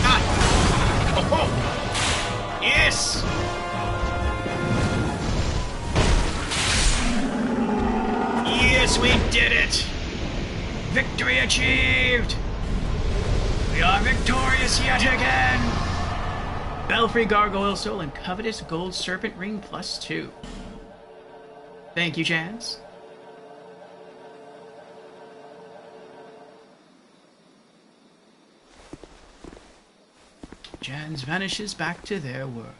Ah! Oh! Yes! Yes, we did it! Victory achieved! We are victorious yet again! Belfry Gargoyle Soul and Covetous Gold Serpent Ring +2. Thank you, Jans. Jans vanishes back to their world.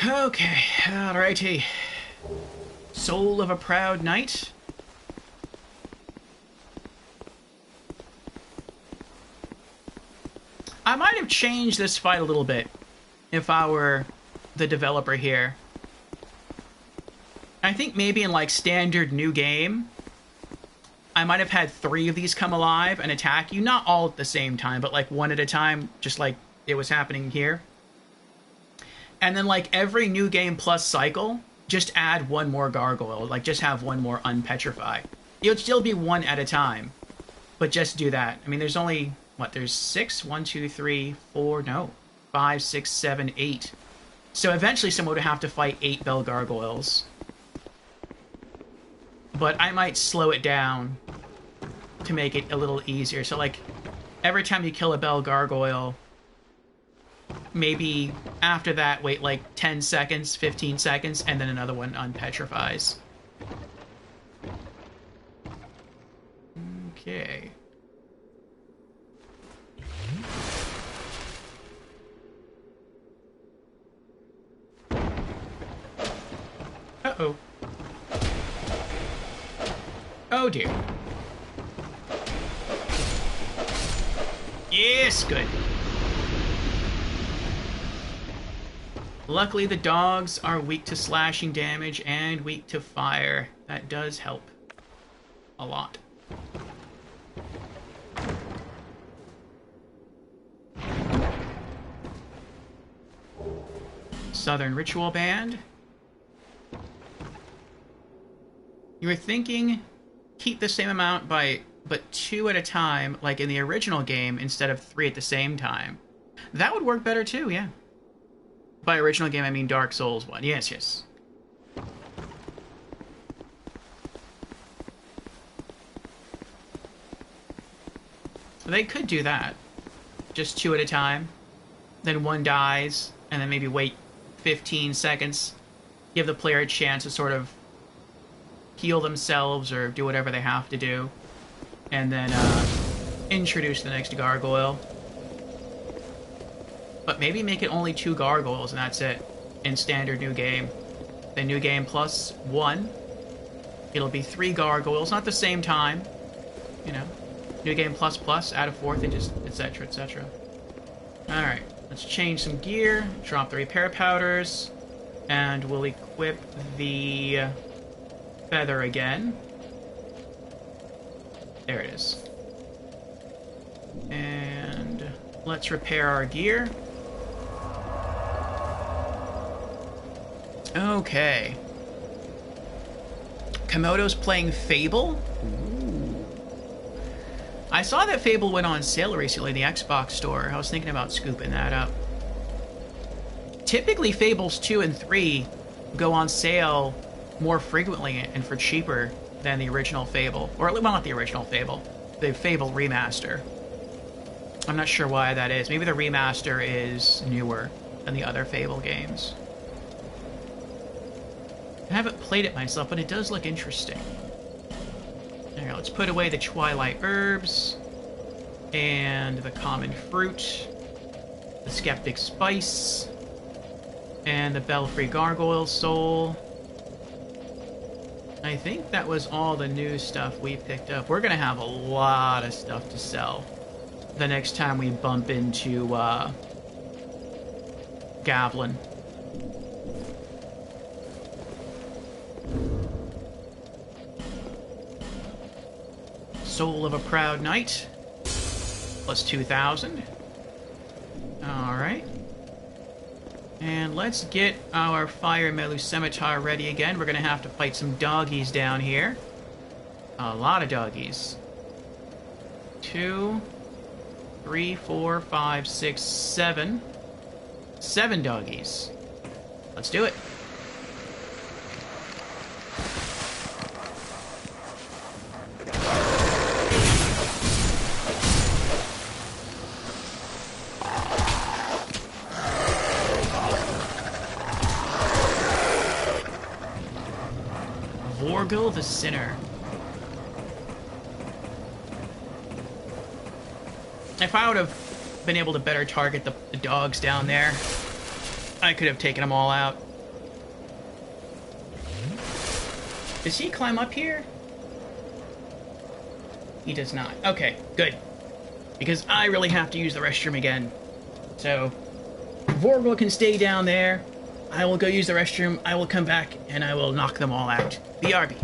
Okay, alrighty. Soul of a Proud Knight. I might have changed this fight a little bit if I were the developer here. I think maybe in like standard new game, I might have had 3 of these come alive and attack you. Not all at the same time, but like one at a time, just like it was happening here. And then like every new game plus cycle, just add 1 more gargoyle. Like just have 1 more unpetrify. It would still be 1 at a time, but just do that. I mean, there's only, what, there's 6? 1, 2, 3, 4, no. 5, 6, 7, 8. So eventually someone would have to fight 8 bell gargoyles. But I might slow it down to make it a little easier. So like, every time you kill a bell gargoyle, maybe after that wait like 10 seconds, 15 seconds, and then another one unpetrifies. Okay. Uh-oh. Oh dear. Yes, good. Luckily the dogs are weak to slashing damage and weak to fire. That does help a lot. Southern Ritual Band. You were thinking keep the same amount but 2 at a time like in the original game instead of 3 at the same time. That would work better too, yeah. By original game I mean Dark Souls 1. Yes, yes. They could do that. Just 2 at a time. Then 1 dies, and then maybe wait 15 seconds. Give the player a chance to sort of heal themselves or do whatever they have to do. And then introduce the next gargoyle. But maybe make it only 2 gargoyles and that's it. In standard new game. Then new game plus 1. It'll be 3 gargoyles, not the same time. You know. New game plus plus, add a 4th, and just etc, etc. Alright, let's change some gear, drop the repair powders, and we'll equip the feather again. There it is. And let's repair our gear. Okay. Komodo's playing Fable? Ooh. I saw that Fable went on sale recently in the Xbox store. I was thinking about scooping that up. Typically, Fables 2 and 3 go on sale more frequently and for cheaper than the original Fable. Or, well, not the original Fable. The Fable remaster. I'm not sure why that is. Maybe the remaster is newer than the other Fable games. I haven't played it myself, but it does look interesting. There we go. Let's put away the Twilight Herbs. And the Common Fruit. The Skeptic Spice. And the Belfry Gargoyle Soul. I think that was all the new stuff we picked up. We're gonna have a lot of stuff to sell the next time we bump into Gavlin. Soul of a Proud Knight. Plus 2,000. Alright. And let's get our Fire Melu Scimitar ready again. We're going to have to fight some doggies down here. A lot of doggies. 2, 3, 4, 5, 6, 7. 7 doggies. Let's do it. Vorgil the Sinner. If I would have been able to better target the dogs down there, I could have taken them all out. Does he climb up here? He does not. Okay, good. Because I really have to use the restroom again. So, Vorgil can stay down there. I will go use the restroom. I will come back and I will knock them all out. BRB.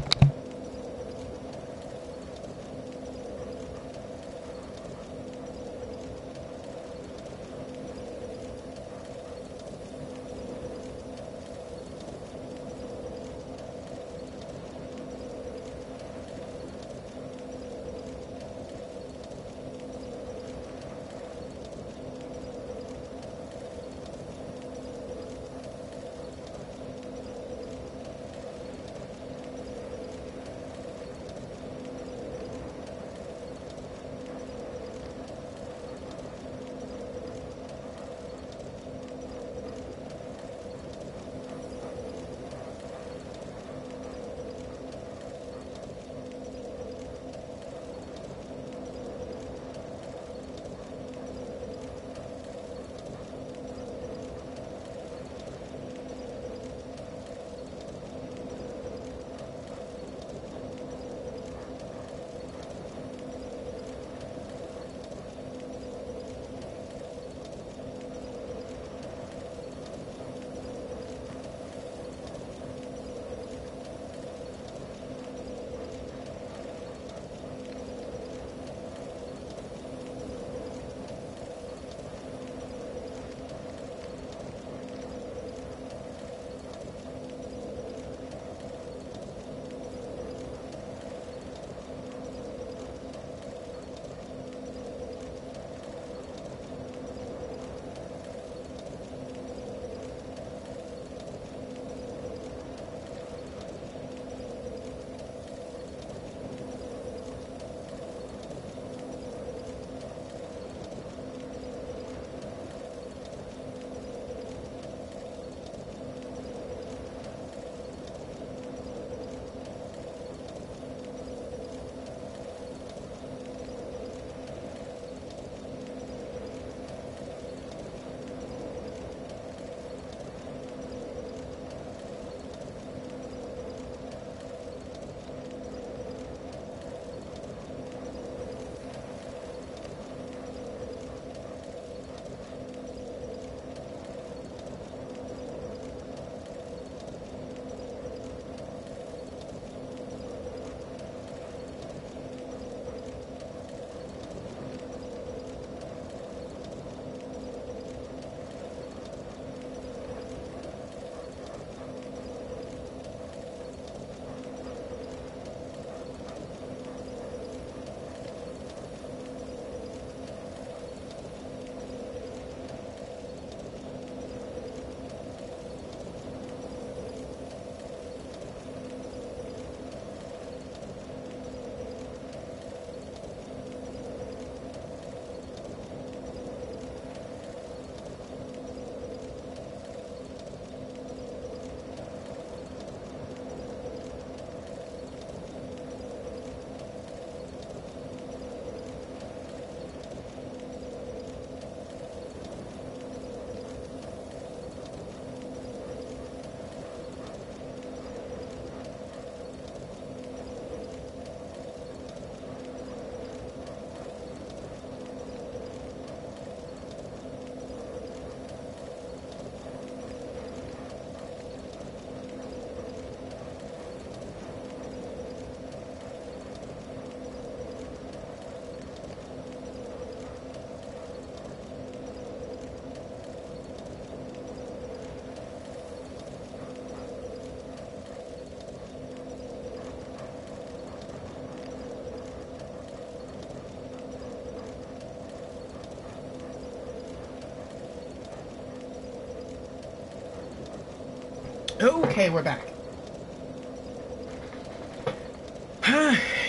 Okay, we're back.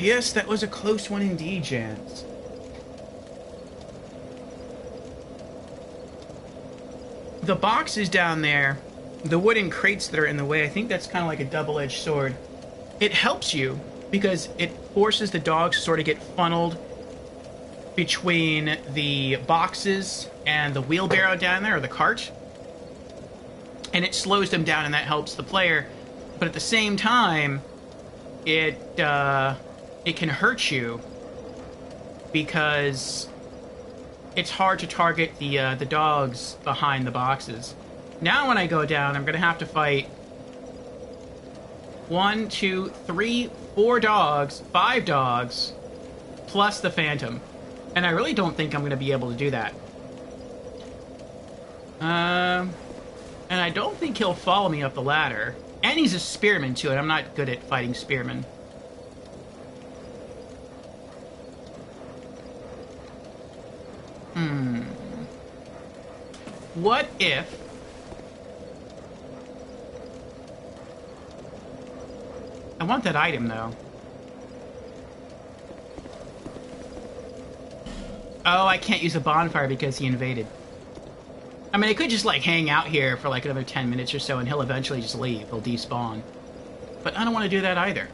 Yes, that was a close one indeed, Jans. The boxes down there, the wooden crates that are in the way, I think that's kind of like a double-edged sword. It helps you because it forces the dogs to sort of get funneled between the boxes and the wheelbarrow down there, or the cart. And it slows them down, and that helps the player. But at the same time, it can hurt you because it's hard to target the dogs behind the boxes. Now when I go down, I'm going to have to fight 1, 2, 3, 4 dogs, 5 dogs, plus the Phantom. And I really don't think I'm going to be able to do that. And I don't think he'll follow me up the ladder. And he's a spearman, too, and I'm not good at fighting spearmen. What if... I want that item, though. Oh, I can't use a bonfire because he invaded. I mean, I could just, like, hang out here for, like, another 10 minutes or so, and he'll eventually just leave. He'll despawn. But I don't want to do that either.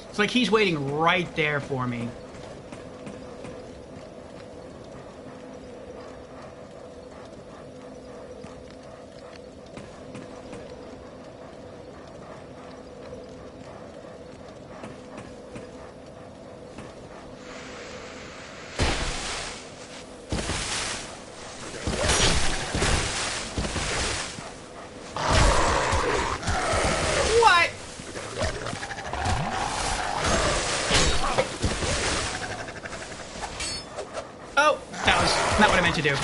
It's like he's waiting right there for me. To do.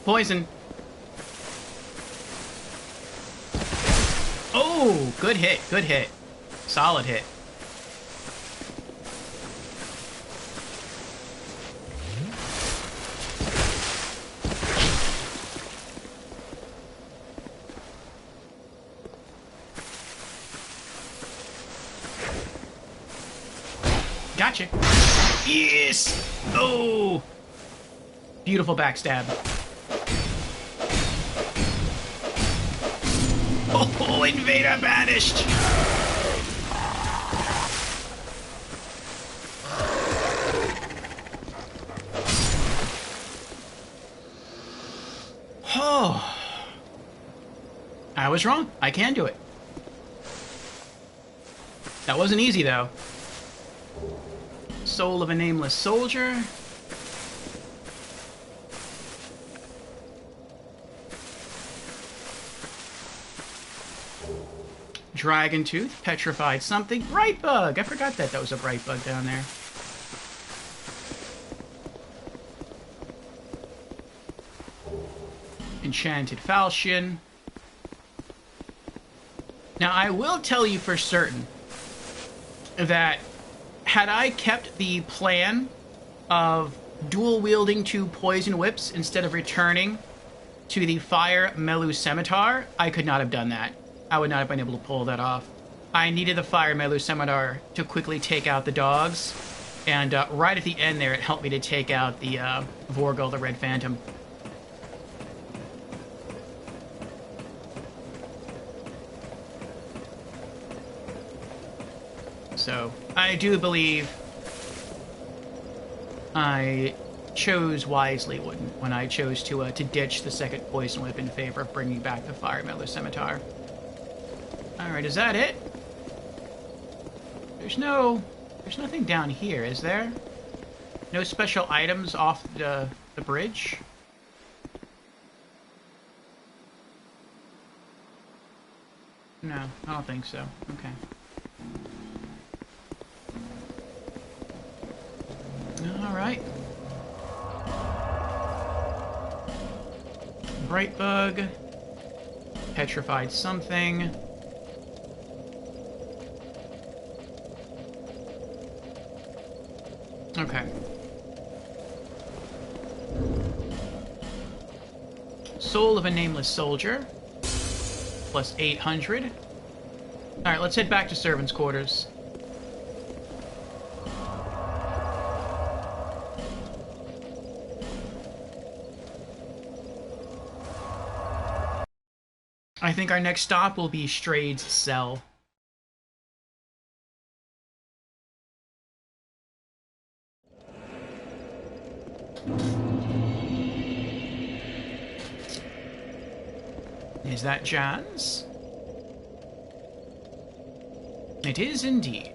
Poison. Oh, good hit, good hit. Solid hit. Gotcha. Yes! Oh! Beautiful backstab. Oh, Invader banished! Oh. I was wrong. I can do it. That wasn't easy, though. Soul of a Nameless Soldier. Dragon Tooth, Petrified Something. Bright Bug! I forgot that was a Bright Bug down there. enchanted falchion. Now, I will tell you for certain that had I kept the plan of dual-wielding 2 poison whips instead of returning to the fire Melu Scimitar, I could not have done that. I would not have been able to pull that off. I needed the fire Melu Scimitar to quickly take out the dogs, and right at the end there, it helped me to take out the Vorgol, the Red Phantom. So, I do believe I chose wisely when I chose to ditch the second poison whip in favor of bringing back the fire Melu Scimitar. Alright, is that it? There's nothing down here, is there? No special items off the bridge? No, I don't think so. Okay. Alright. Brightbug. Petrified something. Okay. Soul of a Nameless Soldier. Plus 800. Alright, let's head back to Servants' Quarters. I think our next stop will be Strahd's cell. Is that Jan's? It is indeed.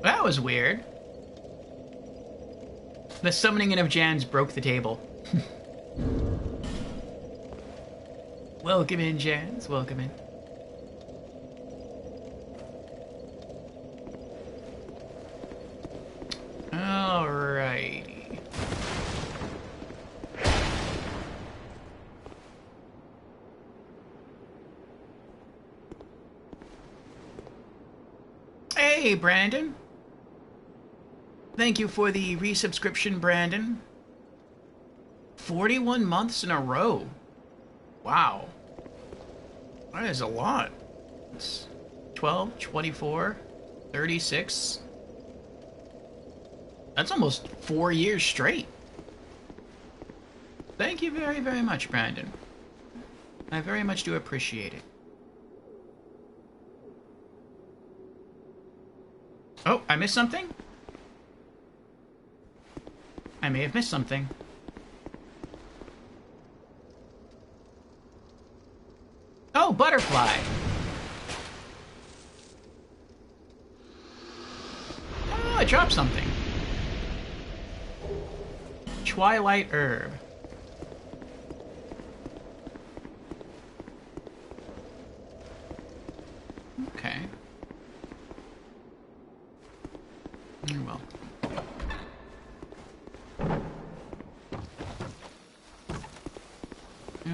That was weird. The summoning in of Jan's broke the table. Welcome in, Jan's. Welcome in. Alrighty. Hey, Brandon. Thank you for the resubscription, Brandon. 41 months in a row. Wow. That is a lot. It's 12, 24, 36. That's almost 4 years straight. Thank you very, very much, Brandon. I very much do appreciate it. Oh, I missed something? I may have missed something. Oh, butterfly! Oh, I dropped something. Twilight herb. Okay. You're welcome.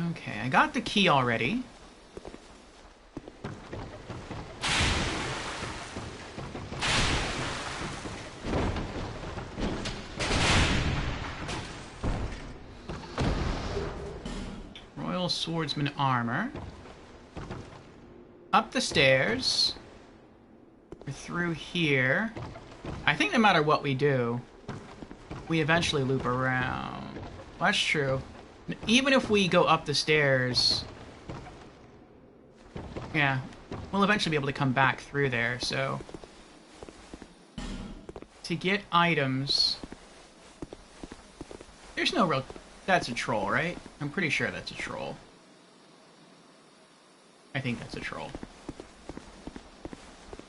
Okay, I got the key already. Royal Swordsman armor. Up the stairs. We're through here. I think no matter what we do, we eventually loop around. Well, that's true. Even if we go up the stairs, yeah, we'll eventually be able to come back through there, so. To get items, there's no real, that's a troll, right? I'm pretty sure that's a troll. I think that's a troll.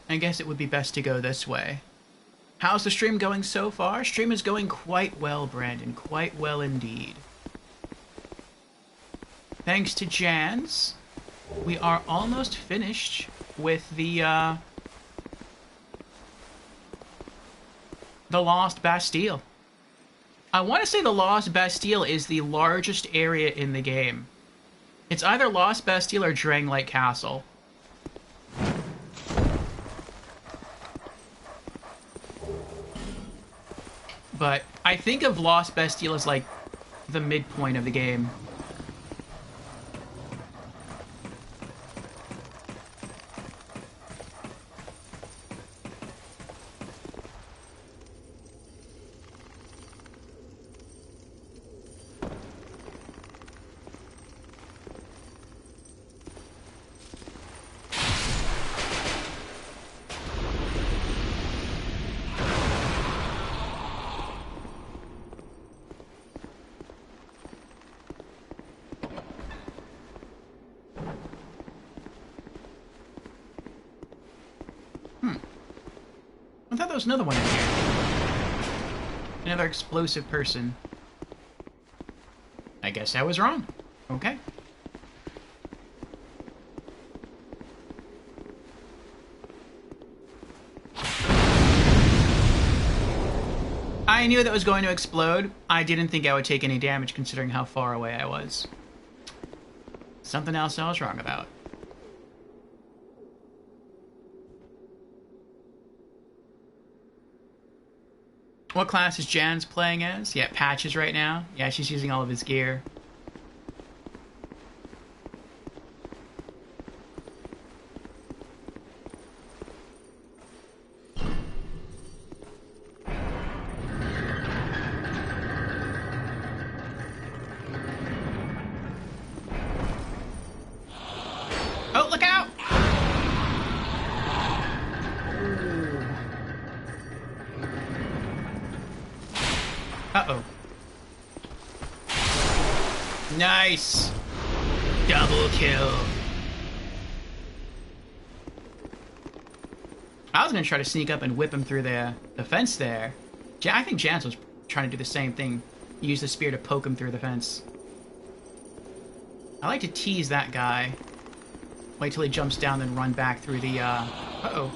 I guess it would be best to go this way. How's the stream going so far? Stream is going quite well, Brandon. Quite well indeed. Thanks to Jans, we are almost finished with the Lost Bastille. I want to say the Lost Bastille is the largest area in the game. It's either Lost Bastille or Drangleic Castle. But I think of Lost Bastille as like the midpoint of the game. I thought there was another one in here. Another explosive person. I guess I was wrong. Okay. I knew that was going to explode. I didn't think I would take any damage considering how far away I was. Something else I was wrong about. What class is Jan's playing as? Yeah, Patches right now. Yeah, she's using all of his gear. Oh, look out! Uh-oh. Nice! Double kill. I was gonna try to sneak up and whip him through the fence there. I think Jans was trying to do the same thing. Use the spear to poke him through the fence. I like to tease that guy. Wait till he jumps down, then run back through the, uh-oh.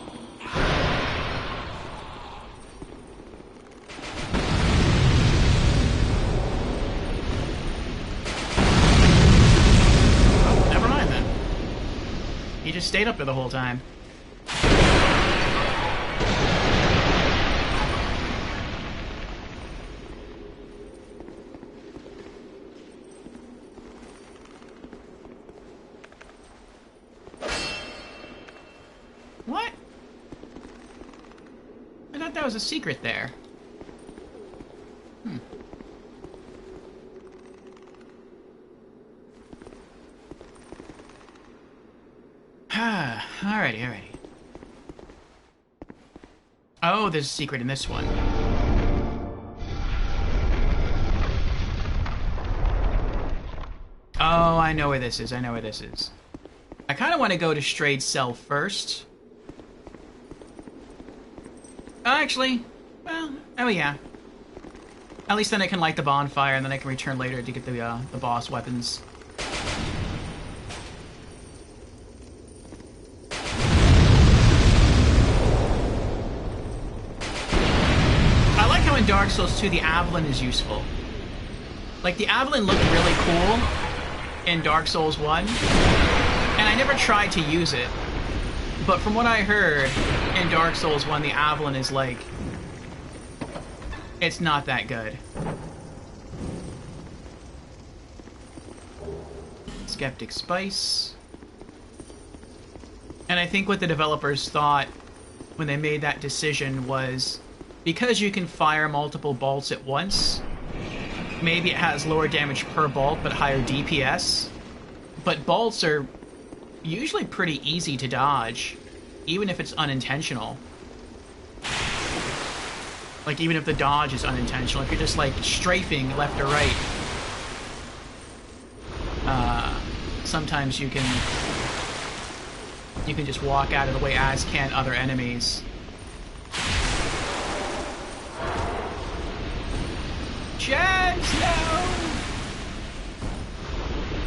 He just stayed up there the whole time. What? I thought that was a secret there. Alrighty. Oh, there's a secret in this one. Oh, I know where this is. I kind of want to go to Strayd's cell first. Actually, well, oh yeah. At least then I can light the bonfire, and then I can return later to get the boss weapons. In Dark Souls 2, the Avalon is useful. Like, the Avalon looked really cool in Dark Souls 1, and I never tried to use it. But from what I heard, in Dark Souls 1, the Avalon is like... it's not that good. Skeptic Spice. And I think what the developers thought when they made that decision was... because you can fire multiple bolts at once, maybe it has lower damage per bolt but higher DPS. But bolts are usually pretty easy to dodge, even if it's unintentional. Like, even if the dodge is unintentional, if you're just, like, strafing left or right, sometimes you can just walk out of the way, as can other enemies. chance! No!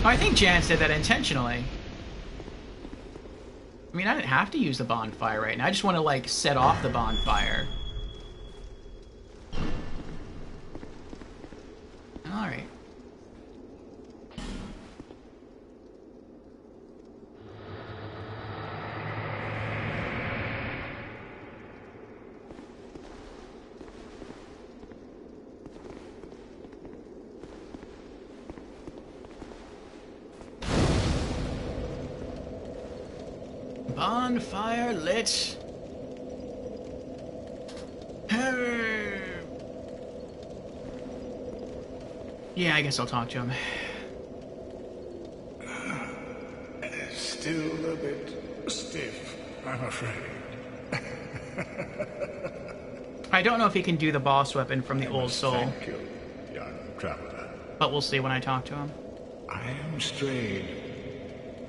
Oh, I think Jan said that intentionally. I mean, I didn't have to use the bonfire right now. I just want to, like, set off the bonfire. Alright. Bonfire lit. Yeah, I guess I'll talk to him. Still a bit stiff, I'm afraid. I don't know if he can do the boss weapon from the old soul. Thank you, young traveler. But we'll see when I talk to him. I am Strayed,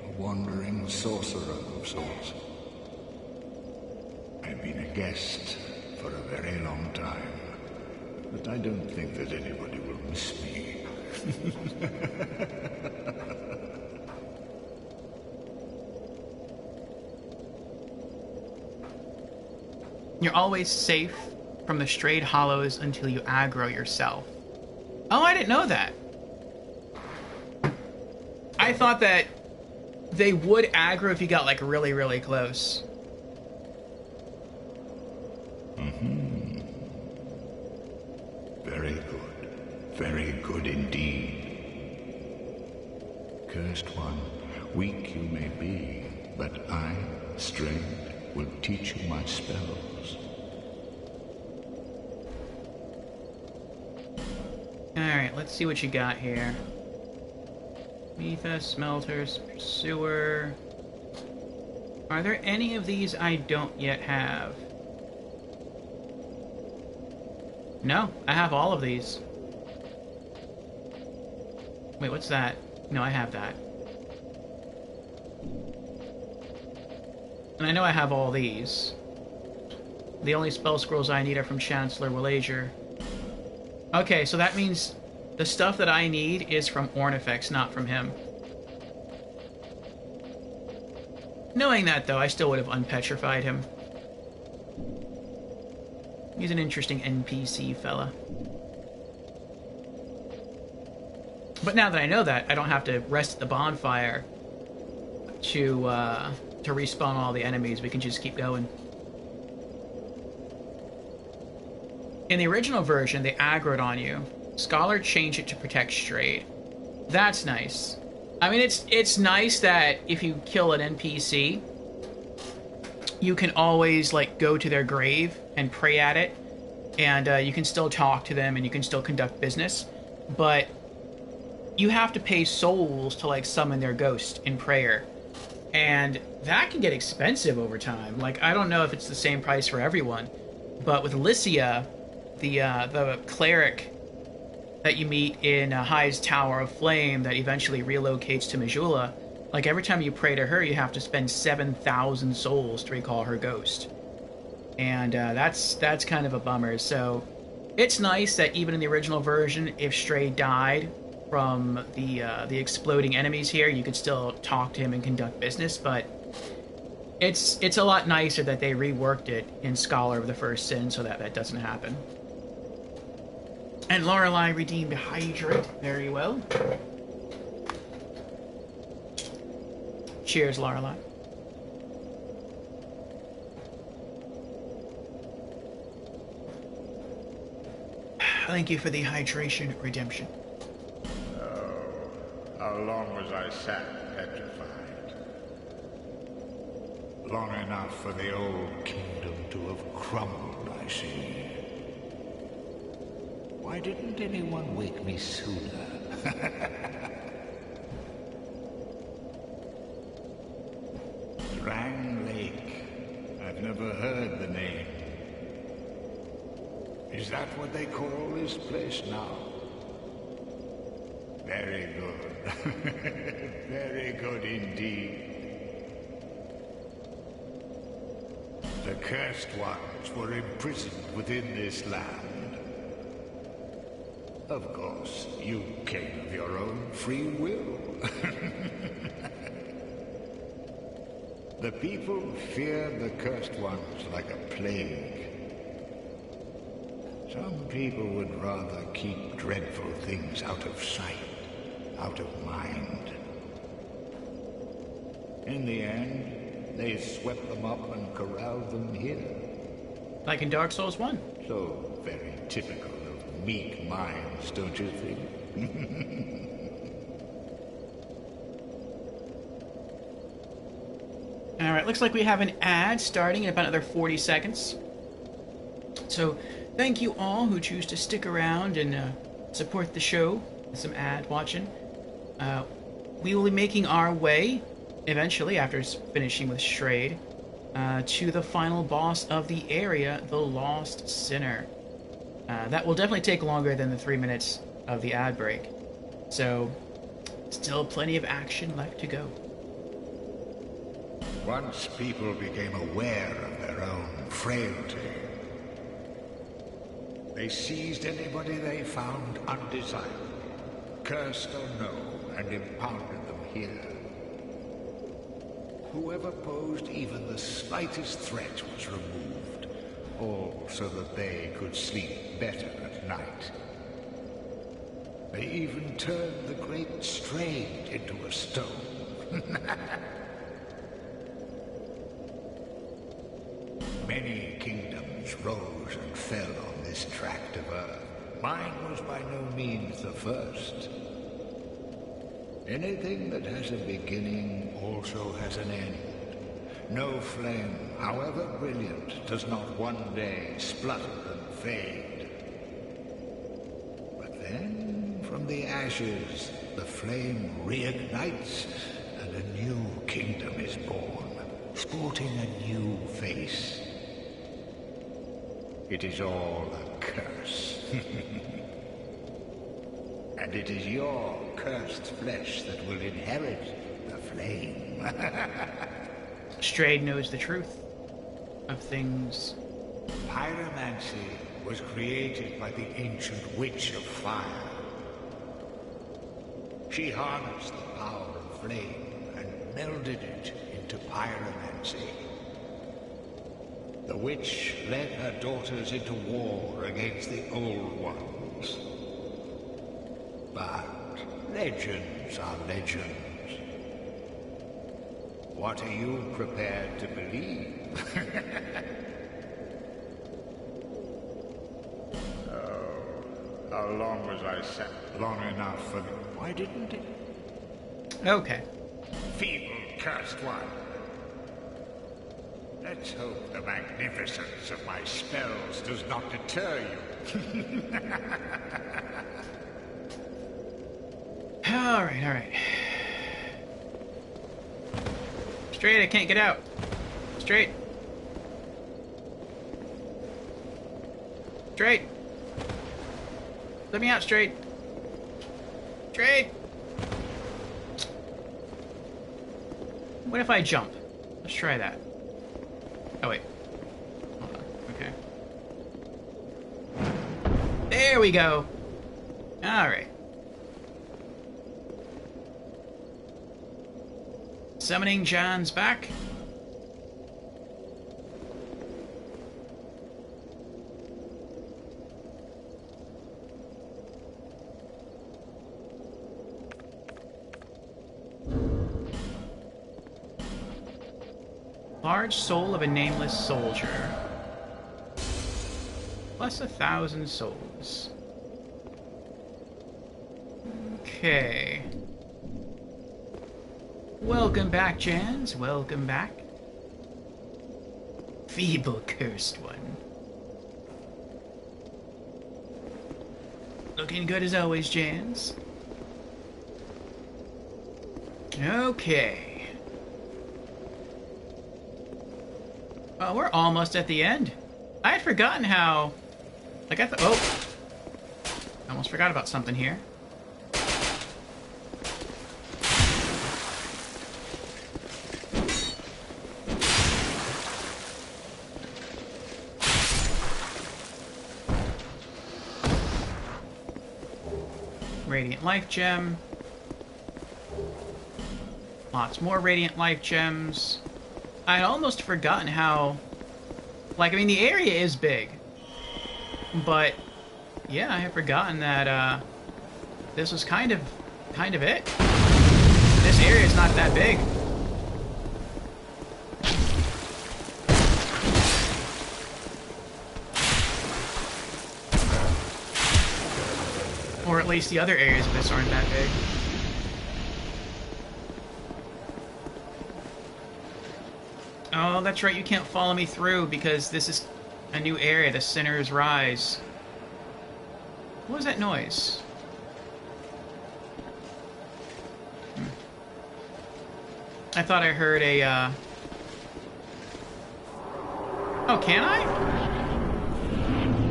a wandering sorcerer of sorts. I've been a guest for a very long time, but I don't think that anybody will miss me. You're always safe from the Strayed Hollows until you aggro yourself. Oh, I didn't know that. I thought that they would aggro if you got, like, really, really close. Very good. Very good indeed. Cursed one, weak you may be, but I, Strayed, will teach you my spells. Alright, let's see what you got here. Metha, Smelters, Pursuer. Are there any of these I don't yet have? No, I have all of these. Wait, what's that? No, I have that. And I know I have all these. The only spell scrolls I need are from Chancellor Walager. Okay, so that means the stuff that I need is from Ornifex, not from him. Knowing that, though, I still would have unpetrified him. He's an interesting NPC fella. But now that I know that, I don't have to rest at the bonfire to respawn all the enemies. We can just keep going. In the original version, they aggroed on you. Scholar changed it to protect Strayed. That's nice. I mean, it's nice that if you kill an NPC, you can always, like, go to their grave and pray at it, and you can still talk to them and you can still conduct business, but you have to pay souls to, like, summon their ghost in prayer, and that can get expensive over time. Like, I don't know if it's the same price for everyone, but with Lycia, the cleric that you meet in Hyde's Tower of Flame that eventually relocates to Majula, like, every time you pray to her, you have to spend 7,000 souls to recall her ghost. And that's kind of a bummer. So it's nice that even in the original version, if Strayed died from the exploding enemies here, you could still talk to him and conduct business. But it's a lot nicer that they reworked it in Scholar of the First Sin so that that doesn't happen. And Lorelei redeemed Hydrate. Very well. Cheers, Lorelei. Thank you for the hydration redemption. Oh, how long was I sat petrified? Long enough for the old kingdom to have crumbled, I see. Why didn't anyone wake me sooner? Drang Lake. I've never heard the name. Is that what they call this place now? Very good. Very good indeed. The cursed ones were imprisoned within this land. Of course, you came of your own free will. The people fear the Cursed Ones like a plague. Some people would rather keep dreadful things out of sight, out of mind. In the end, they swept them up and corralled them here. Like in Dark Souls 1. So very typical of meek minds, don't you think? Alright, looks like we have an ad starting in about another 40 seconds. So, thank you all who choose to stick around and support the show with some ad watching. We will be making our way, eventually, after finishing with Strayed, to the final boss of the area, the Lost Sinner. That will definitely take longer than the 3 minutes of the ad break. So, still plenty of action left to go. Once people became aware of their own frailty, they seized anybody they found undesirable, cursed or no, and impounded them here. Whoever posed even the slightest threat was removed, all so that they could sleep better at night. They even turned the great Strayed into a stone. Many kingdoms rose and fell on this tract of earth. Mine was by no means the first. Anything that has a beginning also has an end. No flame, however brilliant, does not one day splutter and fade. But then, from the ashes, the flame reignites, and a new kingdom is born, sporting a new face. It is all a curse. And it is your cursed flesh that will inherit the flame. Strayed knows the truth of things. Pyromancy was created by the ancient Witch of Fire. She harnessed the power of flame and melded it into pyromancy. The witch led her daughters into war against the Old Ones. But legends are legends. What are you prepared to believe? Oh, how long was I sat? Long enough for... Why didn't it? Okay. Feeble, cursed one. Let's hope the magnificence of my spells does not deter you. Alright. Straight, I can't get out. Straight. Let me out, Straight. What if I jump? Let's try that. Oh, wait. Hold on. Okay. There we go. Alright. Summoning John's back. Large soul of a nameless soldier. Plus 1,000 souls. Okay. Welcome back, Jans. Welcome back. Feeble cursed one. Looking good as always, Jans. Okay. Well, we're almost at the end. I had forgotten how... I got the... Oh! I almost forgot about something here. Radiant Life Gem. Lots more Radiant Life Gems. I'd almost forgotten how... Like, I mean, the area is big. But, yeah, I had forgotten that, this was kind of it. This area is not that big. Or at least the other areas of this aren't that big. Oh, that's right, you can't follow me through because this is a new area, the Sinner's Rise. What was that noise? I thought I heard a, Oh, can I?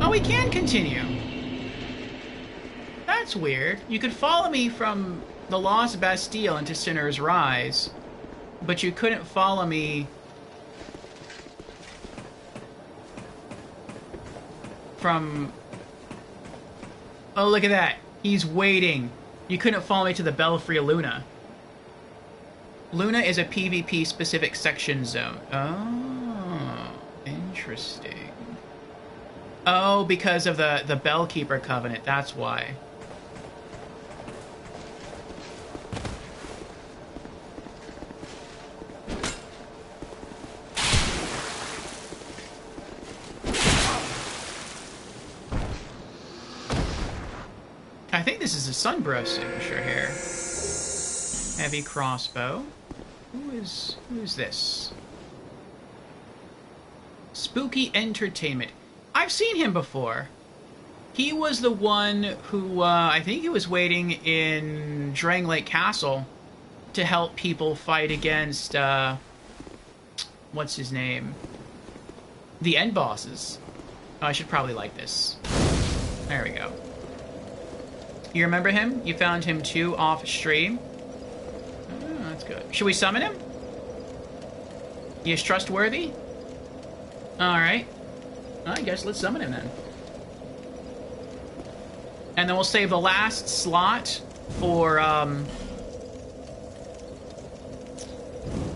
Oh, we can continue. That's weird. You could follow me from the Lost Bastille into Sinner's Rise, but you couldn't follow me from... Oh, look at that. He's waiting. You couldn't follow me to the Belfry of Luna. Luna is a PvP-specific section zone. Oh, interesting. Oh, because of the Bellkeeper Covenant, that's why. I think this is a Sunbro signature here. Heavy crossbow. Who is this? Spooky Entertainment. I've seen him before. He was the one who, I think he was waiting in Drangleic Castle to help people fight against, what's his name? The end bosses. Oh, I should probably like this. There we go. You remember him? You found him too off stream? Oh, that's good. Should we summon him? He is trustworthy? Alright. I guess let's summon him then. And then we'll save the last slot for,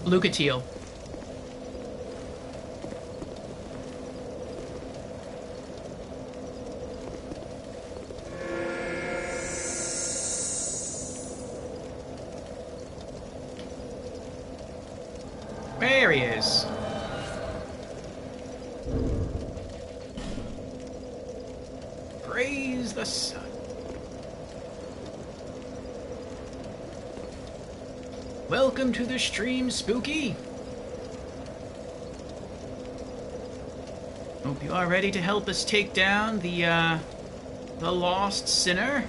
Lucatiel. There he is. Praise the sun. Welcome to the stream, Spooky. Hope you are ready to help us take down the lost sinner.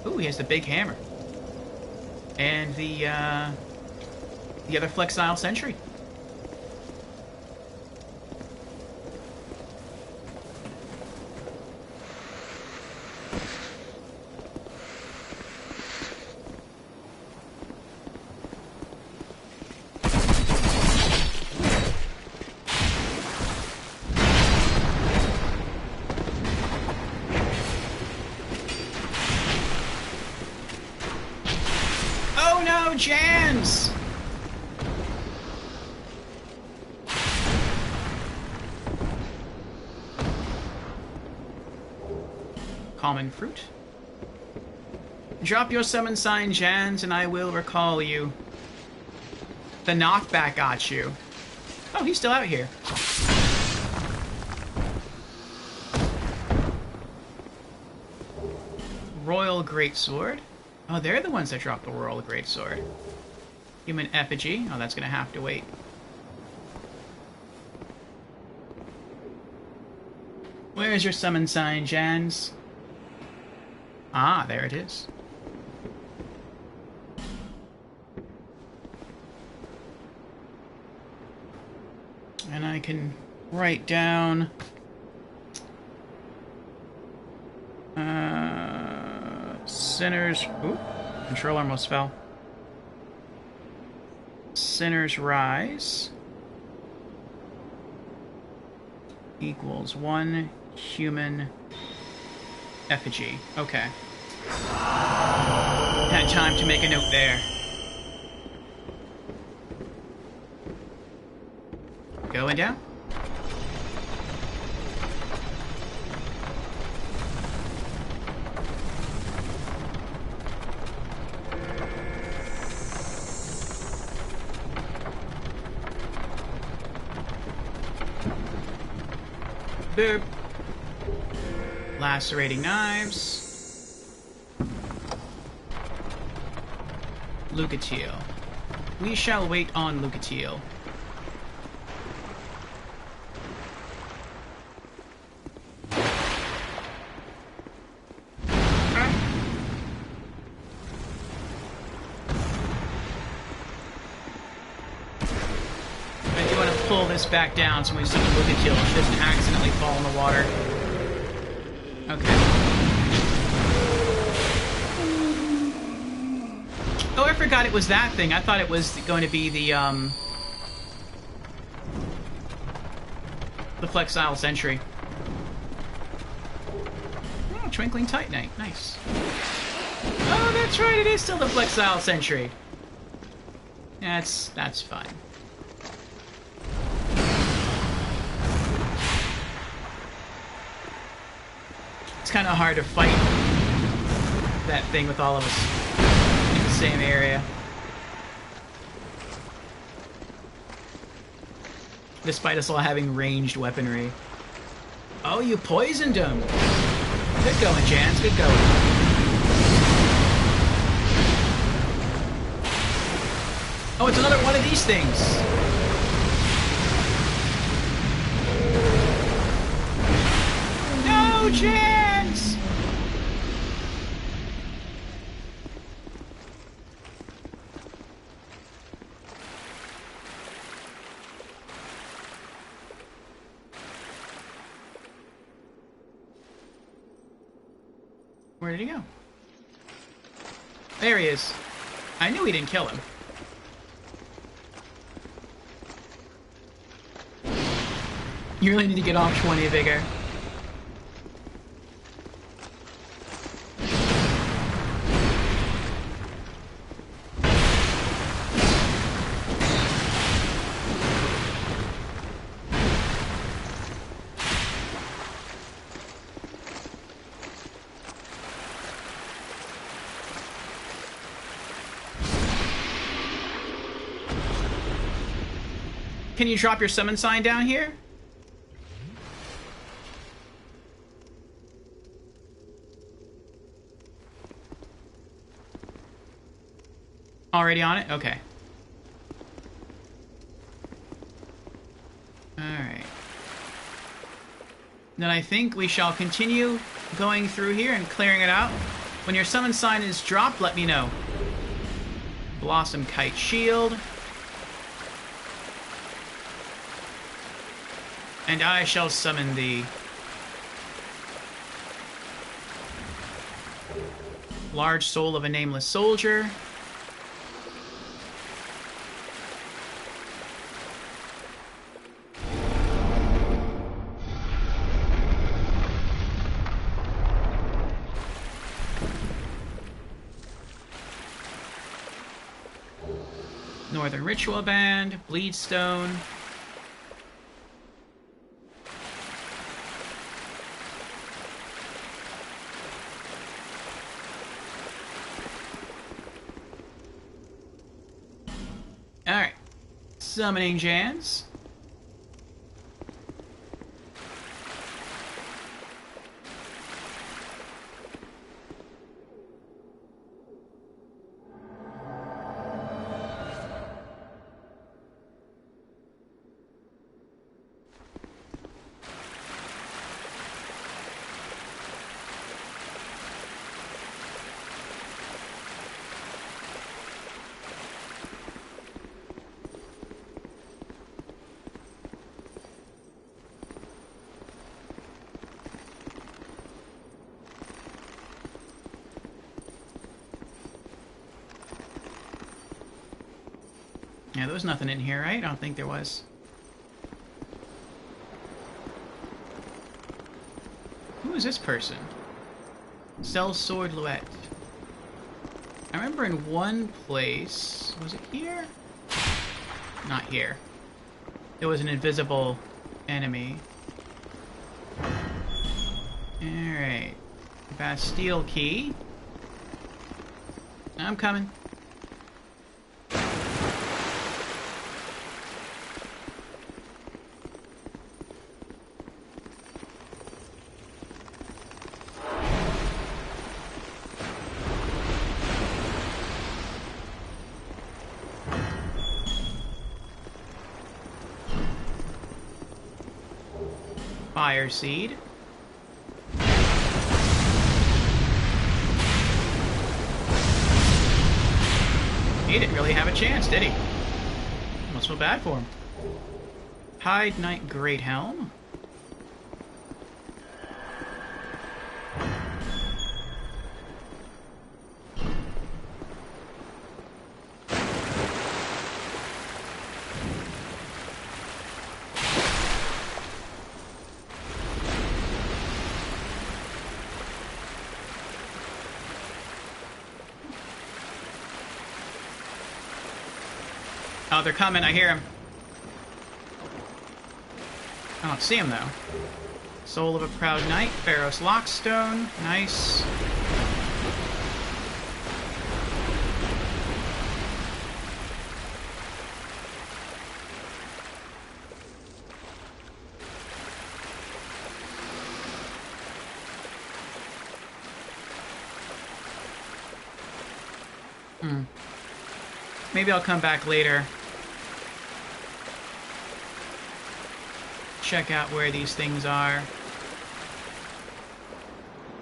Ooh, he has the big hammer. And the other Flexile Sentry. Oh no, Jans! Common fruit. Drop your summon sign, Jans, and I will recall you. The knockback got you. Oh, he's still out here. Royal Greatsword. Oh, they're the ones that dropped the Royal Greatsword. Human Effigy. Oh, that's gonna have to wait. Where's your summon sign, Jans? Ah, there it is. And I can write down... Sinner's... Ooh, controller almost fell. Sinner's Rise equals 1 human effigy. Okay. Had time to make a note there. Going down. Boop. Lacerating knives. Lucatiel. We shall wait on Lucatiel. Pull this back down so when we summon Lucatiel, she doesn't accidentally fall in the water. Okay. Oh, I forgot it was that thing. I thought it was going to be the Flexile Sentry. Oh, Twinkling Titanite. Nice. Oh, that's right. It is still the Flexile Sentry. That's fine. It's kind of hard to fight that thing with all of us in the same area. Despite us all having ranged weaponry. Oh, you poisoned him! Good going, Jans. Good going. Oh, it's another one of these things! No, Jans! Where did he go? There he is. I knew he didn't kill him. You really need to get off 20 vigor. Can you drop your summon sign down here? Already on it? Okay. Alright. Then I think we shall continue going through here and clearing it out. When your summon sign is dropped, let me know. Blossom Kite Shield. And I shall summon thee. Large Soul of a Nameless Soldier. Northern Ritual Band, Bleedstone. Alright. Summoning Jans. Yeah, there was nothing in here, right? I don't think there was. Who is this person? Sell Swordlet. I remember in one place... Was it here? Not here. There was an invisible enemy. Alright. Bastille key. I'm coming. Fire seed. He didn't really have a chance, did he? Almost feel bad for him. Hyde Knight Great Helm. Oh, they're coming. I hear him. I don't see him, though. Soul of a Proud Knight. Pharos Lockstone. Nice. Maybe I'll come back later. Check out where these things are.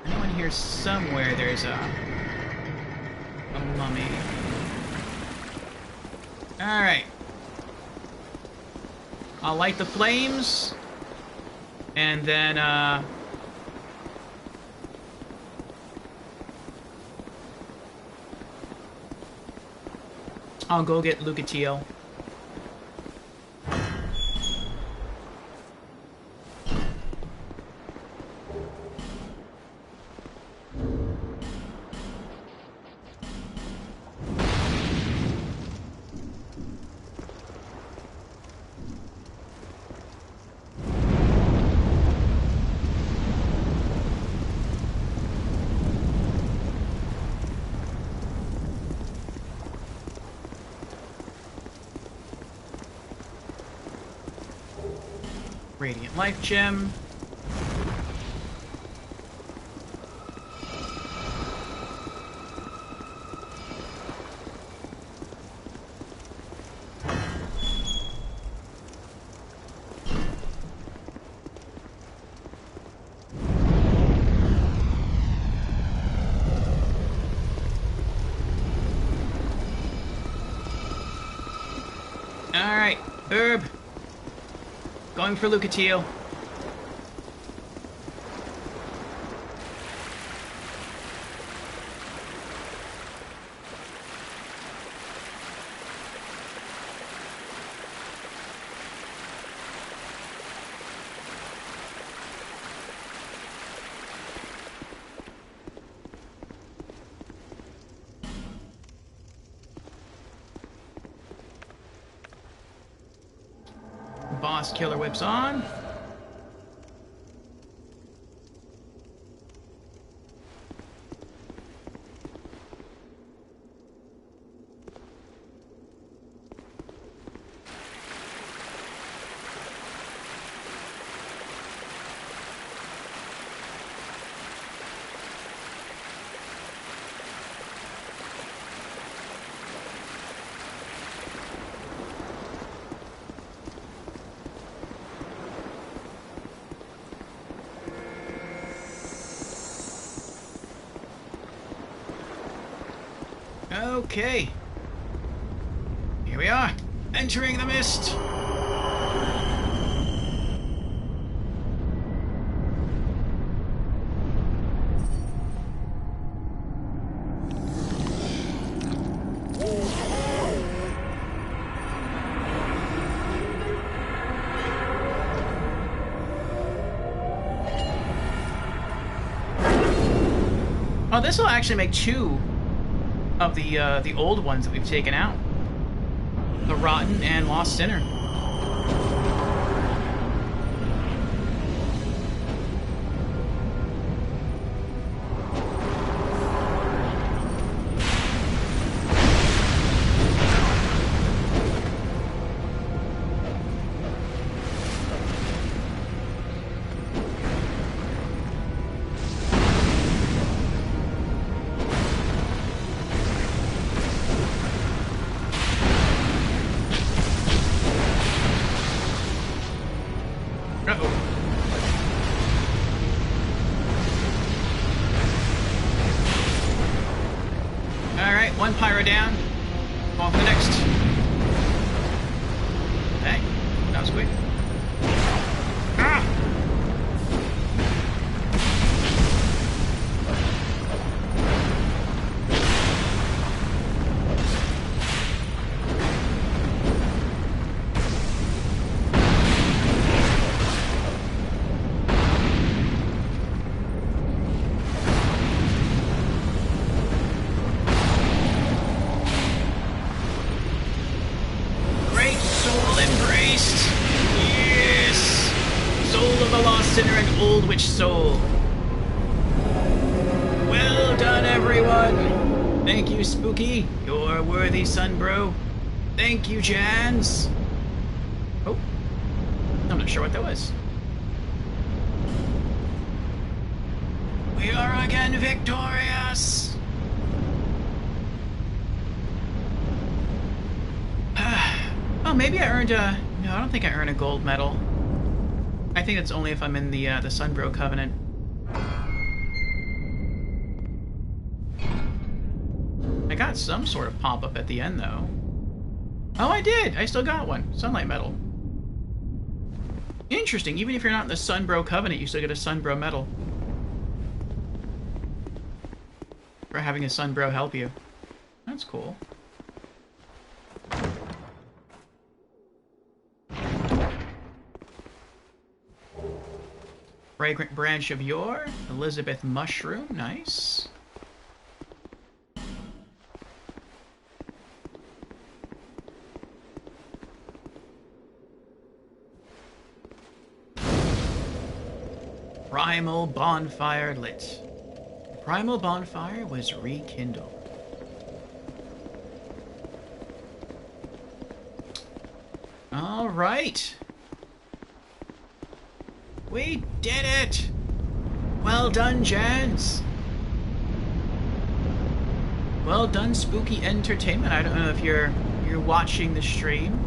I know in here somewhere there's a mummy. Alright. I'll light the flames. And then, I'll go get Lucatiel. Radiant Life Gem. Alright, Herb. Going for Lucatiel. Boss Killer Whip's on. Okay. Here we are, entering the mist. Oh, this will actually make 2 of the old ones that we've taken out. The Rotten and Lost Sinner. Alright, 1 pyro down. On for the next. Hey, that was quick. Ah! Old Witch Soul. Well done, everyone. Thank you, Spooky. You're a worthy son, bro. Thank you, Jans. Oh, I'm not sure what that was. We are again victorious. Oh, maybe I earned a... No, I don't think I earned a gold medal. I think it's only if I'm in the Sunbro Covenant. I got some sort of pop-up at the end, though. Oh, I did! I still got one. Sunlight Medal. Interesting. Even if you're not in the Sunbro Covenant, you still get a Sunbro Medal. For having a Sunbro help you. That's cool. Fragrant Branch of Yore, Elizabeth Mushroom, nice. Primal Bonfire lit. Primal Bonfire was rekindled. All right. We did it! Well done, Jans. Well done, Spooky Entertainment. I don't know if you're watching the stream,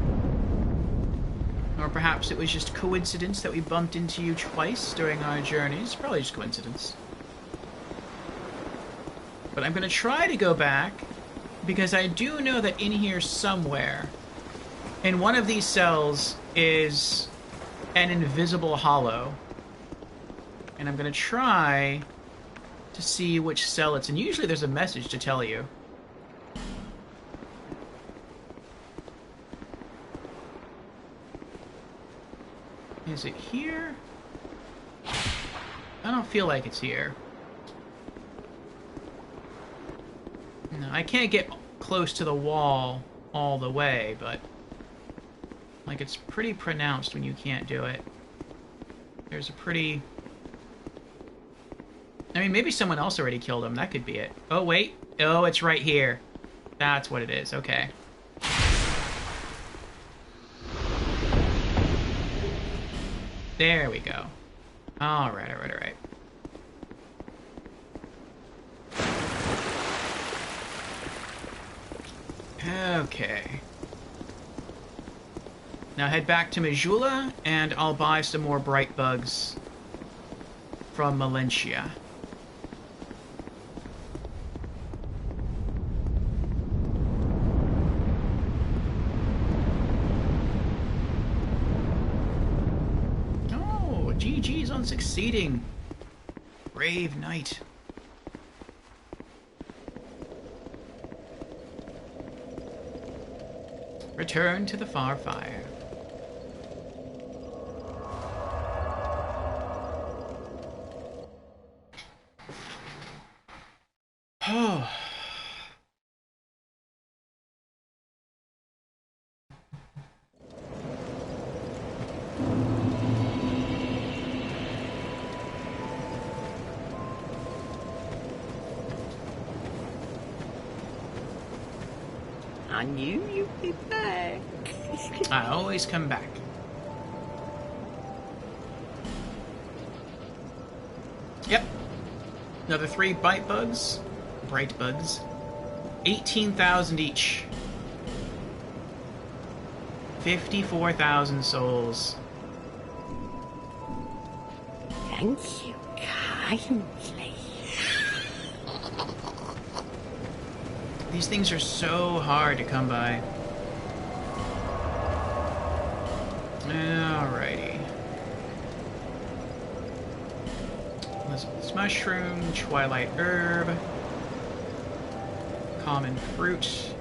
or perhaps it was just coincidence that we bumped into you twice during our journeys. Probably just coincidence. But I'm gonna try to go back because I do know that in here somewhere, in one of these cells, is an invisible hollow. And I'm gonna try to see which cell it's in. Usually there's a message to tell you. Is it here? I don't feel like it's here. No, I can't get close to the wall all the way, but like it's pretty pronounced when you can't do it. There's a pretty... I mean, maybe someone else already killed him. That could be it. Oh, wait. Oh, it's right here. That's what it is. Okay. There we go. Alright, alright, alright. Okay. Now head back to Majula, and I'll buy some more bright bugs from Malentia. Oh, GG's on succeeding. Brave knight. Return to the far fire. I knew you'd be back. I always come back. Yep. Another 3 bright bugs. 18,000 each. 54,000 souls. Thank you kindly. These things are so hard to come by. Alrighty. Elizabeth's mushroom, twilight herb, common fruit,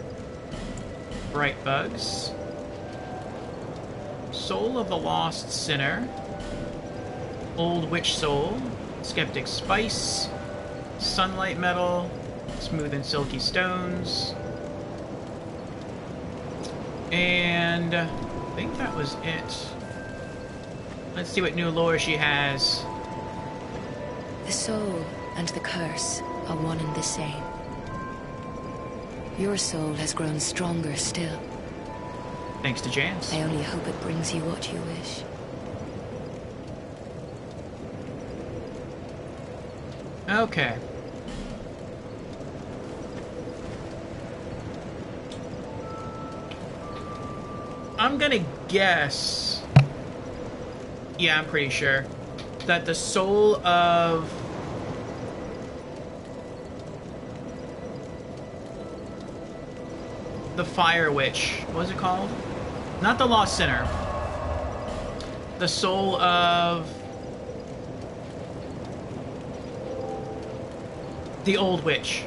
bright bugs, soul of the lost sinner, old witch soul, skeptic spice, sunlight metal, smooth and silky stones, and I think that was it. Let's see what new lore she has. The soul and the curse are one and the same. Your soul has grown stronger still. Thanks to Jans. I only hope it brings you what you wish. Okay. I'm gonna guess... Yeah, I'm pretty sure. That the soul of... the Fire Witch. What was it called? Not the Lost Sinner. The soul of... the Old Witch.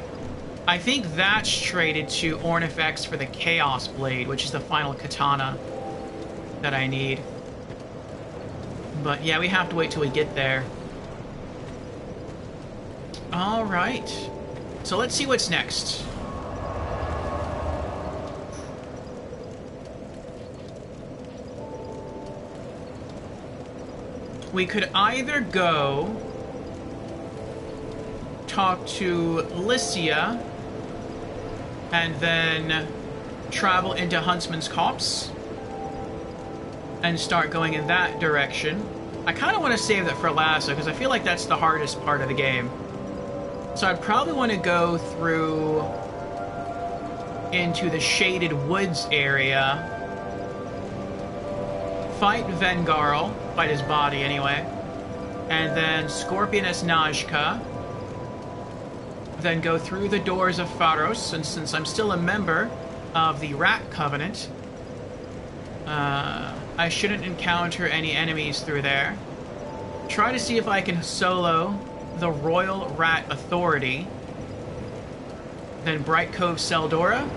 I think that's traded to Ornifex for the Chaos Blade, which is the final katana that I need. But yeah, we have to wait till we get there. Alright. So let's see what's next. We could either go talk to Lycia and then travel into Huntsman's Copse and start going in that direction. I kind of want to save that for last, because I feel like that's the hardest part of the game. So I'd probably want to go through into the Shaded Woods area, fight Vengarl, fight his body anyway, and then Scorpioness Najka, then go through the doors of Pharos, and since I'm still a member of the Rat Covenant, I shouldn't encounter any enemies through there. Try to see if I can solo the Royal Rat Authority, then Bright Cove Seldora,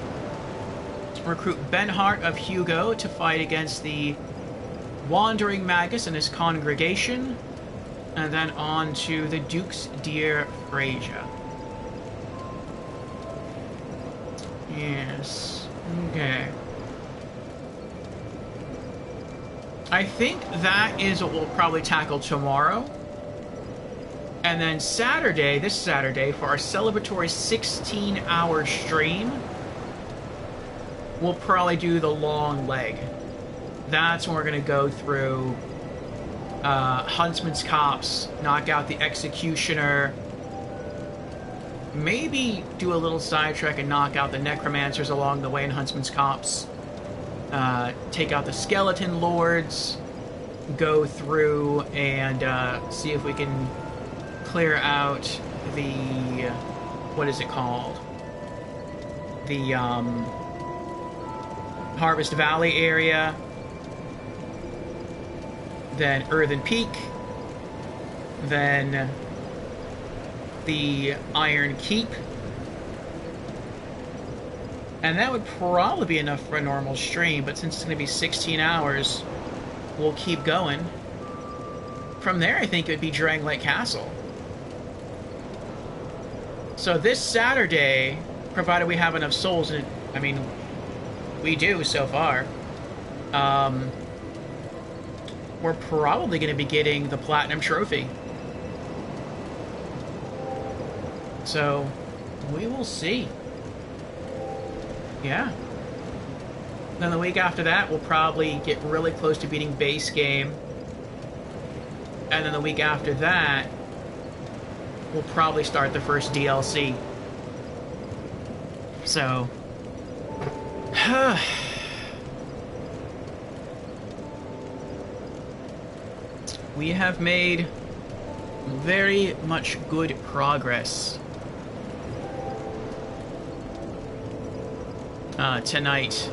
recruit Benhart of Hugo to fight against the Wandering Magus and his congregation, and then on to the Duke's Dear Freyja. Yes. Okay. I think that is what we'll probably tackle tomorrow. And then Saturday, this Saturday, for our celebratory 16-hour stream, we'll probably do the long leg. That's when we're going to go through Huntsman's Copse, knock out the Executioner, maybe do a little sidetrack and knock out the Necromancers along the way in Huntsman's Copse, take out the Skeleton Lords, go through and see if we can clear out the... what is it called? The Harvest Valley area, then Earthen Peak, then the Iron Keep, and that would probably be enough for a normal stream, but since it's going to be 16 hours, we'll keep going. From there, I think it would be Drangleic Castle. So this Saturday, provided we have enough souls, and I mean, we do so far, we're probably going to be getting the Platinum Trophy. So, we will see. Yeah. Then the week after that, we'll probably get really close to beating base game. And then the week after that, we'll probably start the first DLC. So... we have made very much good progress tonight.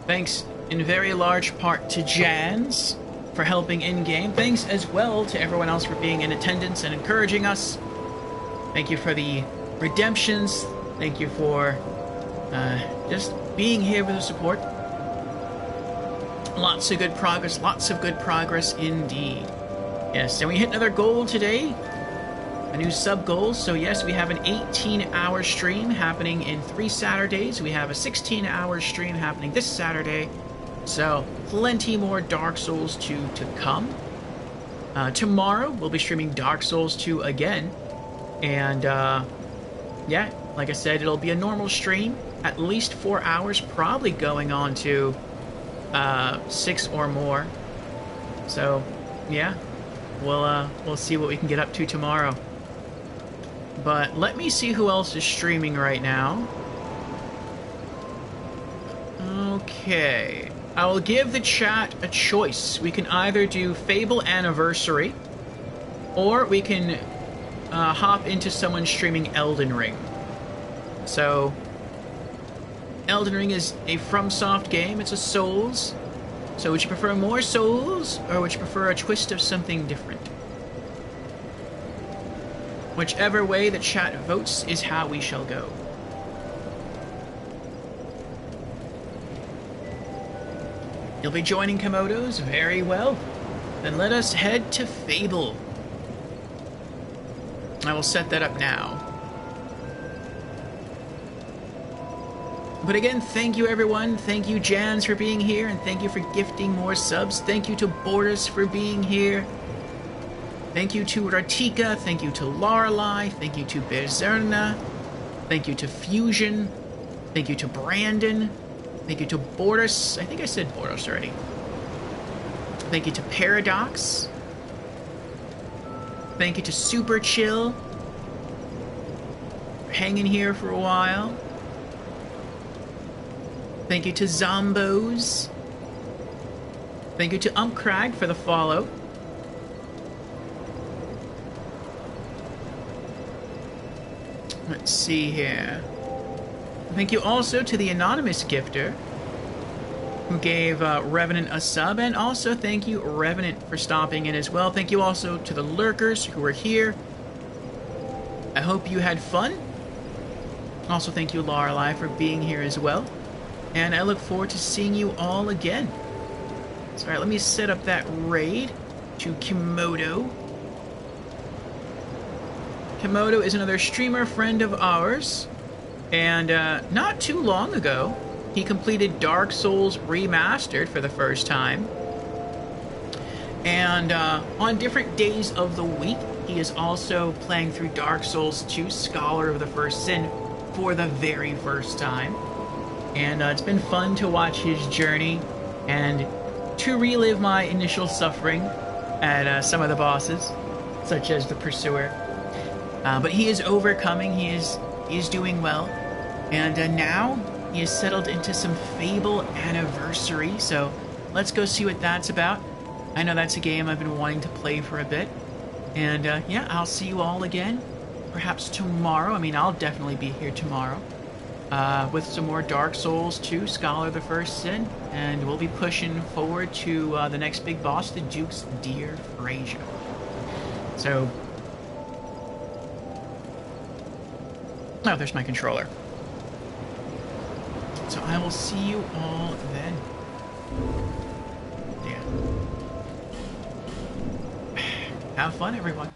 Thanks in very large part to Jans for helping in-game. Thanks as well to everyone else for being in attendance and encouraging us. Thank you for the redemptions. Thank you for just being here with the support. Lots of good progress indeed. Yes, and we hit another goal today, a new sub goal. So yes, we have an 18-hour stream happening in 3 Saturdays. We have a 16-hour stream happening this Saturday. So plenty more Dark Souls 2 to come. Tomorrow we'll be streaming Dark Souls 2 again. And yeah, like I said, it'll be a normal stream, at least 4 hours, probably going on to 6 or more. So yeah, we'll see what we can get up to tomorrow. But let me see who else is streaming right now. Okay, I will give the chat a choice. We can either do Fable Anniversary, or we can hop into someone streaming Elden Ring. So Elden Ring is a FromSoft game. It's a Souls. So would you prefer more Souls, or would you prefer a twist of something different? Whichever way the chat votes is how we shall go. You'll be joining Komodos? Very well. Then let us head to Fable. I will set that up now. But again, thank you everyone. Thank you Jans for being here, and thank you for gifting more subs. Thank you to Bordus for being here. Thank you to Ratika. Thank you to Lorelei. Thank you to Berzerna. Thank you to Fusion. Thank you to Brandon. Thank you to Bordus. I think I said Bordus already. Thank you to Paradox. Thank you to Super Chill for hanging here for a while. Thank you to Zombos. Thank you to Umkrag for the follow. Let's see here. Thank you also to the anonymous gifter who gave Revenant a sub, and also thank you Revenant for stopping in as well. Thank you also to the lurkers who were here. I hope you had fun. Also thank you Lorelei for being here as well. And I look forward to seeing you all again. So, alright, let me set up that raid to Komodo. Komodo is another streamer friend of ours. And not too long ago, he completed Dark Souls Remastered for the first time. And on different days of the week, he is also playing through Dark Souls 2 Scholar of the First Sin for the very first time. And it's been fun to watch his journey and to relive my initial suffering at some of the bosses, such as the Pursuer. But he is overcoming, he is doing well. And now he is settled into some Fable Anniversary, so let's go see what that's about. I know that's a game I've been wanting to play for a bit. And yeah, I'll see you all again, perhaps tomorrow. I mean, I'll definitely be here tomorrow. With some more Dark Souls 2, Scholar of the First Sin, and we'll be pushing forward to the next big boss, the Duke's Dear Frazier. So, oh, there's my controller. So I will see you all then. Yeah. Have fun, everyone.